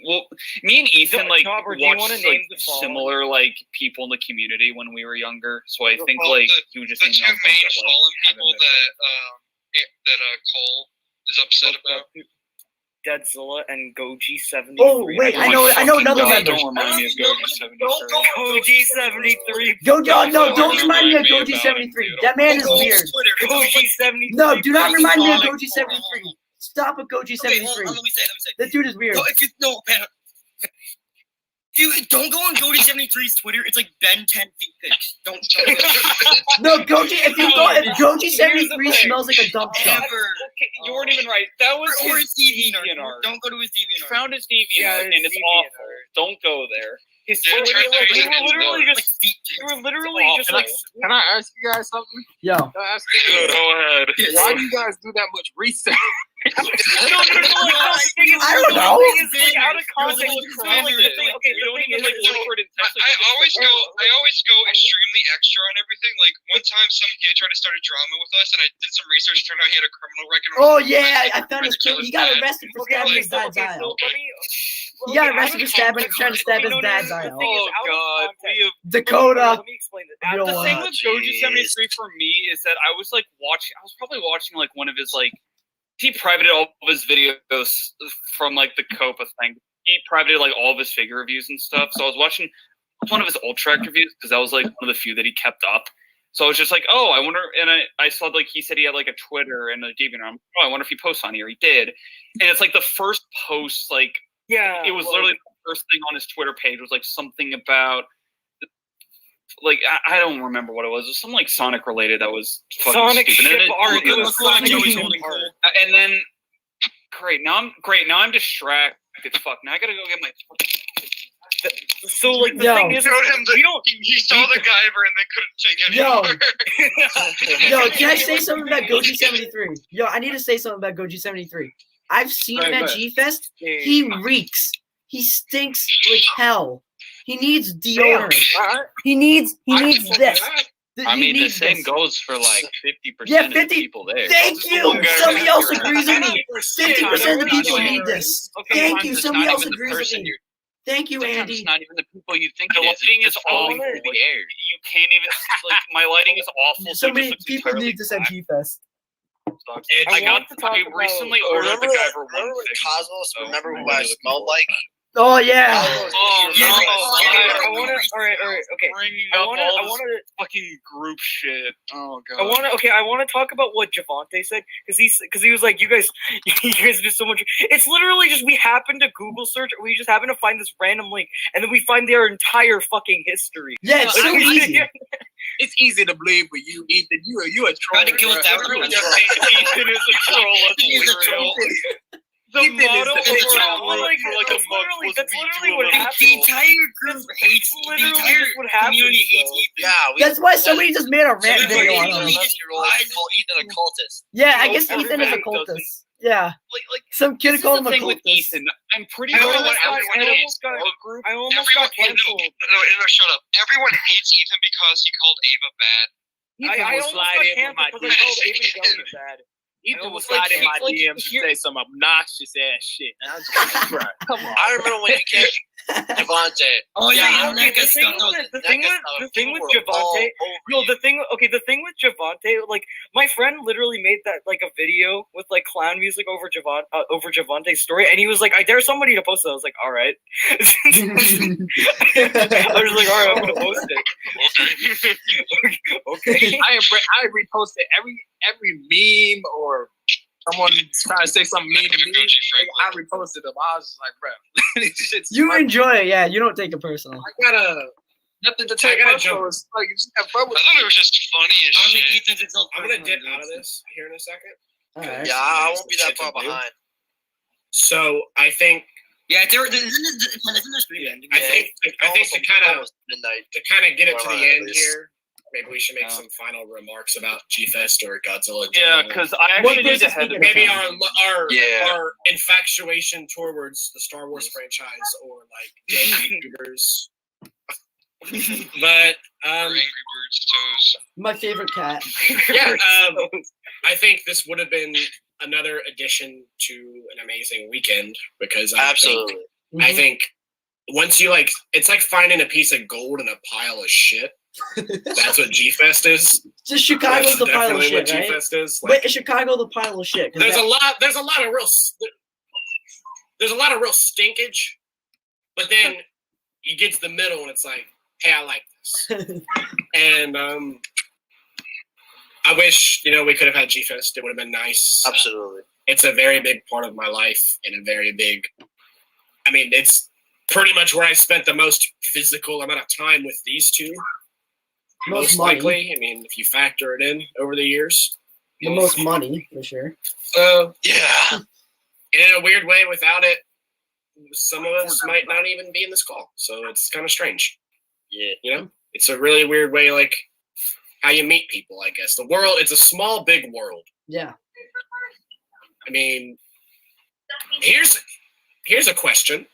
well, me and Ethan like Dobber, do you wanna watched name like the following? similar like people in the community when we were younger. So I think Well, like he was just the two hanging out with main us, like, fallen having people a- that Cole is upset about. GOODzilla and Goji73. Oh wait, I know another member. Don't remind me of Goji73. Goji73. Don't remind me of Goji73. That man is weird. Goji73. No, do not remind me of Goji73. Stop with Goji73. Okay, hold on, let me say. That dude is weird. Don't go on Goji73's Twitter. It's like Ben 10 feet pics. Don't. No, Goji. If Goji73 smells like a dump truck. Okay, you weren't even right. That was or his his DeviantArt. Don't go to his DeviantArt. You found his DeviantArt, and it's awful. Don't go there. His Yeah, Twitter, turn you things were literally just like. Can I ask you guys something? Yo. Can I ask you guys? Go ahead. Why do you guys do that much research? I don't know. Out of context. I always go extremely extra on everything. Like one time, some kid tried to start a drama with us, and I did some research. Turned out he had a criminal record. Oh yeah, I found his kid. He got arrested for stabbing his dad's eye out. He got arrested for trying to stab his dad's eye out. Oh god, Dakota. Let me explain this. The thing with Goji73 for me is that I was probably watching like one of his like. He privated all of his videos from like the Copa thing. He privated like all of his figure reviews and stuff. So I was watching one of his Ultrac reviews because that was like one of the few that he kept up. So I was just like, oh, I wonder. And I saw like he said he had like a Twitter and a DeviantArt. Oh, I wonder if he posts on here. He did. And it's like the first post, like it was literally the first thing on his Twitter page was like something about. Like I don't remember what it was. It was something like Sonic related that was fucking Sonic stupid. ship art. It was Sonic holding art. And then Now I'm distracted. Fuck. Now I gotta go get my. So like the thing is, we don't. He saw the Guyver and they couldn't take it anymore. Yo, can I say something about Goji73? Yo, I need to say something about Goji73. I've seen him at G-Fest. He reeks. He stinks like hell. He needs deodorant. He needs this. I mean, the same goes for like 50% Yeah, of the people there. Thank you. Somebody else agrees with me. 50% of the people need this. Thank you. Somebody else agrees with me. Thank you, Sometimes Andy. it's not even the people you think The it is. lighting It's is just flowing awful. through the air. You can't even like my lighting is awful. So many people need this at G-Fest. I recently ordered the Guyver one. Remember when Cosmos? Remember what I smelled like? Oh yeah. Oh no! I want to. All right. Okay. I want to fucking group shit. Oh god. I want to talk about what Givanti said because he was like, you guys do so much. It's literally just we happen to Google search, or we just happen to find this random link, and then we find their entire fucking history. Yeah, it's so easy. It's easy to believe, but you, Ethan, you a troll. Try to kill us out. Ethan is a troll. He's a troll. The Ethan is motto the of troll. our group for like a month was That's "We literally do what love happened. The entire group hates. The entire what happened. community hates Ethan. Yeah, That's why somebody just made a rant video on him. 11-year-old Ethan a cultist. Yeah, I guess Ethan is a cultist. Yeah. like Some kid this is called the him a thing with cultist. Ethan. I'm pretty I sure almost got- I almost got canceled. No, shut up. Everyone hates Ethan because he called Ava bad. I almost got canceled because I called Aiden Gummy bad. Ethan will slide in my DMs and say some obnoxious ass shit. And I was just like, bro, come on. I remember when you came, Givanti. Oh yeah, Okay, the thing with Givanti, the thing with Givanti, like my friend literally made that like a video with like clown music over Givanti's story, and he was like, "I dare somebody to post it." I was like, "All right." I was like, "All right, I'm gonna post it." Okay. I reposted every meme or someone trying to say something mean to me. I reposted them. I was just like, bro, this shit's You funny. enjoy it, yeah. You don't take it personal. I gotta nothing to take. I gotta personal. jump. It's like, just have fun with I thought it was just funny as shit. I'm gonna dip out of this here in a second. Alright. Yeah, I won't be that far behind. So I think. Yeah, it's in the street. I think to kind of get it to the end here. Maybe we should make some final remarks about G-Fest or Godzilla. Yeah, because I actually need to head to maybe our infatuation towards the Star Wars franchise or like YouTubers. But Angry Birds toes. My favorite cat. yeah, I think this would have been another addition to an amazing weekend because I think once you like, it's like finding a piece of gold in a pile of shit. That's what G-Fest is. Just Chicago's the pile of shit, what right? G-Fest is. Wait, is Chicago the pile of shit? There's a lot of real. there's a lot of real stinkage, but then you get to the middle and it's like, hey, I like this. And I wish, we could have had G-Fest. It would have been nice. Absolutely. It's a very big part of my life and a very big, it's pretty much where I spent the most physical amount of time with these two. Most likely. If you factor it in over the years. The most money, for sure. So, yeah. And in a weird way, without it, some of us might not even be in this call. So it's kind of strange. Yeah. It's a really weird way, like, how you meet people, I guess. The world, it's a small, big world. Yeah. Here's a question.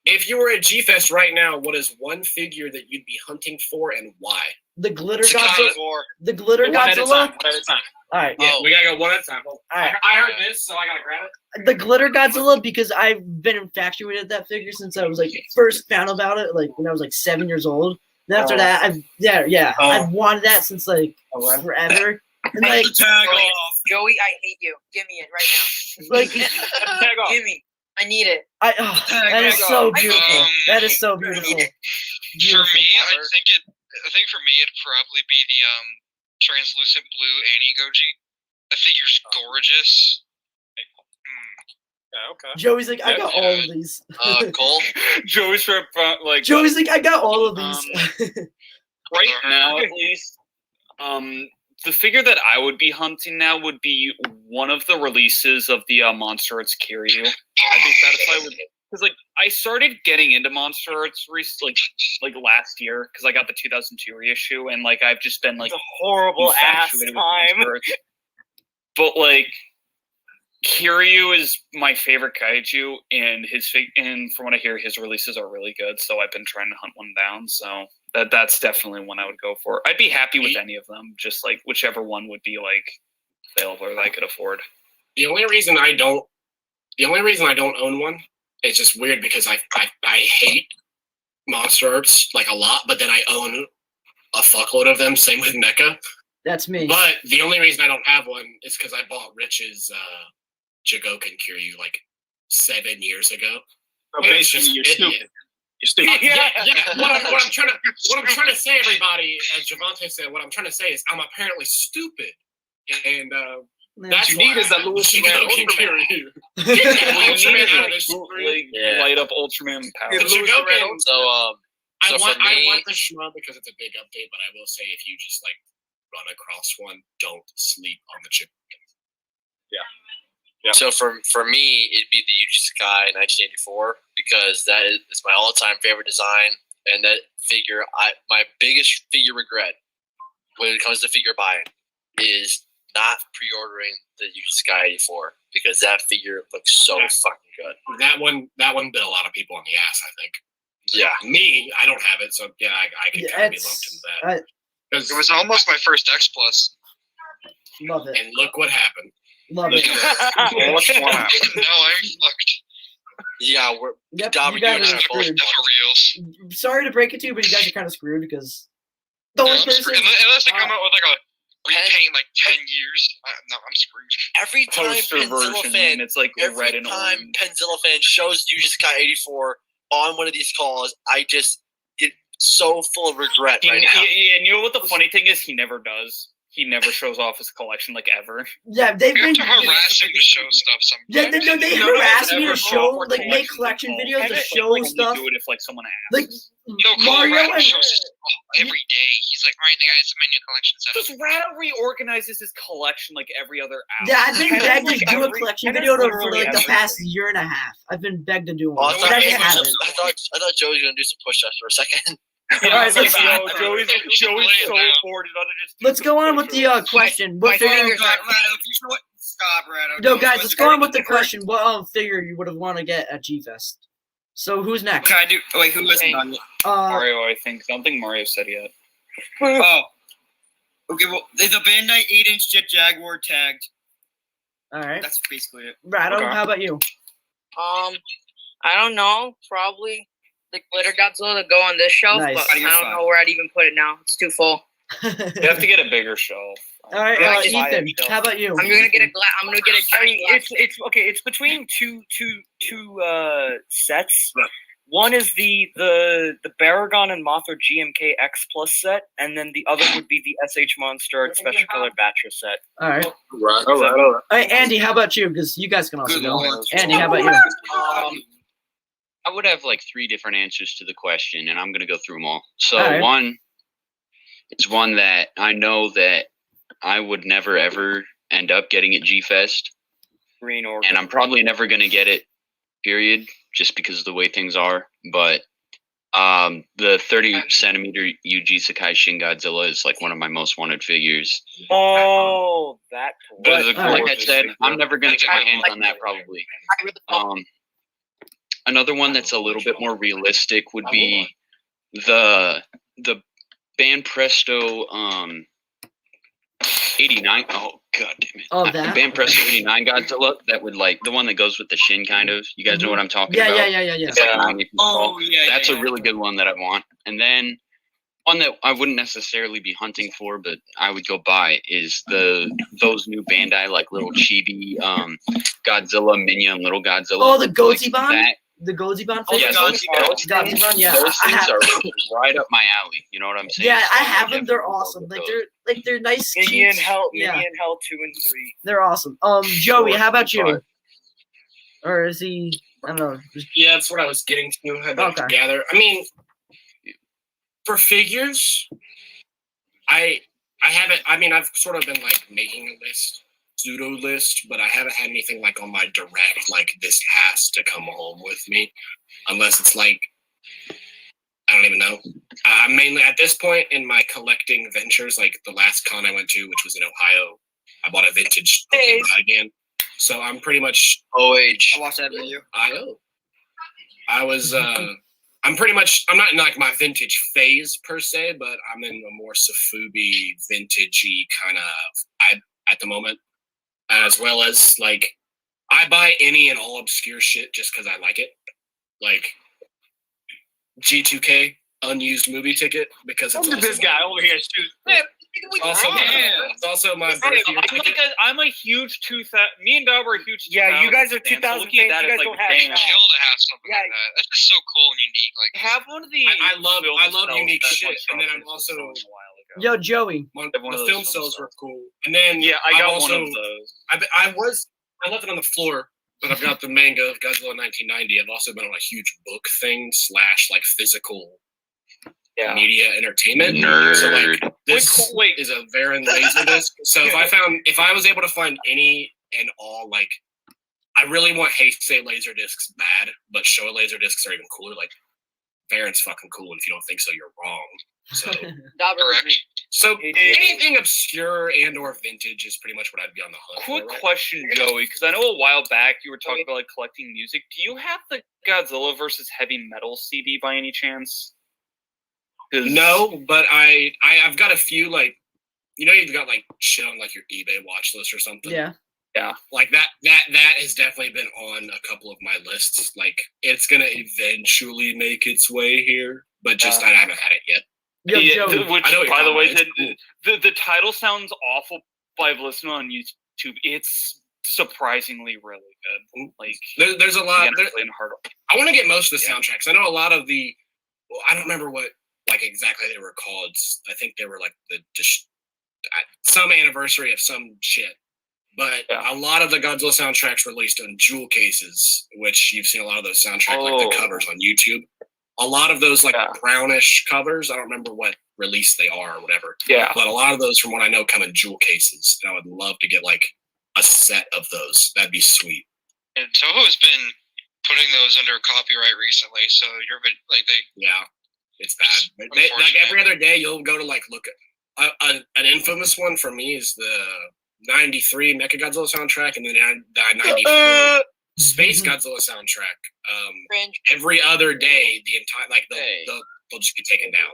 If you were at G-Fest right now, what is one figure that you'd be hunting for and why? The glitter Godzilla. The glitter Godzilla. One at a time. All right. Yeah, we gotta go one at a time. All right. I heard this, so I gotta grab it. The glitter Godzilla, because I've been infatuated with that figure since I was like first found about it, like when I was like 7 years old. And after that, I've wanted that since like forever. And like, Joey, I hate you. Give me it right now. Like, give me. I need it. That is so beautiful. That is so beautiful. For me, I think for me it'd probably be the translucent blue Annie Goji. That figure's gorgeous. Okay. Joey's like, I got all of these. Cole? Joey's like. Joey's like, I got all of these. Right now, at least, the figure that I would be hunting now would be one of the releases of the Monster Arts Kiryu. I'd be satisfied with it. Because, like, I started getting into Monster Arts like last year, because I got the 2002 reissue, and, like, I've just been, like, it's a horrible ass time. But, like, Kiryu is my favorite kaiju, and and from what I hear, his releases are really good, so I've been trying to hunt one down, so that's definitely one I would go for. I'd be happy with any of them, just, like, whichever one would be, like, available or that I could afford. The only reason I don't own one, it's just weird because I hate Monster Arts, like, a lot, but then I own a fuckload of them, same with NECA. That's me. But the only reason I don't have one is because I bought Rich's Jigoken Kiryu like 7 years ago. Oh, basically, you're stupid. You're stupid. Yeah. What I'm trying to say, everybody, as Givanti said, what I'm trying to say is I'm apparently stupid, and that's what you need is a Jigoken Kiryu. Light up Ultraman power. I want the Shma because it's a big update, but I will say if you just like run across one, don't sleep on the chip. Yeah. So for me, it'd be the Yuji Sakai 1984 because that is my all-time favorite design, and that figure, my biggest figure regret when it comes to figure buying is not pre-ordering the Yuji Sakai 84 because that figure looks so fucking good. That one bit a lot of people on the ass, I think. Yeah. Me, I don't have it, so yeah, I can kind of be lumped into that. It was almost my first X Plus. Love it. And look what happened. Love it. What's what happened? No, I'm fucked. Yeah, we're you guys are screwed. Sorry to break it to you, but you guys are kind of screwed because the only person unless they come out with like a repaint like 10 years, I'm screwed. Every time Penzilla fan, it's like red and orange. Penzilla fan shows Yuji Sakai 84 on one of these calls, I just get so full of regret right now. And you know what the funny thing is? He never does. He never shows off his collection, like, ever. Yeah, they've been harassing to show stuff sometimes. Yeah, they harass me to show, like, make collection videos to show stuff. Do it if, like, someone asks. Like, Mario and shows every day. He's like, alright, guys, some new collection stuff. Because Rado reorganizes his collection, like, every other hour. Yeah, I've been begged to do a collection video for, like, the past year and a half. I've been begged to do one. I thought Joey was going to do some push-ups for a second. Joey's so bored. Let's go on with the question. What figure? Stop, Rado. No, guys, let's go on with the question. What figure you would have want to get at G-Fest? So who's next? Can I do? Wait, who hasn't done yet? Mario, I think. I don't think Mario said yet. Oh. Okay, well, there's a Bandai 8-inch Jet Jaguar tagged. All right. That's basically it. Rado, how about you? I don't know. Probably the glitter Godzilla to go on this shelf, Nice. but I don't know where I'd even put it now. It's too full. You have to get a bigger shelf. All right, Yeah, Ethan. How about you? I'm gonna get a I'm gonna get a I giant mean, glass. it's okay. It's between two sets. One is the Baragon and Mothra GMK X Plus set, and then the other would be the SH Monster Special Colored Batra set. All right. All right. Hey, Andy, how about you? Because you guys can also Good go. one. Andy, how about you? I would have like 3 different answers to the question, and I'm gonna go through them all. So All right. one is one that I know that I would never ever end up getting at G Fest, Green Organ. and I'm probably never gonna get it. Period, just because of the way things are. But the 30 centimeter UG Sakai Shin Godzilla is like one of my most wanted figures. Oh, that. But like I gorgeous said, figure. I'm never gonna get my hands on that probably. Another one that's a little bit more realistic would be the Band Presto 89. Oh god damn it! Oh, The that? Band Presto 89 Godzilla. That would like the one that goes with the shin, kind of. You guys know what I'm talking Yeah, about? yeah. It's like a 90 feet tall. That's a really good one that I want. And then one that I wouldn't necessarily be hunting for, but I would go buy is those new Bandai like little chibi Godzilla, Minion, and Little Godzilla. Oh, the Like GojiFan? that. The GojiFan Yeah, figures? GojiFan, yeah. Those I things have, are right up my alley. You know what I'm saying? yeah, I So have them. They're definitely awesome. go Like with those. they're nice. Minion cheap- Hell, yeah, Minion Hell 2 and 3. they're awesome. Joey, how about you? Sorry. Or is he? I don't know. Yeah, that's what I was getting to. I got Okay. to gather. I mean, for figures, I haven't. I mean, I've sort of been like making a list, pseudo list, but I haven't had anything like on my direct. Like this has to come home with me, unless it's like I don't even know. I'm mainly at this point in my collecting ventures. Like the last con I went to, which was in Ohio, I bought a vintage again. So I'm pretty much I watched that video. I was I'm pretty much I'm not in like my vintage phase per se, but I'm in a more Safubi vintagey kind of vibe at the moment. As well as like I buy any and all obscure shit just because I like it. Like G2K unused movie ticket because it's Look at this guy over here. it's also my birthday. I'm a huge 2000. Me and Dobber are huge. Yeah, you guys are 2000 2000 fans, so looking at fans. You that, guys it's don't like, have damn. that. Chill to have something like that. That's just so cool and unique. Like Have one of the. I love film unique cells shit, that and then I'm Monstrous also was selling a while ago. Yo, Joey. one Have one of the those film film cells were cells. cool, and then Yeah, I got also, one of those. I left it on the floor, but I've got the manga of Godzilla 1990. I've also been on a huge book thing / like physical media entertainment. Nerd. So like this Wait. is a Varan Laserdisc. So if I was able to find any and all like I really want Heisei Laserdiscs bad, but Showa Laserdiscs are even cooler. Like Varan's fucking cool, and if you don't think so, you're wrong. So correct. So anything obscure and or vintage is pretty much what I'd be on the hunt Quick for. Right? question, Joey, because I know a while back you were talking about like collecting music. Do you have the Godzilla versus Heavy Metal CD by any chance? No, but I've got a few like you've got like shit on like your eBay watch list or something. Yeah. Yeah. Like that has definitely been on a couple of my lists. Like it's gonna eventually make its way here, but just I haven't had it yet. Yo, Joey. Which, I know what you're by the way, talking about. the title sounds awful, but I've listened on YouTube. It's surprisingly really good. Like There's a lot. hard. I want to get most of the soundtracks. I know a lot of the. Well, I don't remember what like exactly they were called. I think they were like some anniversary of some shit. But a lot of the Godzilla soundtracks released on jewel cases, which you've seen a lot of those soundtracks, like the covers on YouTube. A lot of those like brownish covers. I don't remember what release they are or whatever. Yeah. But a lot of those, from what I know, come in jewel cases. And I would love to get like a set of those. That'd be sweet. And Toho has been putting those under copyright recently, so you're like they. Yeah, it's bad. Like every other day, you'll go to like look at an infamous one for me is the '93 Mechagodzilla soundtrack, and then the '94 Space Godzilla soundtrack. Every other day, the entire like they'll just get taken down,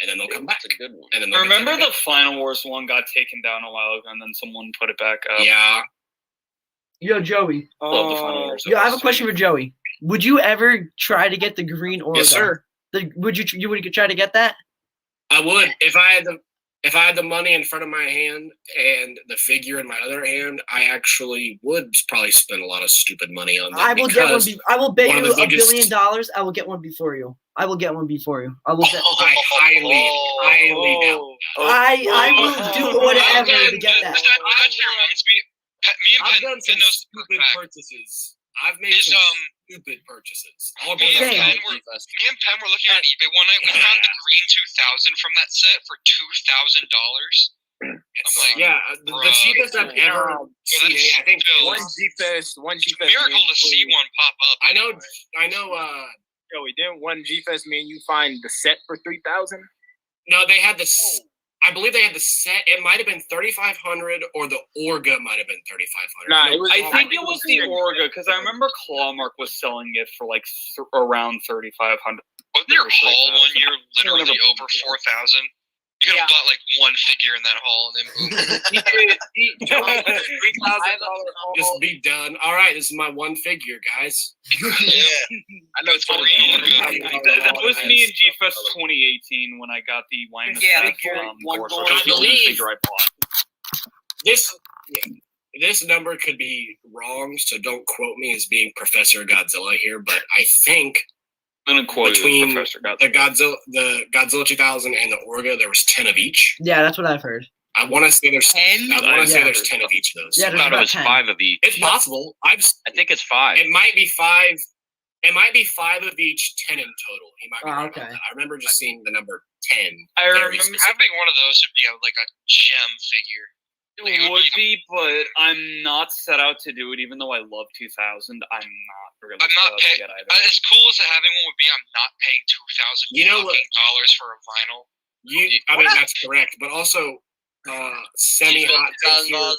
and then they'll come back. That's a good one. And then I remember the Final Wars one got taken down a while ago, and then someone put it back up. Yeah. Yo, Joey. Love the Final Wars. Yo, I have a question for Joey. Would you ever try to get the green Orga? Yes, sir. Would you try to get that? I would if I had the. if I had the money in front of my hand and the figure in my other hand, I actually would probably spend a lot of stupid money on that. I will get one. I will bet you $1 billion. I will get one before you. I will get one before you. I will. I highly doubt. I will do whatever to get that. Me and I've Penn done some knows stupid purchases. I've made some stupid purchases. Me and Penn were looking on eBay one night. We found the green 2000 from that set for $2,000. Yeah, the cheapest I've ever seen. I think one G-Fest. Miracle to see one pop up. I know. Joey, didn't one G-Fest mean you find the set for 3,000? No, they had the. I believe they had the set. It might have been 3,500, or the Orga might have been 3,500. Nah, I think it was the Orga because I remember Clawmark was selling it for like around 3,500. Wasn't there a haul one year literally over 4,000? You could have bought like one figure in that haul and then Just be done. All right, this is my one figure, guys. I know it's that was me in G-Fest 2018 when I got the Linus figure I bought. This number could be wrong, so don't quote me as being Professor Godzilla here, but I think I'm gonna quote between Professor Godzilla. the Godzilla 2000 and the Orga, there was 10 of each. Yeah, that's what I've heard. I want to say there's 10. I want to say there's 10 of each of those. Yeah, I thought it was 5 of each. It's possible. I think it's 5. It might be 5. It might be 5 of each, 10 in total. He might be right about that. I remember just seeing the number 10. I remember having one of those would be like a gem figure. It would be, but I'm not set out to do it. Even though I love 2000, I'm not really. I'm not paying. As cool as having one would be, I'm not paying $2,000 for a vinyl. I mean, that's correct, but also semi-hot takes here.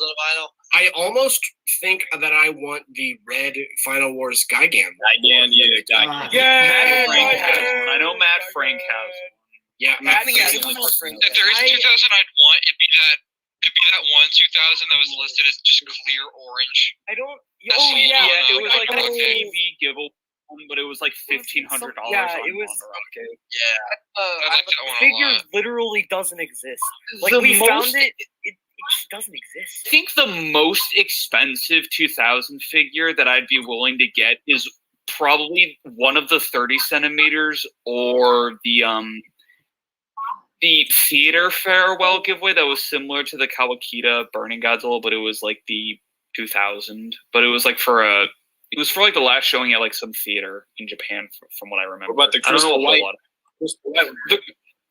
I almost think that I want the red Final Wars Gigan. I know Matt Frank has one. Yeah, Matt Frank. If there is 2000, I'd want it'd be that one 2000 that was listed as just clear orange. I don't. It was like a TV giveaway, but it was like $1,500. Yeah, it was. The figure literally doesn't exist. Like we found it. It just doesn't exist. I think the most expensive 2000 figure that I'd be willing to get is probably one of the 30 centimeters or the theater farewell giveaway that was similar to the Kawakita Burning Godzilla, but it was like the 2000. But it was like it was for like the last showing at like some theater in Japan, from what I remember. What about the Crystal White?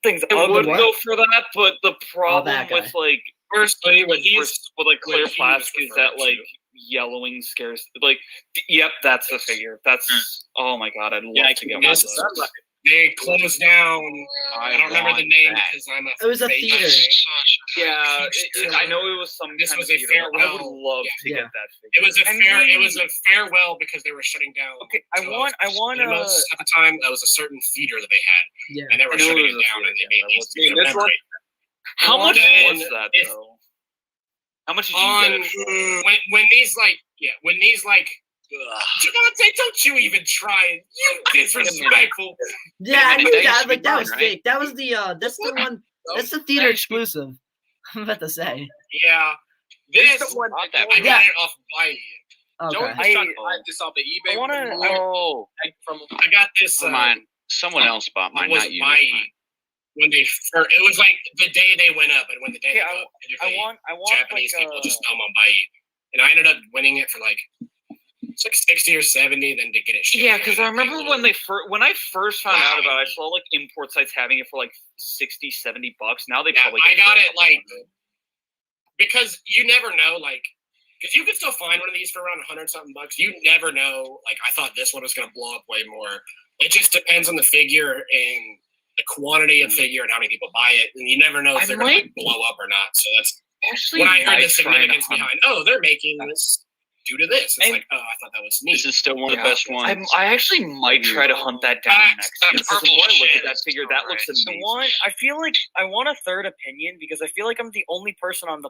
Things I would go for that, but the problem with like firstly with clear plastic is that like yellowing scares. Like, yep, that's the figure. That's oh my god, I'd love to get one of those. They closed down. I don't remember the name because I'm a. It was a theater. Yeah, I know it was some. This kind was of a theater. farewell. I would love to get that figure. It was a It was a farewell because they were shutting down. Okay, I want at the time that was a certain theater that they had, and they were shutting it down, and they made these to commemorate. How much was that though? How much did you get? When these Givanti, don't you even try. You disrespectful. Yeah, I knew that. Like that was fake. That was the that's the one. That's the theater exclusive. I'm about to say. Yeah, this one. I got it off Bite. Okay. I got this off of eBay. I got this. Mine. Someone else bought mine. Not you. When they first, it was like the day they went up, and when the day I want Japanese people just come on Bite, and I ended up winning it for like. It's like 60 or 70, then to get it shipped. Yeah, because I remember when I first found out about it, I saw like import sites having it for like $60, $70. Now they probably I got it like because you never know, like because you can still find one of these for around $100-something. You never know. Like I thought this one was gonna blow up way more. It just depends on the figure and the quantity of figure and how many people buy it, and you never know if they're gonna like, blow up or not. So that's when I heard the significance behind. Oh, they're making this. Due to this, it's like, oh, I thought that was neat. This is still one of the best ones. I actually might try to hunt that down next year. Because the more I look at that figure, that looks amazing. I feel like I want a third opinion because I feel like I'm the only person on the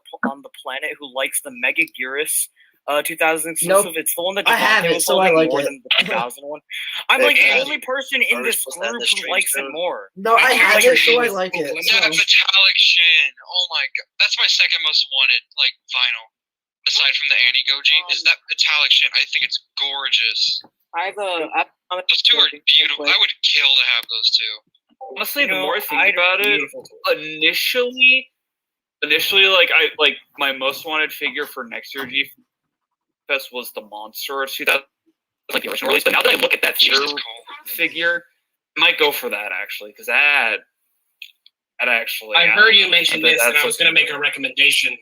planet who likes the Mega Gyrus 2000 exclusive. It's the one that I have Givanti it, was so I holding like more it. than the 2000 one. I'm like the only person in this group who likes it more. No, I have it, so I like it. Yeah, Metallic Shin. Oh my god, that's my second most wanted like vinyl, aside from the Annie Goji. Is that Metallic Shin? I think it's gorgeous. Those two are beautiful. I would kill to have those two. Honestly, the more I think about it, initially, like my most wanted figure for next year G Fest was the Monster 2000, like the original release. But now that I look at that figure, I might go for that actually, because that actually. I heard you mention this, and I was going to make a recommendation.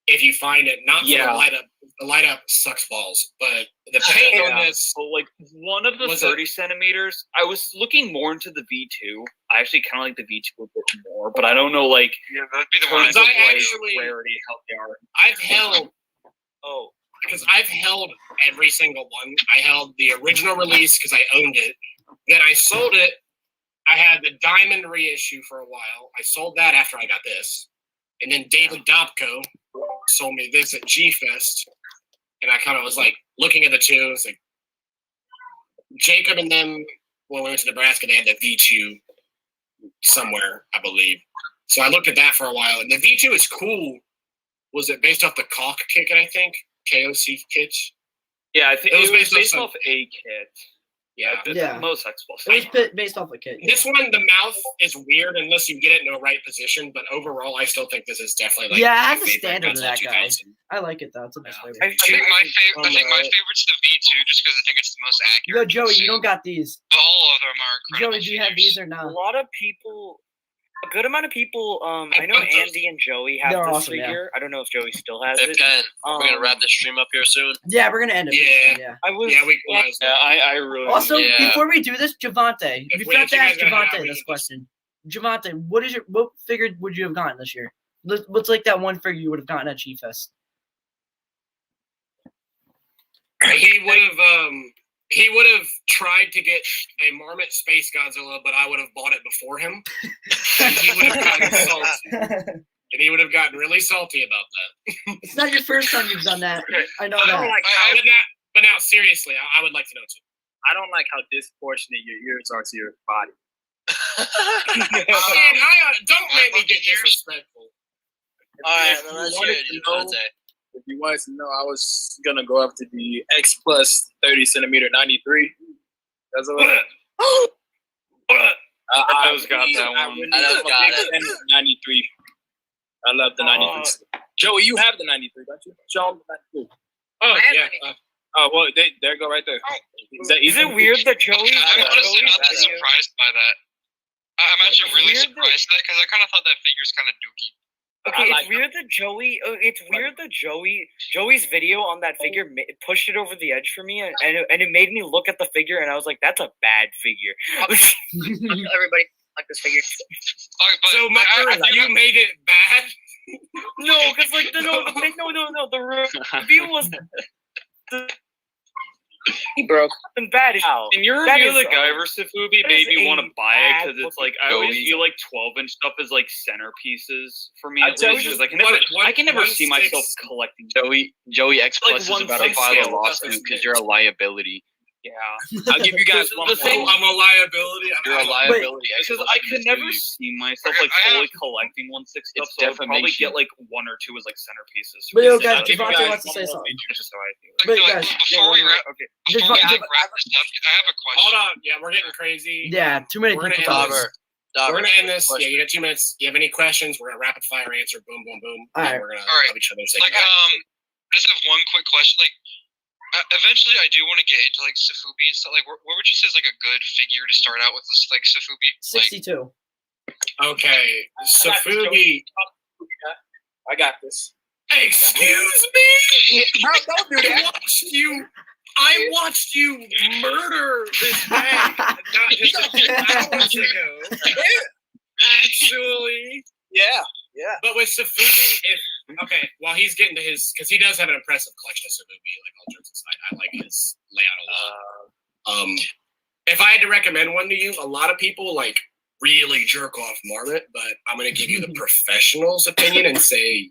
If you find it, not for the light up sucks balls, but the paint on this. So like one of the 30 centimeters, I was looking more into the V2. I actually kind of like the V2 a bit more, but I don't know like that'd be the one. Rarity, how they are. I've held because I've held every single one. I held the original release because I owned it. Then I sold it. I had the diamond reissue for a while. I sold that after I got this, and then David Dobko sold me this at G-Fest, and I kind of was like looking at the two. It's like Jacob and them when we went to Nebraska, they had the V2 somewhere, I believe. So I looked at that for a while, and the V2 is cool. Was it based off the Caulk kit? I think KOC kits. Yeah, I think it was based off a kit. Yeah, most Xbox. It was based off a kit. Yeah. This one, the mouth is weird unless you get it in the right position. But overall, I still think this is definitely like I have a standard of that guy. I like it though. It's a nice flavor. I think my favorite's the V2, just because I think it's the most accurate. Yo, Joey, you don't got these. But all of them are incredible. Joey, do you have these or not? A lot of people. A good amount of people. I know Andy and Joey have this awesome, figure. I don't know if Joey still has Hey, it. Pen, we're gonna wrap this stream up here soon. Yeah, we're gonna end it. Yeah. I really. Also, before we do this, Givanti, we forgot to ask Givanti this question. Givanti, what figure would you have gotten this year? What's like that one figure you would have gotten at G-Fest? He would have tried to get a Marmot Space Godzilla, but I would have bought it before him. And he would have gotten salty. And he would have gotten really salty about that. It's not your first time you've done that. I know that. But now, seriously, I would like to know too. I don't like how disproportionate your ears are to your body. Don't make me get disrespectful. Alright, then let's hear it. If you wanted to know, I was gonna go up to the X Plus 30 centimeter 93. That's what. I was got that one. I got it. 93. I love the 93. Joey, you have the 93, don't you? Show them the 93. Oh yeah. Oh well, there go right there. Is it weird that Joey? I'm honestly not that surprised by that. I'm actually really surprised by that because I kind of thought that figure's kind of dookie. Okay, it's weird that Joey. It's weird that Joey's video on that figure pushed it over the edge for me, and it made me look at the figure, and I was like, "That's a bad figure." Everybody like this figure. So, you made it bad? No, because like the review was. He broke. And bad. In your review of the Guyver Safubi made me want to buy it because it's like I always feel like 12-inch stuff is like centerpieces for me. At least because I can never see myself collecting. Joey X Plus is about to file a lawsuit because you're a liability. Yeah, I'll give you guys one. I'm a liability. You're a liability. Because I could never see myself like fully collecting 1/6 stuff, so I'd probably get like one or two as like centerpieces. But yo, guys, Givanti wants to say something. Wait, guys. Before we wrap this up, I have a question. Hold on. Yeah, we're getting crazy. Yeah, too many people. We're gonna end this. Yeah, you got 2 minutes. You have any questions? We're gonna rapid fire answer. Boom, boom, boom. All right. We're gonna love each other. Like, I just have one quick question. Like, eventually, I do want to get into like Safubi and stuff. Like, what would you say is like a good figure to start out with? This like Safubi. 62. Okay, Safubi. I got this. Excuse me. Don't do that. I watched you murder this bag not just a few hours ago. Actually, yeah. But with Safubi, while he's getting to his, because he does have an impressive collection of Safubi. Like all jokes aside, I like his layout a lot. If I had to recommend one to you, a lot of people like really jerk off Marmot, but I'm gonna give you the professional's opinion and say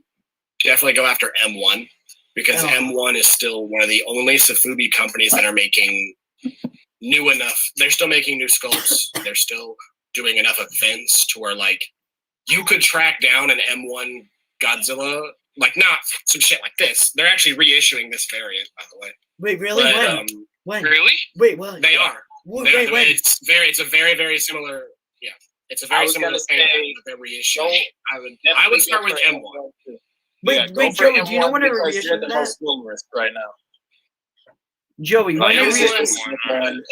definitely go after M1. because M1 is still one of the only Sofubi companies that are making new enough. They're still making new sculpts. They're still doing enough events to where like you could track down an M1 Godzilla, like not some shit like this. They're actually reissuing this variant, by the way. Wait, really? But, when? Really? Wait, what? They are. Wait, when? It's a very, very similar. Yeah, it's a very similar thing that they're reissuing. I would start with M1. Wait, Joey, do you know when they're reissuing that? Most numerous right now. Joey, when Like, are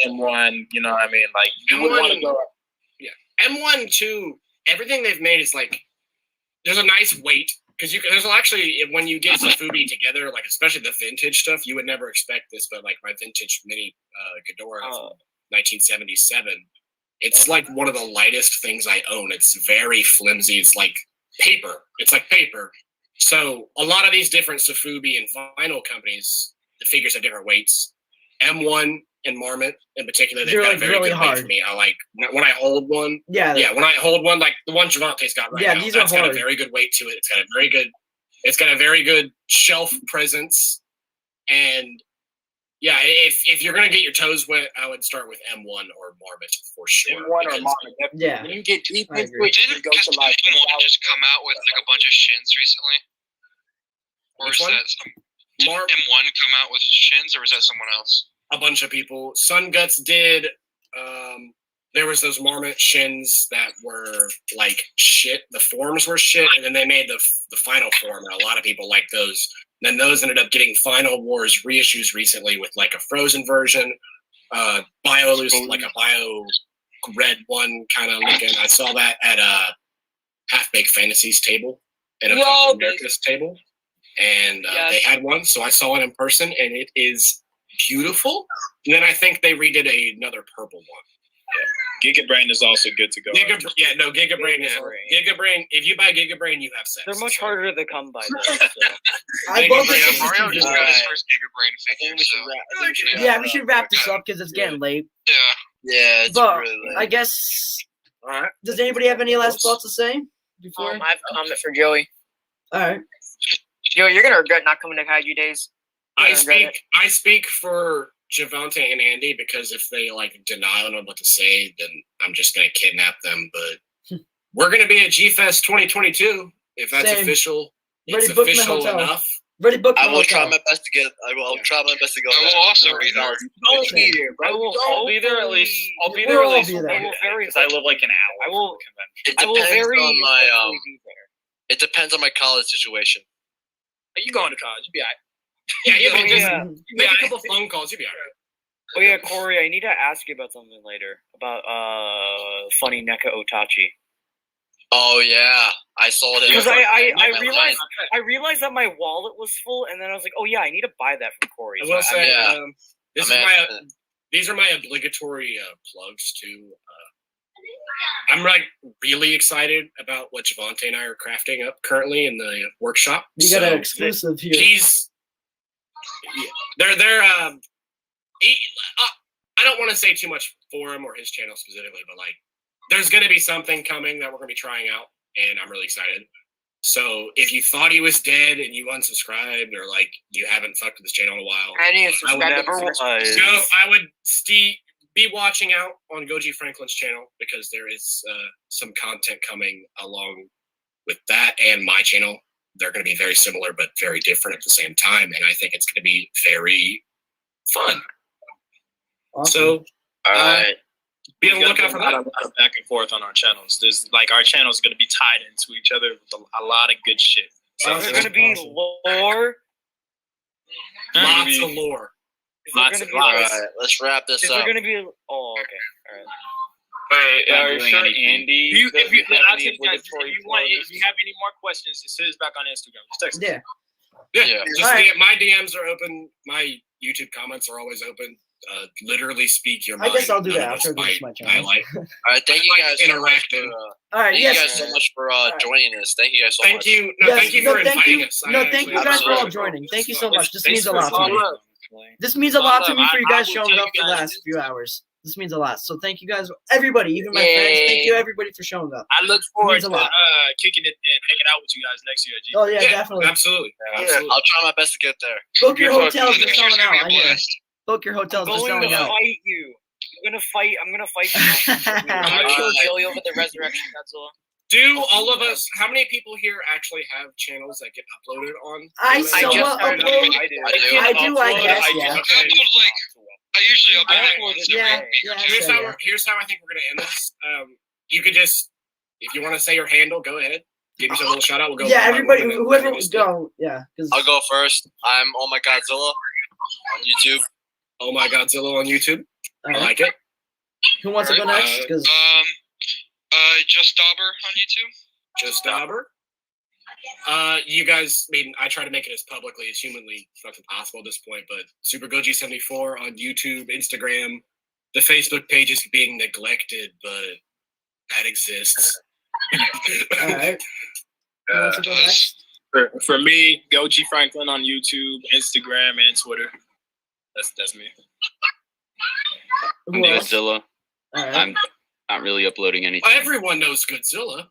M1, you know what I mean? Like, you would want to go. Yeah, M1 too. Everything they've made is like there's a nice weight because there's actually when you get Sofubi together, like especially the vintage stuff, you would never expect this, but like my vintage mini Ghidorah from 1977, it's like one of the lightest things I own. It's very flimsy. It's like paper. It's like paper. So a lot of these different Sofubi and vinyl companies, the figures have different weights. M1 and Marmot in particular, they've got a very good weight for me. I like when I hold one. Yeah, when I hold one, like the one Givanti's got right now. These that's are hard. got a very good weight to it. It's got a very good shelf presence. And yeah, if you're gonna get your toes wet, I would start with M1 or Marmot for sure. M1 or Marmot. Yeah. When you get deep into Didn't it, you can go to like M1 just come out with like a bunch of shins recently? Or Which is one? that did M1 come out with shins, or was that someone else? A bunch of people. Sun Guts did. There was those Marmot shins that were like shit. The forms were shit, and then they made the final form, and a lot of people like those. And then those ended up getting Final Wars reissues recently with like a frozen version, bio like a bio red one kind of looking. I saw that at Half Baked Fantasies table and a America's table, and they had one, so I saw it in person, and it is beautiful. And then I think they redid another purple one. Giga Brain is also good to go. Giga Brain is Giga Brain. If you buy Giga Brain, you have sex. They're much harder to come by. Though, so. Giga Brain, Mario just got his first Giga Brain figure. So. Yeah, we should wrap this up because it's getting late. Yeah, it's but really late. I guess. All right. Does anybody have any last thoughts to say before? I have a comment for Joey. All right. Joey, you're gonna regret not coming to Kaiju Days. I speak for Givanti and Andy because if they like deny I don't know what to say, then I'm just gonna kidnap them. But we're gonna be at G-Fest 2022 if that's official. It's official enough. Ready, book. I will try my best to get. I'll try my best to go. I will also be there. Don't be there, bro. I'll be there at least. I'll be there at least. Because I live like an hour. It depends on my It depends on my college situation. You going to college? You'll be alright. Yeah, make a couple phone calls. You'll be alright. Oh yeah, Corey, I need to ask you about something later about funny NECA Otachi. Oh yeah, I saw it. Because I realized that my wallet was full, and then I was like, oh yeah, I need to buy that from Corey. I will say, these are my obligatory plugs too. I'm like really excited about what Givanti and I are crafting up currently in the workshop. You got an exclusive here. I don't want to say too much for him or his channel specifically, but like, there's going to be something coming that we're going to be trying out, and I'm really excited. So if you thought he was dead and you unsubscribed, or like you haven't fucked with this channel in a while, I would be watching out on GojiFranklin's channel because there is some content coming along with that and my channel. They're going to be very similar but very different at the same time, and I think it's going to be very fun. Awesome. So, all right. Be on the lookout for that. Back and forth on our channels. There's like our channels going to be tied into each other with a lot of good shit. So there's going to be lore. Lots of lore. All right, let's wrap this Is up. there going to be? Oh, okay. All right. Wait, are you sure Andy? If you have any more questions, just hit us back on Instagram. Just text us. Yeah. Just my DMs are open. My YouTube comments are always open. Literally speak your mind. I guess I'll do that after this my channel. All right, thank you guys so much for. Thank you guys so much for joining us. Thank you guys so much. Thank you for inviting us. No, thank you guys for all joining. Thank you so much. This means a lot to me. This means a lot to me for you guys showing up for the last few hours. This means a lot. So thank you guys, everybody, even my friends. Thank you everybody for showing up. I look forward means a to lot. kicking it and hanging out with you guys next year. G. Oh yeah, definitely. Absolutely. I'll try my best to get there. Book your You're hotels. talking They're to selling me. out. I hear. Book your hotels. They're I'm going selling to out. fight you. I'm gonna fight you. I'm gonna kill Joey over the Resurrection Godzilla. Do all of us? How many people here actually have channels that get uploaded on? I just somewhat started upload. uploading. I do. I guess. Yeah. I usually upload once Yeah. Here's how I think we're gonna end this. You could just, if you want to say your handle, go ahead. Give yourself a little shout out. We'll go. Yeah. one by Everybody, one, and then whoever we'll would just go. Yeah. 'Cause I'll go first. I'm OhMyGodzilla on YouTube. Oh my Godzilla on YouTube. all I right. like it. Who wants to go next? Because just Dobber on YouTube. Just Dobber. You guys, I mean, I try to make it as publicly as humanly fucking possible at this point, but Supergoji74 on YouTube, Instagram. The Facebook page is being neglected, but that exists. all right. Who wants to go next? For me, GojiFranklin on YouTube, Instagram, and Twitter. That's me. I'm Who else? Godzilla. All right. I'm not really uploading anything. Everyone knows Godzilla.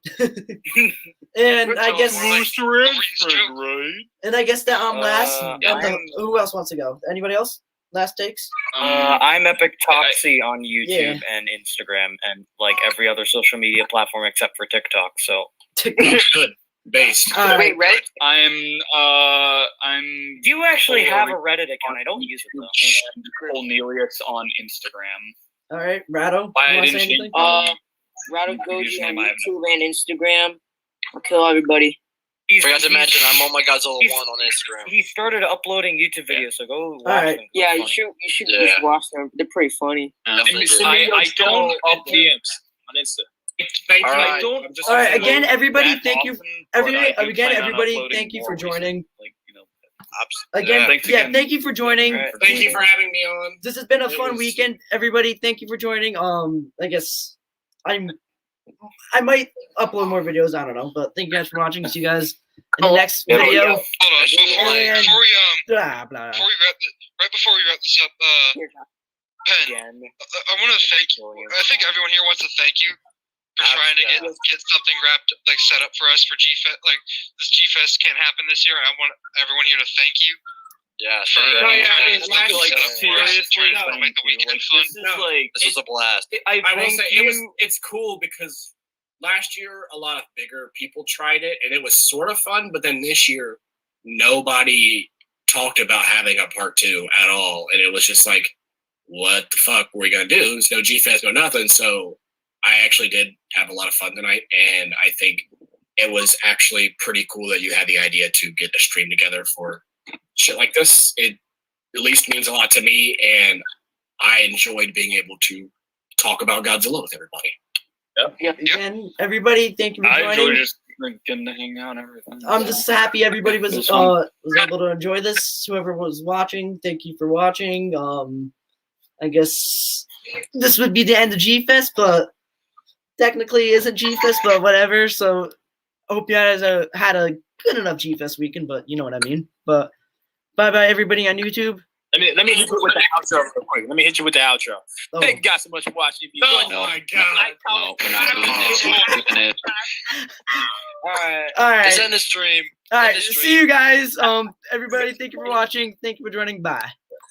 And I guess. right? And I guess that last. I'm- Who else wants to go? Anybody else? Last takes. I'm Epic Toxie on YouTube Yeah. and Instagram and like every other social media platform except for TikTok. So Good. Based. Wait, Reddit? I'm do you actually have a Reddit account? I don't use it though. Cornelius on Instagram. All right, Rado. Why I You want to didn't say say- anything? Rado Goji Username on I have YouTube and Instagram. I'll kill everybody. Forgot to mention I'm OhMyGodzilla he's- 1 on Instagram. He started uploading YouTube videos, so go watch right. them. Yeah, They're you funny. should Yeah. just watch them. They're pretty funny. Definitely do. I don't up DMs on Insta. Thank you. All right. I'm just All right, saying- again, everybody, that thank you. often, but Everybody, I do again, plan on everybody, uploading thank you more for joining. recent, like, you know, Again, thanks yeah, again. thank you for joining. All right. Thank you for having me on. This has been a It fun was- weekend, everybody. Thank you for joining. I guess I might upload more videos. I don't know, but thank you guys for watching. See you guys in the next Yeah. video. Hold on, And before we blah blah. before we wrap right before we wrap this up, Pen, Again. I want to thank you. I think everyone here wants to thank you for trying to get something wrapped, like set up for us for GFest. Like this GFest can't happen this year. I want everyone here to thank you. Yeah, For No, yeah, I mean, set last- up for us, seriously, trying to thank make the you. weekend Like, fun. this is like this was a blast. I will thank say you. it's cool because last year a lot of bigger people tried it and it was sort of fun, but then this year nobody talked about having a part 2 at all, and it was just like, what the fuck were we gonna do? There's no G-Fest, no nothing. So I actually did have a lot of fun tonight, and I think it was actually pretty cool that you had the idea to get a stream together for shit like this. It at least means a lot to me, and I enjoyed being able to talk about Godzilla with everybody. Again, everybody, thank you for I enjoy joining. just getting to hang out and everything. I'm just happy everybody was It was fun. able to enjoy this. Whoever was watching, thank you for watching. I guess this would be the end of G-Fest, but technically it isn't G-Fest, but whatever. So I hope you guys had a good enough G-Fest weekend, but you know what I mean. But bye-bye everybody on YouTube. Let me hit you with the outro real quick. Let me hit you with the outro. Oh. Thank you guys so much for watching. If you Oh enjoyed my god. No, we're not doing this. We're doing it. All right. All right. Let's end the stream. All right. End the See you guys. Everybody, thank you for watching. Thank you for joining. Bye.